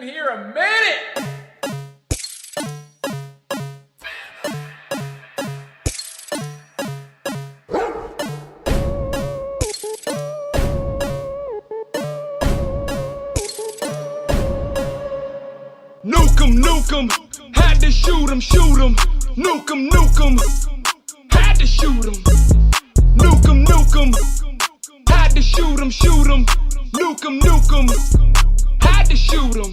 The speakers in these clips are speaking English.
here a minute! Nuke 'em, had to shoot 'em, nuke 'em, had to shoot 'em, nuke 'em, had to shoot 'em, nuke 'em, had to shoot 'em,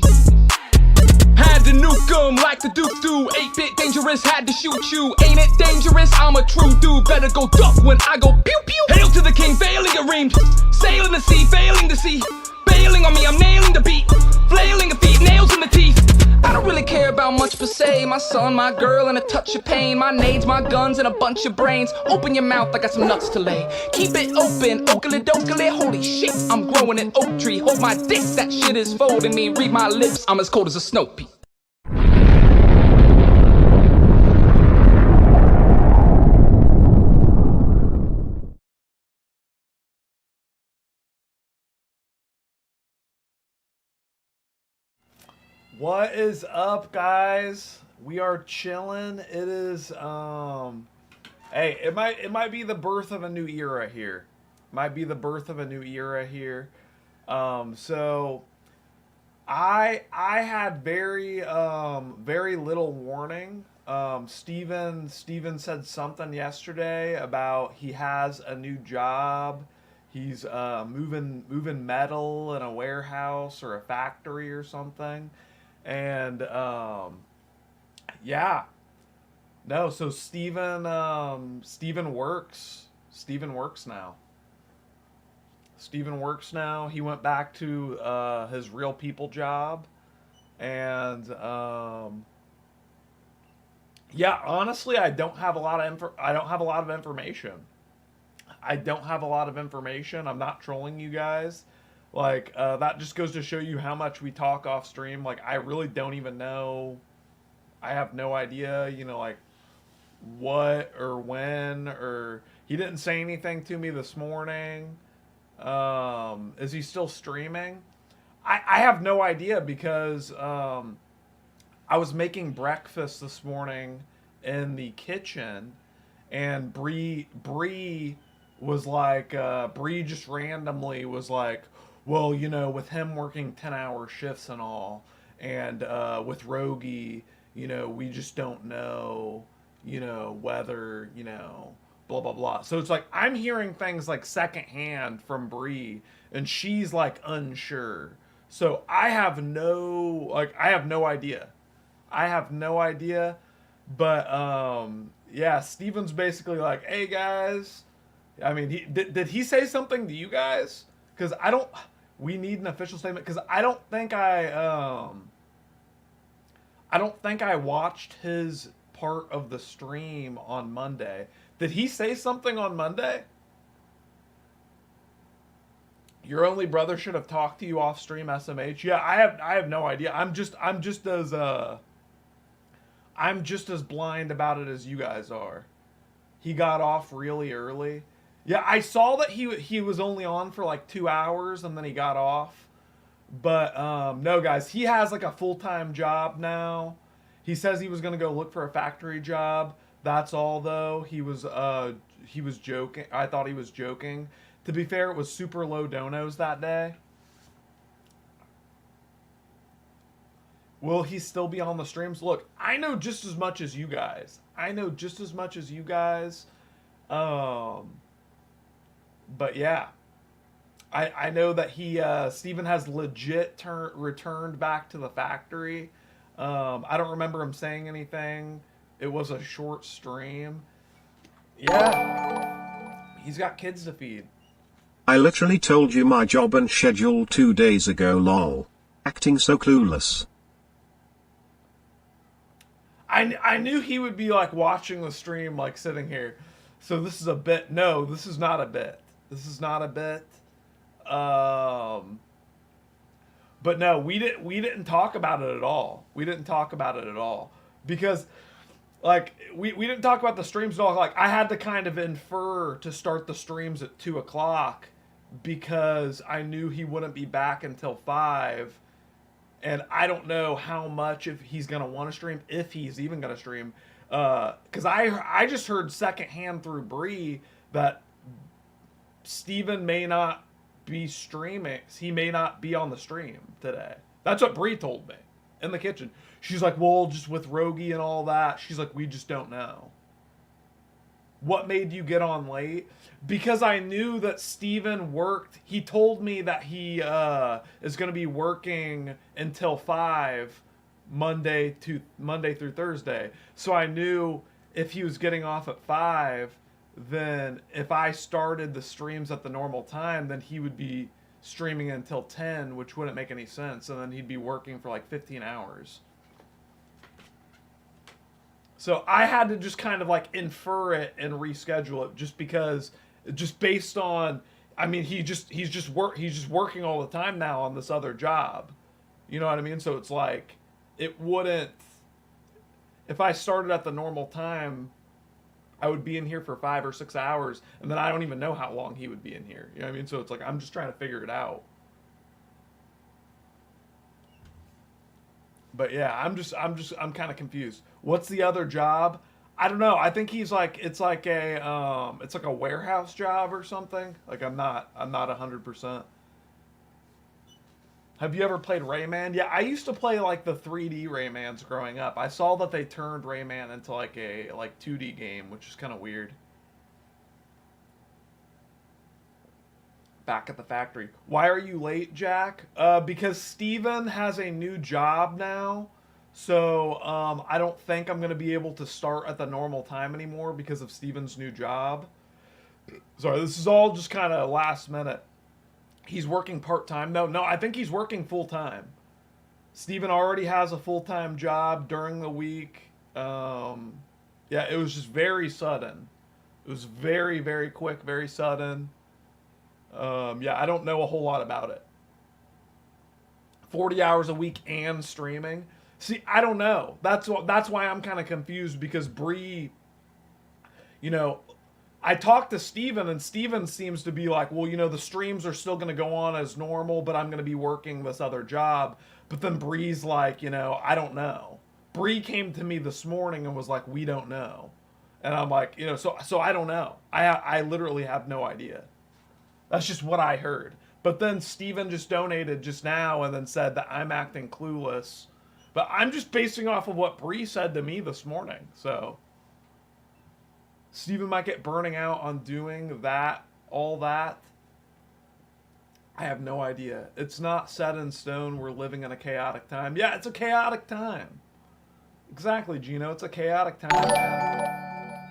had to nuke 'em like the Duke do, 8-bit dangerous, had to shoot you, ain't it dangerous, I'm a true dude, better go duck when I go pew pew, hail to the king, failing a reamed, sailing the sea, failing to see, bailing on me, I'm nailing the beat, flailing a feet, nails in the teeth. I don't really care about much per se. My son, my girl, and a touch of pain. My nades, my guns, and a bunch of brains. Open your mouth, I got some nuts to lay. Keep it open, oakley dokley. Holy shit, I'm growing an oak tree. Hold my dick, that shit is folding me. Read my lips, I'm as cold as a snow peak. What is up, guys? We are chilling. It is hey, it might be the birth of a new era here. Might be the birth of a new era here. So I had very little warning. Steven said something yesterday about he has a new job. He's moving metal in a warehouse or a factory or something. And yeah, no. So Steven works now. Steven works now. He went back to his real people job, and yeah. Honestly, I don't have a lot of information. I'm not trolling you guys. Like, that just goes to show you how much we talk off stream. Like, I really don't even know. I have no idea, like, what or when, or he didn't say anything to me this morning. Is he still streaming? I have no idea because I was making breakfast this morning in the kitchen, and Bree was like, Bree just randomly was like, well, with him working 10-hour shifts and all, and with Rogie, we just don't know, whether, blah, blah, blah. So it's like, I'm hearing things like secondhand from Bree, and she's like unsure. So I have no idea. But, yeah, Steven's basically like, hey guys, I mean, did he say something to you guys? Because we need an official statement, because I don't think I watched his part of the stream on Monday. Did he say something on Monday? Your only brother should have talked to you off stream, SMH. Yeah, I have no idea. I'm just as blind about it as you guys are. He got off really early. Yeah, I saw that he was only on for like 2 hours and then he got off. But no, guys, he has like a full-time job now. He says he was gonna go look for a factory job. That's all, though. He was joking. I thought he was joking. To be fair, it was super low donos that day. Will he still be on the streams? Look, I know just as much as you guys. But yeah, I know that Steven has legit returned back to the factory. I don't remember him saying anything. It was a short stream. Yeah, he's got kids to feed. I literally told you my job and schedule 2 days ago, lol. Acting so clueless. I knew he would be like watching the stream, like sitting here. So this is a bit. No, this is not a bit. But no, we didn't talk about it at all. Because like we didn't talk about the streams at all. Like, I had to kind of infer to start the streams at 2 o'clock because I knew he wouldn't be back until 5, and I don't know how much if he's gonna want to stream, if he's even gonna stream. Because I just heard secondhand through Bree that Steven may not be streaming. He may not be on the stream today. That's what Bree told me in the kitchen. She's like, well, just with Rogie and all that. She's like, we just don't know. What made you get on late? Because I knew that Steven worked. He told me that he is going to be working until 5 Monday through Thursday. So I knew if he was getting off at 5, then if I started the streams at the normal time, then he would be streaming until 10, which wouldn't make any sense. And then he'd be working for like 15 hours. So I had to just kind of like infer it and reschedule it just because, just based on, I mean, he's just working all the time now on this other job. You know what I mean? So it's like, it wouldn't, if I started at the normal time, I would be in here for 5 or 6 hours, and then I don't even know how long he would be in here. You know what I mean? So it's like, I'm just trying to figure it out. But yeah, I'm kind of confused. What's the other job? I don't know. I think he's like, it's like a warehouse job or something. Like I'm not 100%. Have you ever played Rayman? Yeah, I used to play like the 3D Raymans growing up. I saw that they turned Rayman into like a 2D game, which is kind of weird. Back at the factory. Why are you late, Jack? Because Steven has a new job now. So I don't think I'm going to be able to start at the normal time anymore because of Steven's new job. Sorry, this is all just kind of last minute. He's working part-time. No, I think he's working full-time. Steven already has a full-time job during the week. Yeah, it was just very sudden. It was very, very quick, very sudden. Yeah, I don't know a whole lot about it. 40 hours a week and streaming. See, I don't know. That's why I'm kind of confused, because Bree, you know, I talked to Steven, and Steven seems to be like, well, you know, the streams are still going to go on as normal, but I'm going to be working this other job. But then Bree's like, you know, I don't know. Bree came to me this morning and was like, we don't know. And I'm like, you know, so I don't know. I literally have no idea. That's just what I heard. But then Steven just donated just now and then said that I'm acting clueless. But I'm just basing off of what Bree said to me this morning. So Steven might get burning out on doing that, all that. I have no idea. It's not set in stone. We're living in a chaotic time. Yeah, it's a chaotic time. Exactly, Gino. It's a chaotic time, man.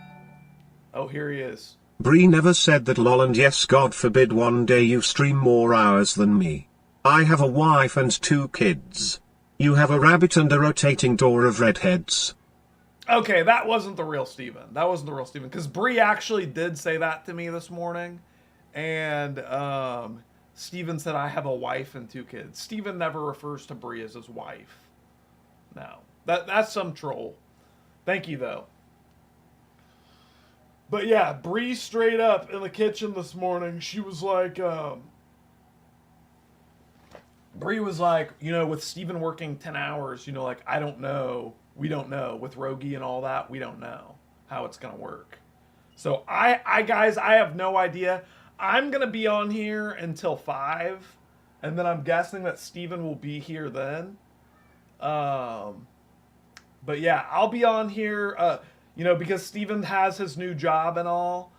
Oh, here he is. Bree never said that, lol, and yes, God forbid one day you stream more hours than me. I have a wife and 2 kids. You have a rabbit and a rotating door of redheads. Okay, that wasn't the real Steven. That wasn't the real Steven. Because Bree actually did say that to me this morning. And Steven said, I have a wife and 2 kids. Steven never refers to Bree as his wife. No. That's some troll. Thank you, though. But yeah, Bree straight up in the kitchen this morning, she was like, Bree was like, you know, with Steven working 10 hours, you know, like, I don't know. We don't know. With Rogie and all that, we don't know how it's going to work. So guys, I have no idea. I'm going to be on here until 5. And then I'm guessing that Steven will be here then. But yeah, I'll be on here, you know, because Steven has his new job and all.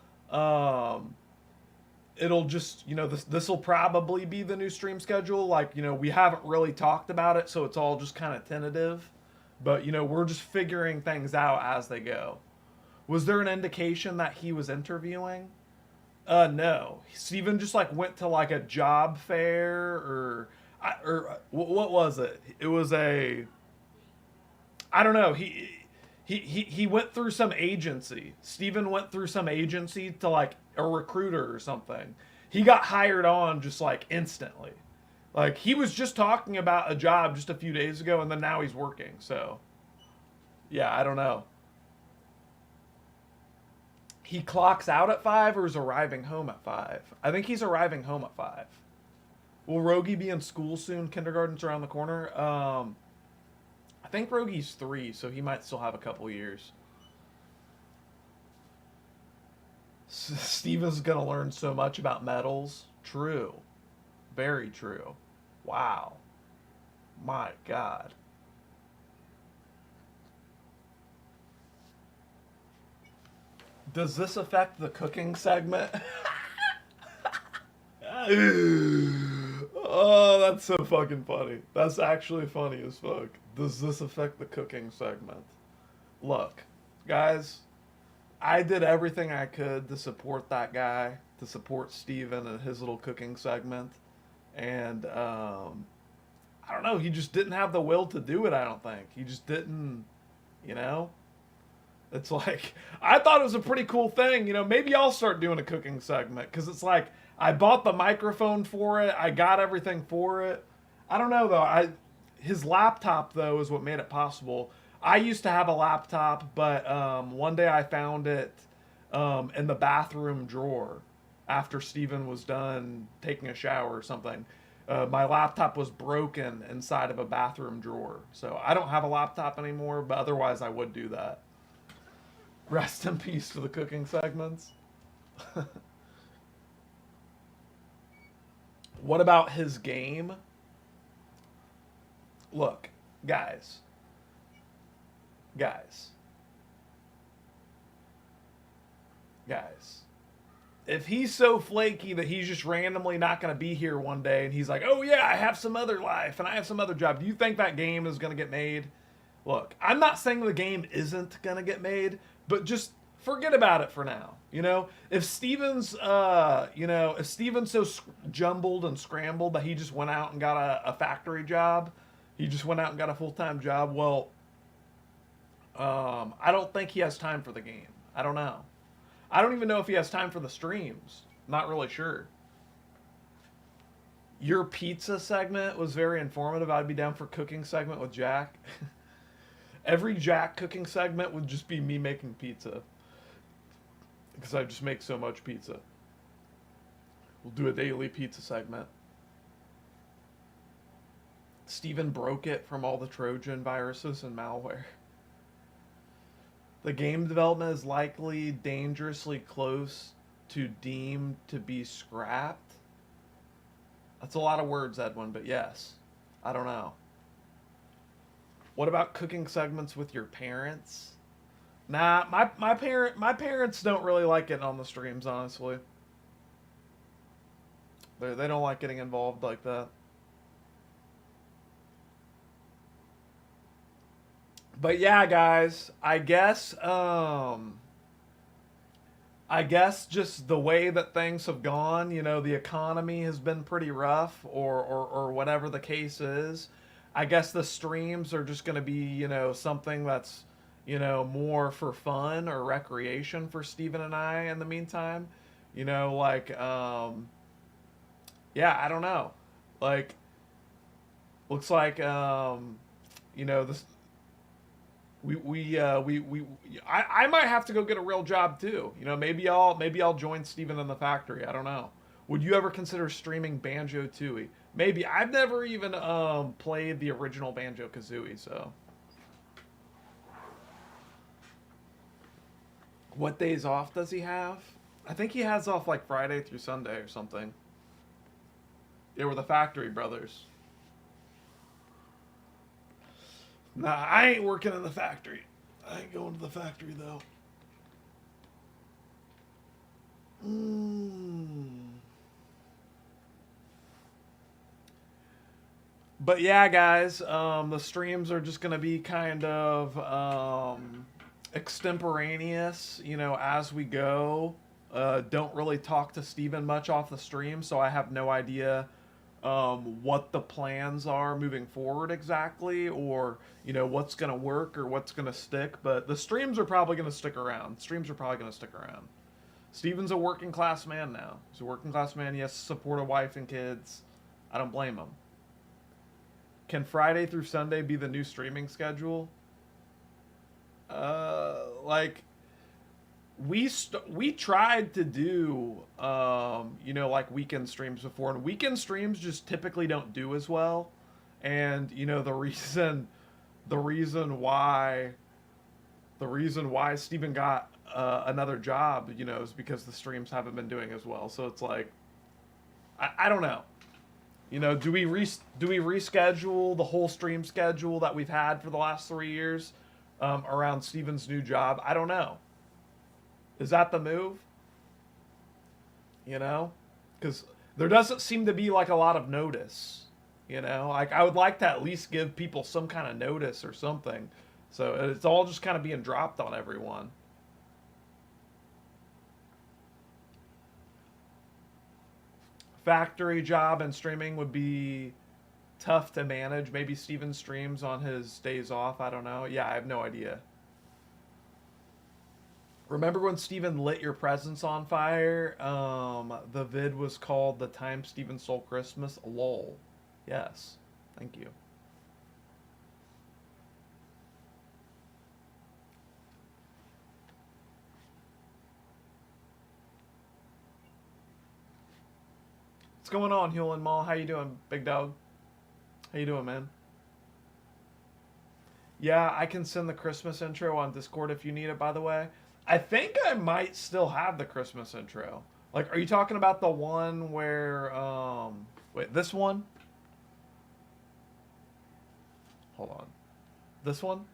It'll just, you know, this will probably be the new stream schedule. Like, you know, we haven't really talked about it, so it's all just kind of tentative. But, you know, we're just figuring things out as they go. Was there an indication that he was interviewing? No. Steven just, like, went to, like, a job fair or what was it? It was I don't know. He went through some agency. Steven went through some agency to, like, a recruiter or something. He got hired on just, like, instantly. Like, he was just talking about a job just a few days ago, and then now he's working. So, yeah, I don't know. He clocks out at 5 or is arriving home at 5? I think he's arriving home at 5. Will Rogie be in school soon? Kindergarten's around the corner. I think Rogie's 3, so he might still have a couple years. Steven's gonna learn so much about metals. True. Very true. Wow. My God. Does this affect the cooking segment? Oh, that's so fucking funny. That's actually funny as fuck. Does this affect the cooking segment? Look, guys, I did everything I could to support that guy, to support Steven and his little cooking segment. And, I don't know, he just didn't have the will to do it, I don't think. He just didn't, you know? It's like, I thought it was a pretty cool thing. You know, maybe I'll start doing a cooking segment. Because it's like, I bought the microphone for it. I got everything for it. I don't know, though. His laptop, though, is what made it possible. I used to have a laptop, but one day I found it in the bathroom drawer after Steven was done taking a shower or something. My laptop was broken inside of a bathroom drawer. So I don't have a laptop anymore, but otherwise I would do that. Rest in peace to the cooking segments. What about his game? Look, guys. If he's so flaky that he's just randomly not going to be here one day and he's like, oh yeah, I have some other life and I have some other job, do you think that game is going to get made? Look, I'm not saying the game isn't going to get made, but just forget about it for now. You know, if Steven's so jumbled and scrambled that he just went out and got a factory job, he just went out and got a full-time job, well, I don't think he has time for the game. I don't know. I don't even know if he has time for the streams. Not really sure. Your pizza segment was very informative. I'd be down for cooking segment with Jack. Every Jack cooking segment would just be me making pizza. Because I just make so much pizza. We'll do a daily pizza segment. Steven broke it from all the Trojan viruses and malware. The game development is likely dangerously close to deemed to be scrapped. That's a lot of words, Edwin, but yes. I don't know. What about cooking segments with your parents? Nah, my parents don't really like it on the streams, honestly. They don't like getting involved like that. But yeah, guys, I guess just the way that things have gone, you know, the economy has been pretty rough or whatever the case is. I guess the streams are just going to be, you know, something that's, you know, more for fun or recreation for Steven and I in the meantime. You know, like, yeah, I don't know. Like, looks like, you know, this, I might have to go get a real job too. You know, maybe I'll join Steven in the factory. I don't know. Would you ever consider streaming Banjo-Tooie? Maybe. I've never even played the original Banjo-Kazooie, so. What days off does he have? I think he has off like Friday through Sunday or something. They were the Factory Brothers. Nah, I ain't working in the factory. I ain't going to the factory, though. But yeah, guys, the streams are just going to be kind of extemporaneous, you know, as we go. Don't really talk to Steven much off the stream, so I have no idea what the plans are moving forward exactly, or, you know, what's going to work or what's going to stick. But the streams are probably going to stick around. Steven's a working class man now. He's a working class man. He has to support a wife and kids. I don't blame him. Can Friday through Sunday be the new streaming schedule? Like, we tried to do you know, like weekend streams before, and weekend streams just typically don't do as well. And you know, the reason why Steven got another job, you know, is because the streams haven't been doing as well. So it's like, I don't know. You know, do we reschedule the whole stream schedule that we've had for the last 3 years around Steven's new job? I don't know. Is that the move? You know, because there doesn't seem to be like a lot of notice. You know, like I would like to at least give people some kind of notice or something. So it's all just kind of being dropped on everyone. Factory job and streaming would be tough to manage. Maybe Steven streams on his days off. I don't know. Yeah, I have no idea. Remember when Steven lit your presents on fire? The vid was called "The Time Steven Stole Christmas." Lol. Yes. Thank you. What's going on, Hewlin Mall? How you doing, big dog? How you doing, man? Yeah, I can send the Christmas intro on Discord if you need it, by the way. I think I might still have the Christmas intro. Like, are you talking about the one where, wait, this one? Hold on. This one?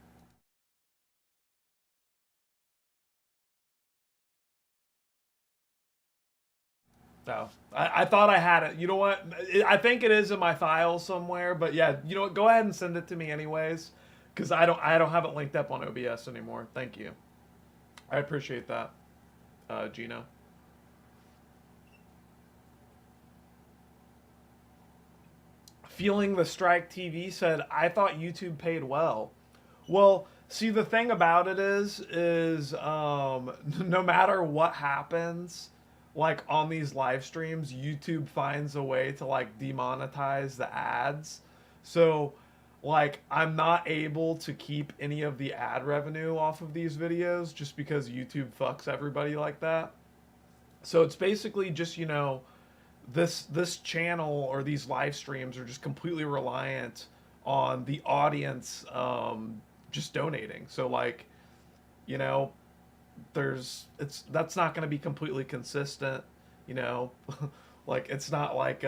No. I thought I had it. You know what? I think it is in my file somewhere, but yeah, you know what? Go ahead and send it to me anyways, because I don't have it linked up on OBS anymore. Thank you. I appreciate that, Gino. Feeling the Strike TV said, I thought YouTube paid well. Well, see, the thing about it is no matter what happens, like on these live streams, YouTube finds a way to like demonetize the ads. So like I'm not able to keep any of the ad revenue off of these videos just because YouTube fucks everybody like that. So it's basically just, you know, this channel or these live streams are just completely reliant on the audience just donating. So like, you know, that's not going to be completely consistent, you know. Like it's not like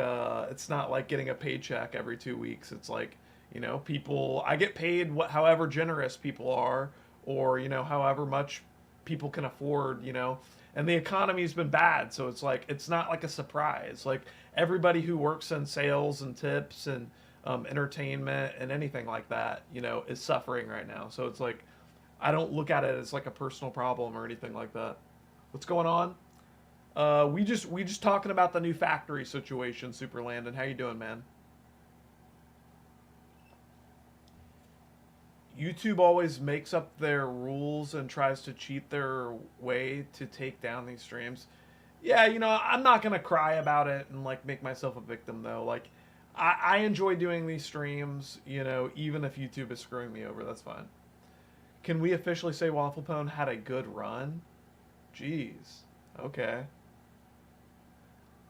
getting a paycheck every 2 weeks. It's like, you know, people, I get paid however generous people are, or you know, however much people can afford, you know. And the economy's been bad, so it's like it's not like a surprise. Like everybody who works in sales and tips and entertainment and anything like that, you know, is suffering right now. So it's like I don't look at it as like a personal problem or anything like that. What's going on? We just talking about the new factory situation, Super Landon. How you doing, man? YouTube always makes up their rules and tries to cheat their way to take down these streams. Yeah, you know, I'm not gonna cry about it and like make myself a victim though. Like, I enjoy doing these streams, you know, even if YouTube is screwing me over, that's fine. Can we officially say Waffle Pone had a good run? Jeez. Okay.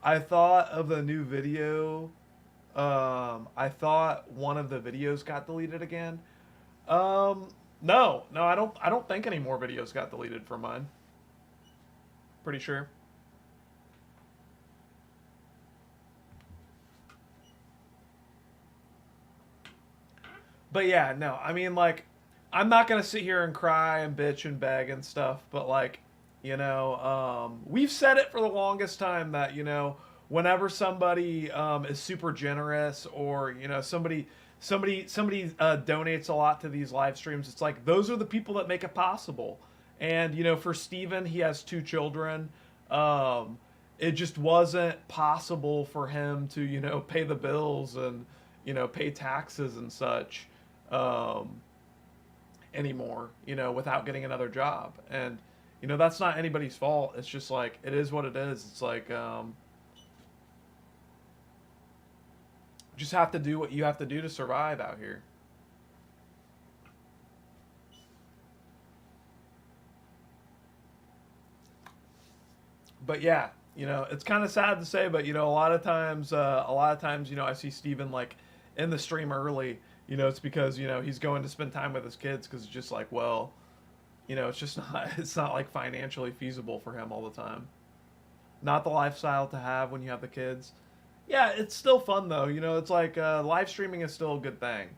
I thought of the new video. I thought one of the videos got deleted again. No, I don't think any more videos got deleted from mine. Pretty sure. But yeah, no, I mean, like, I'm not gonna sit here and cry and bitch and beg and stuff, but like, you know, we've said it for the longest time that, you know, whenever somebody is super generous, or you know, somebody donates a lot to these live streams, it's like those are the people that make it possible. And you know, for Steven, he has 2 children. It just wasn't possible for him to, you know, pay the bills and, you know, pay taxes and such anymore, you know, without getting another job. And you know, that's not anybody's fault. It's just like it is what it is. It's like just have to do what you have to do to survive out here. But yeah, it's kind of sad to say, but a lot of times, I see Steven like in the stream early. It's because he's going to spend time with his kids because it's just like, well, it's just not it's not like financially feasible for him all the time. Not the lifestyle to have when you have the kids. Yeah, it's still fun though. It's like live streaming is still a good thing.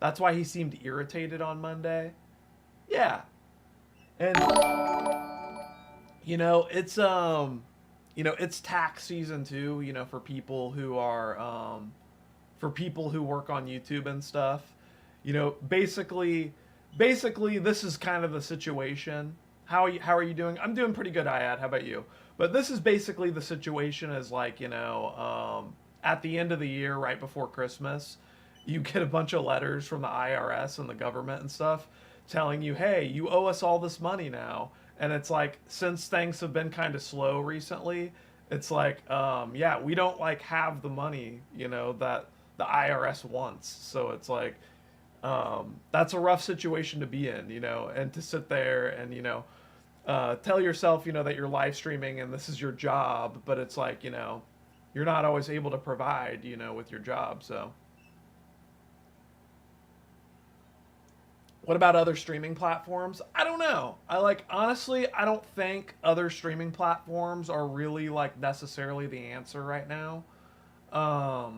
That's why he seemed irritated on Monday. Yeah, and it's tax season too. For people who are for people who work on YouTube and stuff. Basically, this is kind of the situation. How are you doing? I'm doing pretty good, Ayad. How about you? But this is basically the situation as like, at the end of the year, right before Christmas, you get a bunch of letters from the IRS and the government and stuff telling you, hey, you owe us all this money now. And it's like, since things have been kind of slow recently, it's like, yeah, we don't like have the money, that the IRS wants. So it's like, that's a rough situation to be in, and to sit there and, tell yourself, that you're live streaming and this is your job, but it's like, you're not always able to provide, with your job. So what about other streaming platforms? I don't know. Honestly, I don't think other streaming platforms are really like necessarily the answer right now. But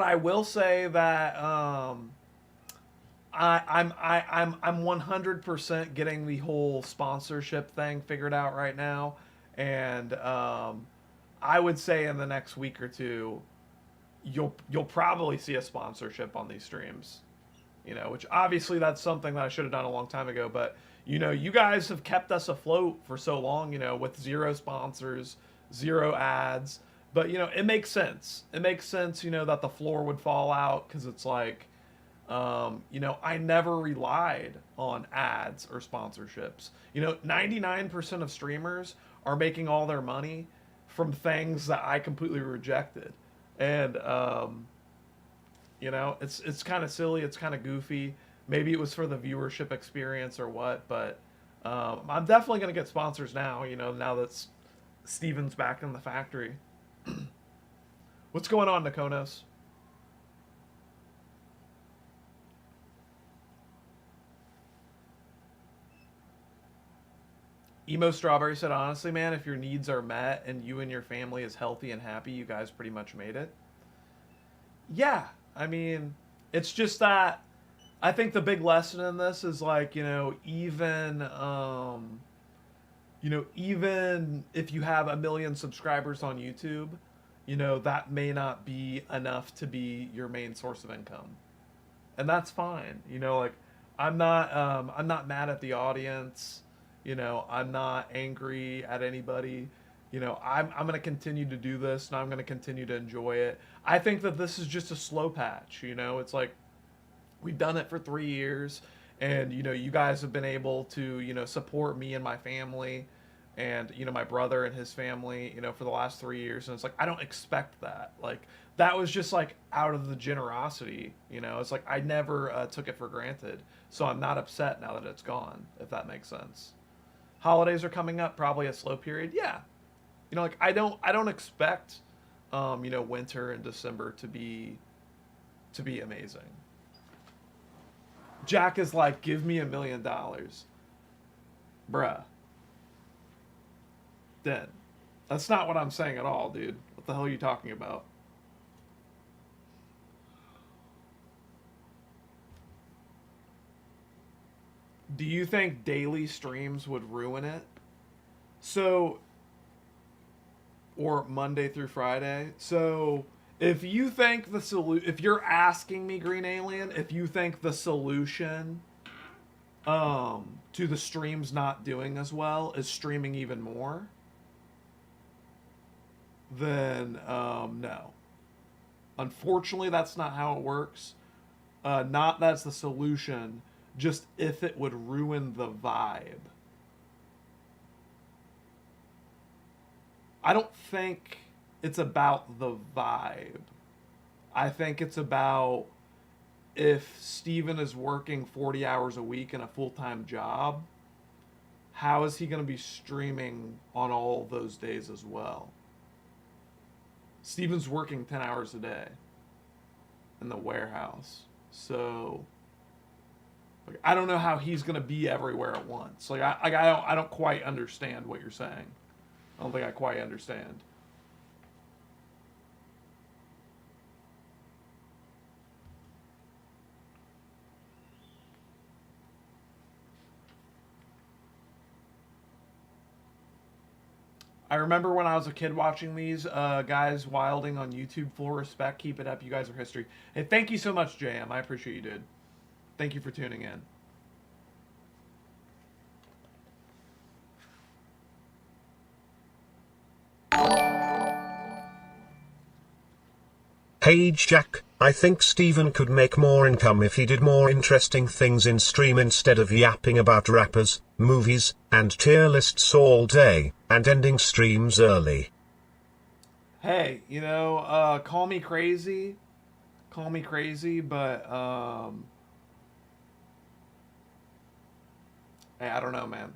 I will say that I'm 100% getting the whole sponsorship thing figured out right now, and I would say in the next week or two, you'll probably see a sponsorship on these streams. Which obviously that's something that I should have done a long time ago, but you guys have kept us afloat for so long, with 0 sponsors, 0 ads. But it makes sense. It makes sense, that the floor would fall out because it's like, I never relied on ads or sponsorships. 99% of streamers are making all their money from things that I completely rejected, and it's kind of silly. It's kind of goofy. Maybe it was for the viewership experience or what, but I'm definitely gonna get sponsors now. Now that Steven's back in the factory. What's going on, Nakonos? Emo Strawberry said, honestly, man, if your needs are met and you and your family is healthy and happy, you guys pretty much made it. Yeah, I mean, it's just that I think the big lesson in this is like, even even if you have 1 million subscribers on YouTube, that may not be enough to be your main source of income. And that's fine. I'm not mad at the audience. I'm not angry at anybody. I'm going to continue to do this and I'm going to continue to enjoy it. I think that this is just a slow patch. It's like we've done it for 3 years and, you guys have been able to, support me and my family and, my brother and his family, for the last 3 years. And it's like, I don't expect that. Like, that was just like out of the generosity, it's like I never took it for granted. So I'm not upset now that it's gone, if that makes sense. Holidays are coming up, probably a slow period. Yeah. I don't expect, winter and December to be amazing. Jack is like, give me $1 million. Bruh. Then. That's not what I'm saying at all, dude. What the hell are you talking about? Do you think daily streams would ruin it? So, or Monday through Friday. So, if you think if you're asking me, Green Alien, if you think the solution to the streams not doing as well is streaming even more, then no. Unfortunately, that's not how it works. Not that's the solution, just if it would ruin the vibe. I don't think it's about the vibe. I think it's about if Steven is working 40 hours a week in a full-time job, how is he going to be streaming on all those days as well? Steven's working 10 hours a day in the warehouse. So like, I don't know how he's going to be everywhere at once. Like I don't quite understand what you're saying. I don't think I quite understand. I remember when I was a kid watching these guys wilding on YouTube. Full respect. Keep it up. You guys are history. Hey, thank you so much, JM. I appreciate you, dude. Thank you for tuning in. Hey Jack, I think Steven could make more income if he did more interesting things in stream instead of yapping about rappers, movies, and tier lists all day, and ending streams early. Hey, you know, call me crazy, but hey, I don't know, man.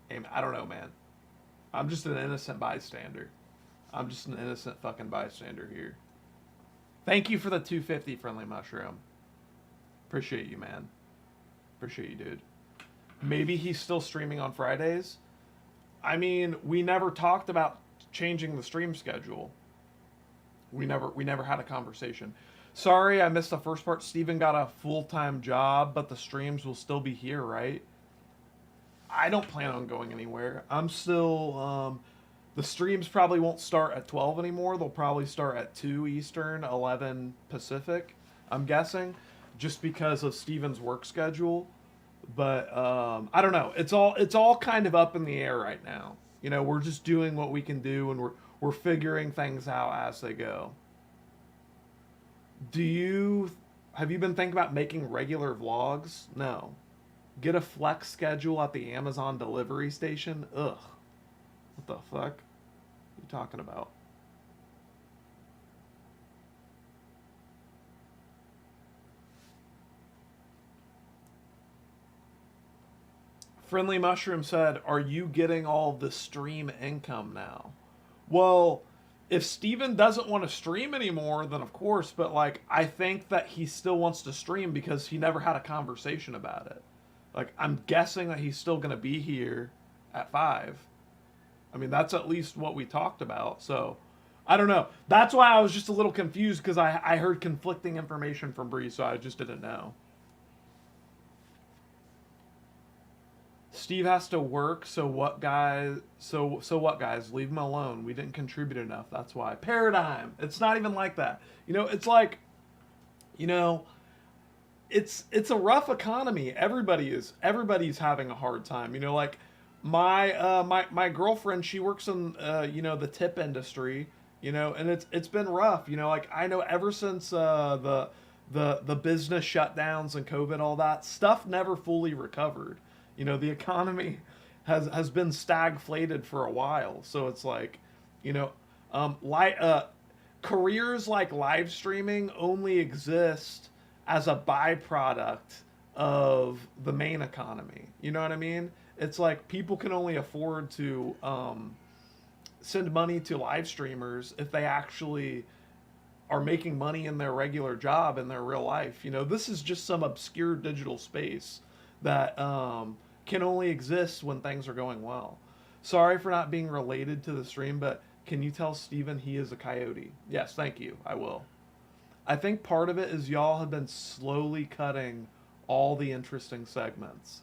Hey, I don't know, man. I'm just an innocent bystander. I'm just an innocent fucking bystander here. Thank you for the 250, Friendly Mushroom. Appreciate you, man. Appreciate you, dude. Maybe he's still streaming on Fridays. I mean, we never talked about changing the stream schedule. We never had a conversation. Sorry, I missed the first part. Steven got a full-time job, but the streams will still be here, right? I don't plan on going anywhere. I'm still the streams probably won't start at 12 anymore. They'll probably start at 2 Eastern, 11 Pacific, I'm guessing, just because of Steven's work schedule. But I don't know. It's all kind of up in the air right now. You know, we're just doing what we can do, and we're figuring things out as they go. Have you been thinking about making regular vlogs? No. Get a flex schedule at the Amazon delivery station? Ugh. What the fuck? What are you talking about? Friendly Mushroom said, are you getting all the stream income now? Well, if Steven doesn't want to stream anymore, then of course, but like, I think that he still wants to stream because he never had a conversation about it. Like, I'm guessing that he's still going to be here at 5. I mean, that's at least what we talked about. So, I don't know. That's why I was just a little confused, because I heard conflicting information from Bree, so I just didn't know. Steve has to work, so what, guys? So what, guys? Leave him alone. We didn't contribute enough. That's why. Paradigm. It's not even like that. You know, it's like, you know, it's a rough economy. Everybody's having a hard time. You know, like my girlfriend, she works in you know, the tip industry, you know, and it's been rough. You know, like I know ever since the business shutdowns and COVID, all that stuff never fully recovered. You know, the economy has been stagflated for a while. So it's like, you know, careers like live streaming only exist as a byproduct of the main economy. You know what I mean? It's like people can only afford to send money to live streamers if they actually are making money in their regular job in their real life. You know, this is just some obscure digital space that can only exist when things are going well. Sorry for not being related to the stream, but can you tell Steven he is a coyote? Yes, thank you. I will. I think part of it is y'all have been slowly cutting all the interesting segments.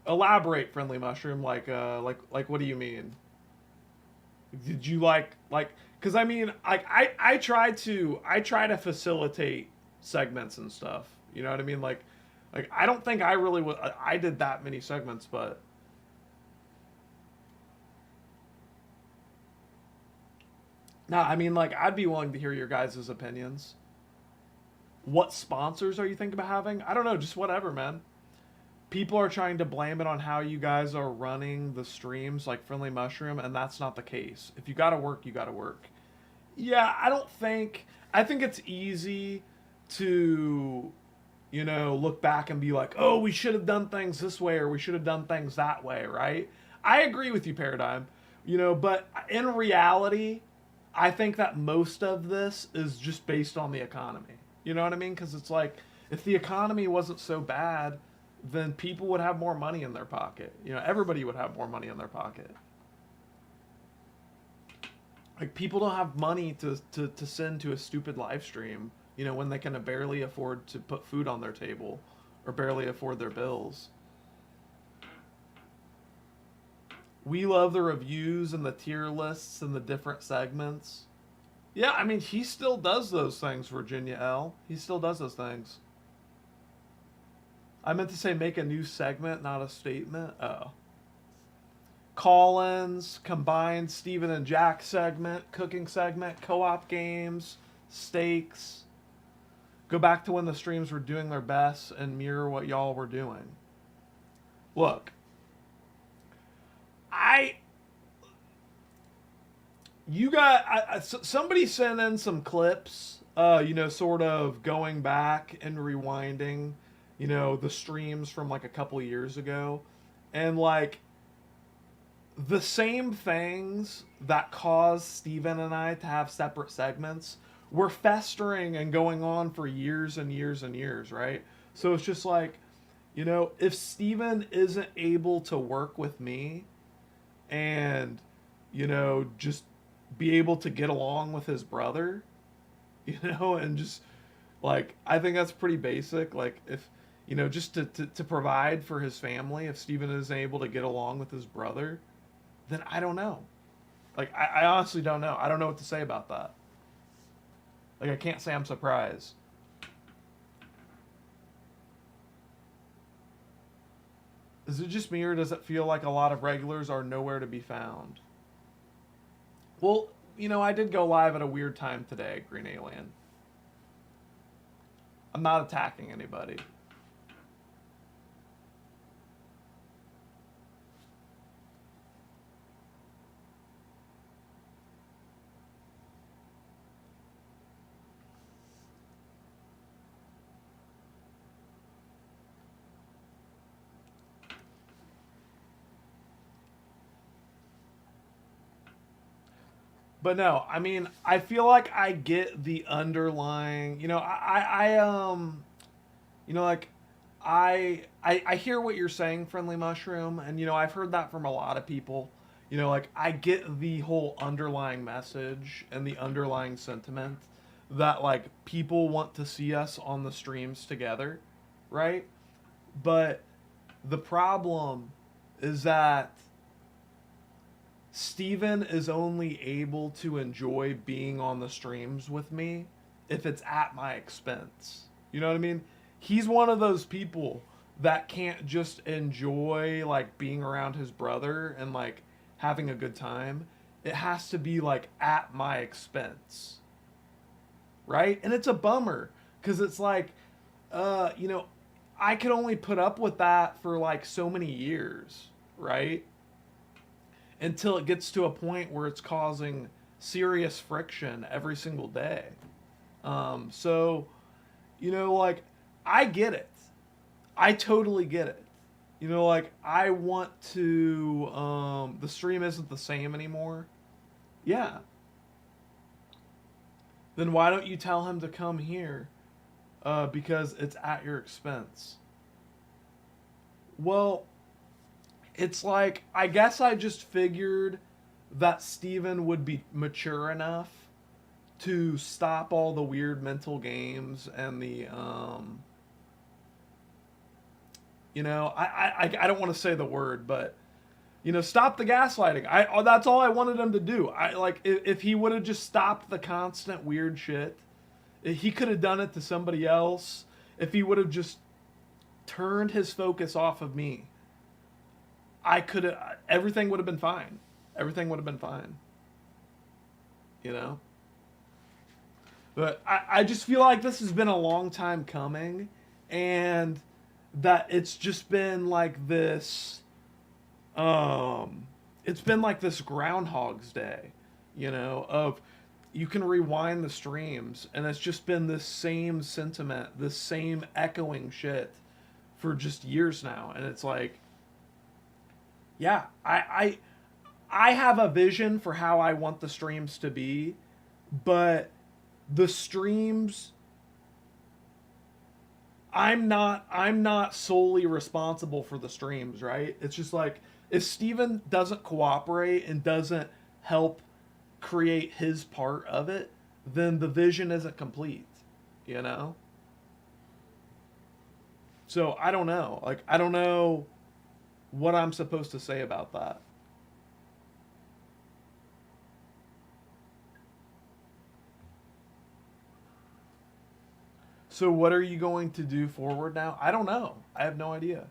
Elaborate, Friendly Mushroom. Like what do you mean? Did you like? Because I mean, I try to facilitate segments and stuff. You know what I mean? Like I don't think I did that many segments, but. No, I mean, like, I'd be willing to hear your guys' opinions. What sponsors are you thinking about having? I don't know, just whatever, man. People are trying to blame it on how you guys are running the streams, like Friendly Mushroom, and that's not the case. If you gotta work, you gotta work. Yeah, I think it's easy to, look back and be like, oh, we should have done things this way or we should have done things that way, right? I agree with you, Paradigm. But in reality, I think that most of this is just based on the economy. You know what I mean? Because it's like, if the economy wasn't so bad, then people would have more money in their pocket. Everybody would have more money in their pocket. Like, people don't have money to send to a stupid live stream, when they can barely afford to put food on their table or barely afford their bills. We love the reviews and the tier lists and the different segments. Yeah, I mean, he still does those things, Virginia L. He still does those things. I meant to say make a new segment, not a statement. Oh. Call-ins, combined Steven and Jack segment, cooking segment, co-op games, stakes. Go back to when the streams were doing their best and mirror what y'all were doing. Look. Somebody sent in some clips, sort of going back and rewinding, the streams from like a couple years ago. And like, the same things that caused Steven and I to have separate segments were festering and going on for years and years and years, right? So it's just like, if Steven isn't able to work with me and, just be able to get along with his brother, and just, like, I think that's pretty basic. Like, if, just to provide for his family, if Steven isn't able to get along with his brother, then I don't know. Like, I honestly don't know. I don't know what to say about that. Like, I can't say I'm surprised. Is it just me, or does it feel like a lot of regulars are nowhere to be found? Well, I did go live at a weird time today, Green Alien. I'm not attacking anybody. But no, I mean, I feel like I get the underlying, I hear what you're saying, Friendly Mushroom, and, I've heard that from a lot of people. Like, I get the whole underlying message and the underlying sentiment that, like, people want to see us on the streams together, right? But the problem is that Steven is only able to enjoy being on the streams with me if it's at my expense. You know what I mean? He's one of those people that can't just enjoy, like, being around his brother and, like, having a good time. It has to be, like, at my expense. Right? And it's a bummer, because it's like, I could only put up with that for, like, so many years, right? Until it gets to a point where it's causing serious friction every single day. So, like, I get it. I totally get it. Like, I want to, the stream isn't the same anymore. Yeah. Then why don't you tell him to come here? Because it's at your expense. Well, it's like, I guess I just figured that Steven would be mature enough to stop all the weird mental games and the, I don't want to say the word, but, stop the gaslighting. That's all I wanted him to do. If he would have just stopped the constant weird shit, he could have done it to somebody else. If he would have just turned his focus off of me, everything would have been fine. Everything would have been fine. But I just feel like this has been a long time coming, and that it's just been like this, it's been like this Groundhog's Day, of, you can rewind the streams, and it's just been this same sentiment, this same echoing shit for just years now. And it's like, yeah, I have a vision for how I want the streams to be, but the streams, I'm not solely responsible for the streams, right? It's just like, if Steven doesn't cooperate and doesn't help create his part of it, then the vision isn't complete, you know? So I don't know. Like, I don't know what I'm supposed to say about that. So what are you going to do forward now? I don't know. I have no idea.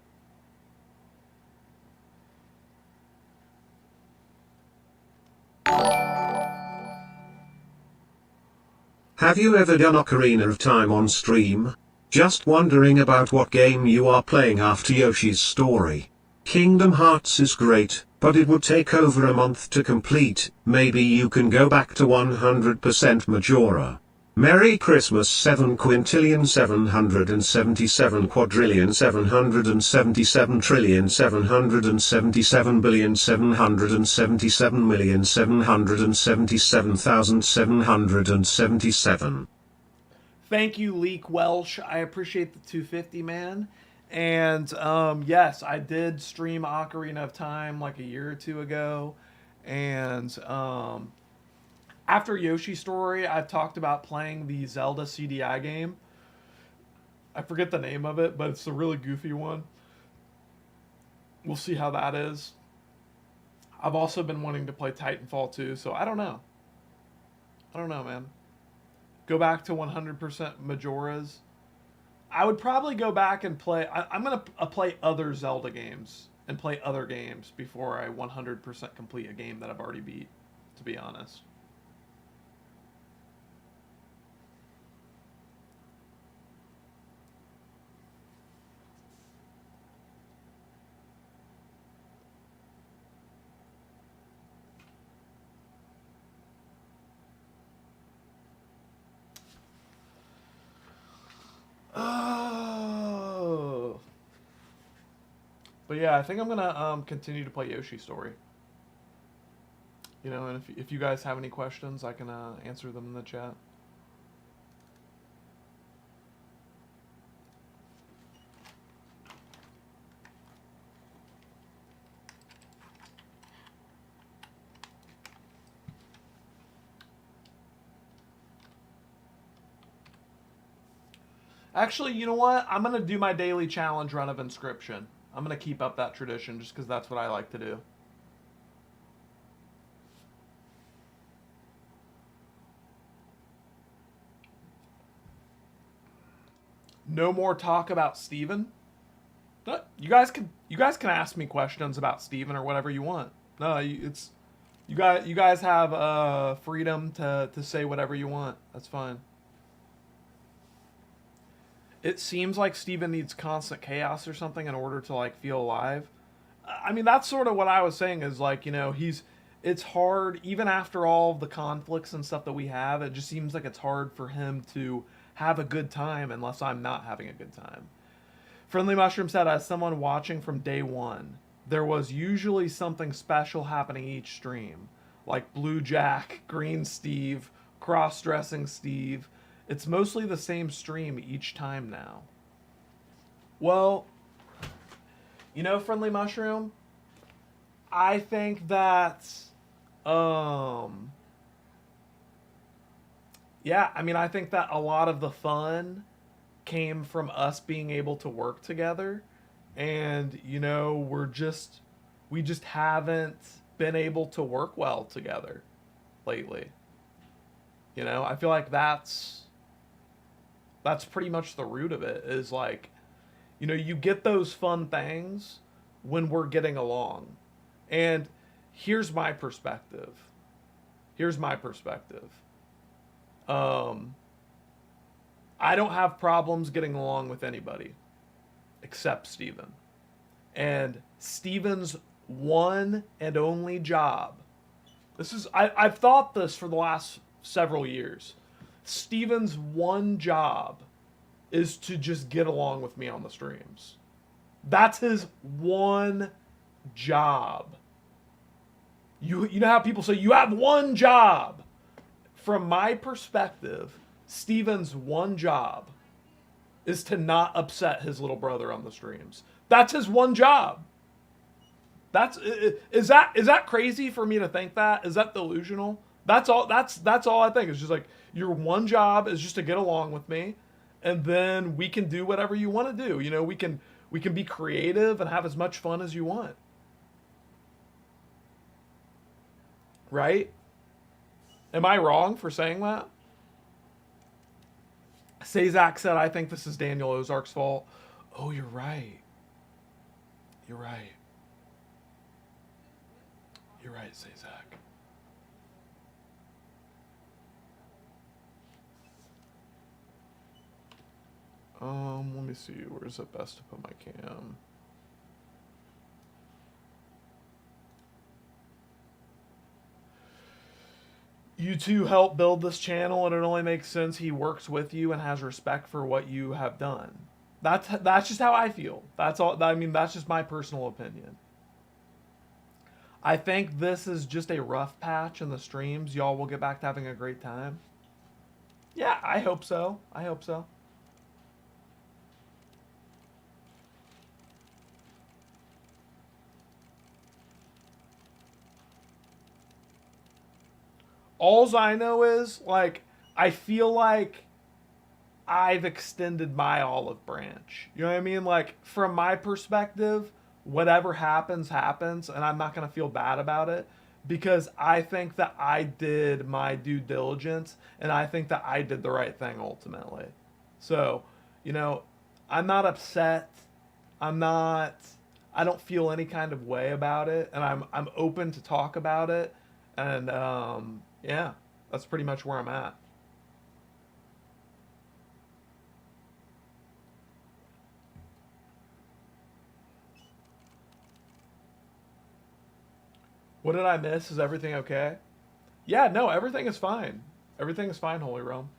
Have you ever done Ocarina of Time on stream? Just wondering about what game you are playing after Yoshi's Story. Kingdom Hearts is great, but it would take over a month to complete. Maybe you can go back to 100% Majora. Merry Christmas 7,777,777,777,777,777,777. Thank you, Leek Welsh. I appreciate the 250, man. And yes, I did stream Ocarina of Time like a year or two ago. And after Yoshi's Story, I've talked about playing the Zelda CDI game. I forget the name of it, but it's a really goofy one. We'll see how that is. I've also been wanting to play Titanfall 2, so I don't know. I don't know, man. Go back to 100% Majoras. I would probably go back and play... I'm going to play other Zelda games and play other games before I 100% complete a game that I've already beat, to be honest. Oh. But yeah, I think I'm gonna continue to play Yoshi's Story. You know, and if you guys have any questions, I can answer them in the chat. Actually, you know what? I'm going to do my daily challenge run of Inscription. I'm going to keep up that tradition just because that's what I like to do. No more talk about Steven? You guys can ask me questions about Steven or whatever you want. No, you guys have freedom to say whatever you want. That's fine. It seems like Steven needs constant chaos or something in order to like feel alive. I mean, that's sort of what I was saying is like, you know, it's hard even after all of the conflicts and stuff that we have. It just seems like it's hard for him to have a good time unless I'm not having a good time. Friendly Mushroom said, as someone watching from day one, there was usually something special happening each stream, like Blue Jack, Green Steve, cross-dressing Steve. It's mostly the same stream each time now. Well, you know, Friendly Mushroom, I think that, yeah, I mean, I think that a lot of the fun came from us being able to work together. And, you know, we just haven't been able to work well together lately. You know, I feel like that's pretty much the root of it, is like, you know, you get those fun things when we're getting along. And here's my perspective. I don't have problems getting along with anybody except Steven. And Steven's one and only job. I've thought this for the last several years. Steven's one job is to just get along with me on the streams. That's his one job. You know how people say you have one job? From my perspective, Steven's one job is to not upset his little brother on the streams. That's his one job. Is that crazy for me to think that? Is that delusional? That's all I think. It's just like your one job is just to get along with me, and then we can do whatever you want to do. You know, we can be creative and have as much fun as you want. Right? Am I wrong for saying that? Sazak said, I think this is Daniel Ozark's fault. Oh, you're right. You're right. You're right, Sazak. Let me see. Where's it best to put my cam? You two help build this channel, and it only makes sense he works with you and has respect for what you have done. That's just how I feel. That's all. I mean, that's just my personal opinion. I think this is just a rough patch in the streams. Y'all will get back to having a great time. Yeah, I hope so. I hope so. Alls I know is, like, I feel like I've extended my olive branch. You know what I mean? Like, from my perspective, whatever happens, happens, and I'm not going to feel bad about it because I think that I did my due diligence, and I think that I did the right thing ultimately. So, you know, I'm not upset. I don't feel any kind of way about it, and I'm open to talk about it, and, yeah, that's pretty much where I'm at. What did I miss? Is everything okay? Yeah, no, everything is fine. Everything is fine, Holy Realm.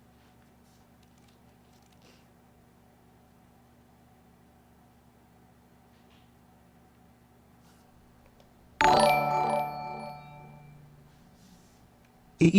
Thank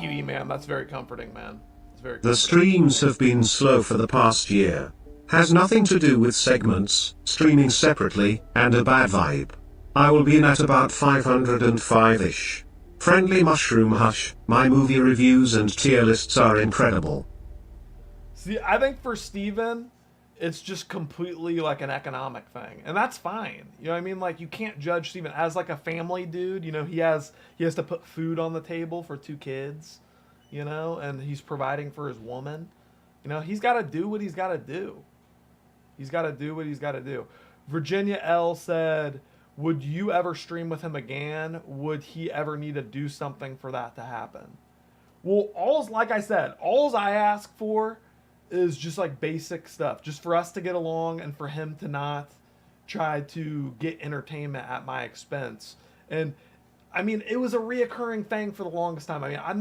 you, E-Man. That's very comforting, man. It's very comforting. The streams have been slow for the past year. Has nothing to do with segments, streaming separately, and a bad vibe. I will be in at about 505-ish. Friendly Mushroom Hush, my movie reviews and tier lists are incredible. See, I think for Steven, it's just completely like an economic thing. And that's fine. You know what I mean? Like, you can't judge Steven as like a family dude. You know, he has to put food on the table for 2 kids, you know, and he's providing for his woman. You know, he's got to do what he's got to do. He's got to do what he's got to do. Virginia L said, would you ever stream with him again? Would he ever need to do something for that to happen? Well, like I said, all I ask for is just like basic stuff. Just for us to get along and for him to not try to get entertainment at my expense. And I mean, it was a reoccurring thing for the longest time. I mean, I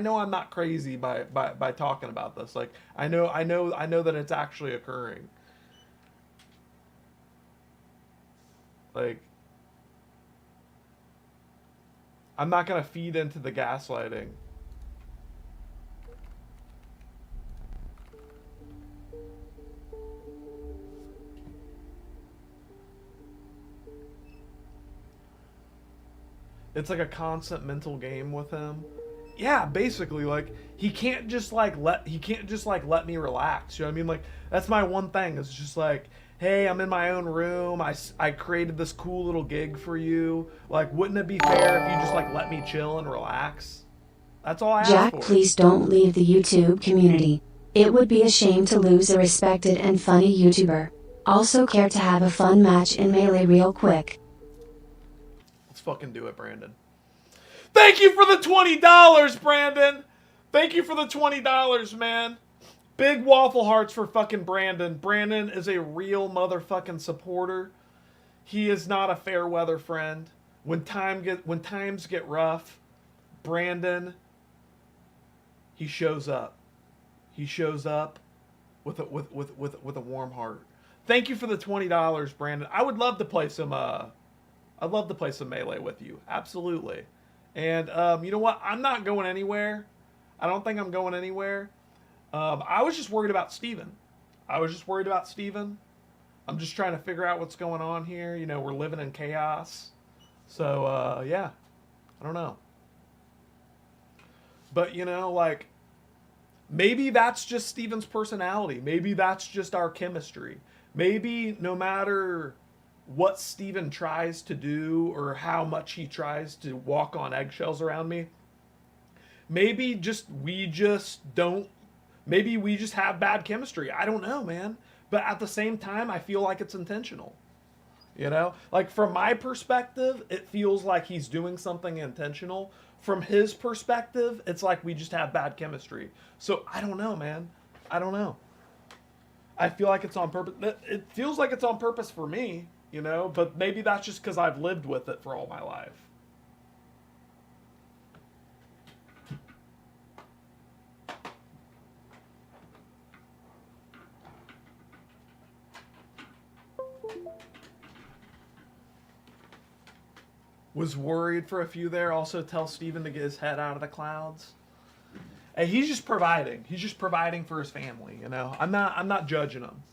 know I'm not crazy by talking about this. Like, I know that it's actually occurring. Like, I'm not going to feed into the gaslighting. It's like a constant mental game with him. Yeah, basically, like, he can't just let me relax. You know what I mean? Like, that's my one thing. It's just like, hey, I'm in my own room. I created this cool little gig for you. Like, wouldn't it be fair if you just like let me chill and relax? That's all I ask for. Jack, please don't leave the YouTube community. It would be a shame to lose a respected and funny YouTuber. Also care to have a fun match in Melee real quick. Let's fucking do it, Brandon. Thank you for the $20, Brandon. Thank you for the $20, man. Big waffle hearts for fucking Brandon. Brandon is a real motherfucking supporter. He is not a fair weather friend. When times get rough, Brandon, he shows up. He shows up with a warm heart. Thank you for the $20, Brandon. I would love to play some I'd love to play some Melee with you. Absolutely. And you know what? I'm not going anywhere. I don't think I'm going anywhere. I was just worried about Steven. I'm just trying to figure out what's going on here. You know, we're living in chaos. So, yeah. I don't know. But, you know, like, maybe that's just Steven's personality. Maybe that's just our chemistry. Maybe no matter what Steven tries to do or how much he tries to walk on eggshells around me, maybe we just have bad chemistry. I don't know, man. But at the same time, I feel like it's intentional. You know? Like, from my perspective, it feels like he's doing something intentional. From his perspective, it's like we just have bad chemistry. So, I don't know, man. I don't know. I feel like it's on purpose. It feels like it's on purpose for me, you know? But maybe that's just because I've lived with it for all my life. Was worried for a few there. Also tell Steven to get his head out of the clouds. Hey, he's just providing. He's just providing for his family, you know. I'm not judging him.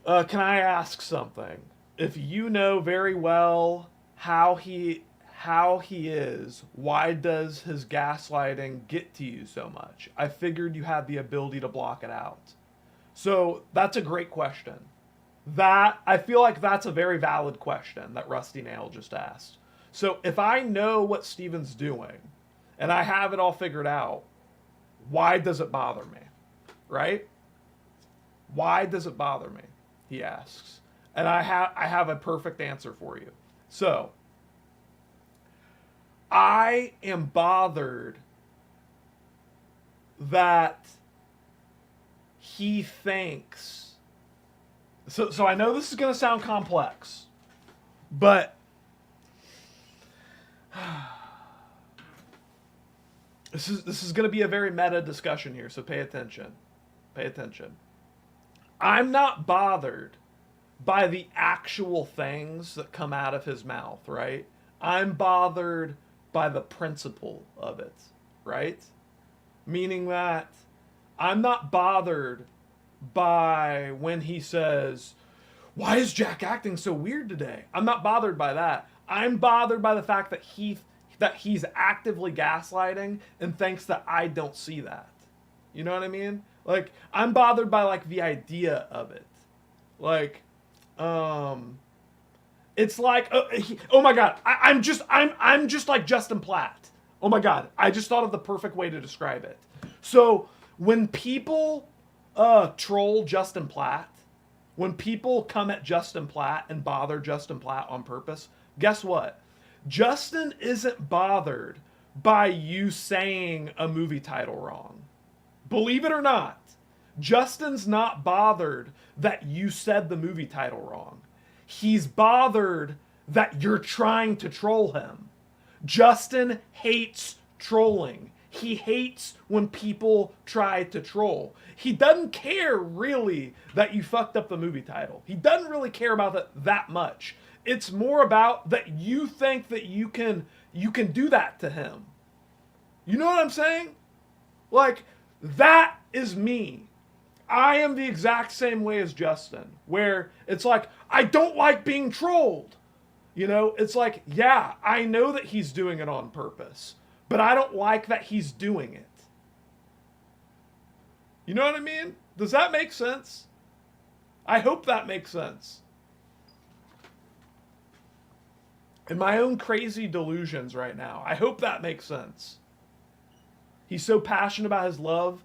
Can I ask something? If you know very well how he is, why does his gaslighting get to you so much? I figured you had the ability to block it out. So that's a great question. I feel like that's a very valid question that Rusty Nail just asked. So if I know what Steven's doing and I have it all figured out, why does it bother me? Right? Why does it bother me? He asks. And I have a perfect answer for you. So I am bothered that he thinks. So I know this is going to sound complex, but this is going to be a very meta discussion here, so pay attention. Pay attention. I'm not bothered by the actual things that come out of his mouth, right? I'm bothered by the principle of it, right? Meaning that I'm not bothered by when he says, "Why is Jack acting so weird today?" I'm not bothered by that. I'm bothered by the fact that he's actively gaslighting and thinks that I don't see that. You know what I mean? Like, I'm bothered by, like, the idea of it. Like, it's like, oh my God, I'm just like Justin Platt. Oh my God, I just thought of the perfect way to describe it. So when people troll Justin Platt, when people come at Justin Platt and bother Justin Platt on purpose, guess what? Justin isn't bothered by you saying a movie title wrong. Believe it or not, Justin's not bothered that you said the movie title wrong. He's bothered that you're trying to troll him. Justin hates trolling. He hates when people try to troll. He doesn't care really that you fucked up the movie title. He doesn't really care about it that much. It's more about that you think that you can do that to him. You know what I'm saying? Like, that is me. I am the exact same way as Justin, where it's like, I don't like being trolled. You know, it's like, yeah, I know that he's doing it on purpose, but I don't like that he's doing it. You know what I mean? Does that make sense? I hope that makes sense. In my own crazy delusions right now, I hope that makes sense. He's so passionate about his love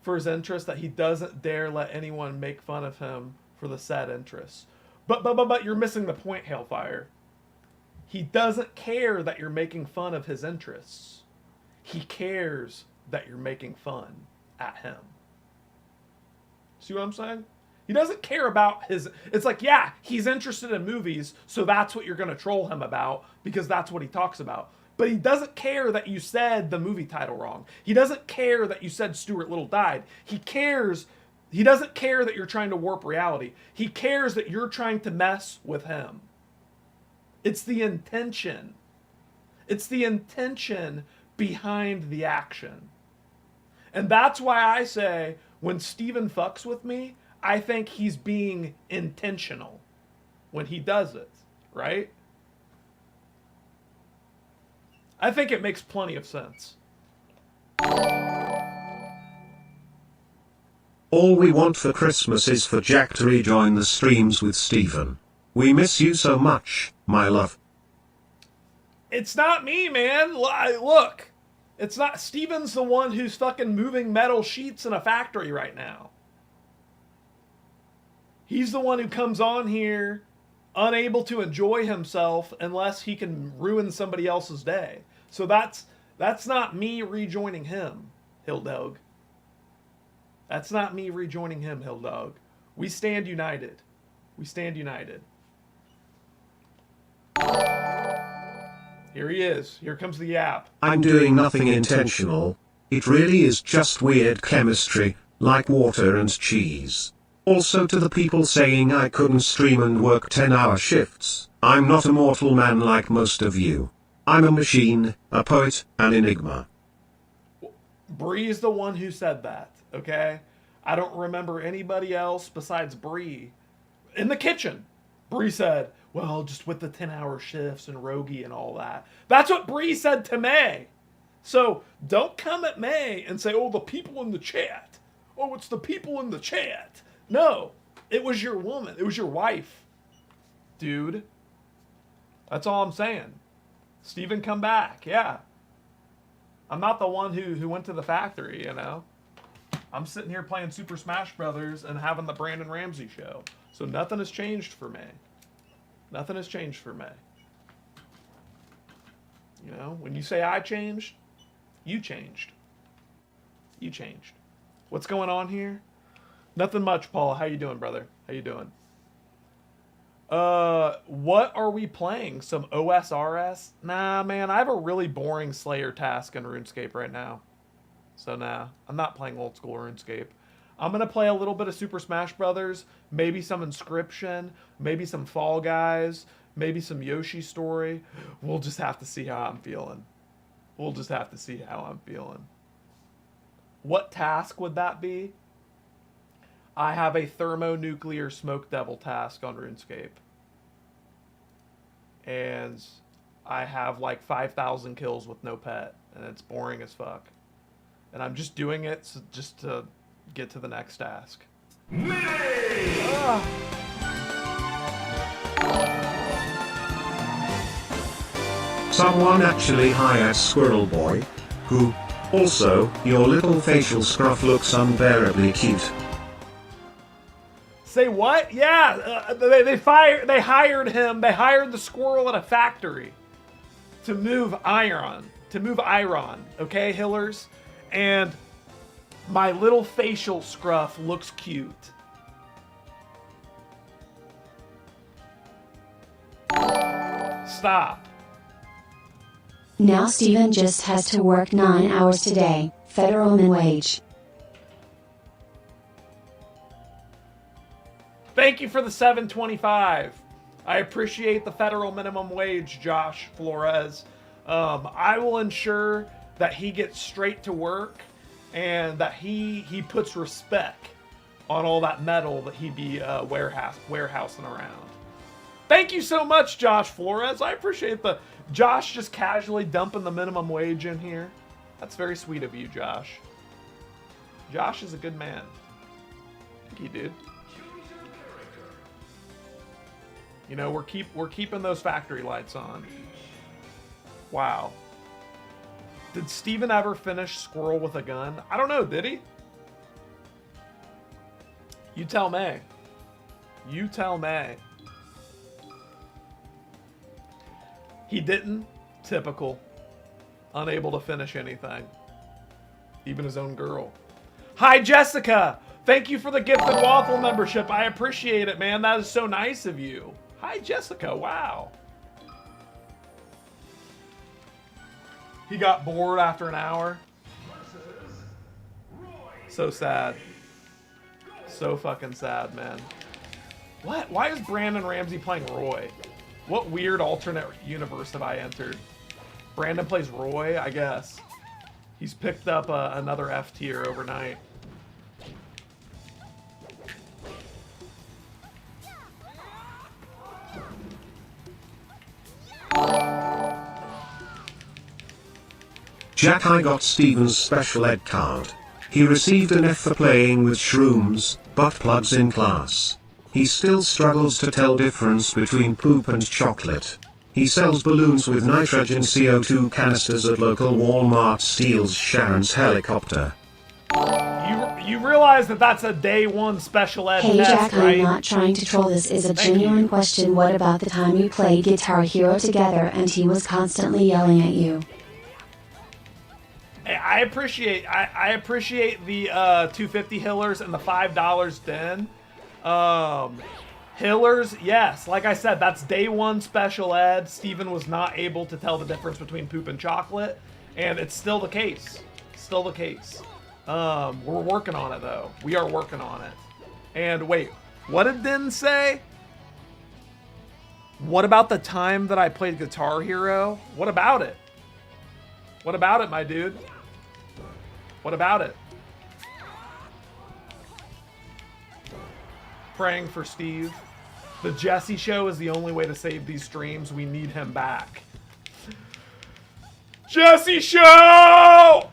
for his interests that he doesn't dare let anyone make fun of him for the said interests. But you're missing the point, Hailfire. He doesn't care that you're making fun of his interests. He cares that you're making fun at him. See what I'm saying? He doesn't care about his... It's like, yeah, he's interested in movies, so that's what you're going to troll him about, because that's what he talks about. But he doesn't care that you said the movie title wrong. He doesn't care that you said Stuart Little died. He cares... He doesn't care that you're trying to warp reality. He cares that you're trying to mess with him. It's the intention. It's the intention behind the action. And that's why I say, when Steven fucks with me, I think he's being intentional when he does it, right? I think it makes plenty of sense. All we want for Christmas is for Jack to rejoin the streams with Steven. We miss you so much, my love. It's not me, man. Look, it's not... Steven's the one who's fucking moving metal sheets in a factory right now. He's the one who comes on here unable to enjoy himself unless he can ruin somebody else's day. So that's not me rejoining him, Hilldog. That's not me rejoining him, Hilldog. We stand united. We stand united. Here he is. Here comes the yap. I'm doing nothing intentional. It really is just weird chemistry, like water and cheese. Also, to the people saying I couldn't stream and work 10-hour shifts, I'm not a mortal man like most of you. I'm a machine, a poet, an enigma. Bree's the one who said that, okay? I don't remember anybody else besides Bree. In the kitchen, Bree said, well, just with the 10-hour shifts and Rogie and all that. That's what Bree said to May. So don't come at May and say, oh, the people in the chat. Oh, it's the people in the chat. No, it was your woman. It was your wife, dude. That's all I'm saying. Steven, come back. Yeah. I'm not the one who went to the factory, you know. I'm sitting here playing Super Smash Brothers and having the Brandon Ramsey show. So nothing has changed for me. Nothing has changed for me. You know, when you say I changed, you changed. You changed. What's going on here? Nothing much, Paul. How you doing, brother? How you doing? What are we playing? Some OSRS? Nah, man, I have a really boring Slayer task in RuneScape right now. So nah, I'm not playing old school RuneScape. I'm gonna play a little bit of Super Smash Brothers, maybe some Inscription, maybe some Fall Guys, maybe some Yoshi Story. We'll just have to see how I'm feeling. We'll just have to see how I'm feeling. What task would that be? I have a thermonuclear smoke devil task on RuneScape. And I have like 5,000 kills with no pet. And it's boring as fuck. And I'm just doing it just to get to the next task. Someone actually hired Squirrel Boy, who, also, your little facial scruff looks unbearably cute. Say what? Yeah, they hired him. They hired the squirrel at a factory to move iron. Okay, Hillers? And my little facial scruff looks cute. Stop. Now Steven just has to work 9 hours today, federal minimum wage. Thank you for the $7.25. I appreciate the federal minimum wage, Josh Flores. I will ensure that he gets straight to work and that he puts respect on all that metal that he be warehousing around. Thank you so much, Josh Flores. I appreciate the... Josh just casually dumping the minimum wage in here. That's very sweet of you, Josh. Josh is a good man. Thank you, dude. You know, we're keeping those factory lights on. Wow. Did Steven ever finish Squirrel with a Gun? I don't know, did he? You tell me. You tell me. He didn't. Typical. Unable to finish anything. Even his own girl. Hi, Jessica! Thank you for the gifted waffle membership. I appreciate it, man. That is so nice of you. Hi, Jessica. Wow. He got bored after an hour. So sad. So fucking sad, man. What? Why is Brandon Ramsey playing Roy? What weird alternate universe have I entered? Brandon plays Roy, I guess. He's picked up another F tier overnight. Jack, I got Steven's special ed card. He received an F for playing with shrooms, butt plugs in class. He still struggles to tell difference between poop and chocolate. He sells balloons with nitrogen CO2 canisters at local Walmart, steals Sharon's helicopter. You realize that that's a day one special ed Hey test, Jack, right? I'm not trying to troll. This is a Thank genuine you. question. What about the time you played Guitar Hero together and he was constantly yelling at you? I appreciate the 250 Hillers and the $5 Den. Hillers, yes. Like I said, that's day one special ed. Steven was not able to tell the difference between poop and chocolate, and it's still the case. Still the case. We're working on it though. We are working on it. And wait, what did Den say? What about the time that I played Guitar Hero? What about it? What about it, my dude? What about it? Praying for Steve. The Jesse Show is the only way to save these streams. We need him back. Jesse Show!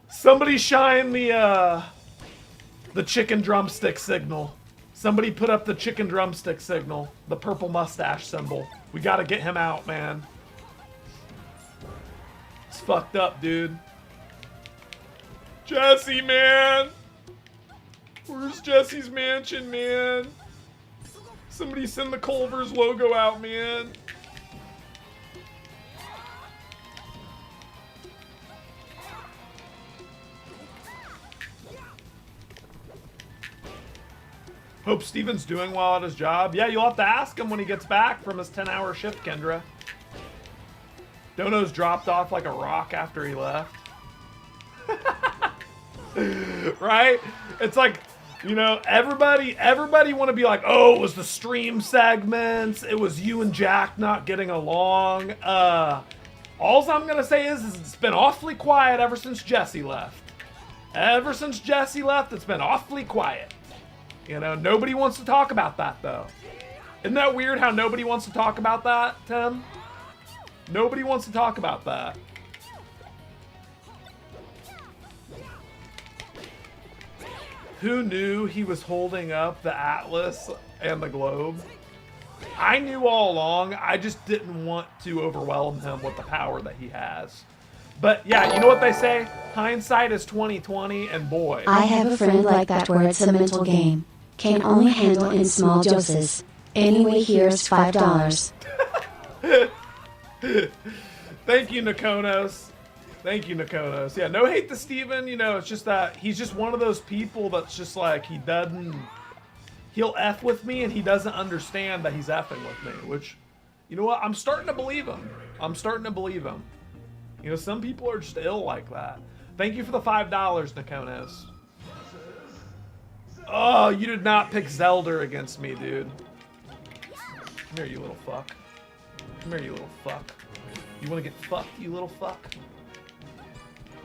Somebody shine the chicken drumstick signal. Somebody put up the chicken drumstick signal. The purple mustache symbol. We gotta get him out, man. It's fucked up, dude. Jesse, man! Where's Jesse's mansion, man? Somebody send the Culver's logo out, man. Hope Steven's doing well at his job. Yeah, you'll have to ask him when he gets back from his 10-hour shift, Kendra. Dono's dropped off like a rock after he left. Right? It's like, you know, everybody want to be like, oh, it was the stream segments. It was you and Jack not getting along. All I'm going to say is it's been awfully quiet ever since Jesse left. Ever since Jesse left, it's been awfully quiet. You know, nobody wants to talk about that, though. Isn't that weird how nobody wants to talk about that, Tim? Nobody wants to talk about that. Who knew he was holding up the Atlas and the globe? I knew all along. I just didn't want to overwhelm him with the power that he has. But yeah, you know what they say? Hindsight is 20/20, and boy. I have a friend like that where it's a mental game. Can only handle in small doses. Anyway, here's $5. Thank you, Nakonos. Thank you, Nakonos. Yeah, no hate to Steven. You know, it's just that he's just one of those people that's just like, he'll F with me and he doesn't understand that he's effing with me, which, you know what? I'm starting to believe him. I'm starting to believe him. You know, some people are just ill like that. Thank you for the $5, Nakonos. Oh, you did not pick Zelda against me, dude. Come here, you little fuck. Come here, you little fuck. You want to get fucked, you little fuck?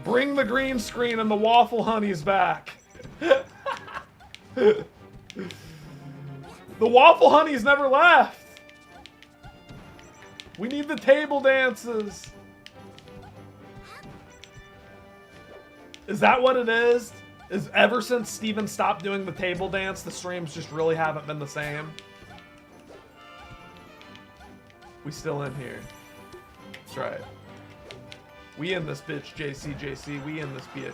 Bring the green screen and the waffle honey's back. The waffle honey's never left. We need the table dances. Is that what it is? Is ever since Steven stopped doing the table dance, the streams just really haven't been the same? We still in here. That's right. We in this bitch, JC. We in this bitch.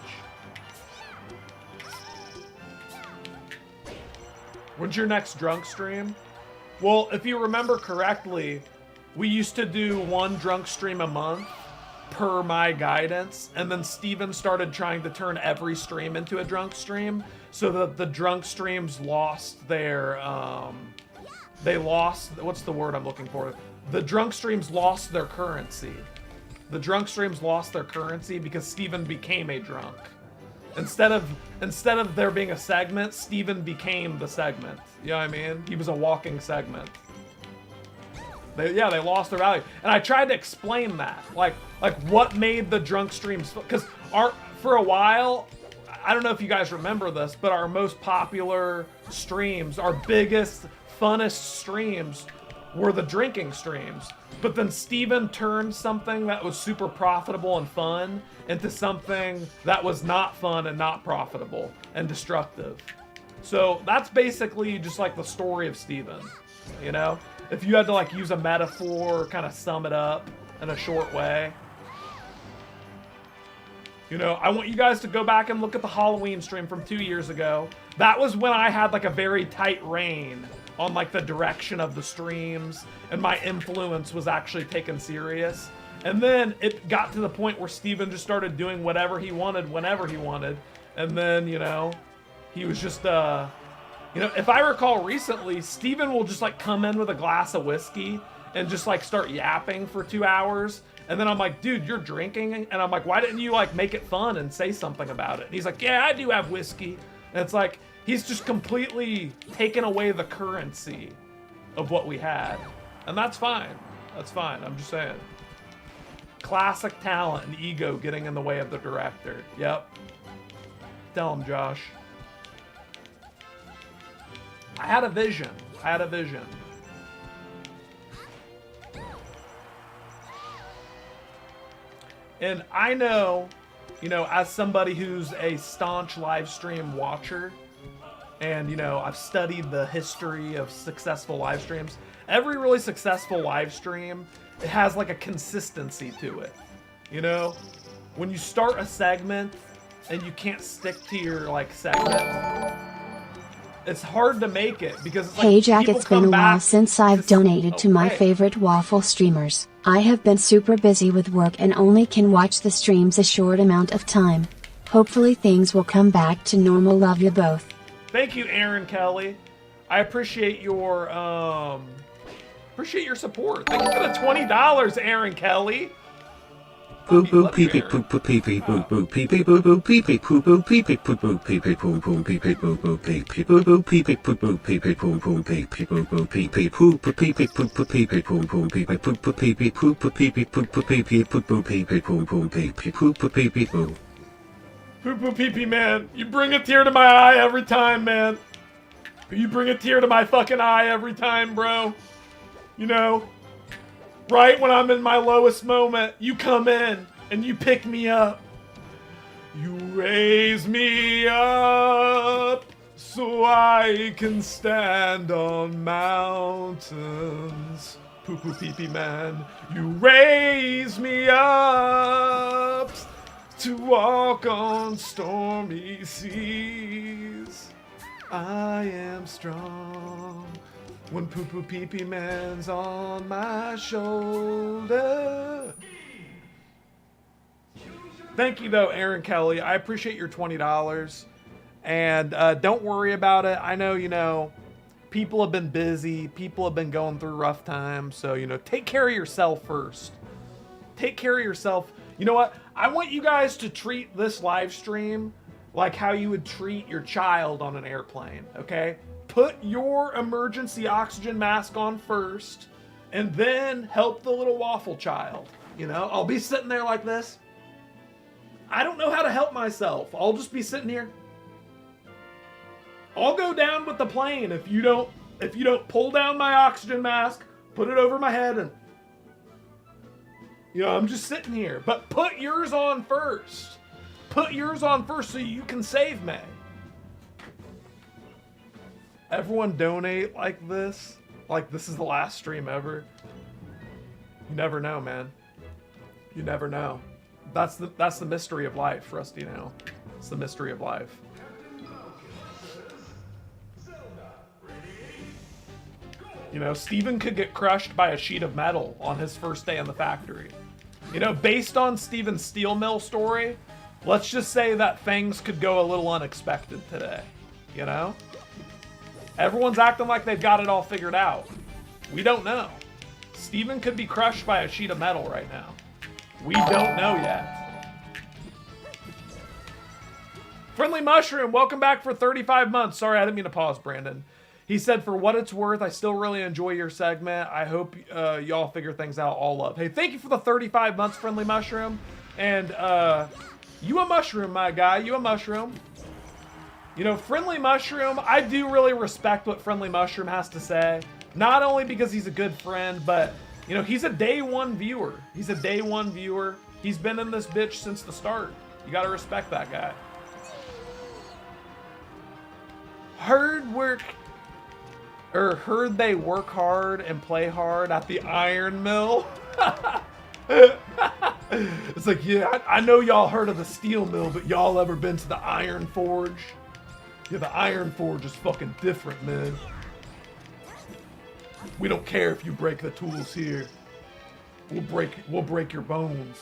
When's your next drunk stream? Well, if you remember correctly, we used to do one drunk stream a month per my guidance, and then Steven started trying to turn every stream into a drunk stream, so that the drunk streams lost their, they lost, what's the word I'm looking for? The drunk streams lost their currency. The drunk streams lost their currency because Steven became a drunk. Instead of there being a segment, Steven became the segment. You know what I mean? He was a walking segment. They lost their value. And I tried to explain that. Like what made the drunk streams, because for a while, I don't know if you guys remember this, but our most popular streams, our biggest, funnest streams were the drinking streams. But then Steven turned something that was super profitable and fun into something that was not fun and not profitable and destructive. So that's basically just like the story of Steven, you know? If you had to like use a metaphor, kind of sum it up in a short way. You know, I want you guys to go back and look at the Halloween stream from 2 years ago. That was when I had like a very tight rein on like the direction of the streams, and my influence was actually taken serious. And then it got to the point where Steven just started doing whatever he wanted whenever he wanted. And then, you know, he was just, you know, if I recall recently, Steven will just like come in with a glass of whiskey and just like start yapping for 2 hours. And then I'm like, dude, you're drinking? And I'm like, why didn't you like make it fun and say something about it? And he's like, yeah, I do have whiskey. And it's like, he's just completely taken away the currency of what we had. And that's fine. That's fine. I'm just saying. Classic talent and ego getting in the way of the director. Yep. Tell him, Josh. I had a vision. I had a vision. And I know, you know, as somebody who's a staunch live stream watcher, and, you know, I've studied the history of successful live streams. Every really successful live stream, it has like a consistency to it. You know, when you start a segment and you can't stick to your like segment, it's hard to make it because it's like, hey Jack, it's been a while since I've donated to my okay. favorite waffle streamers. I have been super busy with work and only can watch the streams a short amount of time. Hopefully things will come back to normal. Love you both. Thank you, Aaron Kelly. I appreciate your support. Thank you for the $20, Aaron Kelly. Boo boo pee pee poo poo pee pee boo boo pee pee boo boo pee pee poo boo pee pee poo boo pee pee poo boo pee pee boo boo pee pee boo boo pee pee poo boo pee pee poo boo pee pee boo boo pee pee poo poo pee pee poo poo pee pee poo boo pee pee poo poo pee pee poo poo pee pee poo poo pee pee poo poo pee pee poo boo pee pee poo poo pee pee poo. Poo poo pee pee, man. You bring a tear to my eye every time, man. You bring a tear to my fucking eye every time, bro. You know, right when I'm in my lowest moment, you come in and you pick me up. You raise me up so I can stand on mountains. Poo poo pee pee, man. You raise me up to walk on stormy seas. I am strong when poo poo pee pee man's on my shoulder. Thank you though, Aaron Kelly. I appreciate your $20. And don't worry about it. I know, you know, people have been busy. People have been going through rough times. So, you know, take care of yourself first. Take care of yourself. You know what? I want you guys to treat this live stream like how you would treat your child on an airplane, okay? Put your emergency oxygen mask on first, and then help the little waffle child. You know, I'll be sitting there like this. I don't know how to help myself. I'll just be sitting here. I'll go down with the plane if you don't pull down my oxygen mask, put it over my head, and you know, I'm just sitting here. But put yours on first. Put yours on first so you can save me. Everyone donate like this. Like this is the last stream ever. You never know, man. You never know. That's the mystery of life, Rusty. Now, it's the mystery of life. You know, Steven could get crushed by a sheet of metal on his first day in the factory. You know, based on Steven's steel mill story, let's just say that things could go a little unexpected today. You know? Everyone's acting like they've got it all figured out. We don't know. Steven could be crushed by a sheet of metal right now. We don't know yet. Friendly Mushroom, welcome back for 35 months. Sorry, I didn't mean to pause, Brandon. He said, for what it's worth, I still really enjoy your segment. I hope y'all figure things out. All love. Hey, thank you for the 35 months, Friendly Mushroom. And you a mushroom, my guy. You a mushroom. You know, Friendly Mushroom, I do really respect what Friendly Mushroom has to say. Not only because he's a good friend, but, you know, he's a day one viewer. He's a day one viewer. He's been in this bitch since the start. You gotta respect that guy. Heard they work hard and play hard at the iron mill. It's like, yeah, I know y'all heard of the steel mill, but y'all ever been to the iron forge? Yeah, the iron forge is fucking different, man. We don't care if you break the tools here. We'll break your bones.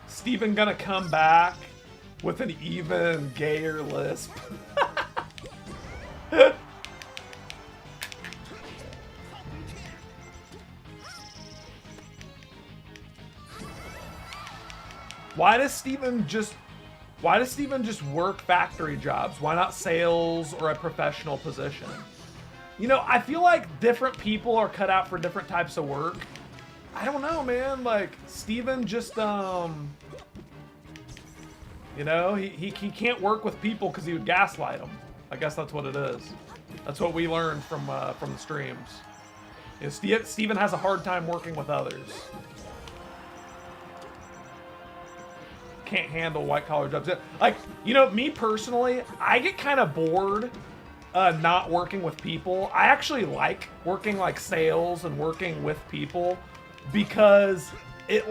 Steven gonna come back with an even gayer lisp. Why does Steven just work factory jobs? Why not sales or a professional position? You know, I feel like different people are cut out for different types of work. I don't know, man. Like, Steven just, you know, he can't work with people because he would gaslight them. I guess that's what it is. That's what we learned from the streams. You know, Steven has a hard time working with others. Can't handle white-collar jobs. Like, you know, me personally, I get kind of bored not working with people. I actually like working like sales and working with people because it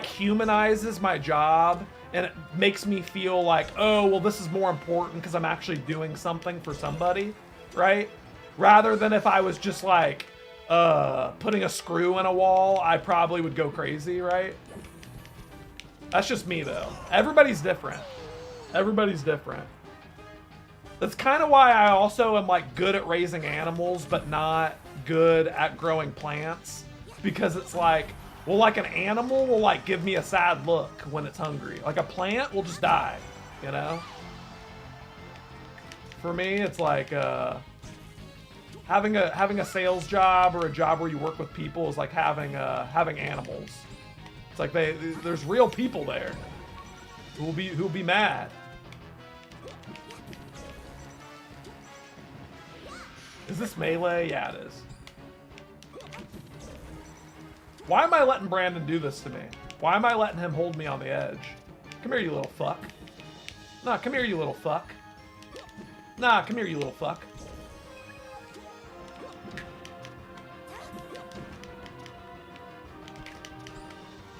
humanizes my job and it makes me feel like, oh, well, this is more important because I'm actually doing something for somebody, right? Rather than if I was just like putting a screw in a wall, I probably would go crazy, right? That's just me, though. Everybody's different. Everybody's different. That's kind of why I also am, like, good at raising animals, but not good at growing plants. Because it's like, well, like, an animal will, like, give me a sad look when it's hungry. Like, a plant will just die, you know? For me, it's like, having a sales job or a job where you work with people is like having animals. It's like there's real people there who'll be mad. Is this melee? Yeah, it is. Why am I letting Brandon do this to me? Why am I letting him hold me on the edge? Come here, you little fuck. Nah, come here, you little fuck. Nah, come here, you little fuck.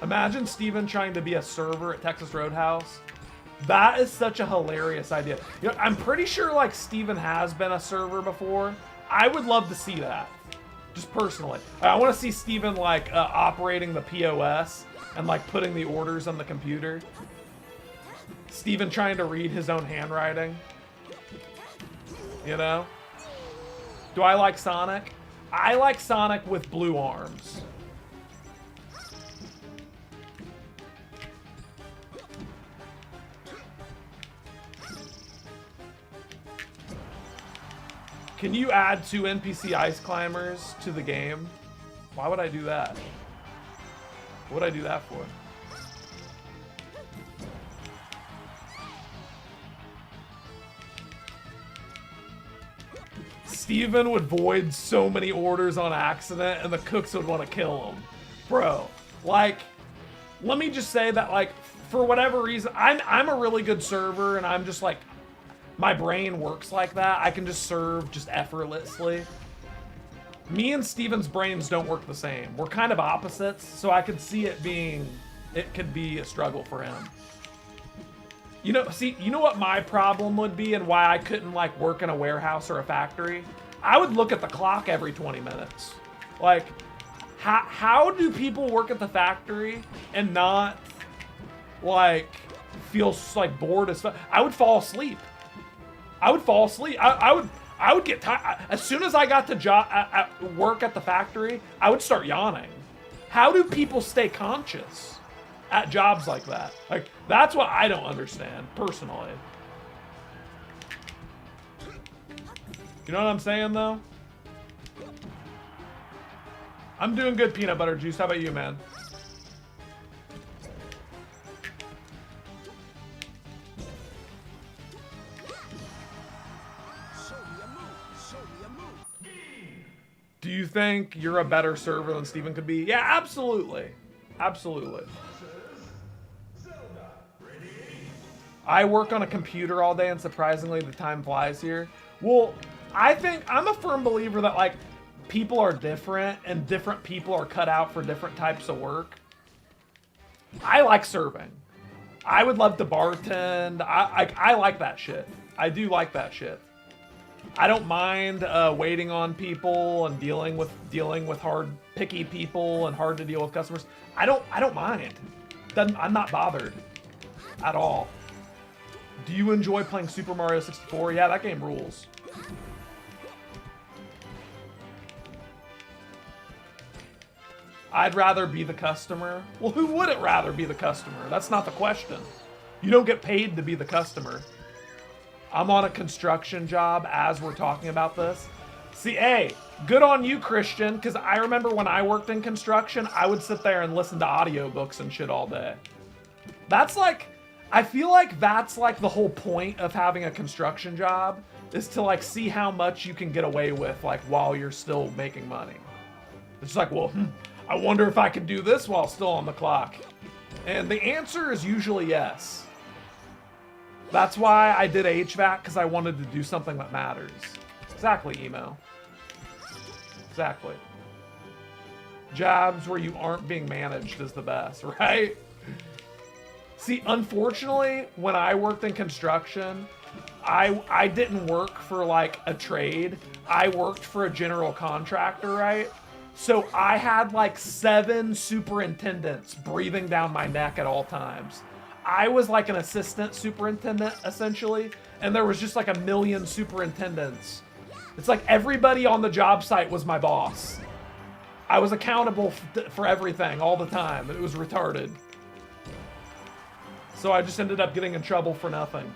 Imagine Steven trying to be a server at Texas Roadhouse. That is such a hilarious idea. You know, I'm pretty sure like Steven has been a server before. I would love to see that. Just personally. I want to see Steven like operating the POS and like putting the orders on the computer. Steven trying to read his own handwriting. You know? Do I like Sonic? I like Sonic with blue arms. Can you add 2 NPC ice climbers to the game? Why would I do that? What would I do that for? Steven would void so many orders on accident and the cooks would want to kill him. Bro, like, let me just say that, like, for whatever reason, I'm a really good server, and I'm just like, my brain works like that. I can just serve just effortlessly. Me and Steven's brains don't work the same. We're kind of opposites, so I could see it could be a struggle for him. You know what my problem would be and why I couldn't like work in a warehouse or a factory? I would look at the clock every 20 minutes. Like, how do people work at the factory and not like feel like bored as fuck? I would fall asleep. I would get tired. As soon as I got to work at the factory, I would start yawning. How do people stay conscious at jobs like that? Like, that's what I don't understand, personally. You know what I'm saying, though? I'm doing good, Peanut Butter Juice. How about you, man? Do you think you're a better server than Steven could be? Yeah, absolutely. Absolutely. I work on a computer all day, and surprisingly, the time flies here. Well, I think I'm a firm believer that, like, people are different, and different people are cut out for different types of work. I like serving. I would love to bartend. I like that shit. I do like that shit. I don't mind waiting on people and dealing with hard, picky people and hard to deal with customers. I don't mind. I'm not bothered at all. Do you enjoy playing Super Mario 64? Yeah, that game rules. I'd rather be the customer. Well, who wouldn't rather be the customer? That's not the question. You don't get paid to be the customer. I'm on a construction job as we're talking about this. See, hey, good on you, Christian, because I remember when I worked in construction, I would sit there and listen to audiobooks and shit all day. That's like, I feel like that's like the whole point of having a construction job, is to like see how much you can get away with like while you're still making money. It's like, well, I wonder if I could do this while still on the clock. And the answer is usually yes. That's why I did HVAC, because I wanted to do something that matters. Exactly, Emo. Exactly. Jobs where you aren't being managed is the best, right? See, unfortunately, when I worked in construction, I didn't work for like a trade. I worked for a general contractor, right? So I had like 7 superintendents breathing down my neck at all times. I was like an assistant superintendent, essentially, and there was just like a million superintendents. It's like everybody on the job site was my boss. I was accountable for everything all the time. It was retarded. So I just ended up getting in trouble for nothing.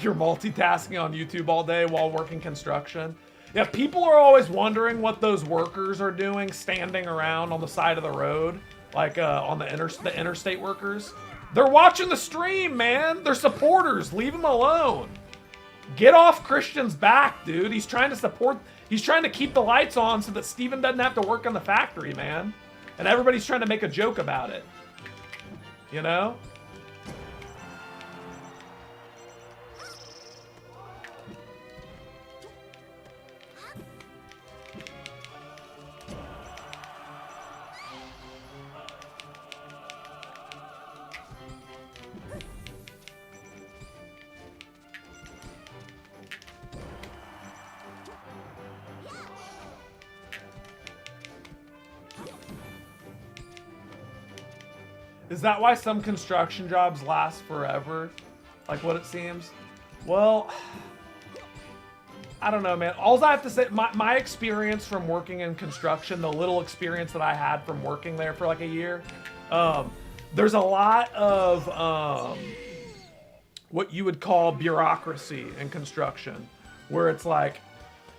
You're multitasking on YouTube all day while working construction. Yeah, people are always wondering what those workers are doing standing around on the side of the road, like on the interstate workers. They're watching the stream, man. They're supporters. Leave them alone. Get off Christian's back, dude. He's trying to keep the lights on so that Steven doesn't have to work in the factory, man. And everybody's trying to make a joke about it. You know? Is that why some construction jobs last forever? Like what it seems? Well, I don't know, man. All I have to say, my experience from working in construction, the little experience that I had from working there for like a year, there's a lot of what you would call bureaucracy in construction, where it's like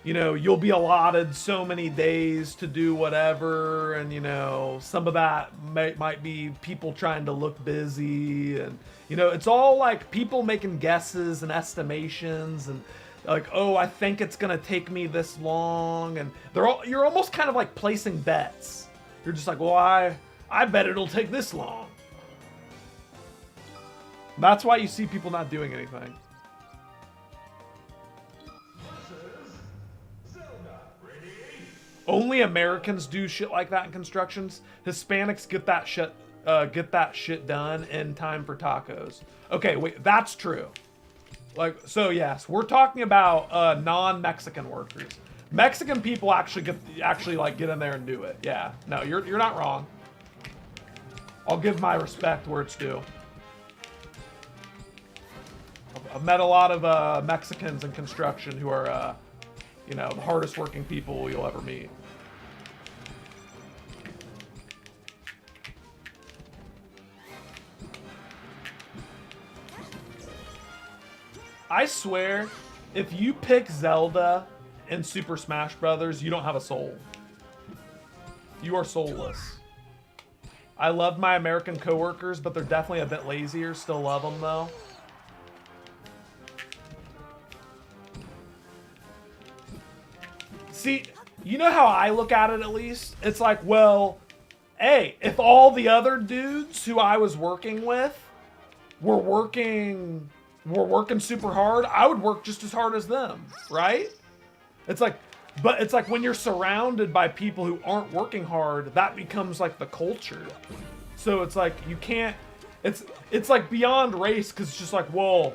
you know, you'll be allotted so many days to do whatever, and you know, some of that might be people trying to look busy, and you know, it's all like people making guesses and estimations, and like, oh, I think it's gonna take me this long, and you're almost kind of like placing bets. You're just like, well, I bet it'll take this long. That's why you see people not doing anything. Only Americans do shit like that in constructions. Hispanics get that shit done in time for tacos. Okay, wait, that's true. Like, so yes, we're talking about non-Mexican workers. Mexican people actually get in there and do it. Yeah, no, you're not wrong. I'll give my respect where it's due. I've met a lot of Mexicans in construction who are, you know, the hardest working people you'll ever meet. I swear, if you pick Zelda in Super Smash Brothers, you don't have a soul. You are soulless. I love my American coworkers, but they're definitely a bit lazier. Still love them though. See, you know how I look at it at least? It's like, well, hey, if all the other dudes who I was working with were working super hard, I would work just as hard as them, right? It's like, but it's like when you're surrounded by people who aren't working hard, that becomes like the culture. So it's like you can't, it's like beyond race, because it's just like, well,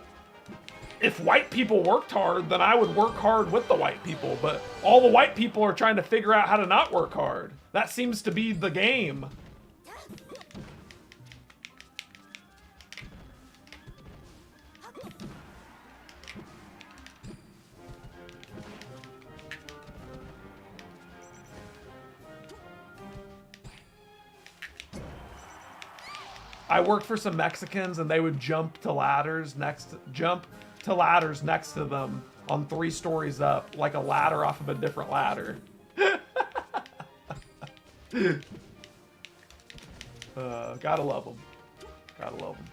if white people worked hard, then I would work hard with the white people, but all the white people are trying to figure out how to not work hard. That seems to be the game. I worked for some Mexicans, and they would jump to ladders next to them on 3 stories up, like a ladder off of a different ladder. Gotta love them. Gotta love them.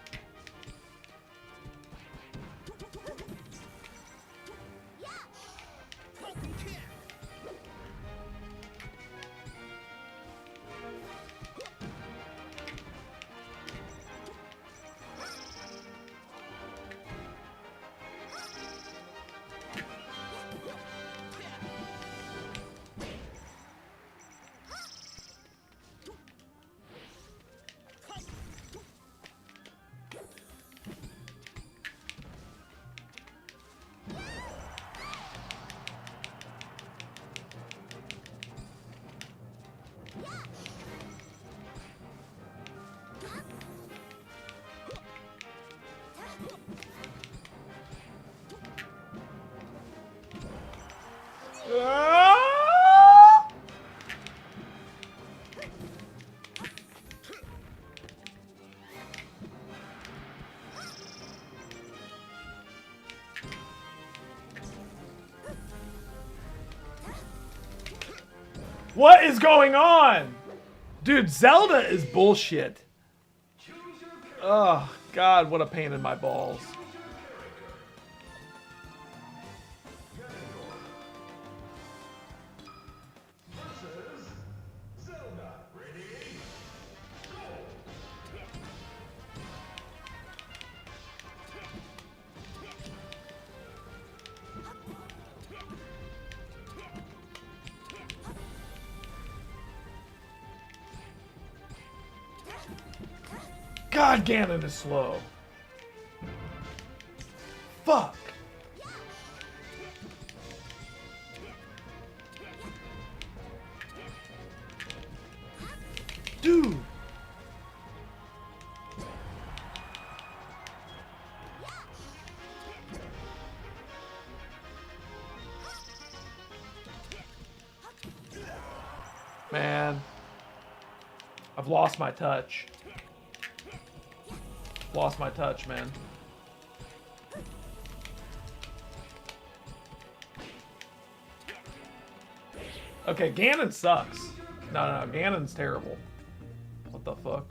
What is going on? Dude, Zelda is bullshit. Oh, God, what a pain in my balls. God, Ganon is slow. Fuck. Dude. Man. I've lost my touch. Lost my touch, man. Okay, Ganon sucks. No, Ganon's terrible. What the fuck?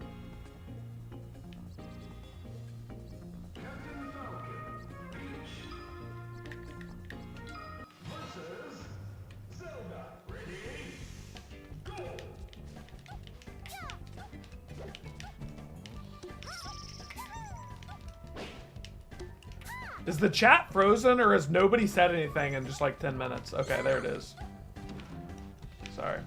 Is the chat frozen or has nobody said anything in just like 10 minutes? Okay, there it is. Sorry.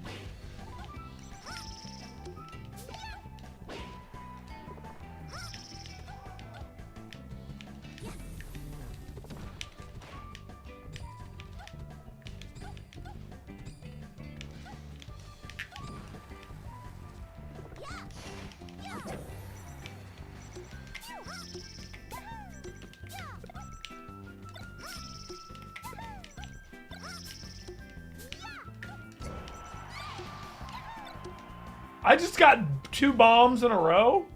I just got 2 bombs in a row?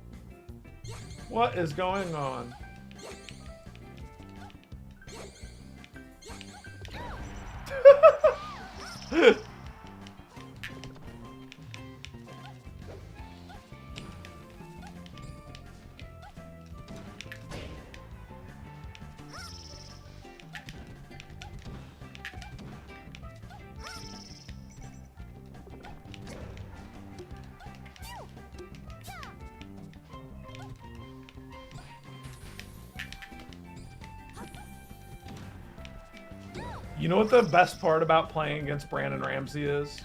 What is going on? You know what the best part about playing against Brandon Ramsey is?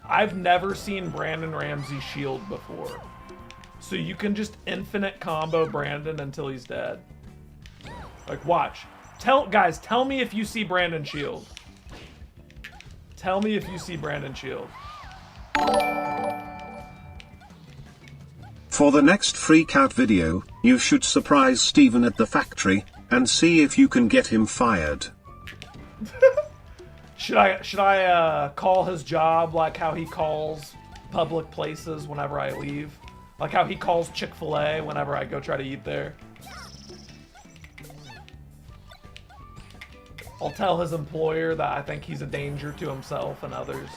I've never seen Brandon Ramsey shield before. So you can just infinite combo Brandon until he's dead. Like, watch. Guys, tell me if you see Brandon shield. Tell me if you see Brandon shield. For the next freak-out video, you should surprise Steven at the factory, and see if you can get him fired. Should I call his job like how he calls public places whenever I leave? Like how he calls Chick-fil-A whenever I go try to eat there? I'll tell his employer that I think he's a danger to himself and others.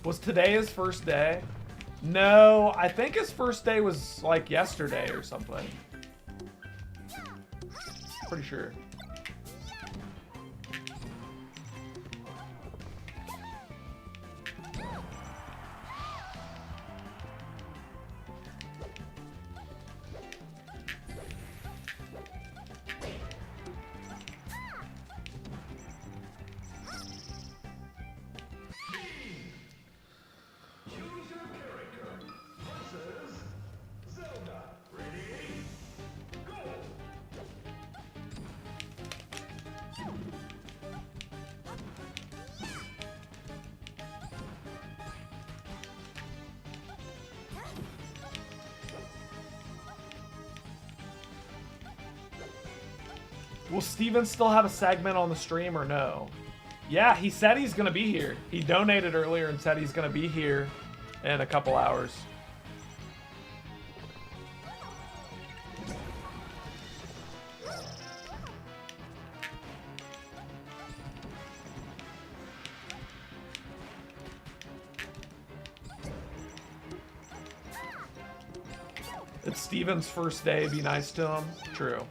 Was today his first day? No, I think his first day was like yesterday or something. Pretty sure. Will Steven still have a segment on the stream or no? Yeah, he said he's going to be here. He donated earlier and said he's going to be here in a couple hours. It's Steven's first day. Be nice to him. True.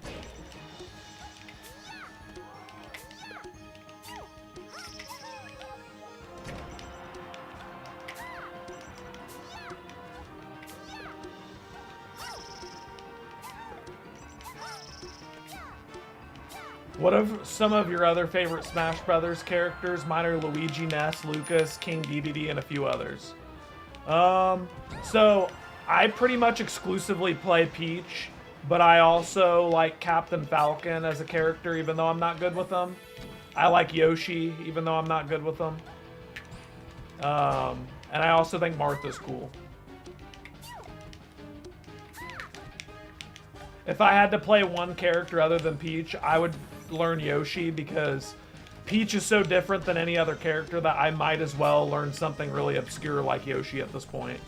What are some of your other favorite Smash Brothers characters? Mine are Luigi, Ness, Lucas, King Dedede, and a few others. So I pretty much exclusively play Peach, but I also like Captain Falcon as a character, even though I'm not good with them. I like Yoshi, even though I'm not good with them. And I also think Martha's cool. If I had to play one character other than Peach, I would learn Yoshi because Peach is so different than any other character that I might as well learn something really obscure like Yoshi at this point.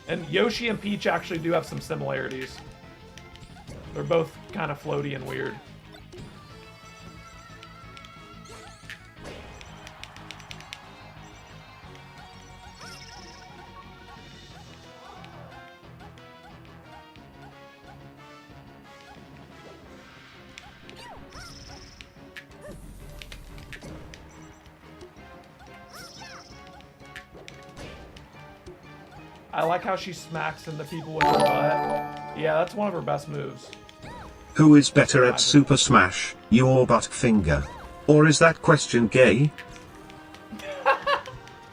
And Yoshi and Peach actually do have some similarities. They're both kind of floaty and weird. I like how she smacks into people with her butt. Yeah, that's one of her best moves. Who is better at Super Smash, you or Buttfinger? Or is that question gay?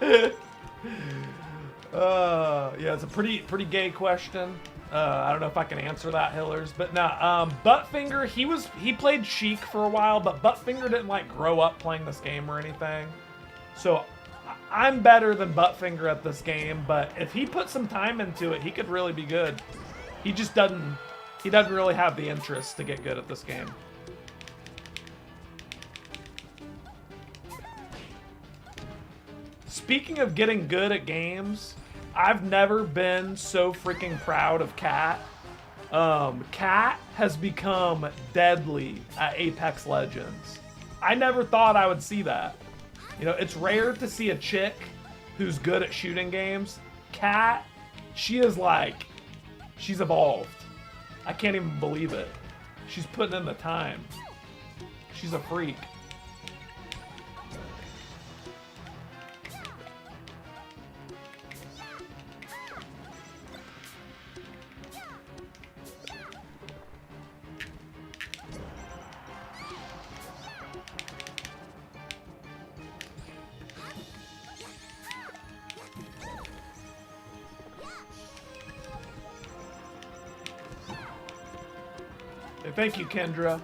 Yeah, it's a pretty gay question. I don't know if I can answer that, Hillers, but nah. Buttfinger, he played Sheik for a while, but Buttfinger didn't like grow up playing this game or anything. So I'm better than Buttfinger at this game, but if he put some time into it, he could really be good. He just doesn't really have the interest to get good at this game. Speaking of getting good at games, I've never been so freaking proud of Cat. Cat has become deadly at Apex Legends. I never thought I would see that. You know, it's rare to see a chick who's good at shooting games. Cat, she's evolved. I can't even believe it. She's putting in the time. She's a freak. Thank you, Kendra.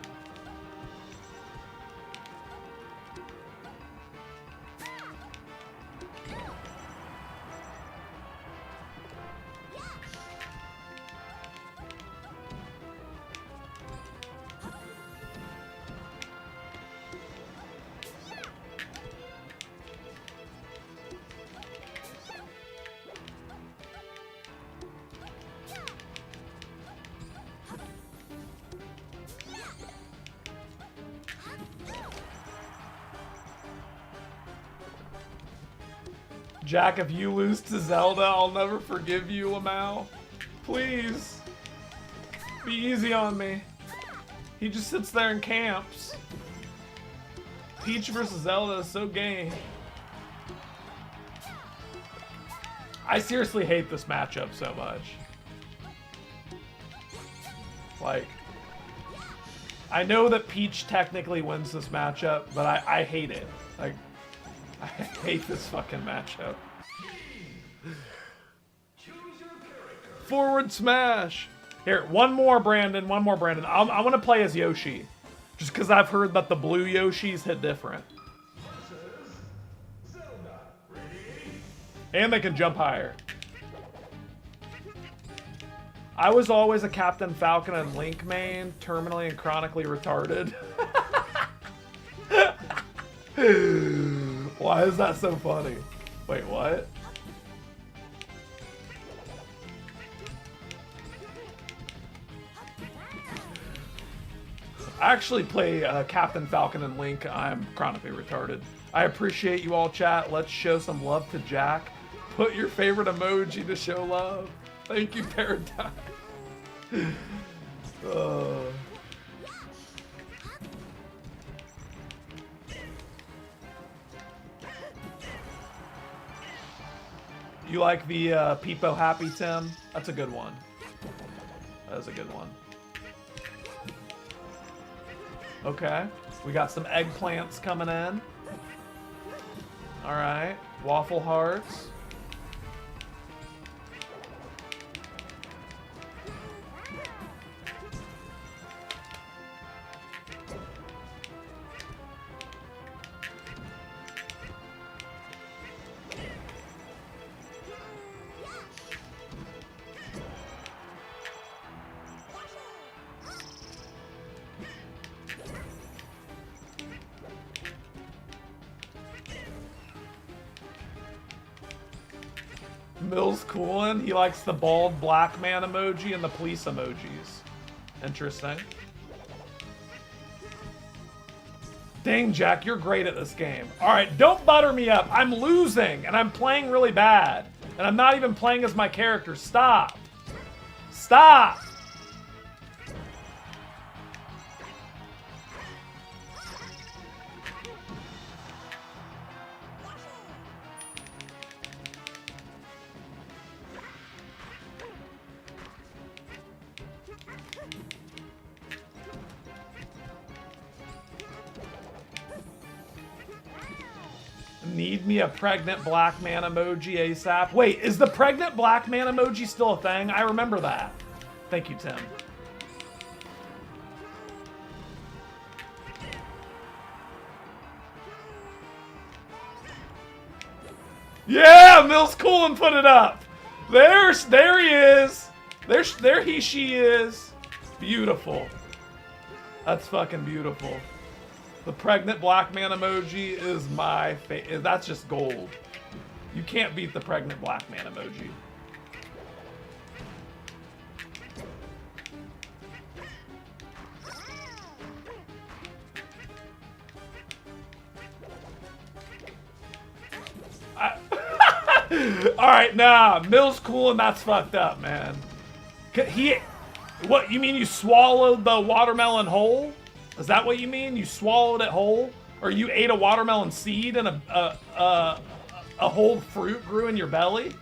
Jack, if you lose to Zelda, I'll never forgive you, Lamau. Please. Be easy on me. He just sits there and camps. Peach versus Zelda is so gay. I seriously hate this matchup so much. Like, I know that Peach technically wins this matchup, but I hate it. Like, I hate this fucking matchup. Forward smash. Here, one more, Brandon. One more, Brandon. I want to play as Yoshi. Just because I've heard that the blue Yoshis hit different. And they can jump higher. I was always a Captain Falcon and Link main, terminally and chronically retarded. Why is that so funny? Wait, what? I actually play Captain Falcon and Link. I'm chronically retarded. I appreciate you all, chat. Let's show some love to Jack. Put your favorite emoji to show love. Thank you, Paradigm. You like the Peepo Happy, Tim? That's a good one. That is a good one. Okay, we got some eggplants coming in. All right, waffle hearts. Mill's coolin'. He likes the bald black man emoji and the police emojis. Interesting. Dang, Jack, you're great at this game. All right, don't butter me up. I'm losing, and I'm playing really bad. And I'm not even playing as my character. Stop. Stop. Need me a pregnant black man emoji ASAP. Wait, is the pregnant black man emoji still a thing? I remember that. Thank you, Tim. Yeah, Mill's cool and put it up. There he is. There she is. Beautiful. That's fucking beautiful. The pregnant black man emoji is my favorite. That's just gold. You can't beat the pregnant black man emoji. All right, nah. Mill's cool and that's fucked up, man. What, you mean you swallowed the watermelon whole? Is that what you mean? You swallowed it whole? Or you ate a watermelon seed and a whole fruit grew in your belly?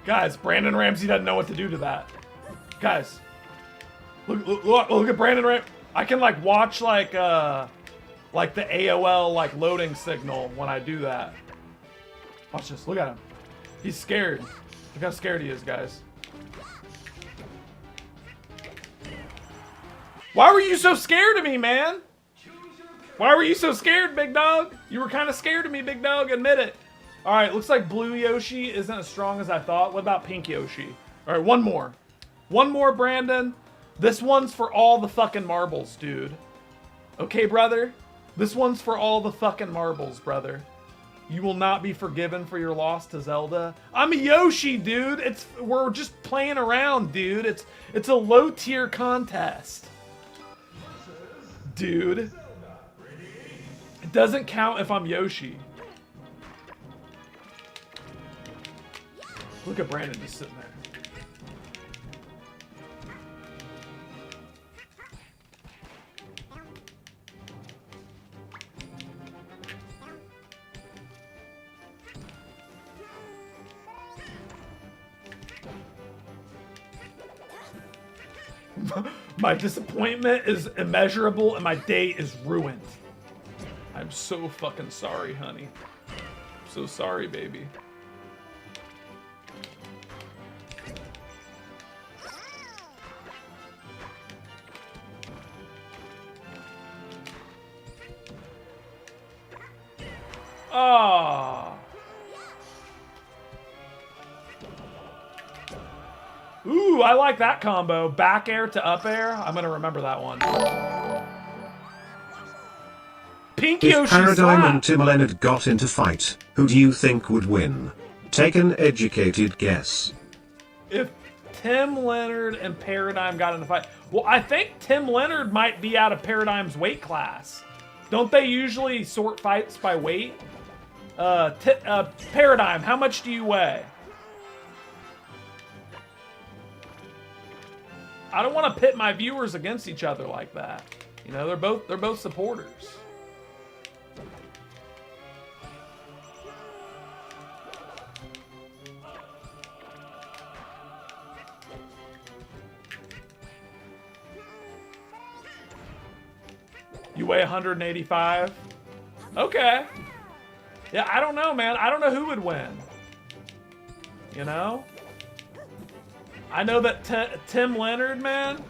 Guys, Brandon Ramsey doesn't know what to do to that. Guys, look at Brandon Ramsey. I can like watch like the AOL like loading signal when I do that. Watch this. Look at him. He's scared. Look how scared he is, guys. Why were you so scared of me, man? Why were you so scared, big dog? You were kind of scared of me, big dog. Admit it. All right, looks like blue Yoshi isn't as strong as I thought. What about pink Yoshi? All right, one more. One more, Brandon. This one's for all the fucking marbles, dude. Okay, brother? This one's for all the fucking marbles, brother. You will not be forgiven for your loss to Zelda. I'm a Yoshi, dude. We're just playing around, dude. It's a low-tier contest. Dude. It doesn't count if I'm Yoshi. Look at Brandon just sitting there. My disappointment is immeasurable and my day is ruined. I'm so fucking sorry, honey. I'm so sorry, baby. Ah. Ooh, I like that combo. Back air to up air. I'm gonna remember that one. Pink Yoshi If Paradigm slap. and Tim Leonard got into fight, who do you think would win? Take an educated guess. If Tim Leonard and Paradigm got in a fight, well, I think Tim Leonard might be out of Paradigm's weight class. Don't they usually sort fights by weight? Paradigm, how much do you weigh? I don't want to pit my viewers against each other like that. You know, they're both supporters. You weigh 185? Okay. Yeah, I don't know, man. I don't know who would win. You know? I know that Tim Leonard, man,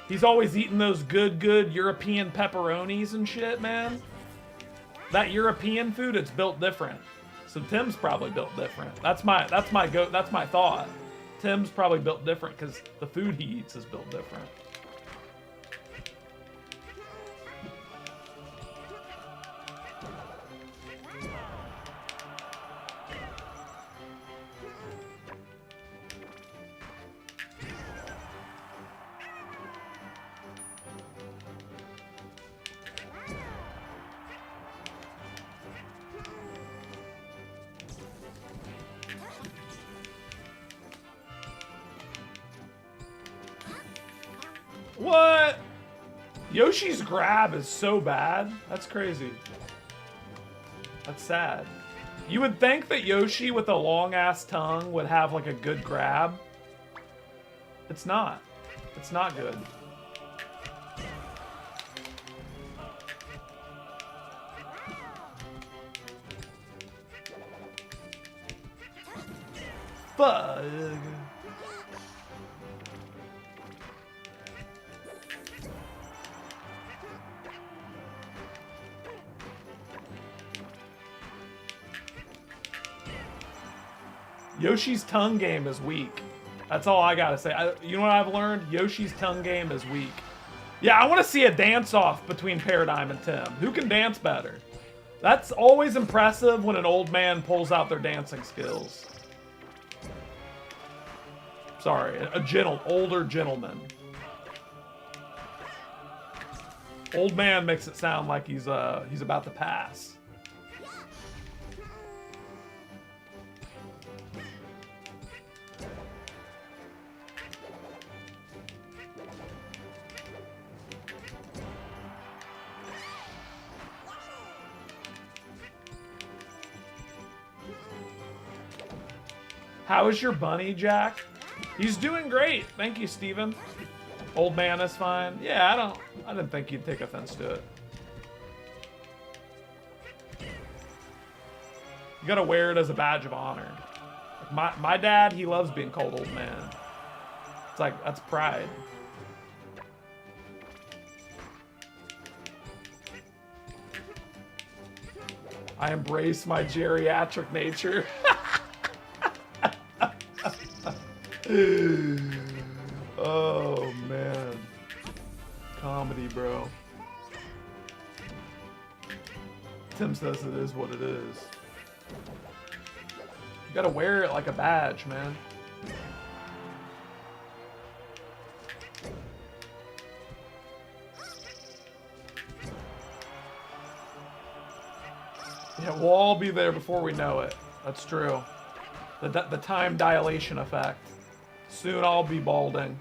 he's always eating those good European pepperonis and shit, man. That European food, it's built different. So Tim's probably built different. That's my thought. Tim's probably built different because the food he eats is built different. What? Yoshi's grab is so bad. That's crazy. That's sad. You would think that Yoshi with a long ass tongue would have like a good grab. It's not. It's not good. Fuck. Yoshi's tongue game is weak. That's all I gotta say. You know what I've learned? Yoshi's tongue game is weak. Yeah, I want to see a dance-off between Paradigm and Tim. Who can dance better? That's always impressive when an old man pulls out their dancing skills. Sorry, older gentleman. Old man makes it sound like he's about to pass. How is your bunny, Jack? He's doing great. Thank you, Steven. Old man is fine. Yeah, I didn't think you'd take offense to it. You gotta wear it as a badge of honor. My dad, he loves being called old man. It's like, that's pride. I embrace my geriatric nature. Oh man, comedy, bro. Tim says it is what it is. You gotta wear it like a badge, man. Yeah, we'll all be there before we know it. That's true. The time dilation effect. Soon I'll be balding.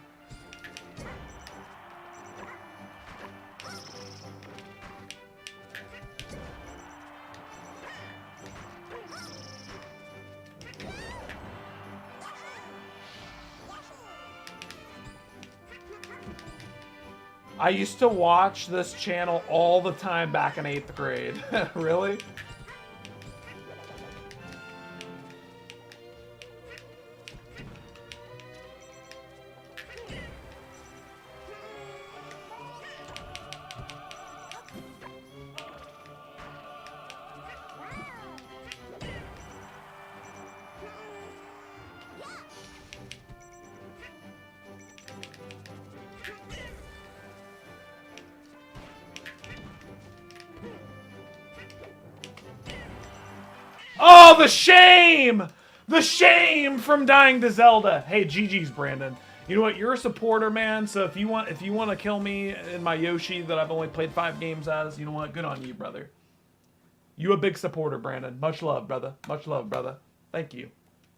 I used to watch this channel all the time back in 8th grade. Really? Oh, the shame! The shame from dying to Zelda. Hey, GG's, Brandon. You know what? You're a supporter, man. So if you want to kill me in my Yoshi that I've only played 5 games as, you know what? Good on you, brother. You a big supporter, Brandon. Much love, brother. Much love, brother. Thank you.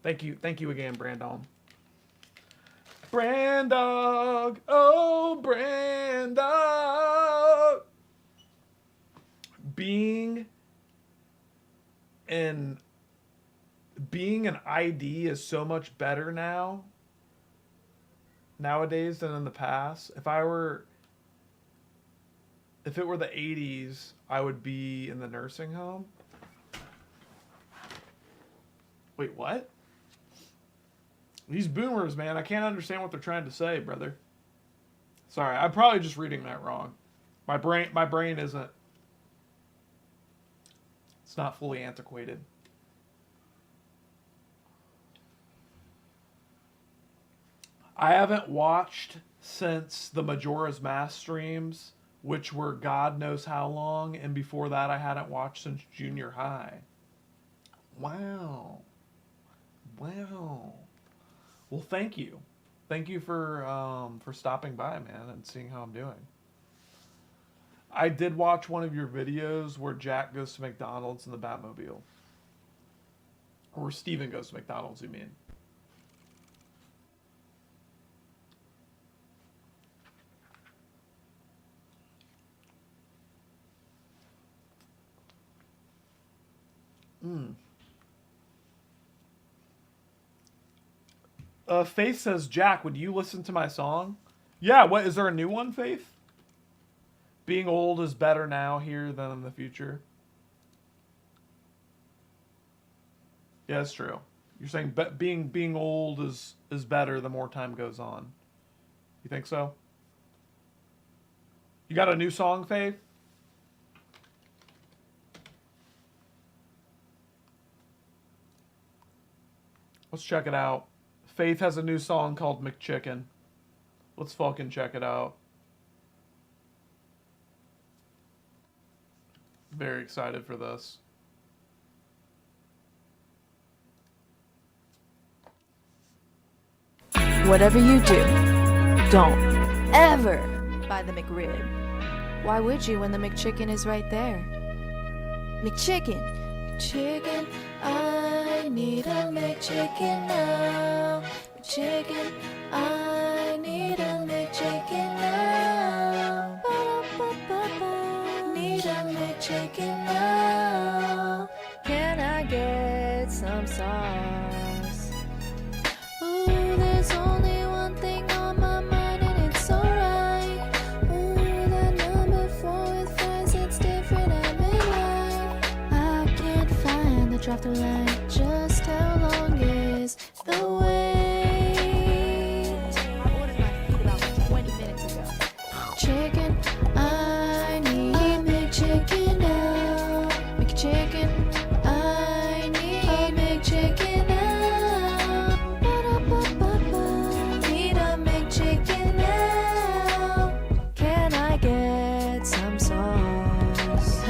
Thank you. Thank you again, Brandon. Brandog. Oh, Brandog. Being an ID is so much better nowadays than in the past. If I were if it were the 80s, I would be in the nursing home. Wait, what? These boomers, man, I can't understand what they're trying to say, brother. Sorry, I'm probably just reading that wrong. My brain isn't. It's not fully antiquated. I haven't watched since the Majora's Mask streams, which were God knows how long, and before that I hadn't watched since junior high. Wow. Wow. Well, thank you. Thank you for stopping by, man, and seeing how I'm doing. I did watch one of your videos where Jack goes to McDonald's in the Batmobile. Or Steven goes to McDonald's, you mean. Faith says, Jack, would you listen to my song? Yeah, what, is there a new one, Faith? Being old is better now here than in the future. Yeah, that's true. You're saying being old is better the more time goes on. You think so? You got a new song, Faith? Let's check it out. Faith has a new song called McChicken. Let's fucking check it out. Very excited for this. Whatever you do, don't ever buy the McRib. Why would you when the McChicken is right there? McChicken, chicken, I need a McChicken now. McChicken, I need a McChicken now. Ba-da-ba-ba-ba. Need a McChicken now. Can I get some sauce? Ooh, there's only one thing on my mind and it's alright. Ooh, that number 4 with fries, it's different at midnight. I can't find the drop-through line. Just how long is the wait? I ordered my food about 20 minutes ago. Chicken, I need McChicken now. McChicken, I need McChicken now. Ba-da-ba-ba-ba. Need a McChicken now. Can I get some sauce?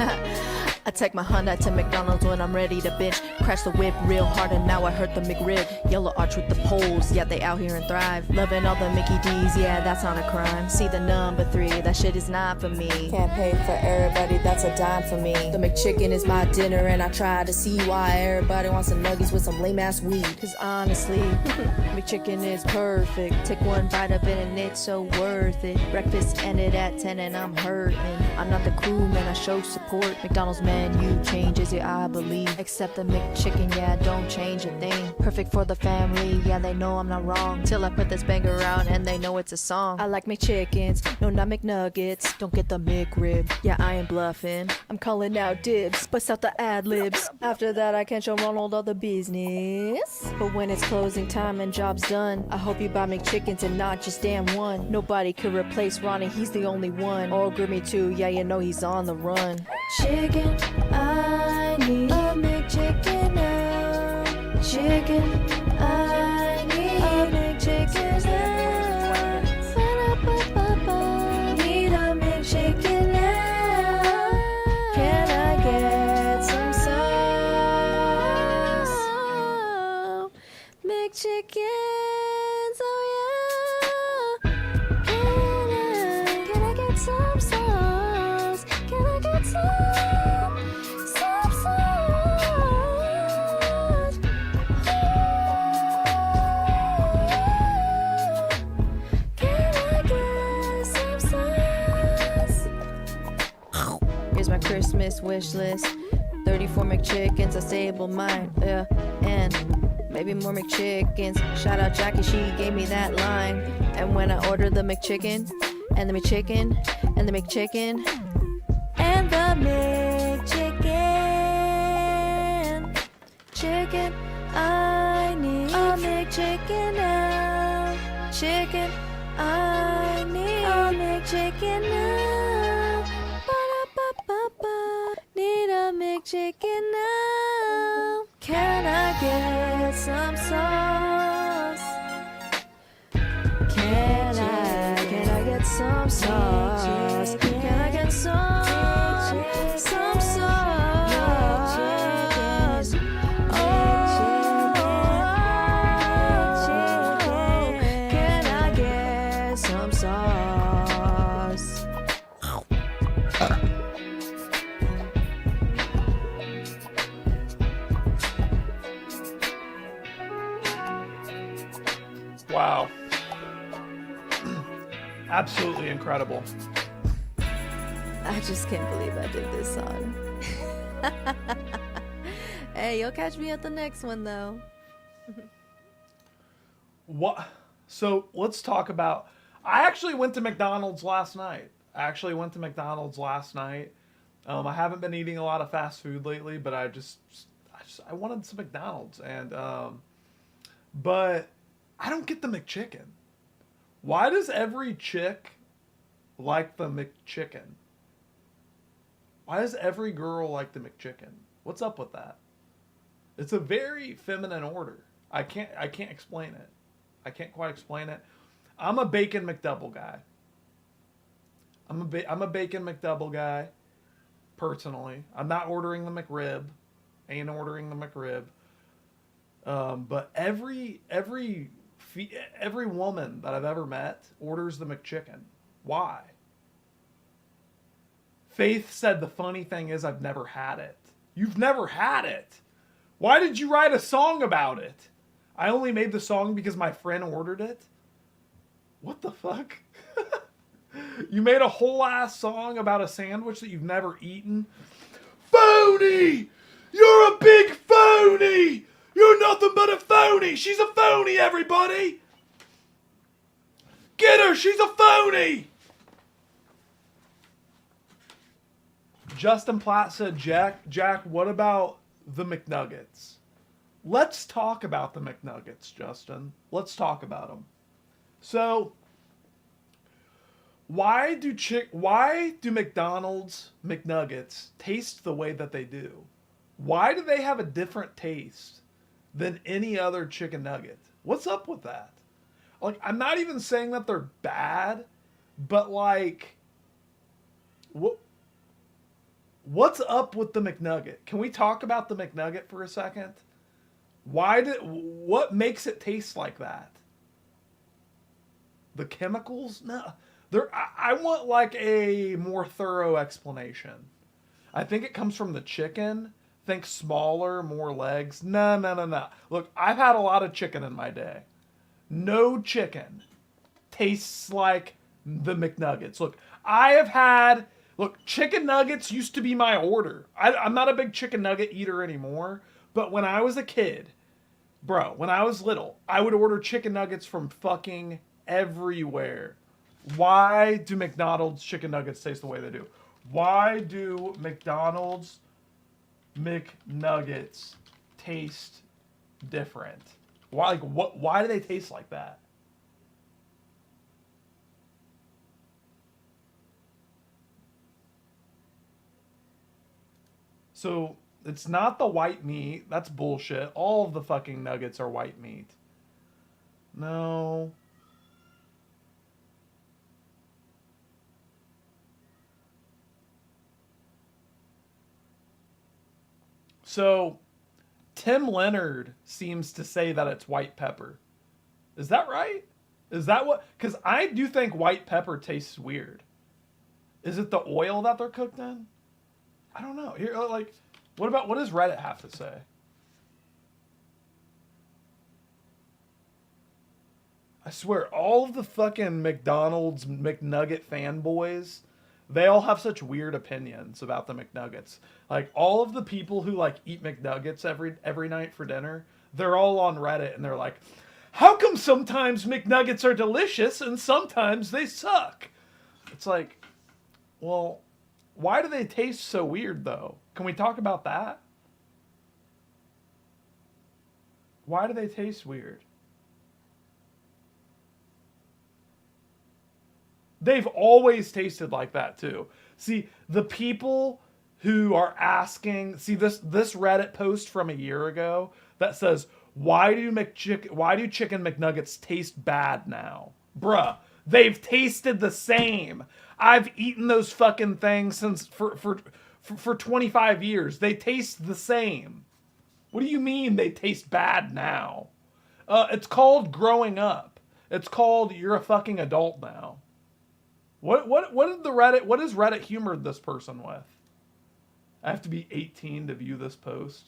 I take my Honda to McDonald's when I'm ready to binge. Crash the whip real hard and now I hurt the McRib. Yellow arch with the poles, yeah, they out here and thrive. Loving all the Mickey D's, yeah, that's not a crime. See the number 3, that shit is not for me. Can't pay for everybody, that's a dime for me. The McChicken is my dinner and I try to see why everybody wants some nuggets with some lame ass weed. Cause honestly, McChicken is perfect. Take one bite of it and it's so worth it. Breakfast ended at 10 and I'm hurting. I'm not the crew, man, I show support. McDonald's menu changes, yeah, I believe. Except the McChicken, yeah, don't change a thing. Perfect for the family, yeah, they know I'm not wrong. Till I put this banger out and they know it's a song. I like McChickens, no, not McNuggets. Don't get the McRib, yeah, I ain't bluffing. I'm calling out dibs, bust out the ad-libs. After that, I can show Ronald all the business. But when it's closing time and job's done, I hope you buy McChickens and not just damn one. Nobody could replace Ronnie, he's the only one. Or Grimmy too, yeah, you know he's on the run. Chicken, I need a McChicken now. Chicken, I need a McChicken now. Ba-da-ba-ba-ba. Need a McChicken now. Can I get some sauce? McChickens, oh yeah. Can I get some sauce? Can I get some sauce? Can I get some sauce? Here's my Christmas wish list. 34 McChickens, a stable mind, yeah, and maybe more McChickens. Shout out Jackie, she gave me that line. And when I order the McChicken, and the McChicken, and the McChicken, and the McChicken. Chicken, I need a McChicken now. Chicken, I need a McChicken now. Ba-da-ba-ba-ba. Need a McChicken now. Can I get some sauce? Can I get some sauce? Can I get some sauce? Oh, can I get some sauce? Wow. Absolutely incredible. I just can't believe I did this song. Hey, you'll catch me at the next one though. What? So let's talk about. I actually went to McDonald's last night. I haven't been eating a lot of fast food lately, but I wanted some McDonald's, and but I don't get the McChicken. Why does every chick like the McChicken? Why does every girl like the McChicken? What's up with that? It's a very feminine order. I can't explain it. I can't quite explain it. I'm a bacon McDouble guy. I'm a bacon McDouble guy. Personally, I'm not ordering the McRib. Ain't ordering the McRib. But every woman that I've ever met orders the McChicken. Why? Faith said the funny thing is I've never had it. You've never had it? Why did you write a song about it? I only made the song because my friend ordered it? What the fuck? You made a whole ass song about a sandwich that you've never eaten? Phony! You're a big phony! You're nothing but a phony! She's a phony, everybody! Get her! She's a phony! Justin Platt said, Jack, what about the McNuggets? Let's talk about the McNuggets, Justin. Let's talk about them. So, why do McDonald's McNuggets taste the way that they do? Why do they have a different taste than any other chicken nugget? What's up with that? Like, I'm not even saying that they're bad, but like, what's up with the McNugget? Can we talk about the McNugget for a second? What makes it taste like that? The chemicals? No. I want like a more thorough explanation. I think it comes from the chicken. Think smaller, more legs. No. Look, I've had a lot of chicken in my day. No chicken tastes like the McNuggets. Look, chicken nuggets used to be my order. I'm not a big chicken nugget eater anymore, but when I was a kid, when I was little, I would order chicken nuggets from fucking everywhere. Why do McDonald's chicken nuggets taste the way they do? Why do McDonald's McNuggets taste different? Why do they taste like that? So, it's not the white meat. That's bullshit. All of the fucking nuggets are white meat. No. So, Tim Leonard seems to say that it's white pepper. Is that right? Is that what? Because I do think white pepper tastes weird. Is it the oil that they're cooked in? I don't know. Here, like, what does Reddit have to say? I swear, all of the fucking McDonald's McNugget fanboys, they all have such weird opinions about the McNuggets. Like, all of the people who, like, eat McNuggets every night for dinner, they're all on Reddit, and they're like, how come sometimes McNuggets are delicious and sometimes they suck? It's like, well, Why do they taste so weird, though? Can we talk about that? Why do they taste weird? They've always tasted like that, too. See, the people who are asking... See, this Reddit post from a year ago that says, why do chicken McNuggets taste bad now? Bruh, they've tasted the same. I've eaten those fucking things since for 25 years. They taste the same. What do you mean they taste bad now? It's called growing up. It's called you're a fucking adult now. What is Reddit humored this person with? I have to be 18 to view this post.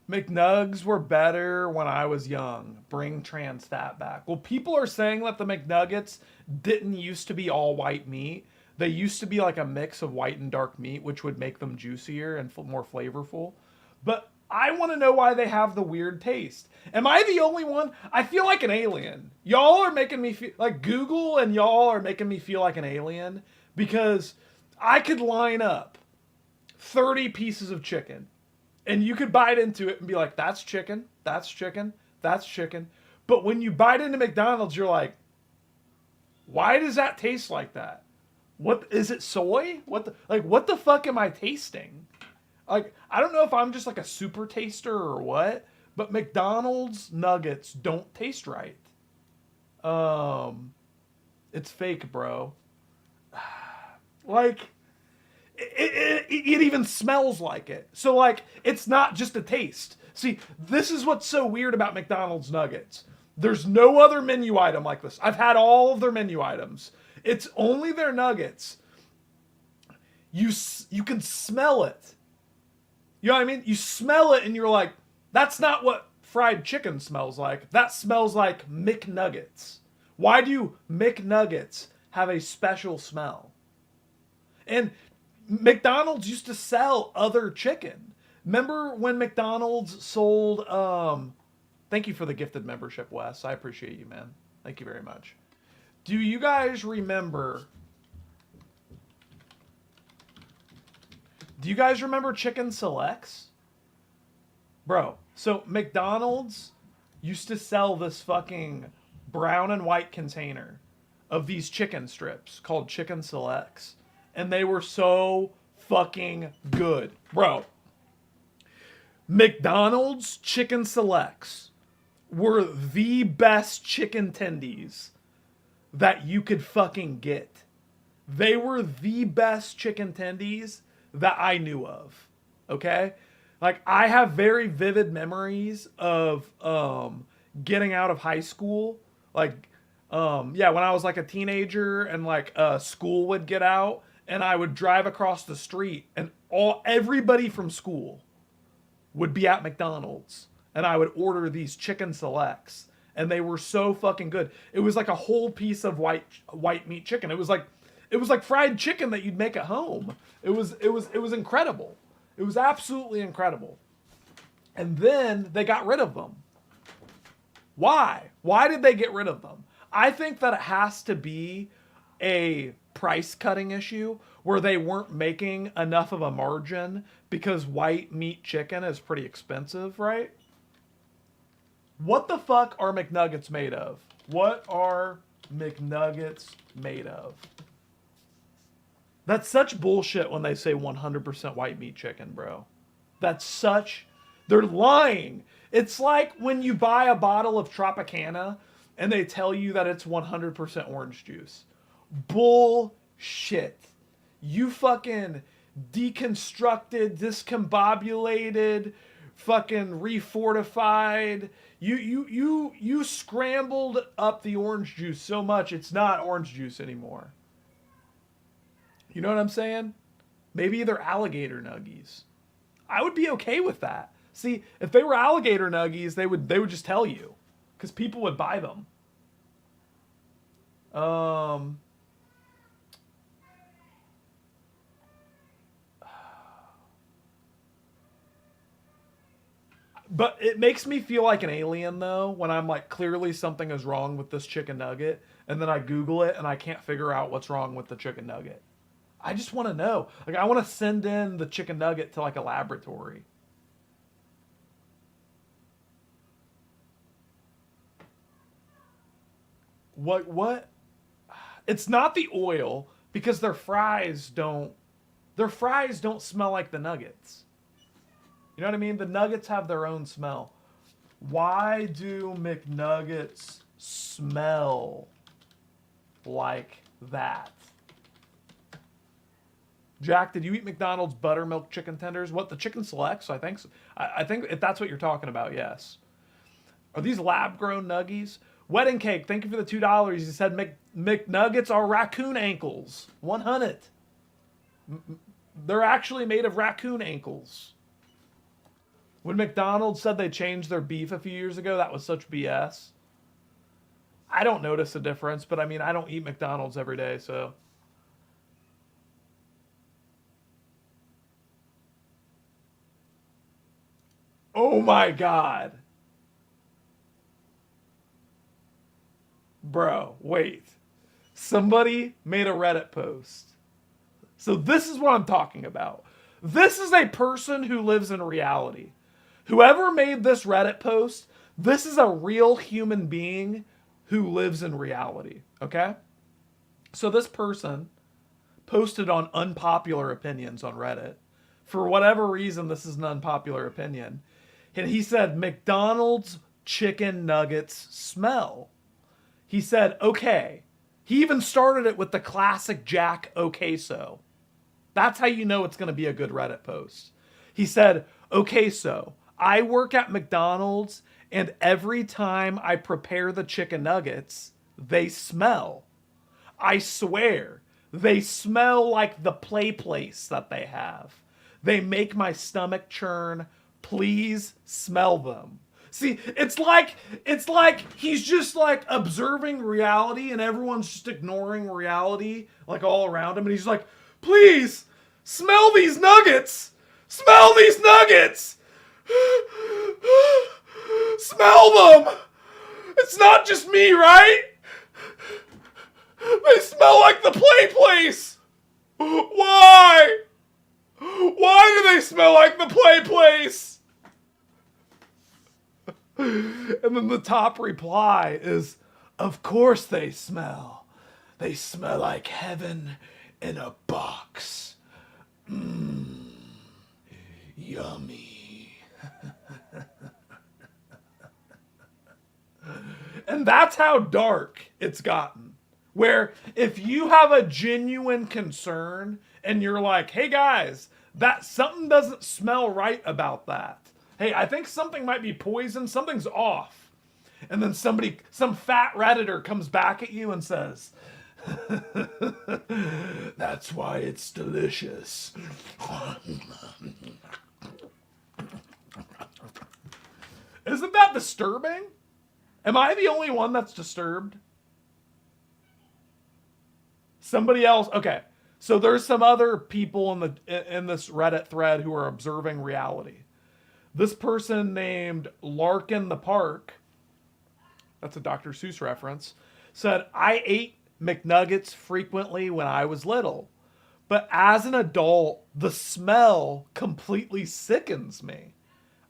McNugs were better when I was young. Bring trans fat back. Well, people are saying that the McNuggets didn't used to be all white meat. They used to be like a mix of white and dark meat, which would make them juicier and more flavorful. But I want to know why they have the weird taste. Am I the only one? I feel like an alien. Y'all are making me feel like Google, and y'all are making me feel like an alien, because I could line up 30 pieces of chicken. And you could bite into it and be like, that's chicken, that's chicken, that's chicken. But when you bite into McDonald's, you're like, why does that taste like that? What is it, soy? What the fuck am I tasting? Like, I don't know if I'm just like a super taster or what, but McDonald's nuggets don't taste right. It's fake, bro. Like, it even smells like it. So, like, it's not just a taste. See, this is what's so weird about McDonald's nuggets. There's no other menu item like this. I've had all of their menu items. It's only their nuggets. You can smell it. You know what I mean? You smell it and you're like, that's not what fried chicken smells like. That smells like McNuggets. Why do McNuggets have a special smell? And McDonald's used to sell other chicken. Remember when McDonald's sold, thank you for the gifted membership, Wes. I appreciate you, man. Thank you very much. Do you guys remember Chicken Selects? Bro, so McDonald's used to sell this fucking brown and white container of these chicken strips called Chicken Selects. And they were so fucking good. Bro, McDonald's Chicken Selects were the best chicken tendies that you could fucking get. They were the best chicken tendies that I knew of. Okay? Like, I have very vivid memories of getting out of high school. Like, when I was like a teenager and like school would get out, and I would drive across the street, and everybody from school would be at McDonald's, and I would order these Chicken Selects, and they were so fucking good. It was like a whole piece of white meat chicken. It was like fried chicken that you'd make at home. It was incredible. It was absolutely incredible. And then they got rid of them. Why? Why did they get rid of them? I think that it has to be a price cutting issue where they weren't making enough of a margin because white meat chicken is pretty expensive, right? What the fuck are McNuggets made of? What are McNuggets made of? That's such bullshit when they say 100% white meat chicken, bro. They're lying. It's like when you buy a bottle of Tropicana and they tell you that it's 100% orange juice. Bullshit. You fucking deconstructed, discombobulated, fucking refortified. You scrambled up the orange juice so much it's not orange juice anymore. You know what I'm saying? Maybe they're alligator nuggies. I would be okay with that. See, if they were alligator nuggies, they would just tell you, because people would buy them. But it makes me feel like an alien though when I'm like, clearly something is wrong with this chicken nugget, and then I Google it and I can't figure out what's wrong with the chicken nugget. I just want to know. Like, I want to send in the chicken nugget to like a laboratory. What? It's not the oil, because their fries don't smell like the nuggets. You know what I mean? The nuggets have their own smell. Why do McNuggets smell like that? Jack, did you eat McDonald's buttermilk chicken tenders? What, the chicken selects? I think so. I think if that's what you're talking about, yes. Are these lab-grown nuggies? Wedding cake, thank you for the $2. He said McNuggets are raccoon ankles. 100. They're actually made of raccoon ankles. When McDonald's said they changed their beef a few years ago, that was such BS. I don't notice a difference, but I mean, I don't eat McDonald's every day, so. Oh my God. Bro, wait. Somebody made a Reddit post. So this is what I'm talking about. This is a person who lives in reality. Whoever made this Reddit post, this is a real human being who lives in reality, okay? So this person posted on unpopular opinions on Reddit. For whatever reason, this is an unpopular opinion. And he said, McDonald's chicken nuggets smell. He said, okay. He even started it with the classic Jack okay so. That's how you know it's going to be a good Reddit post. He said, okay so, I work at McDonald's and every time I prepare the chicken nuggets, they smell. I swear, they smell like the play place that they have. They make my stomach churn. Please smell them. See, it's like he's just like observing reality and everyone's just ignoring reality like all around him. And he's like, please smell these nuggets. Smell these nuggets. Smell them. It's not just me, right? They smell like the play place. Why? Why do they smell like the play place? And then the top reply is, of course they smell. They smell like heaven in a box. Yummy. And that's how dark it's gotten. Where if you have a genuine concern and you're like, hey guys, that something doesn't smell right about that. Hey, I think something might be poison. Something's off. And then some fat Redditor comes back at you and says, that's why it's delicious. Isn't that disturbing? Am I the only one that's disturbed? Somebody else, okay. So there's some other people in this Reddit thread who are observing reality. This person named Larkin the Park, that's a Dr. Seuss reference, said, I ate McNuggets frequently when I was little, but as an adult, the smell completely sickens me.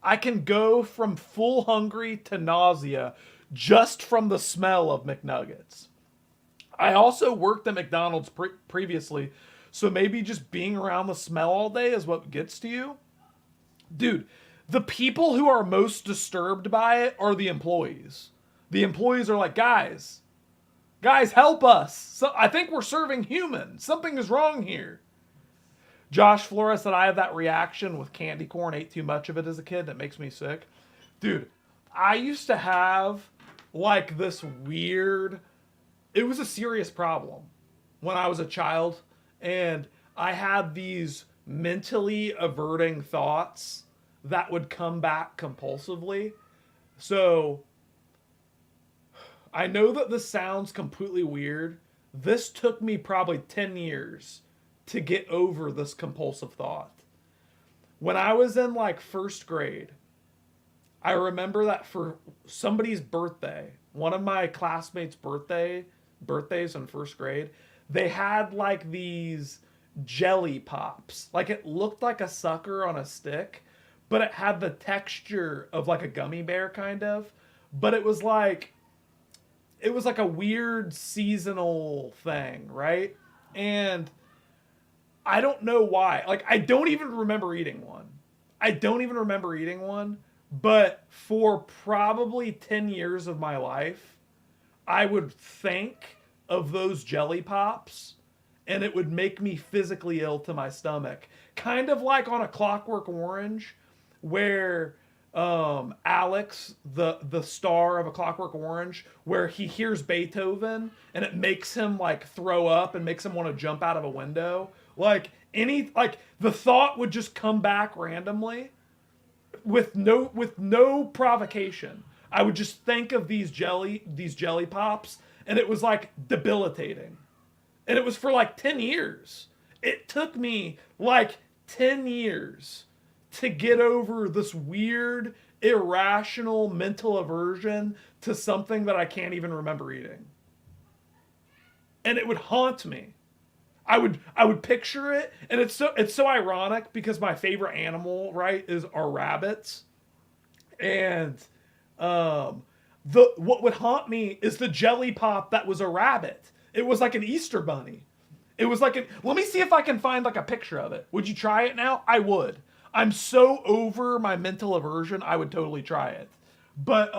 I can go from full hungry to nausea just from the smell of McNuggets. I also worked at McDonald's previously, so maybe just being around the smell all day is what gets to you. Dude, the people who are most disturbed by it are the employees. The employees are like, guys, help us. So I think we're serving humans. Something is wrong here. Josh Flores said, I have that reaction with candy corn. Ate too much of it as a kid. That makes me sick. Dude, I used to have like this weird, it was a serious problem when I was a child. And I had these mentally averting thoughts that would come back compulsively. So I know that this sounds completely weird. This took me probably 10 years to get over this compulsive thought. When I was in like first grade, I remember that for somebody's birthday, one of my classmates' birthdays in first grade, they had like these jelly pops. Like it looked like a sucker on a stick, but it had the texture of like a gummy bear kind of. But it was like a weird seasonal thing, right? And I don't know why. Like I don't even remember eating one. But for probably 10 years of my life, I would think of those jelly pops and it would make me physically ill to my stomach. Kind of like on A Clockwork Orange, where Alex, the star of A Clockwork Orange, where he hears Beethoven and it makes him like throw up and makes him want to jump out of a window. Like the thought would just come back randomly with no provocation. I would just think of these jelly pops and it was like debilitating. And it was for like 10 years. It took me like 10 years to get over this weird, irrational mental aversion to something that I can't even remember eating. And it would haunt me. I would picture it, and it's so ironic because my favorite animal, right, are rabbits. And what would haunt me is the jelly pop that was a rabbit. It was like an Easter bunny. It was like let me see if I can find like a picture of it. Would you try it now? I would. I'm so over my mental aversion, I would totally try it. But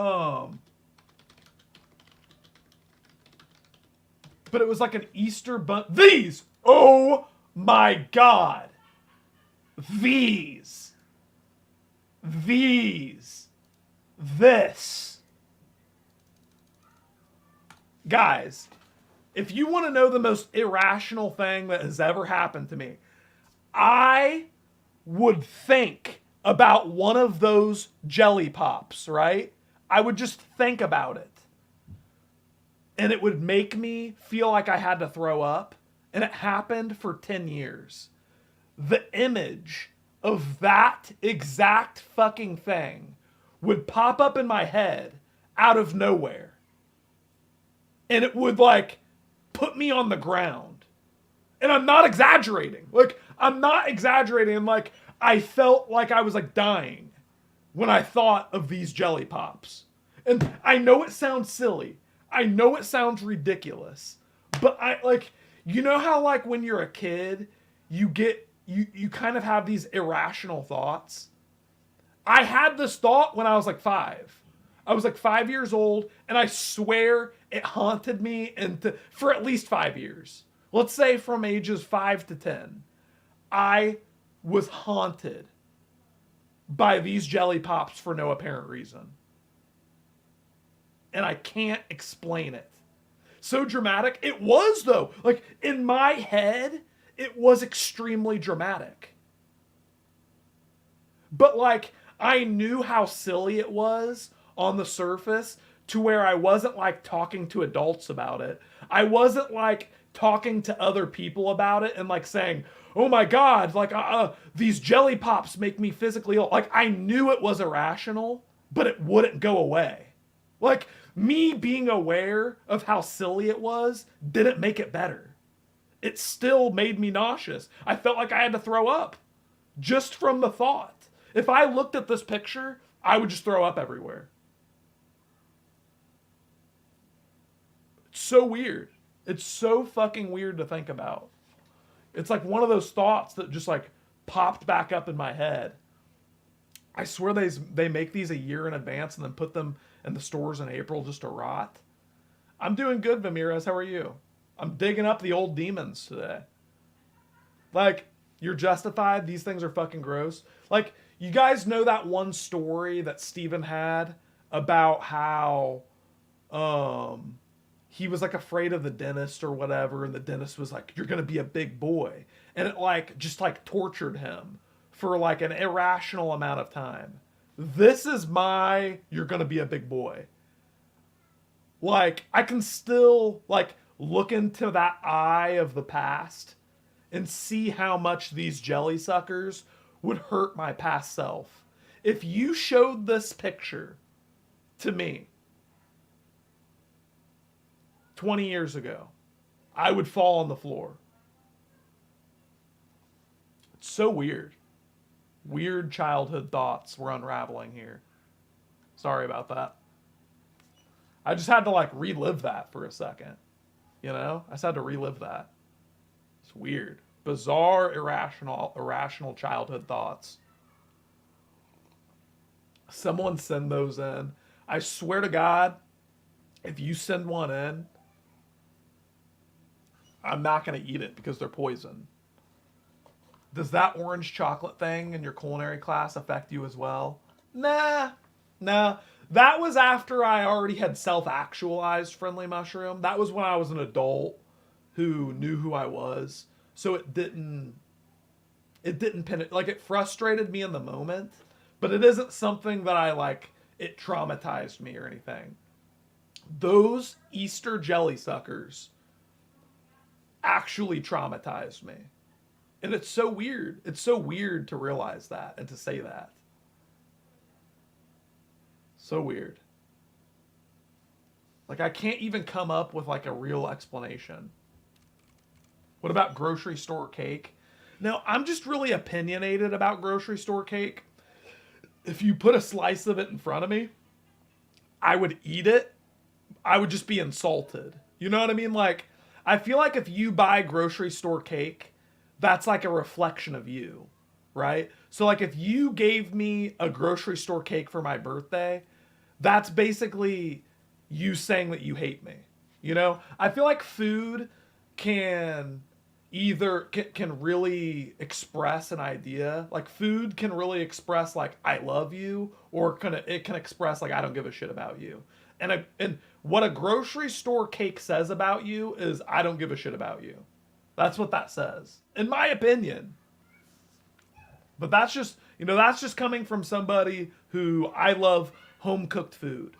it was like an Easter bunny. These! Oh my God. This. Guys, if you want to know the most irrational thing that has ever happened to me, I would think about one of those jelly pops, right? I would just think about it. And it would make me feel like I had to throw up. And it happened for 10 years. The image of that exact fucking thing would pop up in my head out of nowhere. And it would like put me on the ground. And I'm not exaggerating. Like, I'm not exaggerating. Like, I felt like I was like dying when I thought of these jelly pops. And I know it sounds silly. I know it sounds ridiculous. But I like, you know how like when you're a kid, you kind of have these irrational thoughts? I had this thought when I was like 5. I was like 5 years old, and I swear it haunted me for at least 5 years. Let's say from ages 5 to 10. I was haunted by these jelly pops for no apparent reason. And I can't explain it. So dramatic. It was, though. Like, in my head, it was extremely dramatic. But, like, I knew how silly it was on the surface to where I wasn't, like, talking to adults about it. I wasn't, like, talking to other people about it and, like, saying, oh my God, like, these jelly pops make me physically ill. Like, I knew it was irrational, but it wouldn't go away. Like, me being aware of how silly it was didn't make it better. It still made me nauseous. I felt like I had to throw up just from the thought. If I looked at this picture, I would just throw up everywhere. It's so weird. It's so fucking weird to think about. It's like one of those thoughts that just like popped back up in my head. I swear they make these a year in advance and then put them in the stores in April just to rot. I'm doing good, Vamirez. How are you? I'm digging up the old demons today. Like, you're justified. These things are fucking gross. Like, you guys know that one story that Steven had about how he was like afraid of the dentist or whatever, and the dentist was like, you're gonna be a big boy. And it like just like tortured him for like an irrational amount of time. This is you're gonna be a big boy. Like, I can still like look into that eye of the past and see how much these jelly suckers would hurt my past self. If you showed this picture to me 20 years ago, I would fall on the floor. It's so weird. Weird childhood thoughts we're unraveling here. Sorry about that. I just had to like relive that for a second. You know? I just had to relive that. It's weird. Bizarre, irrational childhood thoughts. Someone send those in. I swear to God, if you send one in, I'm not going to eat it because they're poison. Does that orange chocolate thing in your culinary class affect you as well? Nah. That was after I already had self-actualized Friendly Mushroom. That was when I was an adult who knew who I was. So it didn't like, it frustrated me in the moment, but it isn't something that I like, it traumatized me or anything. Those Easter jelly suckers actually traumatized me. And it's so weird. It's so weird to realize that and to say that. So weird. Like, I can't even come up with like a real explanation. What about grocery store cake? Now, I'm just really opinionated about grocery store cake. If you put a slice of it in front of me, I would eat it. I would just be insulted. You know what I mean? Like, I feel like if you buy grocery store cake, that's like a reflection of you, right? So like if you gave me a grocery store cake for my birthday, that's basically you saying that you hate me. You know? I feel like food can really express an idea. Like food can really express like I love you, or it can express like I don't give a shit about you. And what a grocery store cake says about you is I don't give a shit about you. That's what that says, in my opinion. But that's just coming from somebody who I love home cooked food.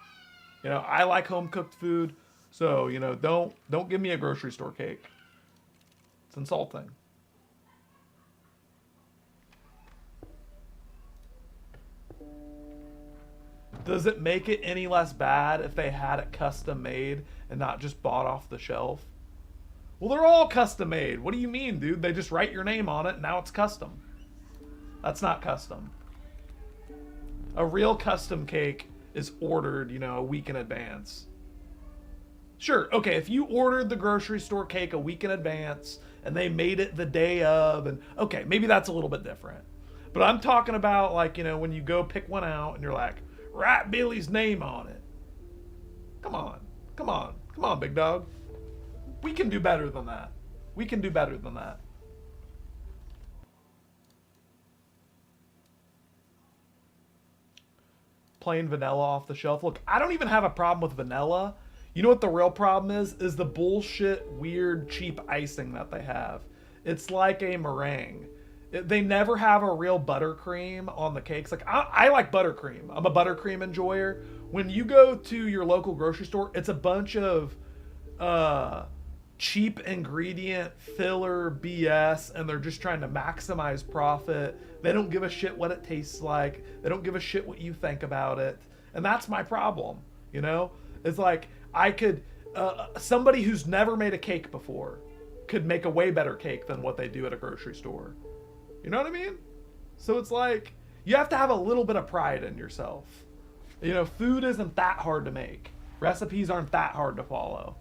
You know, I like home cooked food. So, you know, don't give me a grocery store cake. It's insulting. Does it make it any less bad if they had it custom made and not just bought off the shelf? Well, they're all custom made. What do you mean, dude? They just write your name on it and now it's custom. That's not custom. A real custom cake is ordered, you know, a week in advance. Sure, okay, if you ordered the grocery store cake a week in advance and they made it the day of, and okay, maybe that's a little bit different. But I'm talking about, like, you know, when you go pick one out and you're like, write Billy's name on it. Come on, big dog. We can do better than that. We can do better than that. Plain vanilla off the shelf. Look, I don't even have a problem with vanilla. You know what the real problem is? Is the bullshit, weird, cheap icing that they have. It's like a meringue. They never have a real buttercream on the cakes. Like, I like buttercream. I'm a buttercream enjoyer. When you go to your local grocery store, it's a bunch of cheap ingredient filler BS, and they're just trying to maximize profit. They don't give a shit what it tastes like. They don't give a shit what you think about it. And that's my problem, you know? It's like, I could, somebody who's never made a cake before could make a way better cake than what they do at a grocery store. You know what I mean? So it's like, you have to have a little bit of pride in yourself. You know, food isn't that hard to make. Recipes aren't that hard to follow.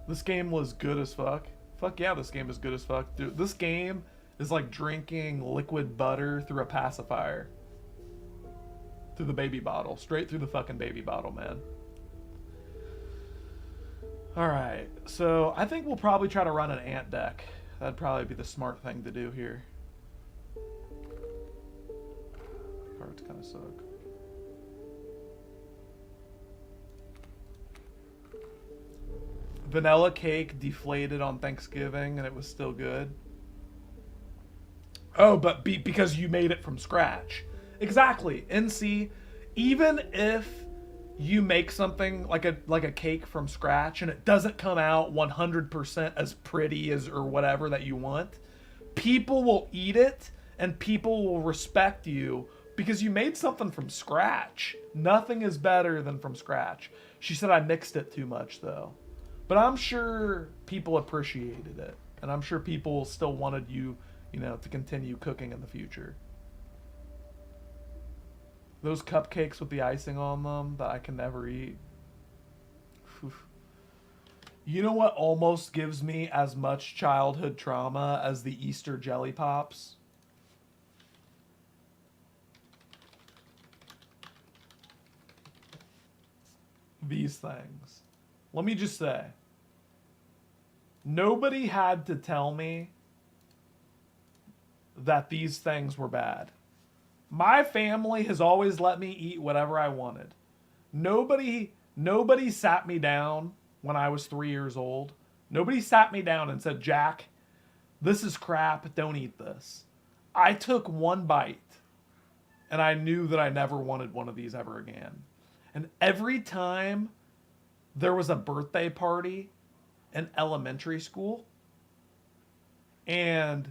This game was good as fuck. Fuck yeah, this game is good as fuck. Dude, this game is like drinking liquid butter through a pacifier. Through the baby bottle. Straight through the fucking baby bottle, man. Alright, so I think we'll probably try to run an ant deck. That'd probably be the smart thing to do here. Cards kind of suck. Vanilla cake deflated on Thanksgiving and it was still good. Oh, but because you made it from scratch. Exactly. And see, even if you make something like a cake from scratch and it doesn't come out 100% as pretty as or whatever that you want, people will eat it and people will respect you because you made something from scratch. Nothing is better than from scratch. She said I mixed it too much though. But I'm sure people appreciated it. And I'm sure people still wanted you, to continue cooking in the future. Those cupcakes with the icing on them that I can never eat. Oof. You know what almost gives me as much childhood trauma as the Easter jelly pops? These things. Let me just say, nobody had to tell me that these things were bad. My family has always let me eat whatever I wanted. Nobody sat me down when I was 3 years old. Nobody sat me down and said, Jack, this is crap, don't eat this. I took one bite and I knew that I never wanted one of these ever again. And every time there was a birthday party in elementary school and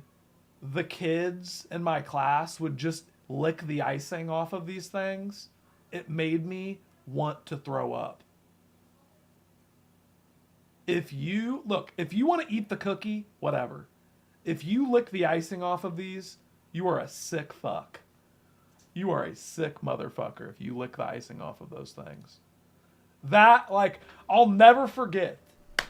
the kids in my class would just lick the icing off of these things, it made me want to throw up. If you want to eat the cookie, whatever. If you lick the icing off of these, you are a sick fuck. You are a sick motherfucker if you lick the icing off of those things. That, I'll never forget.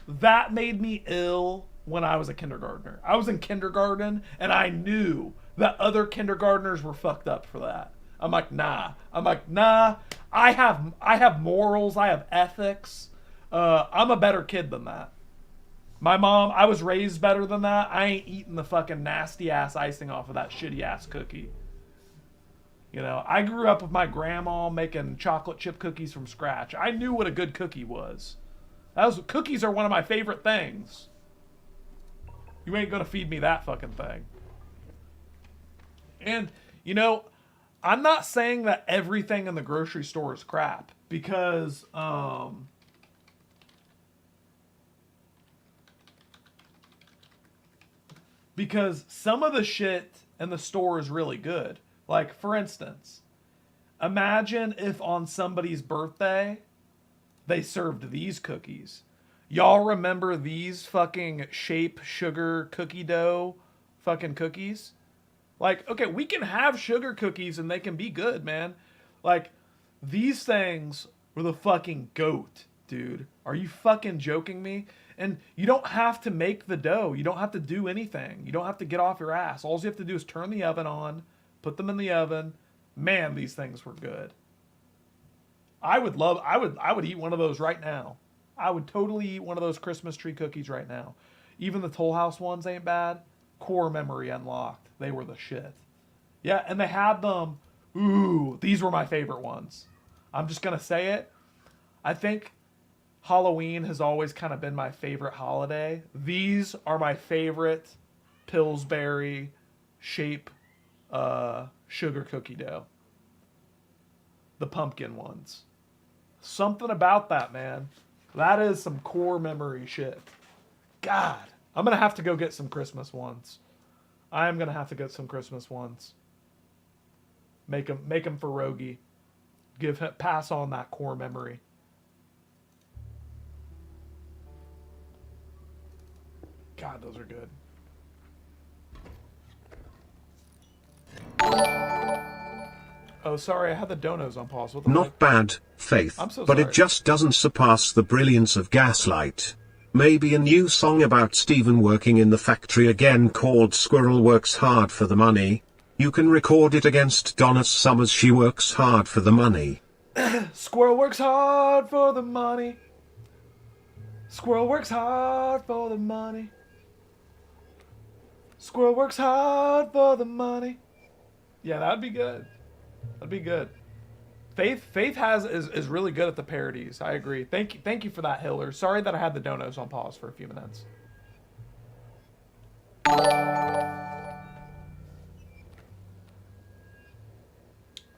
That made me ill when I was a kindergartner. I was in kindergarten and I knew that other kindergartners were fucked up for that. I'm like, nah. I have morals. I have ethics. I'm a better kid than that. My mom, I was raised better than that. I ain't eating the fucking nasty ass icing off of that shitty ass cookie. I grew up with my grandma making chocolate chip cookies from scratch. I knew what a good cookie was. Cookies are one of my favorite things. You ain't gonna feed me that fucking thing. And, I'm not saying that everything in the grocery store is crap. Because, some of the shit in the store is really good. Like, for instance, imagine if on somebody's birthday, they served these cookies. Y'all remember these fucking Shape sugar cookie dough fucking cookies? Okay, we can have sugar cookies and they can be good, man. These things were the fucking goat, dude. Are you fucking joking me? And you don't have to make the dough. You don't have to do anything. You don't have to get off your ass. All you have to do is turn the oven on, put them in the oven. Man, these things were good. I would eat one of those right now. I would totally eat one of those Christmas tree cookies right now. Even the Toll House ones ain't bad. Core memory unlocked. They were the shit. Yeah, and they had them. Ooh, these were my favorite ones. I'm just going to say it. I think Halloween has always kind of been my favorite holiday. These are my favorite Pillsbury Shape sugar cookie dough. The pumpkin ones. Something about that, man. That is some core memory shit. God, I'm going to have to go get some Christmas ones. I am going to have to get some Christmas ones. Make them for Rogie. Pass on that core memory. God, those are good. Oh, sorry, I had the donos on pause. What the Not heck? bad, Faith, I'm so but sorry. it just doesn't surpass the brilliance of Gaslight. Maybe a new song about Stephen working in the factory again called Squirrel Works Hard for the Money. You can record it against Donna Summer's She Works Hard for the Money. Squirrel works hard for the money. Squirrel works hard for the money. Squirrel works hard for the money. Yeah, that'd be good. That'd be good. Faith is really good at the parodies. I agree. Thank you for that, Hiller. Sorry that I had the donos on pause for a few minutes.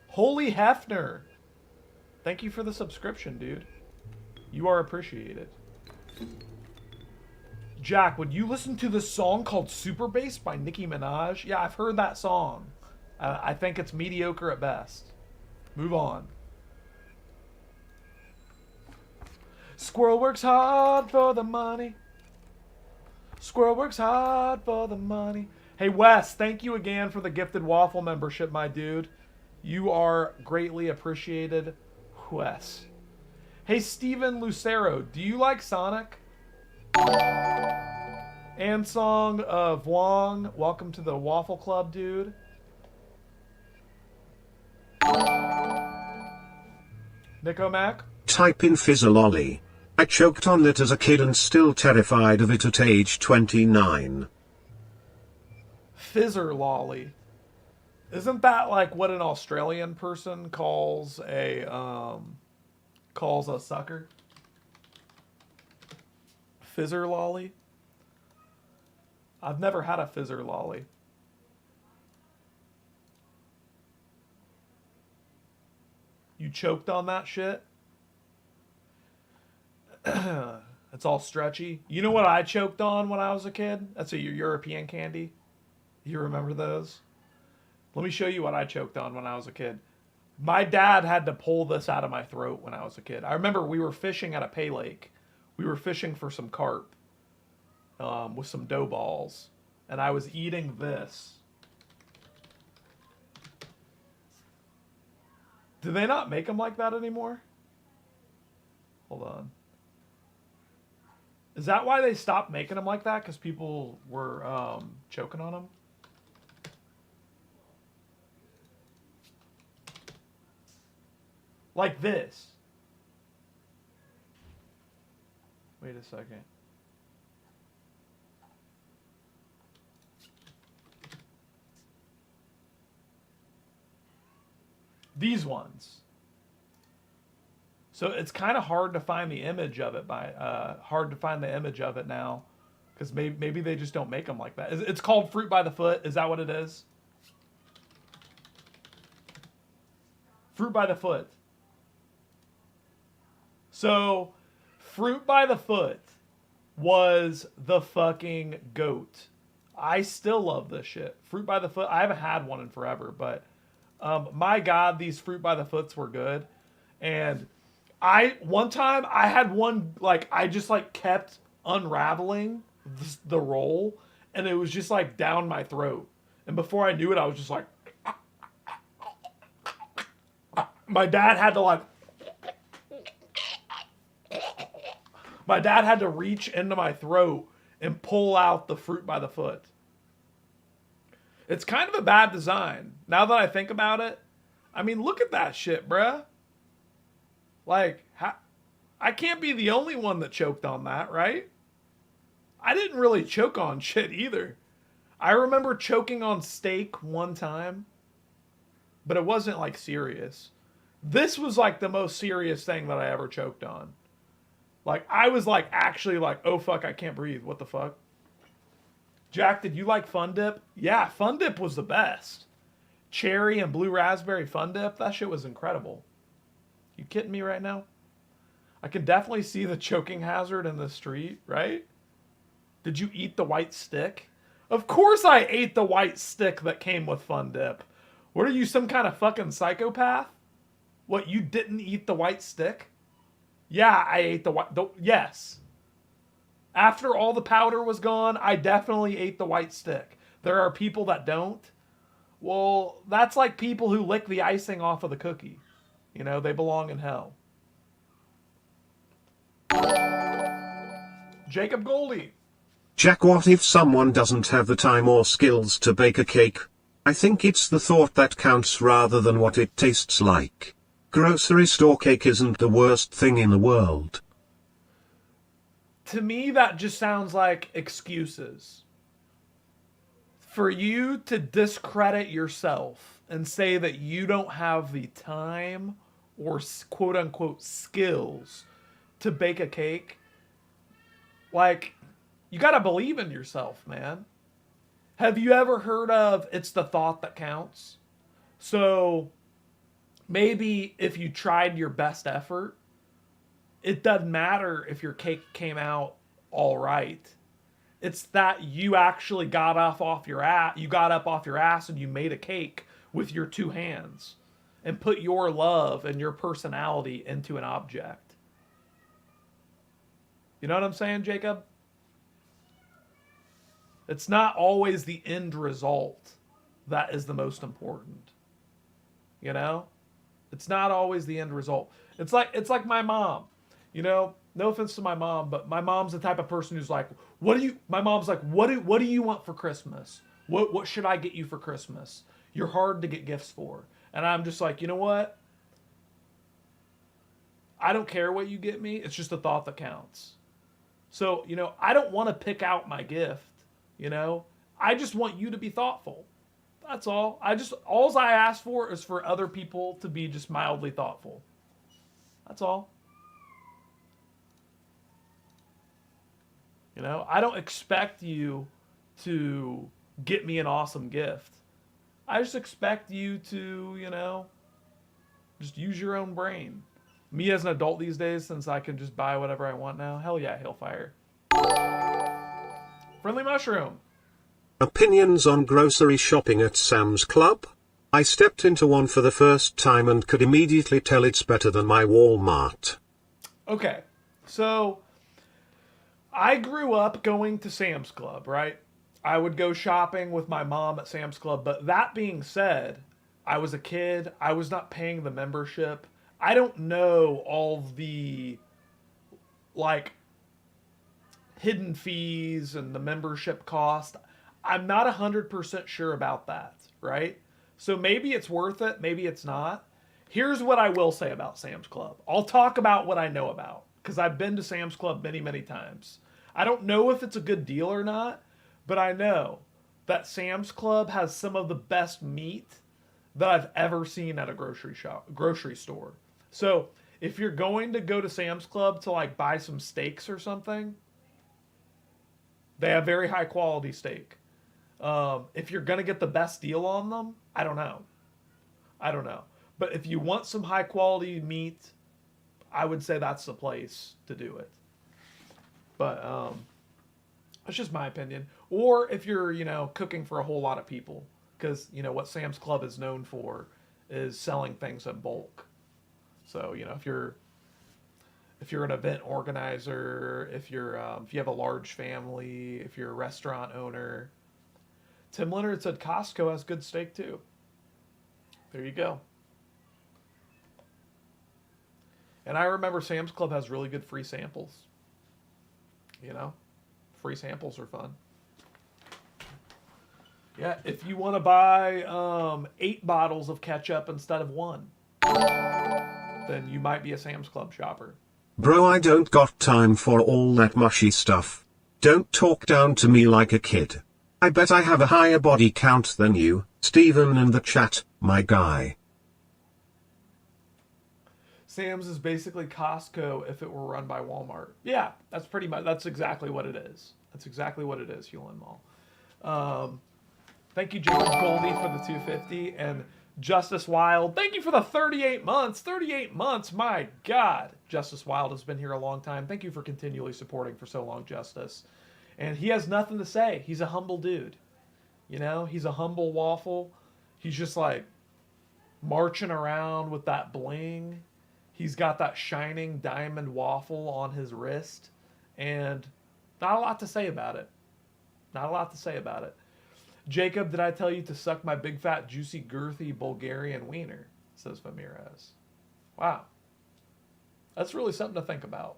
Holy Hefner. Thank you for the subscription, dude. You are appreciated. Jack, would you listen to this song called Super Bass by Nicki Minaj? Yeah, I've heard that song. I think it's mediocre at best. Move on. Squirrel works hard for the money. Squirrel works hard for the money. Hey, Wes, thank you again for the gifted waffle membership, my dude. You are greatly appreciated, Wes. Hey, Steven Lucero, do you like Sonic? Ansong Vlong, welcome to the Waffle Club, dude. Nico Mac? Type in Fizzololly. I choked on that as a kid and still terrified of it at age 29. Fizzer lolly. Isn't that like what an Australian person calls a sucker? Fizzer lolly? I've never had a fizzer lolly. You choked on that shit? It's all stretchy. You know what I choked on when I was a kid? That's a European candy. You remember those? Let me show you what I choked on when I was a kid. My dad had to pull this out of my throat when I was a kid. I remember we were fishing at a pay lake. We were fishing for some carp with some dough balls. And I was eating this. Do they not make them like that anymore? Hold on. Is that why they stopped making them like that? Because people were choking on them? Like this. Wait a second. These ones. So it's kind of hard to find the image of it now, because maybe they just don't make them like that. It's called Fruit by the Foot. Is that what it is? Fruit by the Foot. So, Fruit by the Foot was the fucking GOAT. I still love this shit. Fruit by the Foot. I haven't had one in forever, but my God, these Fruit by the Foots were good. And one time I had one, like, I just like kept unraveling the roll, and it was just like down my throat. And before I knew it, I was just like, my dad had to reach into my throat and pull out the Fruit by the Foot. It's kind of a bad design. Now that I think about it, I mean, look at that shit, bruh. Like, I can't be the only one that choked on that, right? I didn't really choke on shit either. I remember choking on steak one time, but it wasn't like serious. This was like the most serious thing that I ever choked on. Like, I was like actually like, oh fuck, I can't breathe. What the fuck? Jack, did you like Fun Dip? Yeah, Fun Dip was the best. Cherry and blue raspberry Fun Dip, that shit was incredible. You kidding me right now? I can definitely see the choking hazard in the street, right? Did you eat the white stick? Of course I ate the white stick that came with Fun Dip. What are you, some kind of fucking psychopath? What, you didn't eat the white stick? Yeah, I ate yes. After all the powder was gone, I definitely ate the white stick. There are people that don't. Well, that's like people who lick the icing off of the cookie. You know, they belong in hell. Jacob Goldie. Jack, what if someone doesn't have the time or skills to bake a cake? I think it's the thought that counts rather than what it tastes like. Grocery store cake isn't the worst thing in the world. To me, that just sounds like excuses. For you to discredit yourself and say that you don't have the time or quote unquote skills to bake a cake, like, you gotta believe in yourself, man. Have you ever heard of it's the thought that counts? So, maybe if you tried your best effort, it doesn't matter if your cake came out all right. It's that you actually got up off your ass and you made a cake with your two hands and put your love and your personality into an object. You know what I'm saying, Jacob? It's not always the end result that is the most important. You know? It's not always the end result. It's like my mom. You know, no offense to my mom, but my mom's the type of person who's like, what do you you want for Christmas? What should I get you for Christmas? You're hard to get gifts for. And I'm just like, you know what? I don't care what you get me. It's just the thought that counts. So, you know, I don't want to pick out my gift, you know? I just want you to be thoughtful. That's all. All I ask for is for other people to be just mildly thoughtful. That's all. You know, I don't expect you to get me an awesome gift. I just expect you to, you know, just use your own brain. Me as an adult these days, since I can just buy whatever I want now, hell yeah, Hailfire. Friendly Mushroom. Opinions on grocery shopping at Sam's Club? I stepped into one for the first time and could immediately tell it's better than my Walmart. Okay, so I grew up going to Sam's Club, right? I would go shopping with my mom at Sam's Club, but that being said, I was a kid. I was not paying the membership. I don't know all the, like, hidden fees and the membership cost. I'm not 100% sure about that, right? So maybe it's worth it, maybe it's not. Here's what I will say about Sam's Club. I'll talk about what I know about, because I've been to Sam's Club many, many times. I don't know if it's a good deal or not, but I know that Sam's Club has some of the best meat that I've ever seen at a grocery store. So if you're going to go to Sam's Club to like buy some steaks or something, they have very high quality steak. If you're going to get the best deal on them, I don't know. But if you want some high quality meat, I would say that's the place to do it. But that's just my opinion. Or if you're, you know, cooking for a whole lot of people, because, you know, what Sam's Club is known for is selling things in bulk. So, you know, if you're an event organizer, if you have a large family, if you're a restaurant owner. Tim Leonard said Costco has good steak too. There you go. And I remember Sam's Club has really good free samples. You know, free samples are fun. Yeah, if you want to buy 8 bottles of ketchup instead of 1, then you might be a Sam's Club shopper. Bro, I don't got time for all that mushy stuff. Don't talk down to me like a kid. I bet I have a higher body count than you, Steven in the chat, my guy. Sam's is basically Costco if it were run by Walmart. Yeah, that's exactly what it is. That's exactly what it is, Hewlin Mall. Thank you, Jacob Goldie, for the 250, and Justice Wild, thank you for the 38 months. 38 months, my God. Justice Wild has been here a long time. Thank you for continually supporting for so long, Justice. And he has nothing to say. He's a humble dude. You know, he's a humble waffle. He's just like marching around with that bling. He's got that shining diamond waffle on his wrist. And not a lot to say about it. Not a lot to say about it. Jacob, did I tell you to suck my big fat juicy girthy Bulgarian wiener? Says Famirez. Wow. That's really something to think about.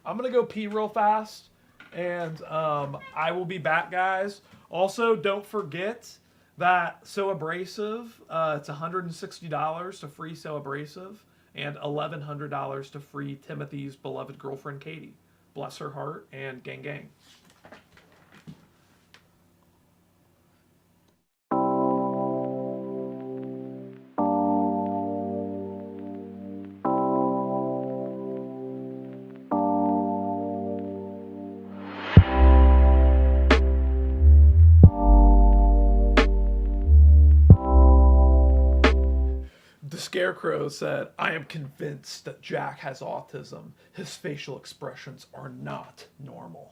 I'm going to go pee real fast. And I will be back, guys. Also, don't forget that So Abrasive, it's $160 to free So Abrasive and $1,100 to free Timothy's beloved girlfriend, Katie. Bless her heart and gang gang. Scarecrow said, I am convinced that Jack has autism. His facial expressions are not normal.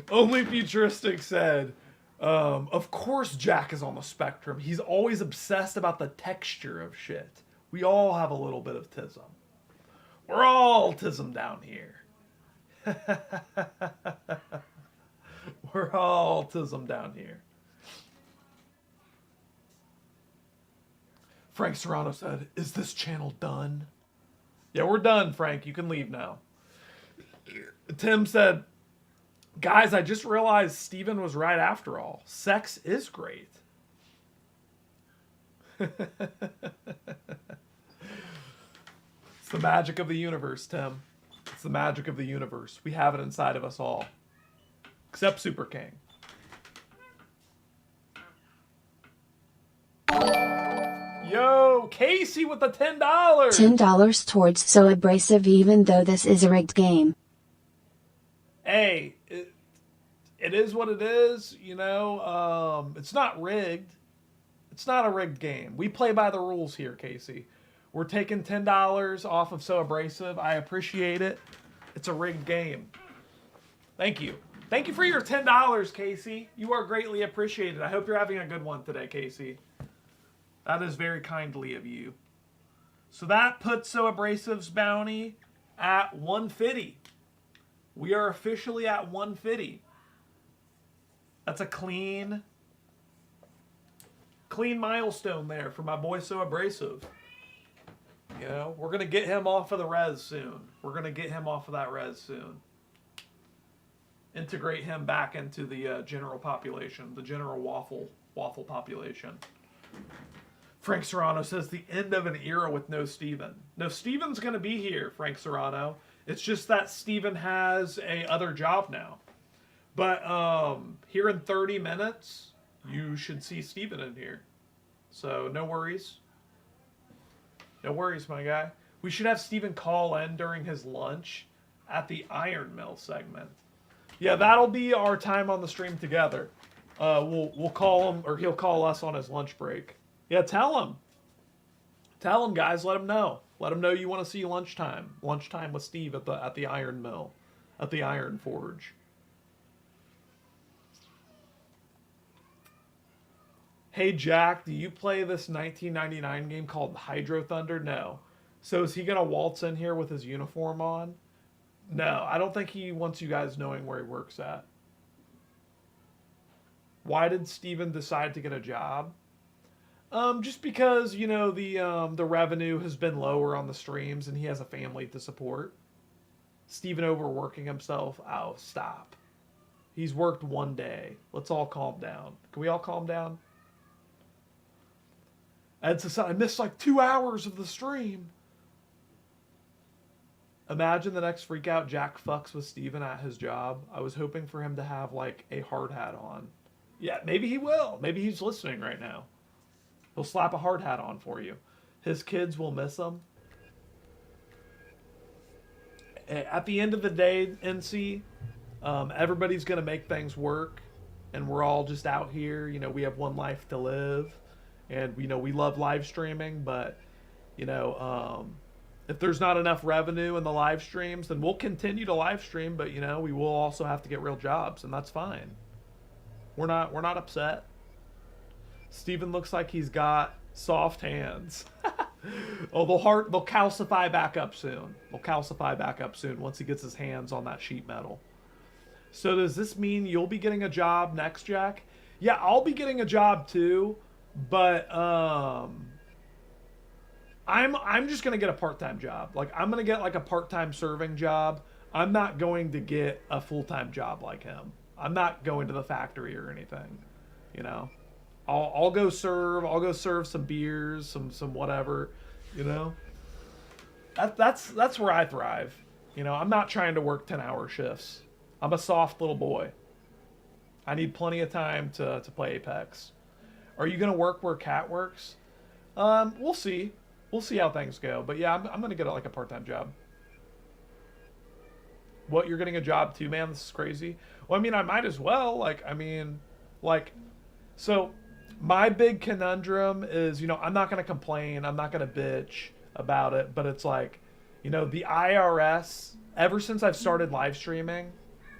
Only Futuristic said, of course Jack is on the spectrum. He's always obsessed about the texture of shit. We all have a little bit of tism. We're all tism down here. We're all tism down here. Frank Serrano said, is this channel done? Yeah, we're done, Frank. You can leave now. Tim said, guys, I just realized Steven was right after all. Sex is great. It's the magic of the universe, Tim. It's the magic of the universe. We have it inside of us all. Except Super King. Yo, Casey with the $10. $10 towards So Abrasive even though this is a rigged game. Hey, it is what it is, you know. It's not rigged. It's not a rigged game. We play by the rules here, Casey. We're taking $10 off of So Abrasive. I appreciate it. It's a rigged game. Thank you. Thank you for your $10, Casey. You are greatly appreciated. I hope you're having a good one today, Casey. That is very kindly of you. So that puts So Abrasive's bounty at 150. We are officially at 150. That's a clean milestone there for my boy So Abrasive. You know, we're going to get him off of the res soon. We're going to get him off of that res soon. Integrate him back into the general population, the general waffle population. Frank Serrano says the end of an era with no Steven. No, Steven's going to be here, Frank Serrano. It's just that Steven has a other job now. But here in 30 minutes, you should see Steven in here. So no worries. No worries, my guy. We should have Steven call in during his lunch at the Iron Mill segment. Yeah, that'll be our time on the stream together. We'll call him, or he'll call us on his lunch break. Yeah, tell him. Tell him, guys. Let him know. Let him know you want to see lunchtime. Lunchtime with Steve at the Iron Mill, at the Iron Forge. Hey, Jack, do you play this 1999 game called Hydro Thunder? No. So is he going to waltz in here with his uniform on? No, I don't think he wants you guys knowing where he works at. Why did Steven decide to get a job? Just because, you know, the revenue has been lower on the streams and he has a family to support. Steven overworking himself. Oh, stop. He's worked one day. Let's all calm down. Can we all calm down? Ed says, I missed like 2 hours of the stream. Imagine the next freak out Jack fucks with Steven at his job. I was hoping for him to have like a hard hat on. Yeah, maybe he will. Maybe he's listening right now. He'll slap a hard hat on for you. His kids will miss him. At the end of the day, NC, everybody's going to make things work. And we're all just out here. You know, we have one life to live. And, you know, we love live streaming. But, you know, if there's not enough revenue in the live streams, then we'll continue to live stream. But, you know, we will also have to get real jobs. And that's fine. We're not upset. Steven looks like he's got soft hands. Oh, they'll calcify back up soon. They'll calcify back up soon once he gets his hands on that sheet metal. So does this mean you'll be getting a job next, Jack? Yeah, I'll be getting a job too, but I'm just gonna get a part-time job. Like, I'm gonna get like a part-time serving job. I'm not going to get a full-time job like him. I'm not going to the factory or anything, you know. I'll go serve. I'll go serve some beers, some whatever, you know. That's where I thrive. You know, I'm not trying to work 10-hour shifts. I'm a soft little boy. I need plenty of time to play Apex. Are you gonna work where Cat works? We'll see. We'll see how things go. But yeah, I'm gonna get like a part-time job. What, you're getting a job too, man? This is crazy. Well, I mean, I might as well. Like, I mean, like, so my big conundrum is, you know, I'm not going to complain. I'm not going to bitch about it. But it's like, you know, the IRS, ever since I've started live streaming,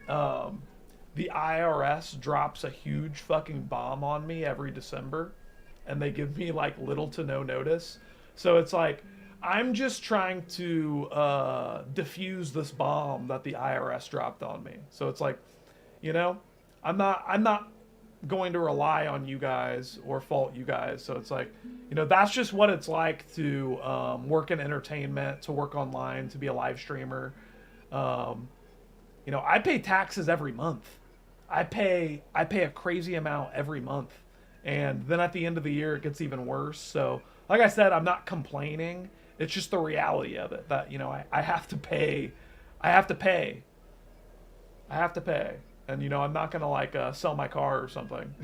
the IRS drops a huge fucking bomb on me every December. And they give me like little to no notice. So it's like, I'm just trying to diffuse this bomb that the IRS dropped on me. So it's like, you know, I'm not going to rely on you guys or fault you guys. So it's like, you know, that's just what it's like to work in entertainment, to work online, to be a live streamer. You know, I pay taxes every month. I pay a crazy amount every month. And then at the end of the year, it gets even worse. So like I said, I'm not complaining. It's just the reality of it that, you know, I have to pay. I have to pay. And, you know, I'm not going to, like, sell my car or something.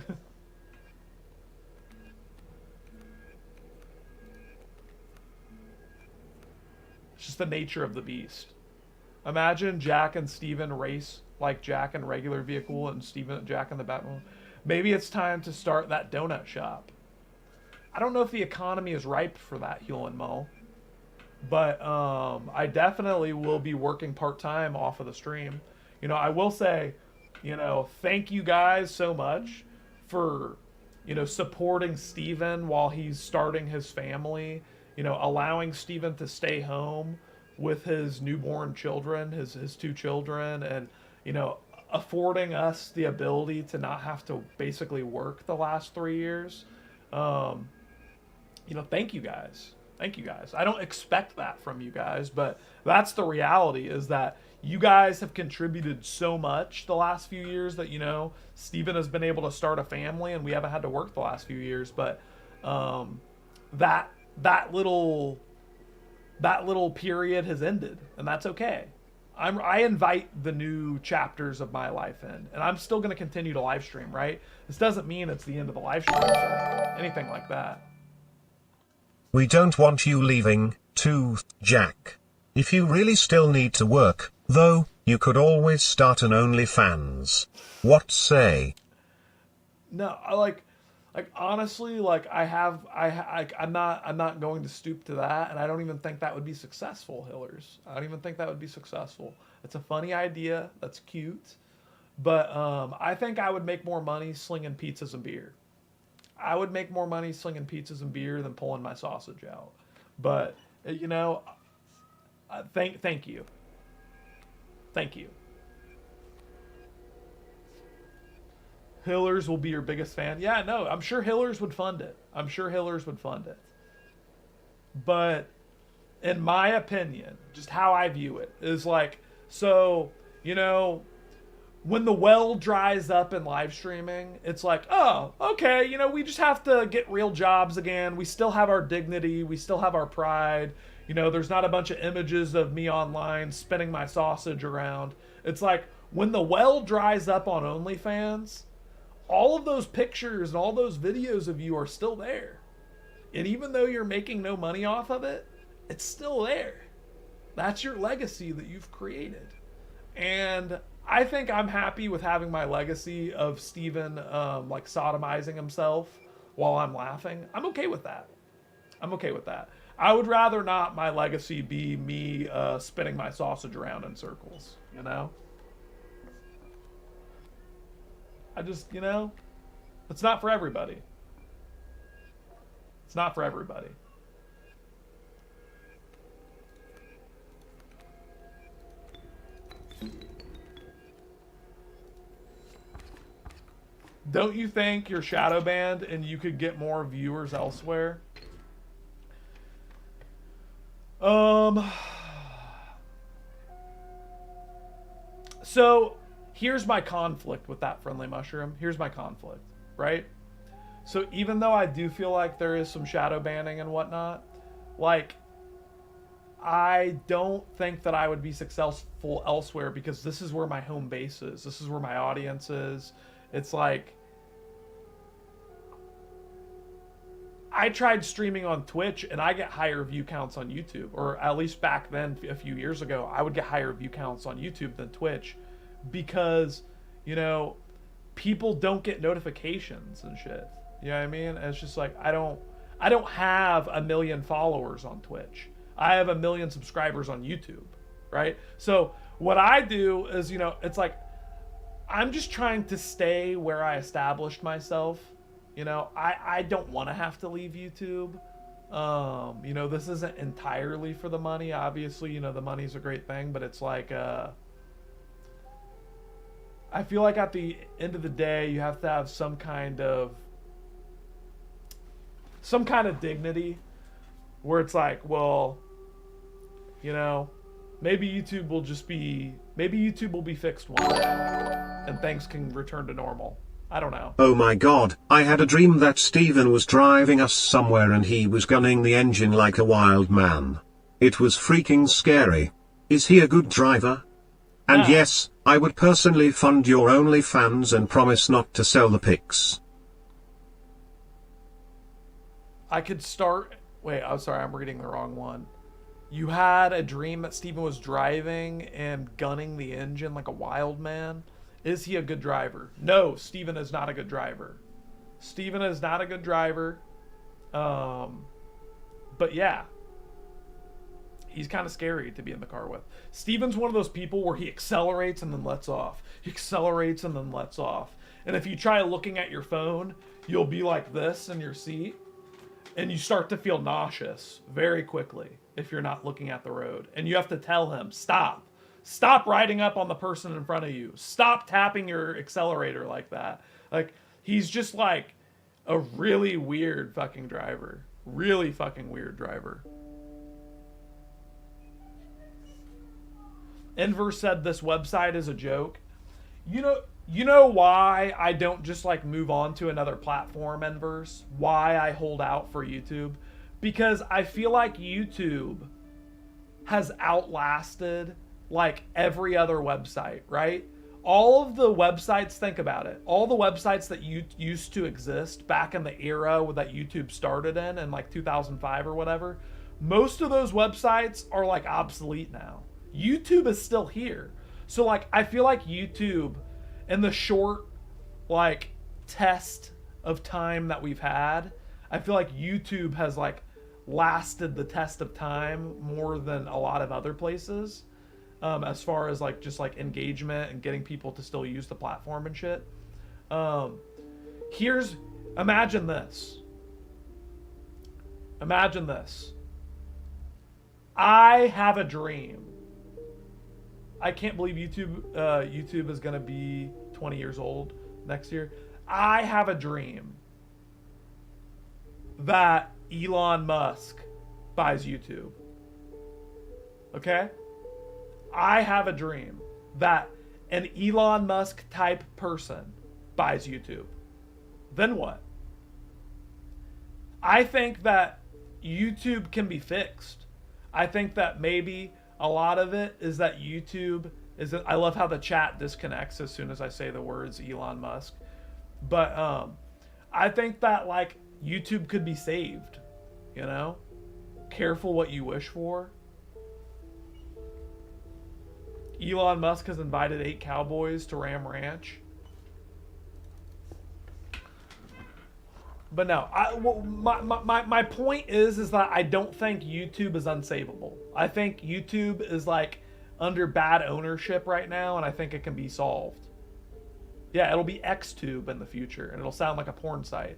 It's just the nature of the beast. Imagine Jack and Steven race like Jack in regular vehicle and Jack in the Batmobile. Maybe it's time to start that donut shop. I don't know if the economy is ripe for that, Huel and Mo. But I definitely will be working part-time off of the stream. You know, I will say, you know, thank you guys so much for, you know, supporting Steven while he's starting his family. You know, allowing Steven to stay home with his newborn children, his two children, and, you know, affording us the ability to not have to basically work the last 3 years. You know, thank you guys. Thank you guys. I don't expect that from you guys, but that's the reality, is that you guys have contributed so much the last few years that, you know, Steven has been able to start a family and we haven't had to work the last few years. But that little period has ended, and that's okay. I invite the new chapters of my life in, and I'm still going to continue to live stream, right? This doesn't mean it's the end of the live streams or anything like that. We don't want you leaving, too, Jack. If you really still need to work, though, you could always start an OnlyFans. What say? No, like honestly, like I'm not going to stoop to that, and I don't even think that would be successful, Hillers. I don't even think that would be successful. It's a funny idea, that's cute, but I think I would make more money slinging pizzas and beer. I would make more money slinging pizzas and beer than pulling my sausage out. But, you know, thank you. Thank you. Hillers will be your biggest fan. Yeah, no, I'm sure Hillers would fund it. But in my opinion, just how I view it is like, so, you know, when the well dries up in live streaming, it's like, oh, okay, you know, we just have to get real jobs again. We still have our dignity. We still have our pride. You know, there's not a bunch of images of me online spinning my sausage around. It's like, when the well dries up on OnlyFans, all of those pictures and all those videos of you are still there. And even though you're making no money off of it, it's still there. That's your legacy that you've created. And I think I'm happy with having my legacy of Steven like sodomizing himself while I'm laughing. I'm okay with that. I would rather not my legacy be me spinning my sausage around in circles, you know? I just, you know, It's not for everybody. It's not for everybody. Don't you think you're shadow banned and you could get more viewers elsewhere? So here's my conflict with that, Friendly Mushroom. Here's my conflict, right? So even though I do feel like there is some shadow banning and whatnot, like, I don't think that I would be successful elsewhere because this is where my home base is. This is where my audience is. It's like, I tried streaming on Twitch and I get higher view counts on YouTube, or at least back then, a few years ago, I would get higher view counts on YouTube than Twitch because, you know, people don't get notifications and shit. You know what I mean? And it's just like, I don't have 1 million followers on Twitch. I have 1 million subscribers on YouTube, right? So what I do is, you know, it's like, I'm just trying to stay where I established myself. You know, I don't want to have to leave YouTube. You know, this isn't entirely for the money. Obviously, you know, the money's a great thing, but it's like, I feel like at the end of the day, you have to have some kind of dignity where it's like, well, you know, maybe YouTube will be fixed one day and things can return to normal. I don't know. Oh my god, I had a dream that Steven was driving us somewhere and he was gunning the engine like a wild man. It was freaking scary. Is he a good driver? And No. yes, I would personally fund your OnlyFans and promise not to sell the pics. I could start... Wait, I'm sorry, I'm reading the wrong one. You had a dream that Steven was driving and gunning the engine like a wild man? Is he a good driver? No, Steven is not a good driver. Steven is not a good driver. But yeah. He's kind of scary to be in the car with. Steven's one of those people where he accelerates and then lets off. He accelerates and then lets off. And if you try looking at your phone, you'll be like this in your seat. And you start to feel nauseous very quickly if you're not looking at the road. And you have to tell him, stop. Stop riding up on the person in front of you. Stop tapping your accelerator like that. Like, he's just like a really weird fucking driver. Really fucking weird driver. Inverse said this website is a joke. You know why I don't just like move on to another platform, Inverse? Why I hold out for YouTube? Because I feel like YouTube has outlasted like every other website, right? All of the websites, think about it. All the websites that used to exist back in the era that YouTube started in like 2005 or whatever, most of those websites are like obsolete now. YouTube is still here. So like, I feel like YouTube, in the short like test of time that we've had, I feel like YouTube has like lasted the test of time more than a lot of other places. As far as like just like engagement and getting people to still use the platform and shit. Imagine this. Imagine this. I have a dream. I can't believe YouTube is gonna be 20 years old next year. I have a dream that Elon Musk buys YouTube. Okay? I have a dream that an Elon Musk type person buys YouTube. Then what? I think that YouTube can be fixed. I think that maybe a lot of it is that YouTube is... I love how the chat disconnects as soon as I say the words Elon Musk. But I think that like YouTube could be saved, you know? Careful what you wish for. Elon Musk has invited 8 cowboys to Ram Ranch. But no, my point is that I don't think YouTube is unsavable. I think YouTube is like under bad ownership right now, and I think it can be solved. Yeah, it'll be Xtube in the future, and it'll sound like a porn site.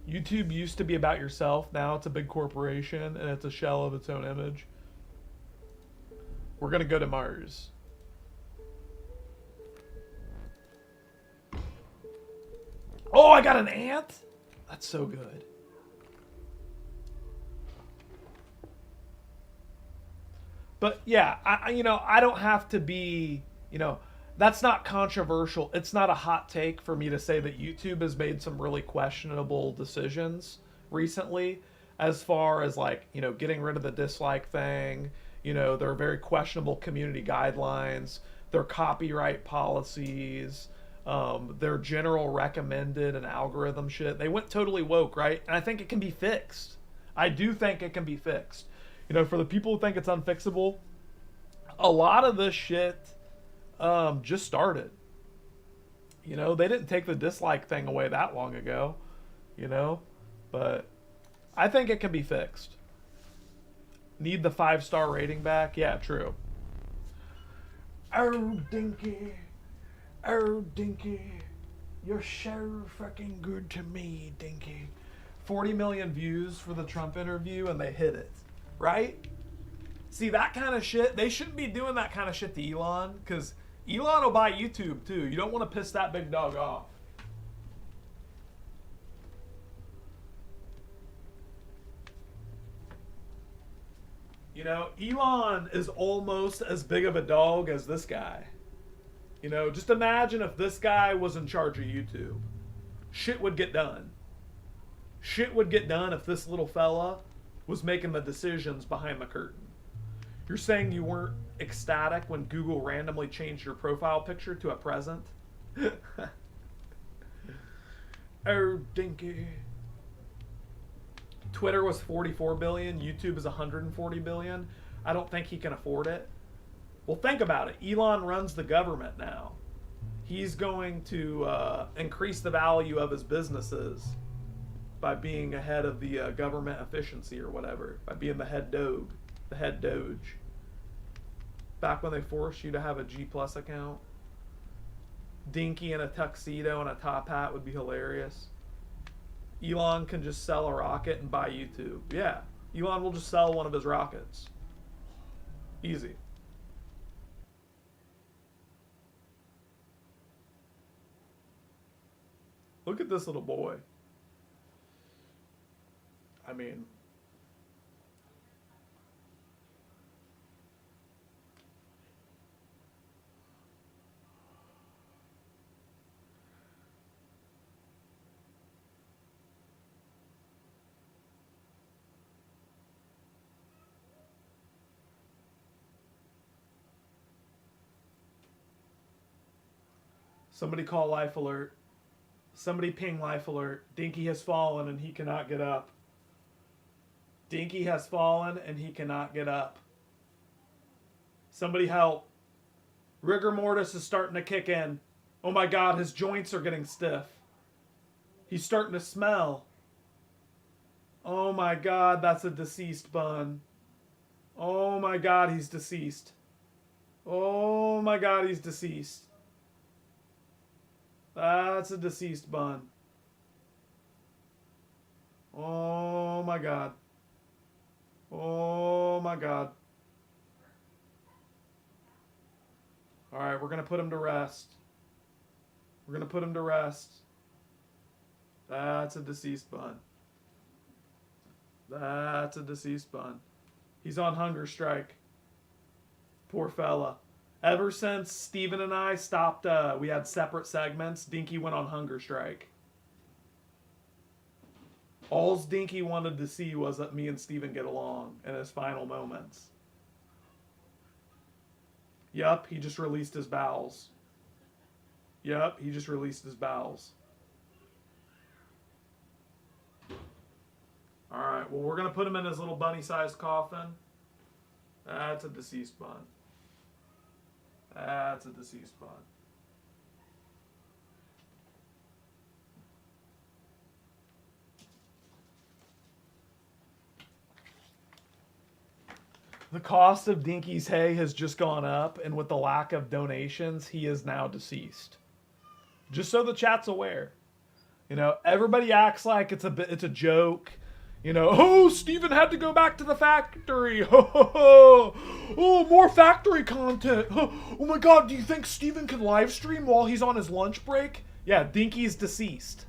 YouTube used to be about yourself. Now it's a big corporation, and it's a shell of its own image. We're going to go to Mars. Oh, I got an ant? That's so good. But yeah, I don't have to be, that's not controversial. It's not a hot take for me to say that YouTube has made some really questionable decisions recently, as far as like, getting rid of the dislike thing. There are very questionable community guidelines, their copyright policies, their general recommended and algorithm shit. They went totally woke, right? And I think it can be fixed. I do think it can be fixed. For the people who think it's unfixable, a lot of this shit just started. They didn't take the dislike thing away that long ago, but I think it can be fixed. Need the 5-star rating back? Yeah, true. Oh, Dinky. Oh, Dinky. You're so fucking good to me, Dinky. 40 million views for the Trump interview, and they hit it. Right? See, that kind of shit, they shouldn't be doing that kind of shit to Elon, because Elon will buy YouTube too. You don't want to piss that big dog off. Elon is almost as big of a dog as this guy. Just imagine if this guy was in charge of YouTube. Shit would get done. Shit would get done if this little fella was making the decisions behind the curtain. You're saying you weren't ecstatic when Google randomly changed your profile picture to a present? Oh, Dinky. Twitter was 44 billion. YouTube is 140 billion. I don't think he can afford it. Well, think about it. Elon runs the government now. He's going to increase the value of his businesses by being ahead of the government efficiency or whatever, by being the head doge, the head doge. Back when they forced you to have a G Plus account, Dinky in a tuxedo and a top hat would be hilarious. Elon can just sell a rocket and buy YouTube. Yeah, Elon will just sell one of his rockets. Easy. Look at this little boy. I mean, somebody call life alert. Somebody ping life alert. Dinky has fallen and he cannot get up. Dinky has fallen and he cannot get up. Somebody help. Rigor mortis is starting to kick in. Oh my God, his joints are getting stiff. He's starting to smell. Oh my God, that's a deceased bun. Oh my God, he's deceased. Oh my God, he's deceased. That's a deceased bun. Oh my God. Oh my God. Alright, we're going to put him to rest. We're going to put him to rest. That's a deceased bun. That's a deceased bun. He's on hunger strike. Poor fella. Ever since Steven and I stopped, we had separate segments, Dinky went on hunger strike. All's Dinky wanted to see was that me and Steven get along in his final moments. Yup, he just released his bowels. Yup, he just released his bowels. Alright, well, we're going to put him in his little bunny-sized coffin. That's a deceased bun. That's a deceased bun. The cost of Dinky's hay has just gone up, and with the lack of donations, he is now deceased. Just so the chat's aware. You know, everybody acts like it's a joke. You know, oh, Steven had to go back to the factory. Oh, more factory content. Oh my God, do you think Steven could live stream while he's on his lunch break? Yeah, Dinky's deceased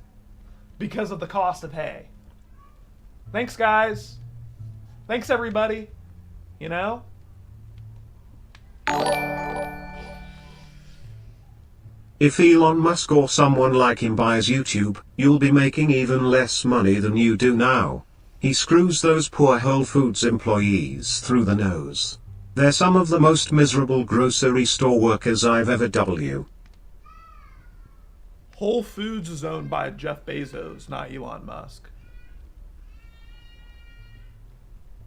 because of the cost of hay. Thanks, guys. Thanks, everybody. You know? If Elon Musk or someone like him buys YouTube, you'll be making even less money than you do now. He screws those poor Whole Foods employees through the nose. They're some of the most miserable grocery store workers I've ever Whole Foods is owned by Jeff Bezos, not Elon Musk.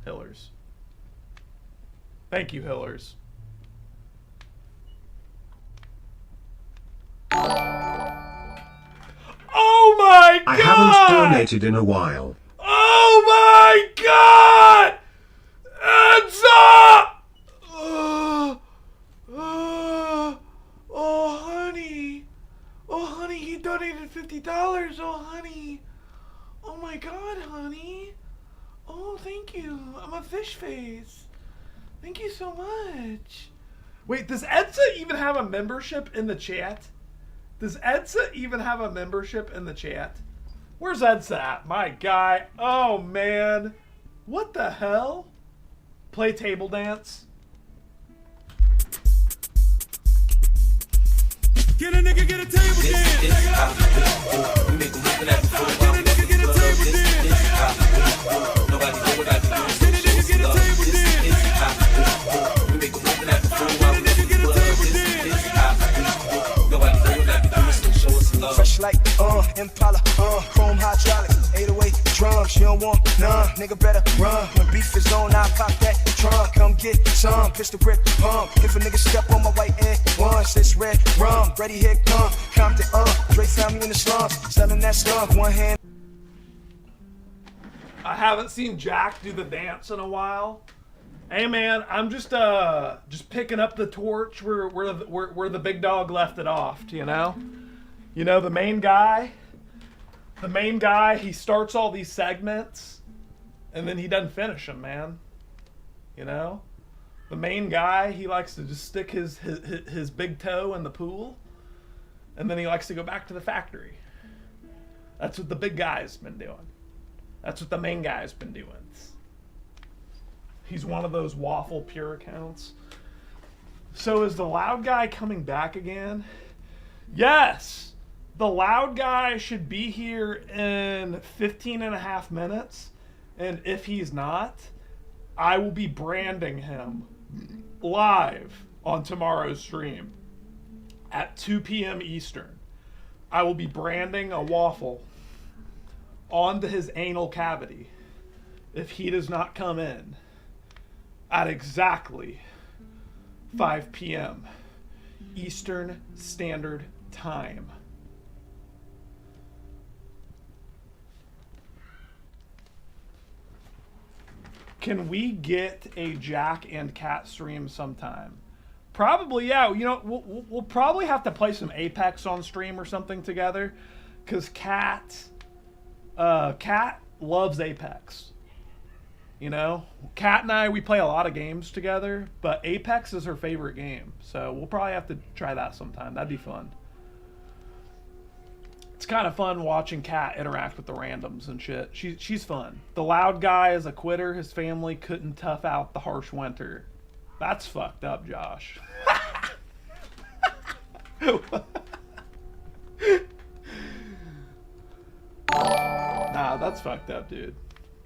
Hillers. Thank you, Hillers. Oh my God! I haven't donated in a while. Oh my God! Hands up! Oh, honey. Oh, honey, he donated $50. Oh, honey. Oh my God, honey. Oh, thank you. I'm a fish face. Thank you so much. Wait, does Edsa even have a membership in the chat? Does Edsa even have a membership in the chat? Where's Edsa at? My guy. Oh, man. What the hell? Play table dance. Get a nigga, get a table dance. Get a nigga, get a table dance. Nobody know what I do. Get a nigga, get a table dance. We make a move at the floor while we get a table dance. Nobody know what I do. Show us love. Fresh like Impala, chrome hydraulics, 808 drums. She don't want none, nigga better run. When beef is on, I pop that trunk. Come get some, pistol grip pump. If a nigga step on my white air once, it's red rum. Ready, here come Compton, Dre found me in the slums, selling that skunk. One hand. I haven't seen Jack do the dance in a while. Hey man, I'm just picking up the torch where the big dog left it off, you know? You know, the main guy, he starts all these segments and then he doesn't finish them, man. You know? The main guy, he likes to just stick his big toe in the pool and then he likes to go back to the factory. That's what the big guy's been doing. That's what the main guy's been doing. He's one of those waffle pure accounts. So is the loud guy coming back again? Yes! The loud guy should be here in 15 and a half minutes. And if he's not, I will be branding him live on tomorrow's stream at 2 p.m. Eastern. I will be branding a waffle onto his anal cavity if he does not come in at exactly 5 p.m. Eastern Standard Time. Can we get a Jack and Cat stream sometime? Probably, yeah. You know, we'll probably have to play some Apex on stream or something together, because Cat loves Apex. You know, Cat and I, we play a lot of games together, but Apex is her favorite game. So we'll probably have to try that sometime. That'd be fun. It's kind of fun watching Cat interact with the randoms and shit. She's fun. The loud guy is a quitter. His family couldn't tough out the harsh winter. That's fucked up, Josh. Nah, that's fucked up, dude.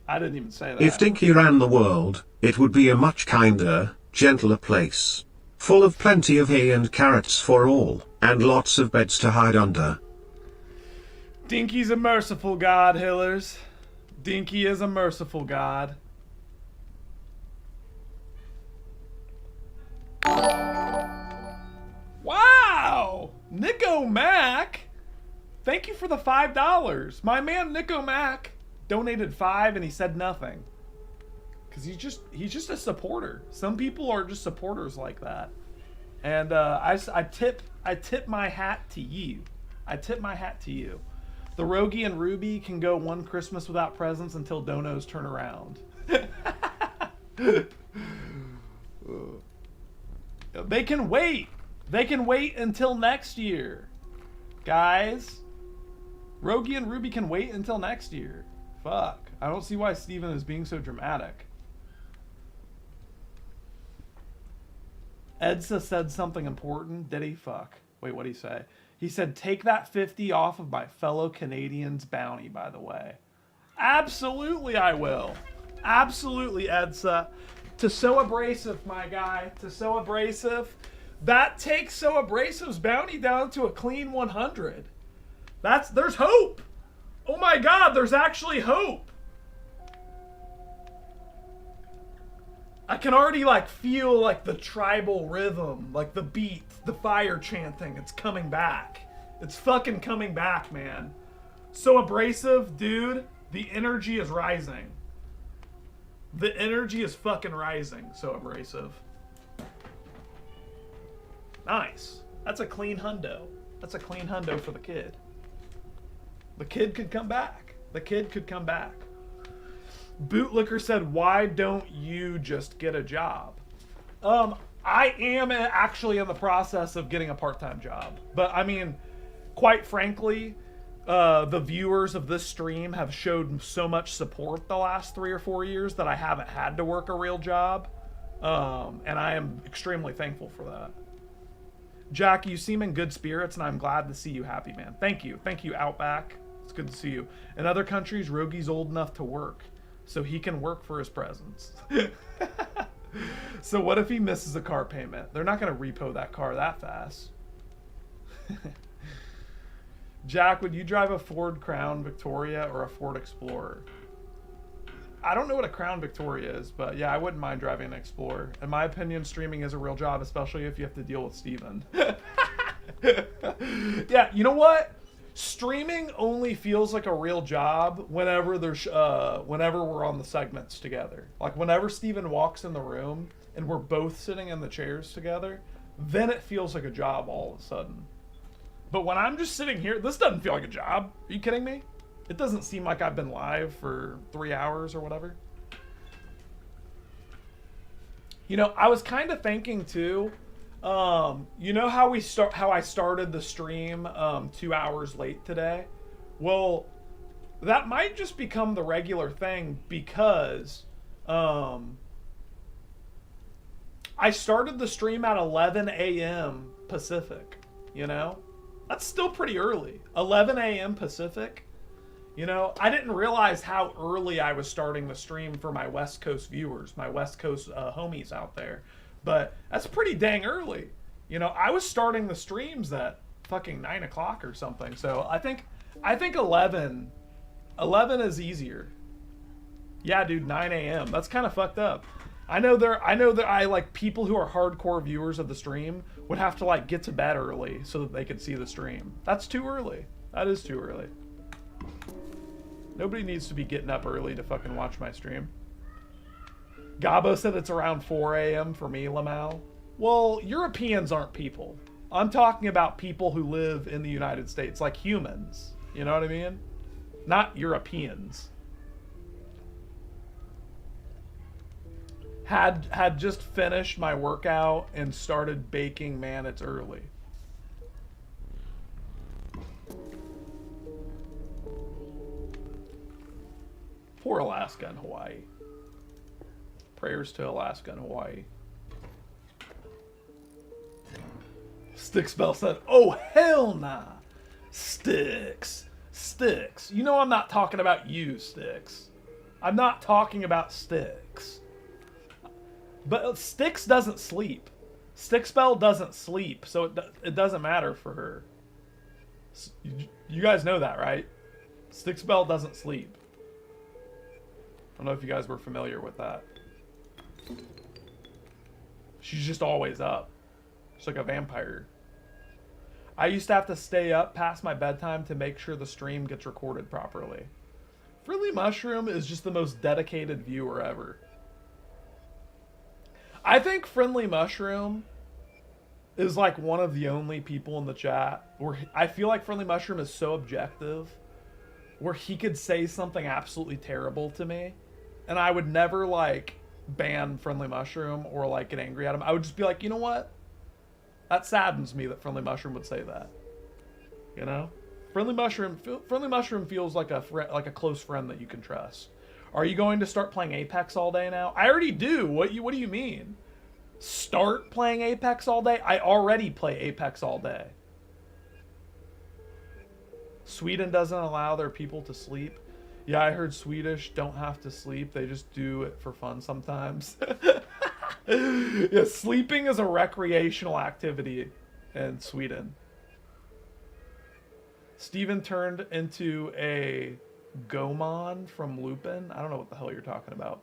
I didn't even say that. If Dinky ran the world, it would be a much kinder, gentler place. Full of plenty of hay and carrots for all, and lots of beds to hide under. Dinky's a merciful God, Hillers. Dinky is a merciful God. Wow! Nico Mac! Thank you for the $5. My man Nico Mac donated $5 and he said nothing. Because he's just a supporter. Some people are just supporters like that. And I tip my hat to you. I tip my hat to you. The Rogie and Ruby can go one Christmas without presents until donos turn around. They can wait. They can wait until next year. Guys. Rogie and Ruby can wait until next year. Fuck. I don't see why Steven is being so dramatic. Edsa said something important. Did he? Fuck. Wait, what'd he say? He said, take that 50 off of my fellow Canadians' bounty, by the way. Absolutely I will. Absolutely, Edsa. To So Abrasive, my guy. To So Abrasive. That takes So Abrasive's bounty down to a clean 100. There's hope. Oh my god, there's actually hope. I can already like feel like the tribal rhythm, like the beat, the fire chanting. It's coming back. It's fucking coming back, man. So Abrasive, dude, the energy is rising. The energy is fucking rising, So Abrasive. Nice. That's a clean hundo. That's a clean hundo for the kid. The kid could come back. The kid could come back. Bootlicker said, why don't you just get a job? I am actually in the process of getting a part-time job. But, I mean, quite frankly, the viewers of this stream have showed so much support the last 3 or 4 years that I haven't had to work a real job. And I am extremely thankful for that. Jack, you seem in good spirits, and I'm glad to see you happy, man. Thank you. Thank you, Outback. It's good to see you. In other countries, Rogie's old enough to work, so he can work for his presents. So what if he misses a car payment? They're not going to repo that car that fast. Jack, would you drive a Ford Crown Victoria or a Ford Explorer? I don't know what a Crown Victoria is, but yeah, I wouldn't mind driving an Explorer. In my opinion, streaming is a real job, especially if you have to deal with Steven. Yeah, you know what? Streaming only feels like a real job whenever we're on the segments together. Like whenever Steven walks in the room and we're both sitting in the chairs together, then it feels like a job all of a sudden. But when I'm just sitting here, this doesn't feel like a job. Are you kidding me? It doesn't seem like I've been live for 3 hours or whatever. You know, I was kind of thinking too, you know how I started the stream 2 hours late today? Well, that might just become the regular thing because I started the stream at 11 a.m. Pacific, you know? That's still pretty early. 11 a.m. Pacific. You know, I didn't realize how early I was starting the stream for my West Coast viewers, my West Coast homies out there. But that's pretty dang early. You know, I was starting the streams at fucking 9 o'clock or something. So I think 11 is easier. Yeah, dude, 9 a.m. That's kind of fucked up. I know that I like people who are hardcore viewers of the stream would have to like get to bed early so that they could see the stream. That's too early. That is too early. Nobody needs to be getting up early to fucking watch my stream. Gabo said it's around 4 a.m. for me, Lamal. Well, Europeans aren't people. I'm talking about people who live in the United States, like humans. You know what I mean? Not Europeans. Had just finished my workout and started baking. Man, it's early. Poor Alaska and Hawaii. Prayers to Alaska and Hawaii. Sticksbell said, oh, hell nah. Sticks. You know I'm not talking about you, Sticks. I'm not talking about Sticks. But Sticks doesn't sleep. Sticksbell doesn't sleep, so it doesn't matter for her. You guys know that, right? Sticksbell doesn't sleep. I don't know if you guys were familiar with that. She's just always up. She's like a vampire. I used to have to stay up past my bedtime to make sure the stream gets recorded properly. Frilly Mushroom is just the most dedicated viewer ever. I think Friendly Mushroom is like one of the only people in the chat where I feel like Friendly Mushroom is so objective where he could say something absolutely terrible to me and I would never like ban Friendly Mushroom or like get angry at him. I would just be like, you know what? That saddens me that Friendly Mushroom would say that. You know? Friendly Mushroom feels like a close friend that you can trust. Are you going to start playing Apex all day now? I already do. What do you mean? Start playing Apex all day? I already play Apex all day. Sweden doesn't allow their people to sleep. Yeah, I heard Swedish don't have to sleep. They just do it for fun sometimes. Yeah, sleeping is a recreational activity in Sweden. Steven turned into a Gomon from Lupin. I don't know what the hell you're talking about.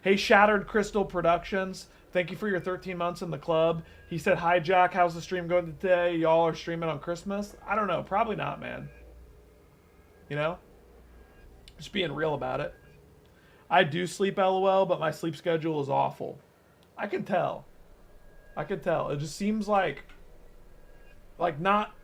Hey, Shattered Crystal Productions. Thank you for your 13 months in the club. He said, hi, Jack. How's the stream going today? Y'all are streaming on Christmas? I don't know. Probably not, man. You know? Just being real about it. I do sleep, LOL, but my sleep schedule is awful. I can tell. I can tell. It just seems like not...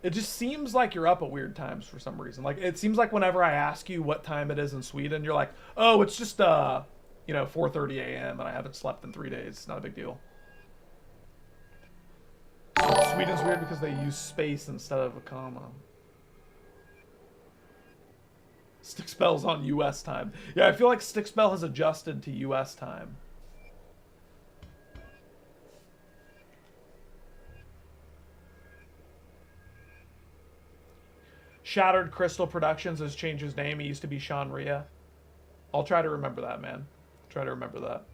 It just seems like you're up at weird times for some reason. Like, it seems like whenever I ask you what time it is in Sweden, you're like, oh, it's just, 4:30 a.m. and I haven't slept in 3 days. It's not a big deal. So Sweden's weird because they use space instead of a comma. Stickspell's on U.S. time. Yeah, I feel like Stickspell has adjusted to U.S. time. Shattered Crystal Productions has changed his name. He used to be Sean Rhea. I'll try to remember that, man. Try to remember that.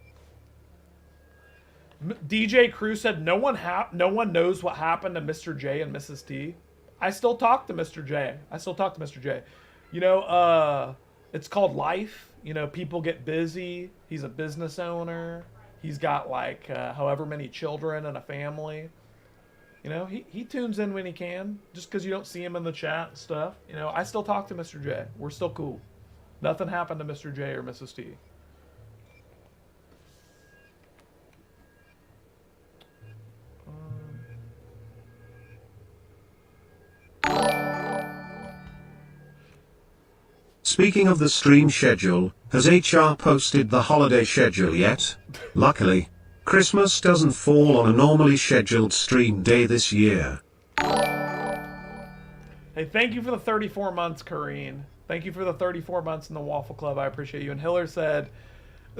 DJ Crew said no one knows what happened to Mr. J and Mrs. T. I still talk to Mr. J. You know, it's called life. You know, people get busy. He's a business owner. He's got like however many children and a family. You know, he tunes in when he can, just because you don't see him in the chat and stuff. You know, I still talk to Mr. J. We're still cool. Nothing happened to Mr. J or Mrs. T. Speaking of the stream schedule, has HR posted the holiday schedule yet? Luckily, Christmas doesn't fall on a normally scheduled stream day this year. Hey, thank you for the 34 months, Kareen. Thank you for the 34 months in the Waffle Club. I appreciate you. And Hiller said,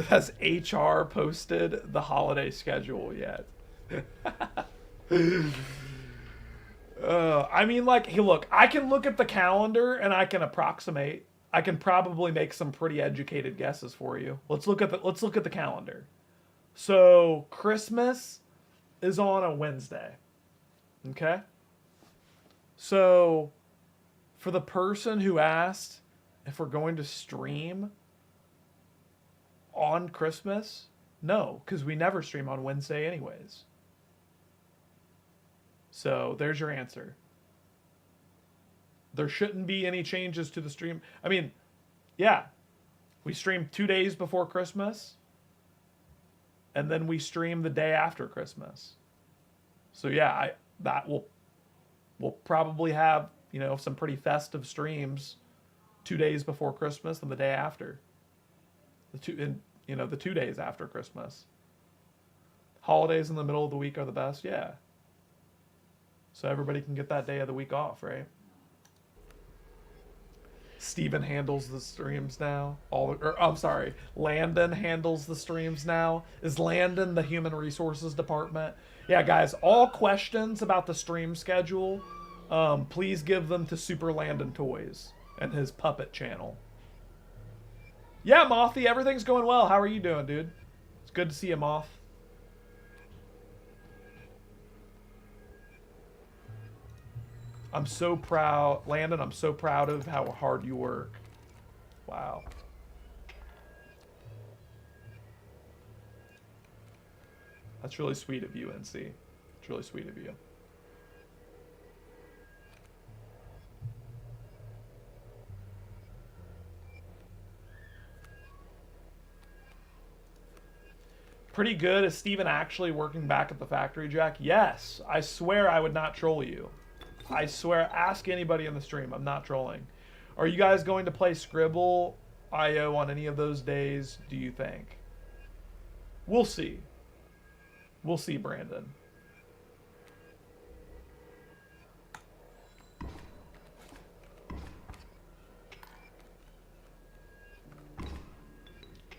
has HR posted the holiday schedule yet? I mean, like, hey, look, I can look at the calendar and I can approximate. I can probably make some pretty educated guesses for you. Let's look at the calendar. So Christmas is on a Wednesday. Okay? So for the person who asked if we're going to stream on Christmas, no, because we never stream on Wednesday anyways. So there's your answer. There shouldn't be any changes to the stream. I mean, yeah, we stream 2 days before Christmas, and then we stream the day after Christmas. So yeah, we'll probably have, you know, some pretty festive streams 2 days before Christmas and the day after. The 2 days after Christmas. Holidays in the middle of the week are the best, yeah. So everybody can get that day of the week off, right? Steven handles the streams now. I'm sorry, Landon handles the streams now. Is Landon the human resources department? Yeah, guys, all questions about the stream schedule, please give them to Super Landon Toys and his puppet channel. Yeah, Mothy, everything's going well. How are you doing, dude? It's good to see you, Moth. I'm so proud, Landon, I'm so proud of how hard you work. Wow. That's really sweet of you, NC. It's really sweet of you. Pretty good. Is Steven actually working back at the factory, Jack? Yes. I swear I would not troll you. I swear, ask anybody in the stream. I'm not trolling. Are you guys going to play Scribble.io on any of those days, do you think? We'll see. We'll see, Brandon.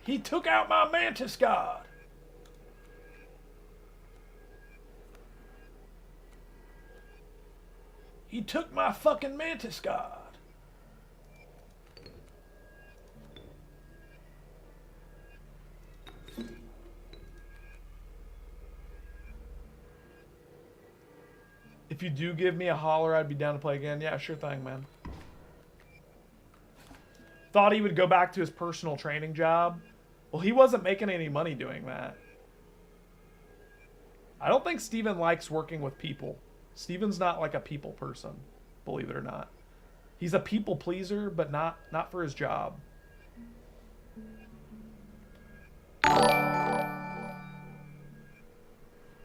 He took out my Mantis God. He took my fucking Mantis God. If you do give me a holler, I'd be down to play again. Yeah, sure thing, man. Thought he would go back to his personal training job. Well, he wasn't making any money doing that. I don't think Steven likes working with people. Steven's not like a people person, believe it or not. He's a people pleaser, but not for his job.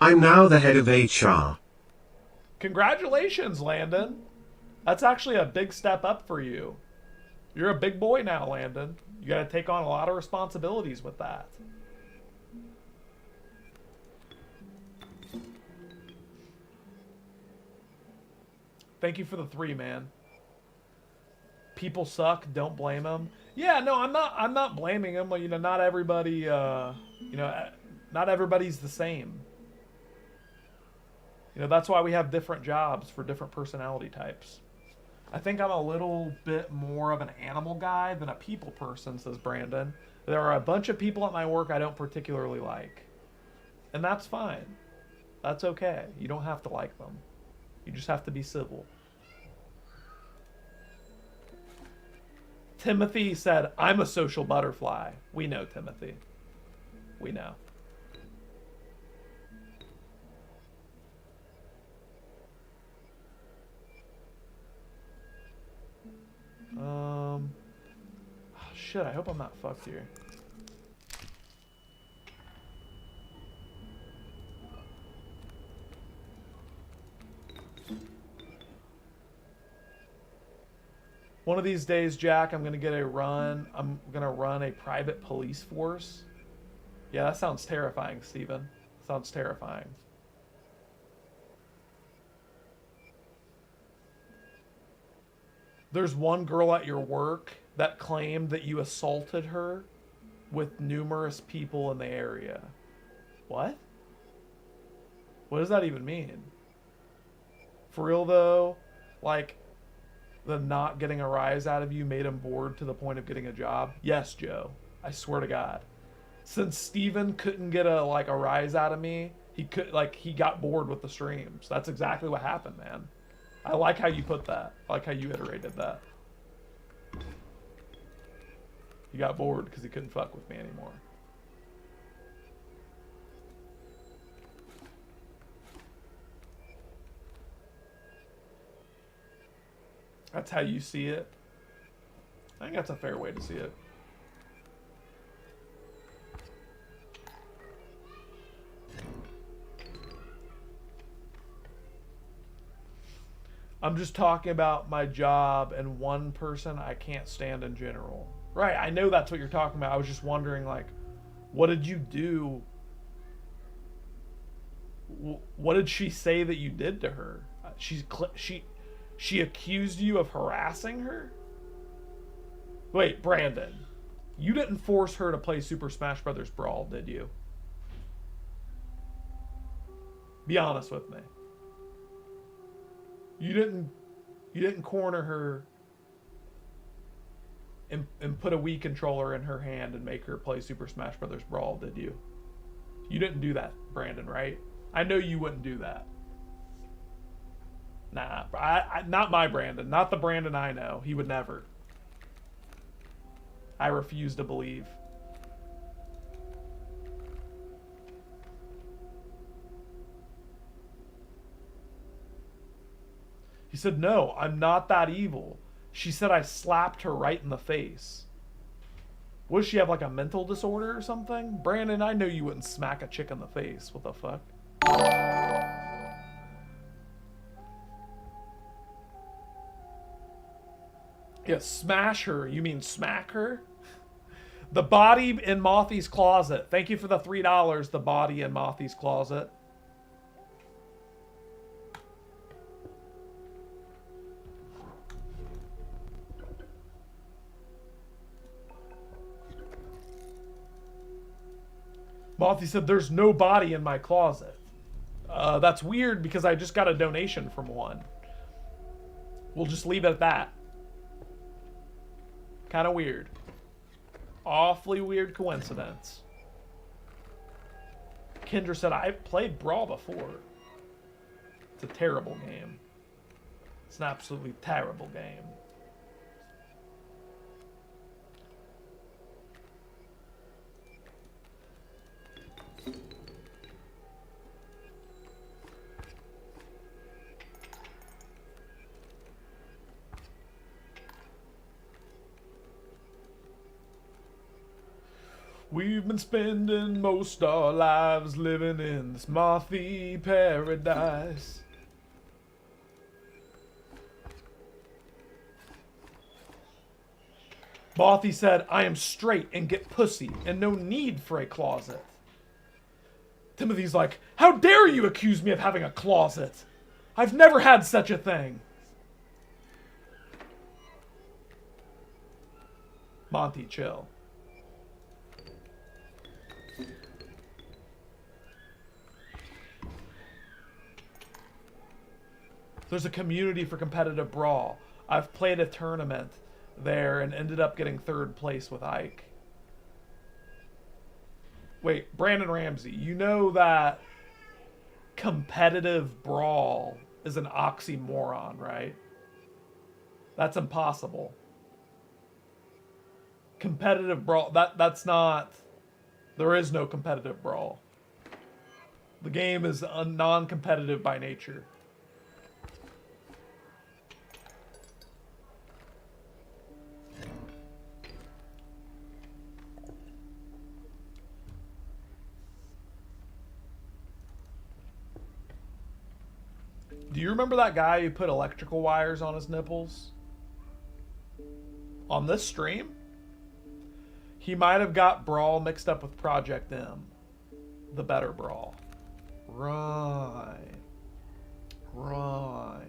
I'm now the head of HR. Congratulations, Landon. That's actually a big step up for you. You're a big boy now, Landon. You got to take on a lot of responsibilities with that. Thank you for the 3, man. People suck. Don't blame them. Yeah, no, I'm not blaming them. You know, not everybody. Not everybody's the same. You know, that's why we have different jobs for different personality types. I think I'm a little bit more of an animal guy than a people person, says Brandon. There are a bunch of people at my work I don't particularly like. And that's fine. That's okay. You don't have to like them. You just have to be civil. Timothy said, I'm a social butterfly. We know, Timothy. We know. Shit, I hope I'm not fucked here. One of these days, Jack, I'm gonna get a run. I'm gonna run a private police force. Yeah, that sounds terrifying, Steven. Sounds terrifying. There's one girl at your work that claimed that you assaulted her with numerous people in the area. What? What does that even mean? For real though, like, the not getting a rise out of you made him bored to the point of getting a job? Yes, Joe. I swear to God. Since Steven couldn't get a rise out of me, he got bored with the streams. That's exactly what happened, man. I like how you put that. I like how you iterated that. He got bored because he couldn't fuck with me anymore. That's how you see it. I think that's a fair way to see it. I'm just talking about my job and one person I can't stand in general. Right, I know that's what you're talking about. I was just wondering, like, what did you do? What did she say that you did to her? She accused you of harassing her? Wait, Brandon, you didn't force her to play Super Smash Bros. Brawl, did you? Be honest with me. You didn't corner her and put a Wii controller in her hand and make her play Super Smash Bros. Brawl, did you? You didn't do that, Brandon, right? I know you wouldn't do that. Nah, not my Brandon. Not the Brandon I know. He would never. I refuse to believe. He said, no, I'm not that evil. She said I slapped her right in the face. What does she have, like a mental disorder or something? Brandon, I know you wouldn't smack a chick in the face. What the fuck? Yeah, smash her. You mean smack her? The body in Mothy's closet. Thank you for the $3. The body in Mothy's closet. Mothy said, there's no body in my closet. That's weird because I just got a donation from one. We'll just leave it at that. Kind of weird. Awfully weird coincidence. Kendra said, I've played Brawl before. It's a terrible game. It's an absolutely terrible game. We've been spending most our lives living in this mothy paradise. Mothy said, I am straight and get pussy and no need for a closet. Timothy's like, how dare you accuse me of having a closet? I've never had such a thing. Monty, chill. There's a community for competitive brawl. I've played a tournament there and ended up getting 3rd place with Ike. Wait, Brandon Ramsey, you know that competitive brawl is an oxymoron, right? That's impossible. Competitive brawl, that's not... There is no competitive brawl. The game is non-competitive by nature. Do you remember that guy who put electrical wires on his nipples? On this stream? He might have got Brawl mixed up with Project M. The better Brawl. Right. Right.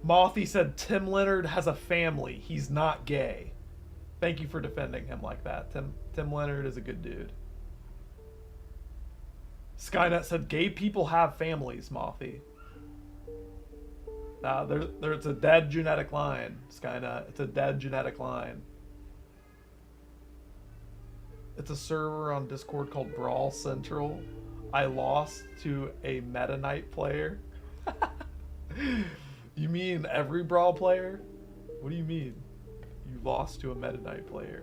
Mothy said Tim Leonard has a family. He's not gay. Thank you for defending him like that. Tim Leonard is a good dude. Skynet said, gay people have families, Mothy. It's a dead genetic line, Skynet. It's a dead genetic line. It's a server on Discord called Brawl Central. I lost to a Meta Knight player. You mean every Brawl player? What do you mean? You lost to a Meta Knight player.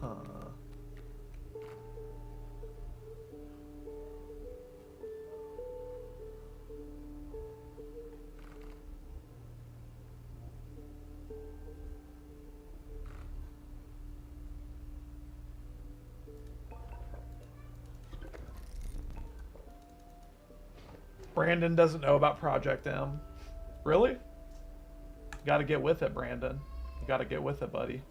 Huh. Brandon doesn't know about Project M. Really? You gotta get with it, Brandon. You gotta get with it, buddy.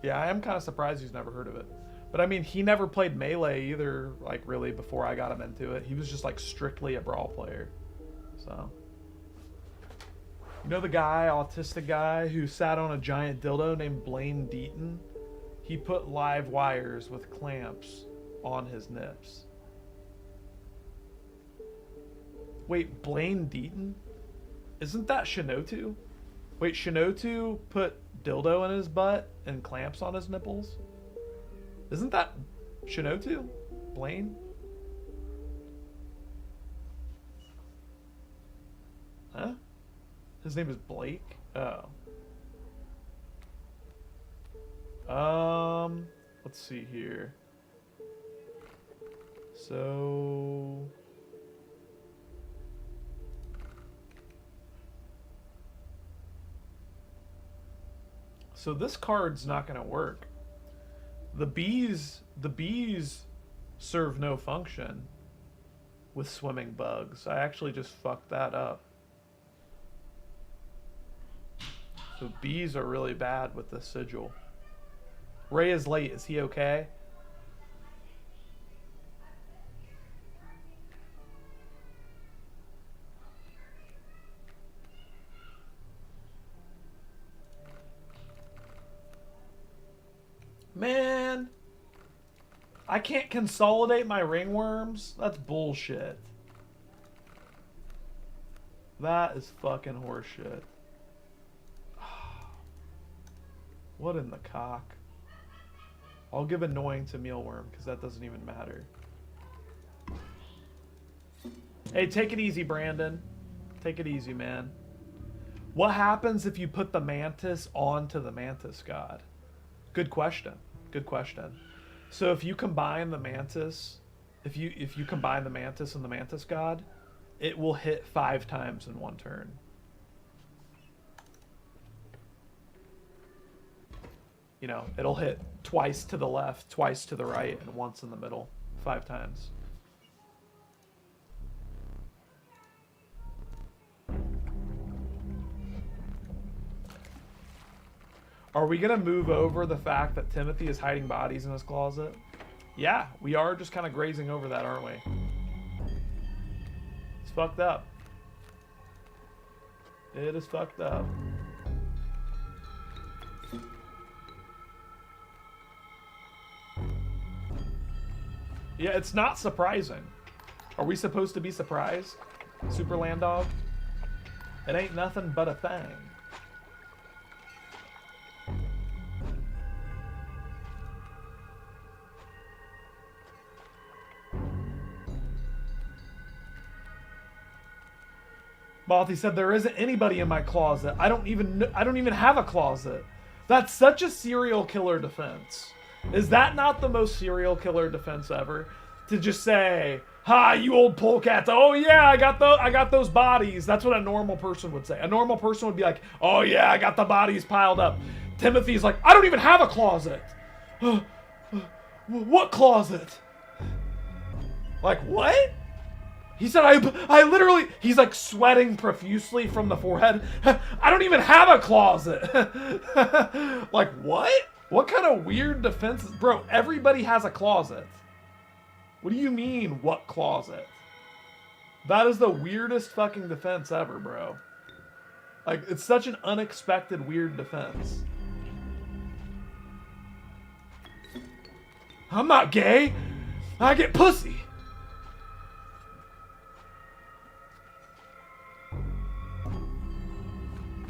Yeah, I am kind of surprised he's never heard of it. But I mean, he never played Melee either, like, really, before I got him into it. He was just, like, strictly a Brawl player. So. You know the guy, autistic guy, who sat on a giant dildo named Blaine Deaton? He put live wires with clamps on his nips. Wait, Blaine Deaton? Isn't that Shinotu? Wait, Shinotu put dildo in his butt and clamps on his nipples? Isn't that Shinotu? Blaine? Huh? His name is Blake? Oh. Let's see here. So this card's not going to work. The bees serve no function with swimming bugs. I actually just fucked that up. So bees are really bad with the sigil. Ray is late. Is he okay? Man, I can't consolidate my ringworms? That's bullshit. That is fucking horseshit. What in the cock? I'll give annoying to mealworm because that doesn't even matter. Hey, take it easy, Brandon. Take it easy, man. What happens if you put the mantis onto the mantis god? Good question. Good question. So if you combine the mantis, if you combine the mantis and the mantis god, it will hit 5 times in one turn. You know, it'll hit twice to the left, twice to the right, and once in the middle. 5 times. Are we going to move over the fact that Timothy is hiding bodies in his closet? Yeah, we are just kind of grazing over that, aren't we? It's fucked up. It is fucked up. Yeah, it's not surprising. Are we supposed to be surprised? Superland Dog? It ain't nothing but a thing. Balti said there isn't anybody in my closet. I don't even have a closet. That's such a serial killer defense. Is that not the most serial killer defense ever? To just say, "Ha, you old polecats! Oh yeah, I got those bodies." That's what a normal person would say. A normal person would be like, "Oh yeah, I got the bodies piled up." Timothy's like, "I don't even have a closet." What closet? Like what? He said, I literally, he's like sweating profusely from the forehead. I don't even have a closet. Like, what? What kind of weird defense? Bro, everybody has a closet. What do you mean, what closet? That is the weirdest fucking defense ever, bro. Like, it's such an unexpected weird defense. I'm not gay. I get pussy.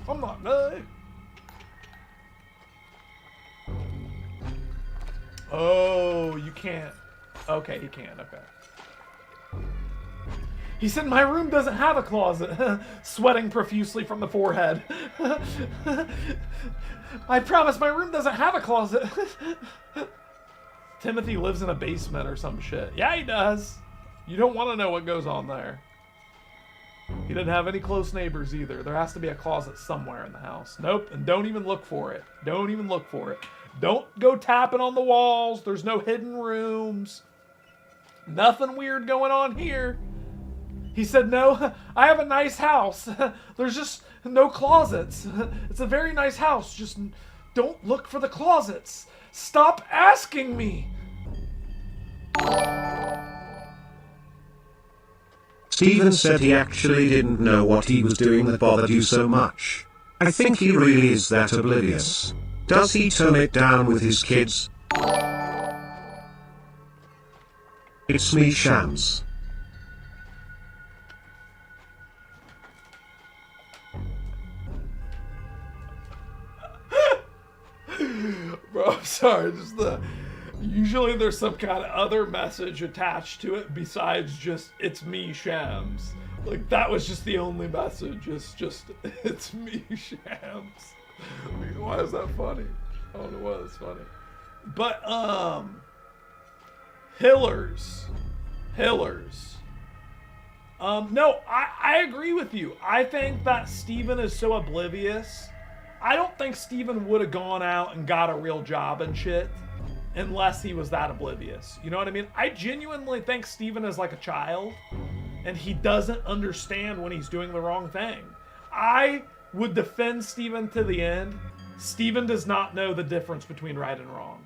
I'm not gay. Oh, you can't. Okay, you can. Okay. He said my room doesn't have a closet. Sweating profusely from the forehead. I promise my room doesn't have a closet. Timothy lives in a basement or some shit. Yeah, he does. You don't want to know what goes on there. He didn't have any close neighbors either. There has to be a closet somewhere in the house. Nope, and don't even look for it. Don't even look for it. Don't go tapping on the walls. There's no hidden rooms. Nothing weird going on here. He said, no, I have a nice house. There's just no closets. It's a very nice house. Just don't look for the closets. Stop asking me. Steven said he actually didn't know what he was doing that bothered you so much. I think he really is that oblivious. Does he tone it down with his kids? It's me, Shams. Bro, I'm sorry, just usually there's some kind of other message attached to it besides just, it's me, Shams. Like, that was just the only message. It's just, it's me, Shams. Why is that funny? I don't know why that's funny. But, Hillers. Pillars. No, I agree with you. I think that Steven is so oblivious. I don't think Steven would have gone out and got a real job and shit unless he was that oblivious. You know what I mean? I genuinely think Steven is like a child and he doesn't understand when he's doing the wrong thing. I would defend Steven to the end. Steven does not know the difference between right and wrong.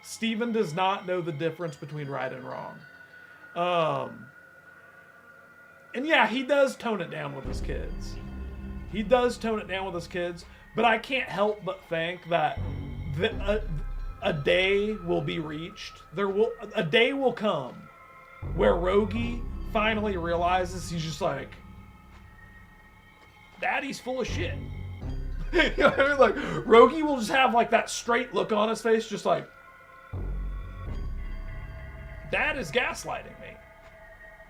Steven does not know the difference between right and wrong. And yeah, he does tone it down with his kids. He does tone it down with his kids, but I can't help but think that a day will be reached. A day will come where Rogie finally realizes he's just like, Daddy's full of shit. You know what I mean? Like, Rogie will just have like that straight look on his face, just like, Dad is gaslighting me.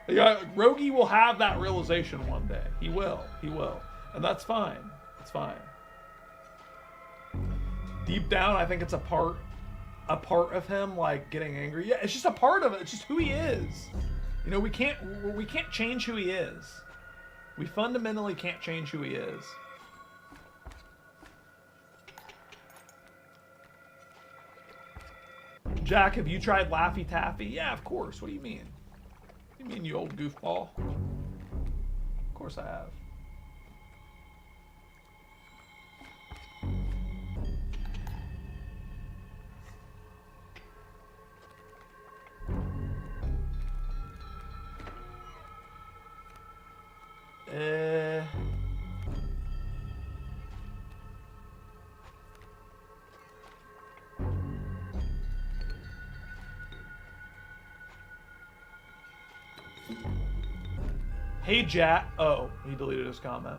Yeah, Rogie will have that realization one day. He will. He will. And that's fine. It's fine. Deep down, I think it's a part of him, like, getting angry. Yeah, it's just a part of it. It's just who he is. You know, we can't change who he is. We fundamentally can't change who he is. Jack, have you tried Laffy Taffy? Yeah, of course. What do you mean? What do you mean, you old goofball? Of course I have. Hey, Jack. Oh, he deleted his comment.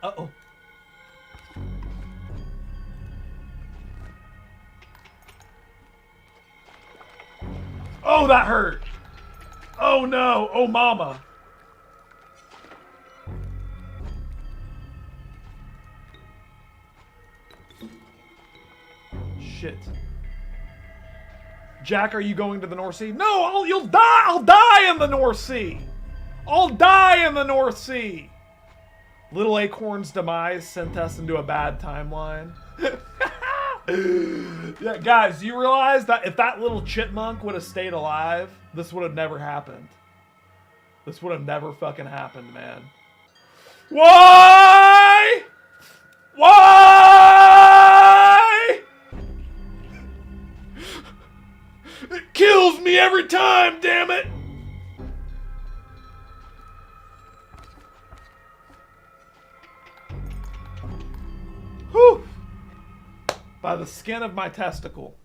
Uh-oh. Oh, that hurt. Oh, no. Oh, mama. Shit. Jack, are you going to the North Sea? No, you'll die. I'll die in the North Sea. I'll die in the North Sea. Little Acorn's demise sent us into a bad timeline. Yeah, guys, you realize that if that little chipmunk would have stayed alive, this would have never happened. This would have never fucking happened, man. Why? Why? It kills me every time, damn it! Whew. By the skin of my testicle.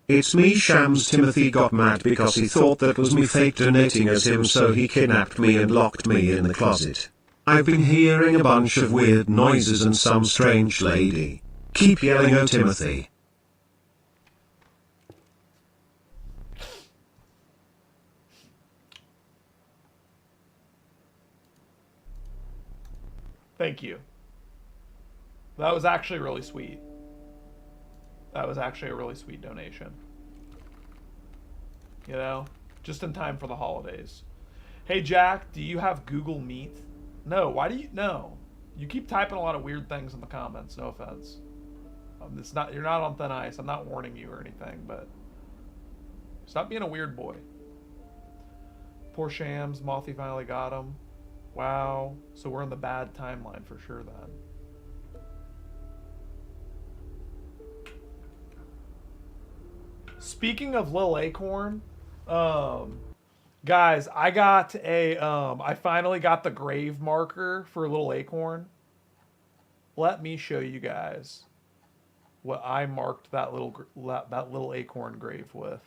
It's me, Shams. Timothy got mad because he thought that was me fake donating as him, so he kidnapped me and locked me in the closet. I've been hearing a bunch of weird noises and some strange lady. Keep yelling, oh Timothy. Thank you. That was actually really sweet. That was actually a really sweet donation. You know, just in time for the holidays. Hey Jack, do you have Google Meet? No, why do you? No. You keep typing a lot of weird things in the comments, no offense. It's not, you're not on thin ice. I'm not warning you or anything, but stop being a weird boy. Poor Shams, Mothy finally got him. Wow. So we're in the bad timeline for sure then. Speaking of Lil Acorn, guys, I got a, I finally got the grave marker for Lil Acorn. Let me show you guys what I marked that little acorn grave with.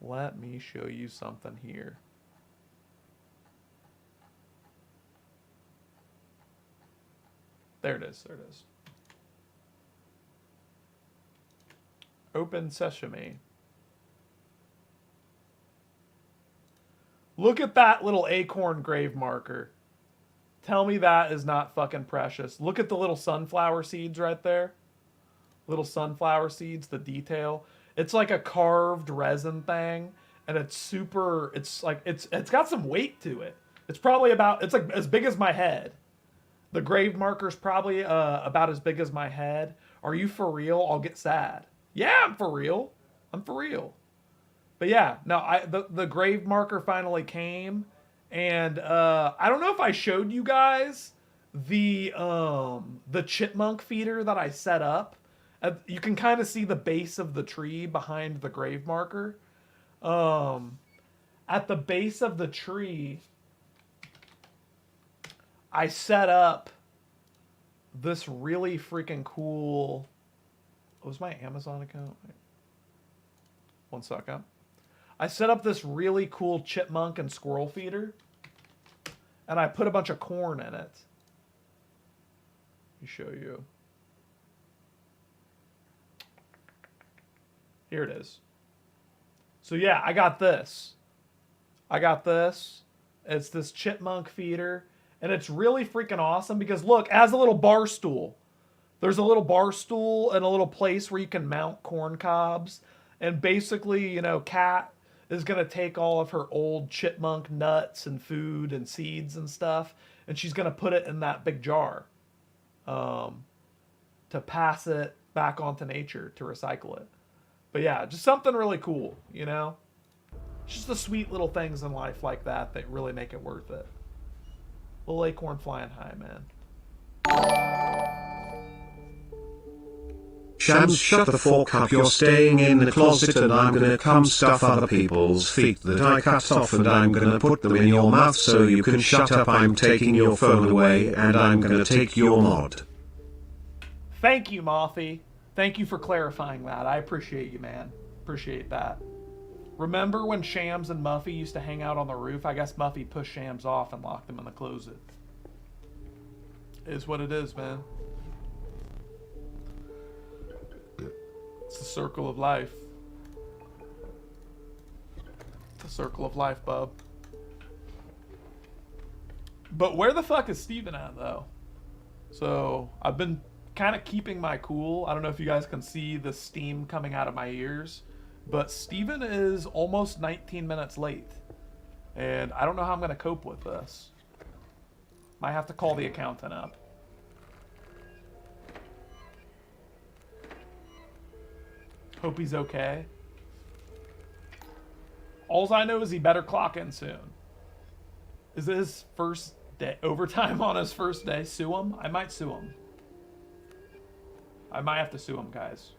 Let me show you something here. There it is. There it is. Open sesame. Look at that little acorn grave marker. Tell me that is not fucking precious. Look at the little sunflower seeds right there. Little sunflower seeds, the detail. It's like a carved resin thing, and it's super, it's like, it's got some weight to it. It's probably about, it's like as big as my head. The grave marker's probably about as big as my head. Are you for real? I'll get sad. Yeah, I'm for real. I'm for real. But yeah, no, the grave marker finally came. And I don't know if I showed you guys the chipmunk feeder that I set up. You can kind of see the base of the tree behind the grave marker. At the base of the tree, I set up this really freaking cool... What was my Amazon account? One second. I set up this really cool chipmunk and squirrel feeder, and I put a bunch of corn in it. Let me show you. Here it is. So yeah, I got this. It's this chipmunk feeder, and it's really freaking awesome because look, it has a little bar stool. There's a little bar stool and a little place where you can mount corn cobs, and basically, you know, Kat is going to take all of her old chipmunk nuts and food and seeds and stuff, and she's going to put it in that big jar to pass it back onto nature to recycle it. But yeah, just something really cool, you know? Just the sweet little things in life like that that really make it worth it. Little acorn flying high, man. Shams, shut the fork up, you're staying in the closet and I'm gonna come stuff other people's feet that I cut off and I'm gonna put them in your mouth so you can shut up. I'm taking your phone away and I'm gonna take your mod. Thank you, Mothy. Thank you for clarifying that. I appreciate you, man. Appreciate that. Remember when Shams and Muffy used to hang out on the roof? I guess Muffy pushed Shams off and locked him in the closet. Is what it is, man. It's the circle of life. It's the circle of life, bub. But where the fuck is Steven at, though? So, I've been kind of keeping my cool. I don't know if you guys can see the steam coming out of my ears. But Steven is almost 19 minutes late. And I don't know how I'm going to cope with this. Might have to call the accountant up. Hope he's okay. Alls I know is he better clock in soon. Is it his first day? Overtime on his first day? Sue him? I might sue him. I might have to sue him, guys.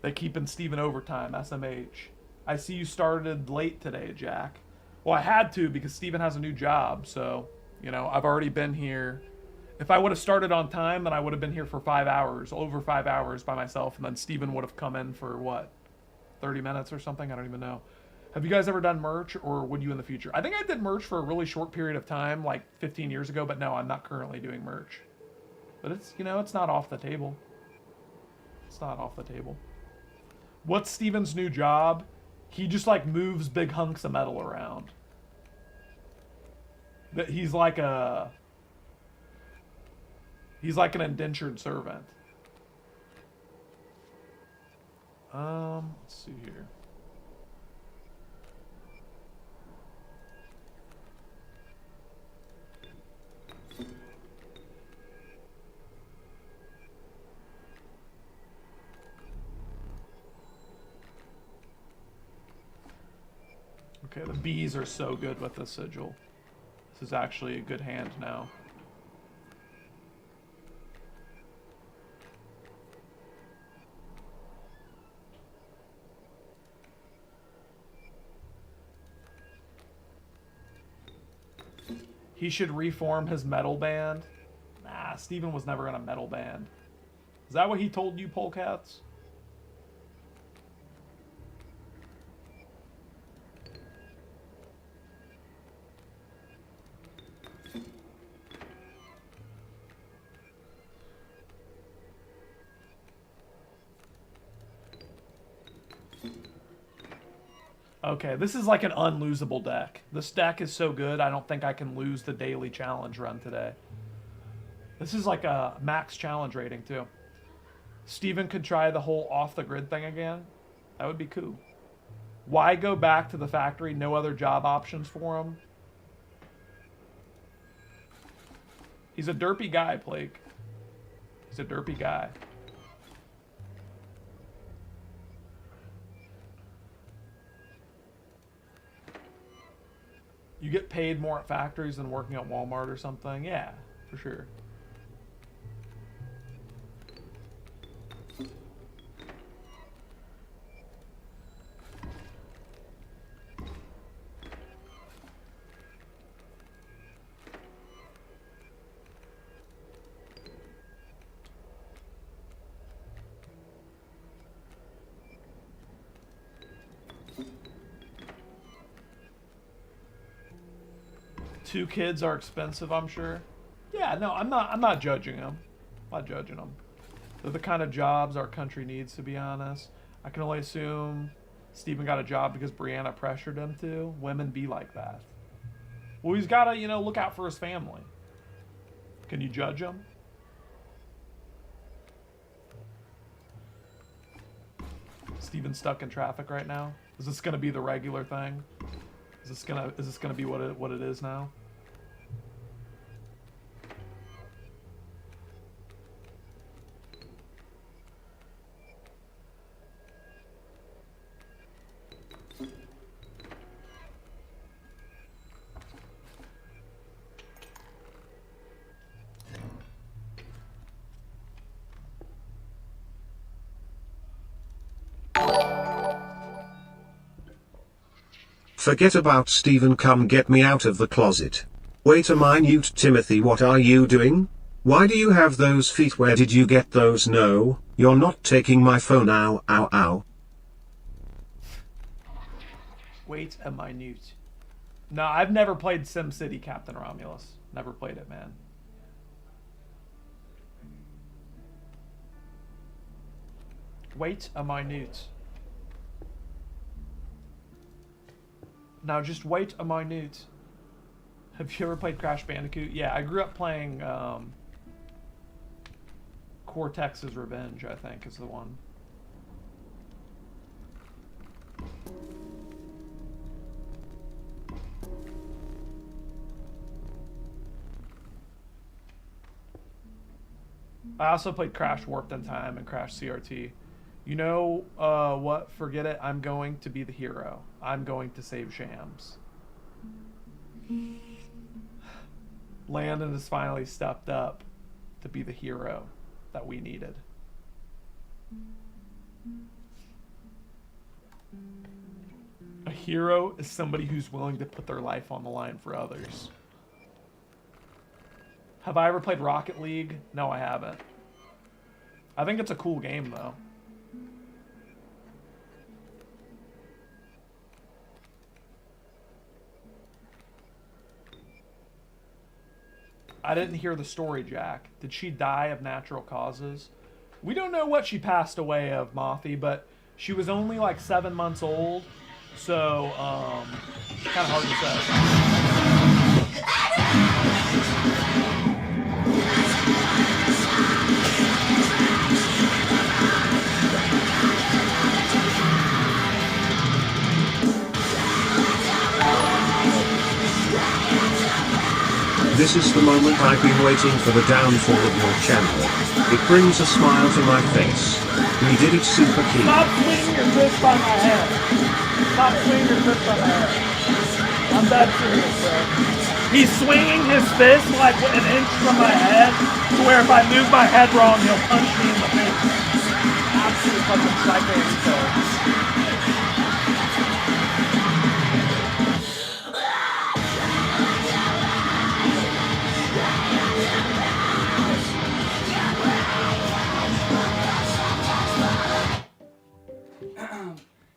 They keeping Steven overtime, SMH. I see you started late today, Jack. Well, I had to because Steven has a new job, so, you know, I've already been here. If I would have started on time, then I would have been here for 5 hours, over 5 hours by myself, and then Steven would have come in for, what, 30 minutes or something? I don't even know. Have you guys ever done merch, or would you in the future? I think I did merch for a really short period of time, like 15 years ago, but no, I'm not currently doing merch. But it's, you know, it's not off the table. It's not off the table. What's Steven's new job? He just, like, moves big hunks of metal around. But he's like a... He's like an indentured servant. Let's see here. Okay, the bees are so good with the sigil. This is actually a good hand now. He should reform his metal band. Nah, Steven was never in a metal band. Is that what he told you, Polecats? Okay, this is like an unlosable deck. This deck is so good, I don't think I can lose the daily challenge run today. This is like a max challenge rating, too. Steven could try the whole off-the-grid thing again. That would be cool. Why go back to the factory? No other job options for him. He's a derpy guy, Plague. He's a derpy guy. You get paid more at factories than working at Walmart or something? Yeah, for sure. Two kids are expensive, I'm sure. Yeah, no, I'm not judging them. I'm not judging them. They're the kind of jobs our country needs, to be honest. I can only assume Steven got a job because Brianna pressured him to. Women be like that. Well, he's got to, you know, look out for his family. Can you judge him? Steven's stuck in traffic right now. Is this going to be the regular thing? Is this gonna be what it is now? Forget about Steven, come get me out of the closet. Wait a minute, Timothy, what are you doing? Why do you have those feet? Where did you get those? No, you're not taking my phone. Ow, ow, ow. Wait a minute. No, I've never played SimCity, Captain Romulus. Never played it, man. Wait a minute. Now just wait a minute. Have you ever played Crash Bandicoot? Yeah, I grew up playing Cortex's Revenge, I think, is the one. I also played Crash Warped in Time and Crash CRT. You know what? Forget it. I'm going to be the hero. I'm going to save Shams. Landon has finally stepped up to be the hero that we needed. A hero is somebody who's willing to put their life on the line for others. Have I ever played Rocket League? No, I haven't. I think it's a cool game, though. I didn't hear the story, Jack. Did she die of natural causes? We don't know what she passed away of, Mothy, but she was only like 7 months old, so kind of hard to This is the moment I've been waiting for, the downfall of your channel. It brings a smile to my face. We did it, super key. Stop swinging your fist by my head. Stop swinging your fist by my head. I'm that serious, bro. He's swinging his fist like an inch from my head, to where if I move my head wrong, he'll punch me in the face. Absolute fucking psycho retard.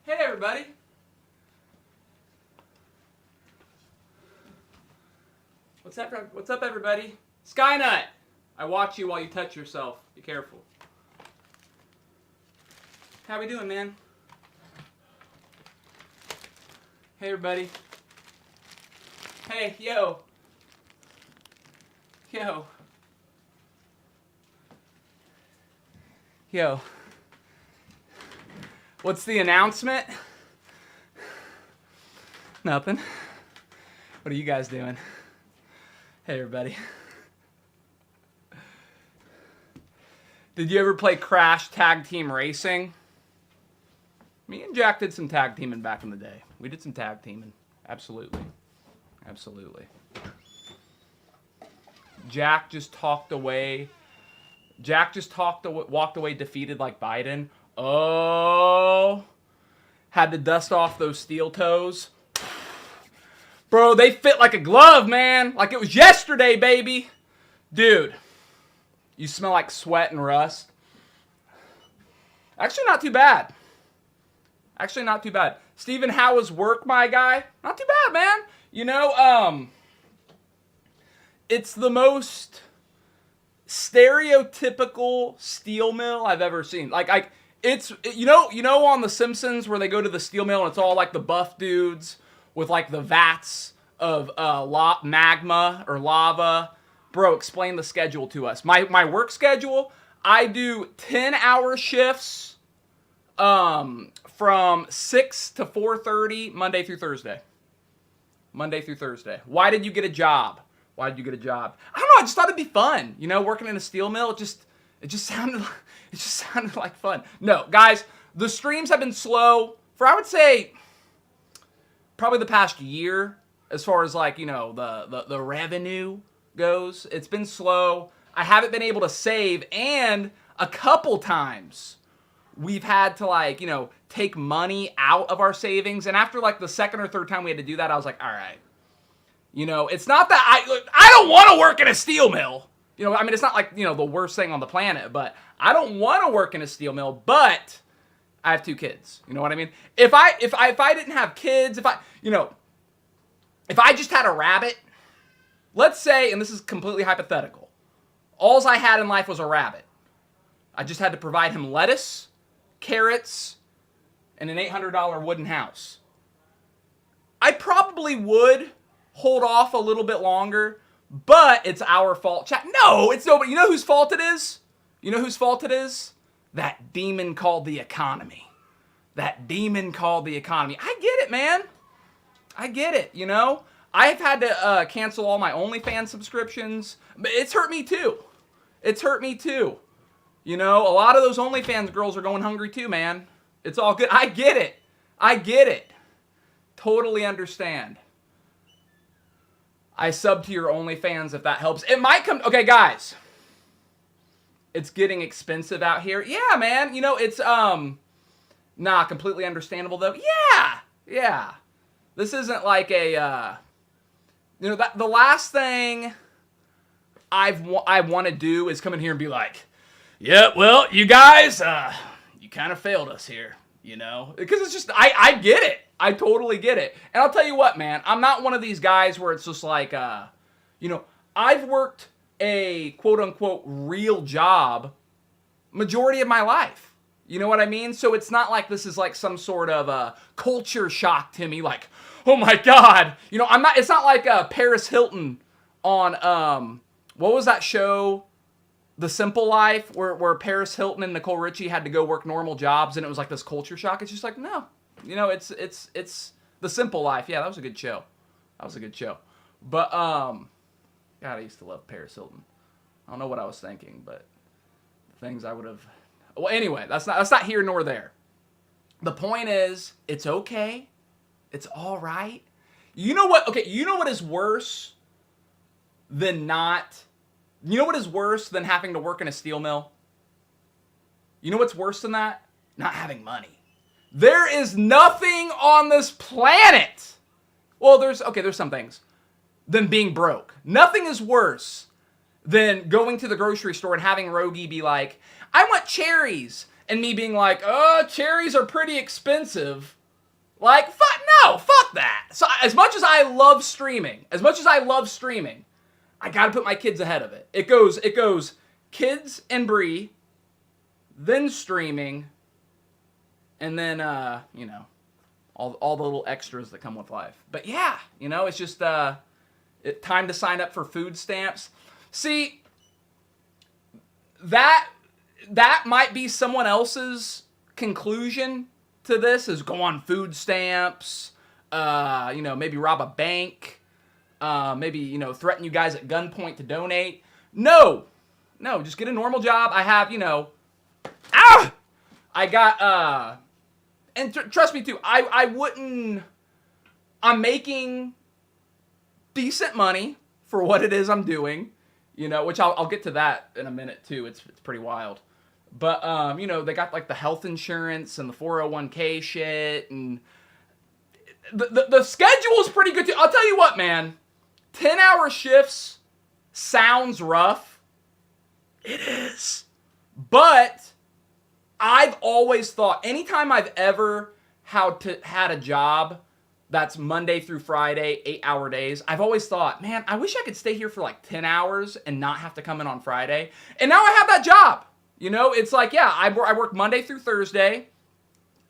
Hey everybody! What's up everybody? Skynut! I watch you while you touch yourself. Be careful. How we doing, man? Hey, everybody. Hey, yo. Yo. Yo. What's the announcement? Nothing. What are you guys doing? Hey, everybody. Did you ever play Crash Tag Team Racing? Me and Jack did some tag teaming back in the day. We did some tag teaming. Absolutely. Absolutely. Jack just walked away defeated like Biden. Oh. Had to dust off those steel toes. Bro, they fit like a glove, man. Like it was yesterday, baby. Dude. You smell like sweat and rust. Actually, not too bad. Actually, not too bad. Steven, how was work, my guy? Not too bad, man. You know, it's the most stereotypical steel mill I've ever seen. You know on The Simpsons where they go to the steel mill and it's all like the buff dudes with like the vats of magma or lava. Bro, explain the schedule to us. My work schedule, I do 10-hour shifts from 6 to 4:30 Monday through Thursday. Monday through Thursday. Why did you get a job? Why did you get a job? I don't know, I just thought it'd be fun. You know, working in a steel mill, it just sounded like fun. No, guys, the streams have been slow for I would say probably the past year as far as like, you know, the revenue goes. It's been slow. I haven't been able to save, and a couple times we've had to like, you know, take money out of our savings. And after like the second or third time we had to do that, I was like, all right, you know, it's not that I don't want to work in a steel mill. You know, I mean, it's not like, you know, the worst thing on the planet, but I don't want to work in a steel mill, but I have 2 kids. You know what I mean? If I didn't have kids, if I just had a rabbit, let's say, and this is completely hypothetical, alls I had in life was a rabbit. I just had to provide him lettuce, carrots, and an $800 wooden house. I probably would hold off a little bit longer, but it's our fault. Chat. No, it's nobody. You know whose fault it is? You know whose fault it is? That demon called the economy. That demon called the economy. I get it, man. I get it, you know? I've had to cancel all my OnlyFans subscriptions, but it's hurt me too. It's hurt me too. You know, a lot of those OnlyFans girls are going hungry too, man. It's all good. I get it. I get it. Totally understand. I sub to your OnlyFans if that helps. It might come... Okay, guys. It's getting expensive out here. Yeah, man. You know, it's... completely understandable, though. Yeah. This isn't like a... you know, the last thing I want to do is come in here and be like, yeah, well, you guys, you kind of failed us here, you know? Because it's just, I get it. I totally get it. And I'll tell you what, man, I'm not one of these guys where it's just like, you know, I've worked a quote-unquote real job majority of my life. You know what I mean? So it's not like this is like some sort of culture shock to me, like, oh my God. You know, it's not like Paris Hilton on, what was that show? The Simple Life, where Paris Hilton and Nicole Richie had to go work normal jobs, and it was like this culture shock. It's just like, no, you know, it's The Simple Life. Yeah, that was a good show. But God, I used to love Paris Hilton. I don't know what I was thinking, but things I would have. Well, anyway, that's not here nor there. The point is, it's okay. It's all right. You know what? Okay, you know what is worse than not. You know what is worse than having to work in a steel mill? You know what's worse than that? Not having money. There is nothing on this planet. Well, there's some things. Than being broke. Nothing is worse than going to the grocery store and having Rogie be like, I want cherries. And me being like, oh, cherries are pretty expensive. Like, fuck that. So as much as I love streaming, I gotta put my kids ahead of it. It goes kids and Bree, then streaming, and then, you know, all the little extras that come with life. But yeah, you know, it's just time to sign up for food stamps. See, that might be someone else's conclusion to this, is go on food stamps, you know, maybe rob a bank, maybe, you know, threaten you guys at gunpoint to donate. No, just get a normal job. I have, you know, I got, and trust me too, I'm making decent money for what it is I'm doing, you know, which I'll get to that in a minute too. It's pretty wild. But, you know, they got like the health insurance and the 401k shit, and the schedule is pretty good too. I'll tell you what, man, 10-hour shifts sounds rough. It is. But I've always thought, anytime I've ever had a job that's Monday through Friday, 8-hour days, I've always thought, man, I wish I could stay here for like 10 hours and not have to come in on Friday. And now I have that job. You know, it's like, yeah, I work Monday through Thursday,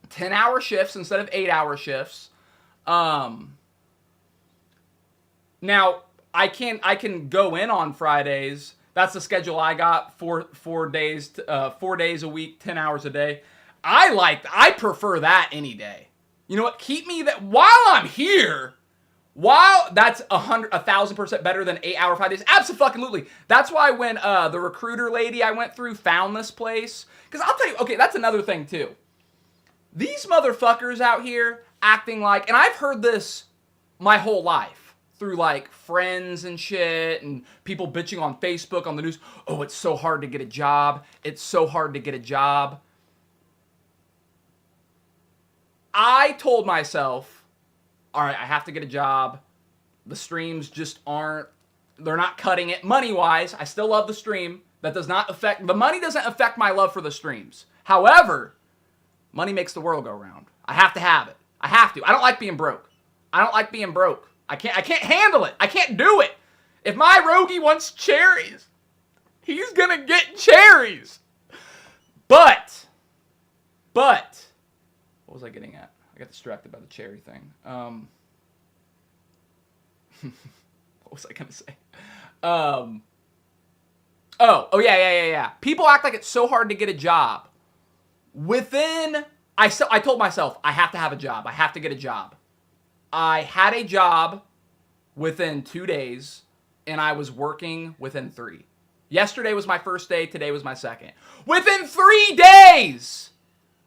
10-hour shifts instead of 8-hour shifts. Now I can go in on Fridays. That's the schedule I got, 4 days a week, 10 hours a day. I prefer that any day. You know what? Keep me that while I'm here. While that's 1,000% better than 8-hour 5 days. Absolutely. That's why when the recruiter lady I went through found this place, because I'll tell you, okay, that's another thing too. These motherfuckers out here acting like, and I've heard this my whole life through like friends and shit and people bitching on Facebook, on the news. Oh, it's so hard to get a job. It's so hard to get a job. I told myself, all right, I have to get a job. The streams just they're not cutting it money-wise. I still love the stream. The money doesn't affect my love for the streams. However, money makes the world go round. I have to have it. I have to. I don't like being broke. I can't handle it. I can't do it. If my rogie wants cherries, he's gonna get cherries. But, what was I getting at? I got distracted by the cherry thing. What was I gonna say? Oh yeah. People act like it's so hard to get a job. I told myself, I have to have a job. I have to get a job. I had a job within 2 days, and I was working within 3. Yesterday was my first day. Today was my second. Within 3 days,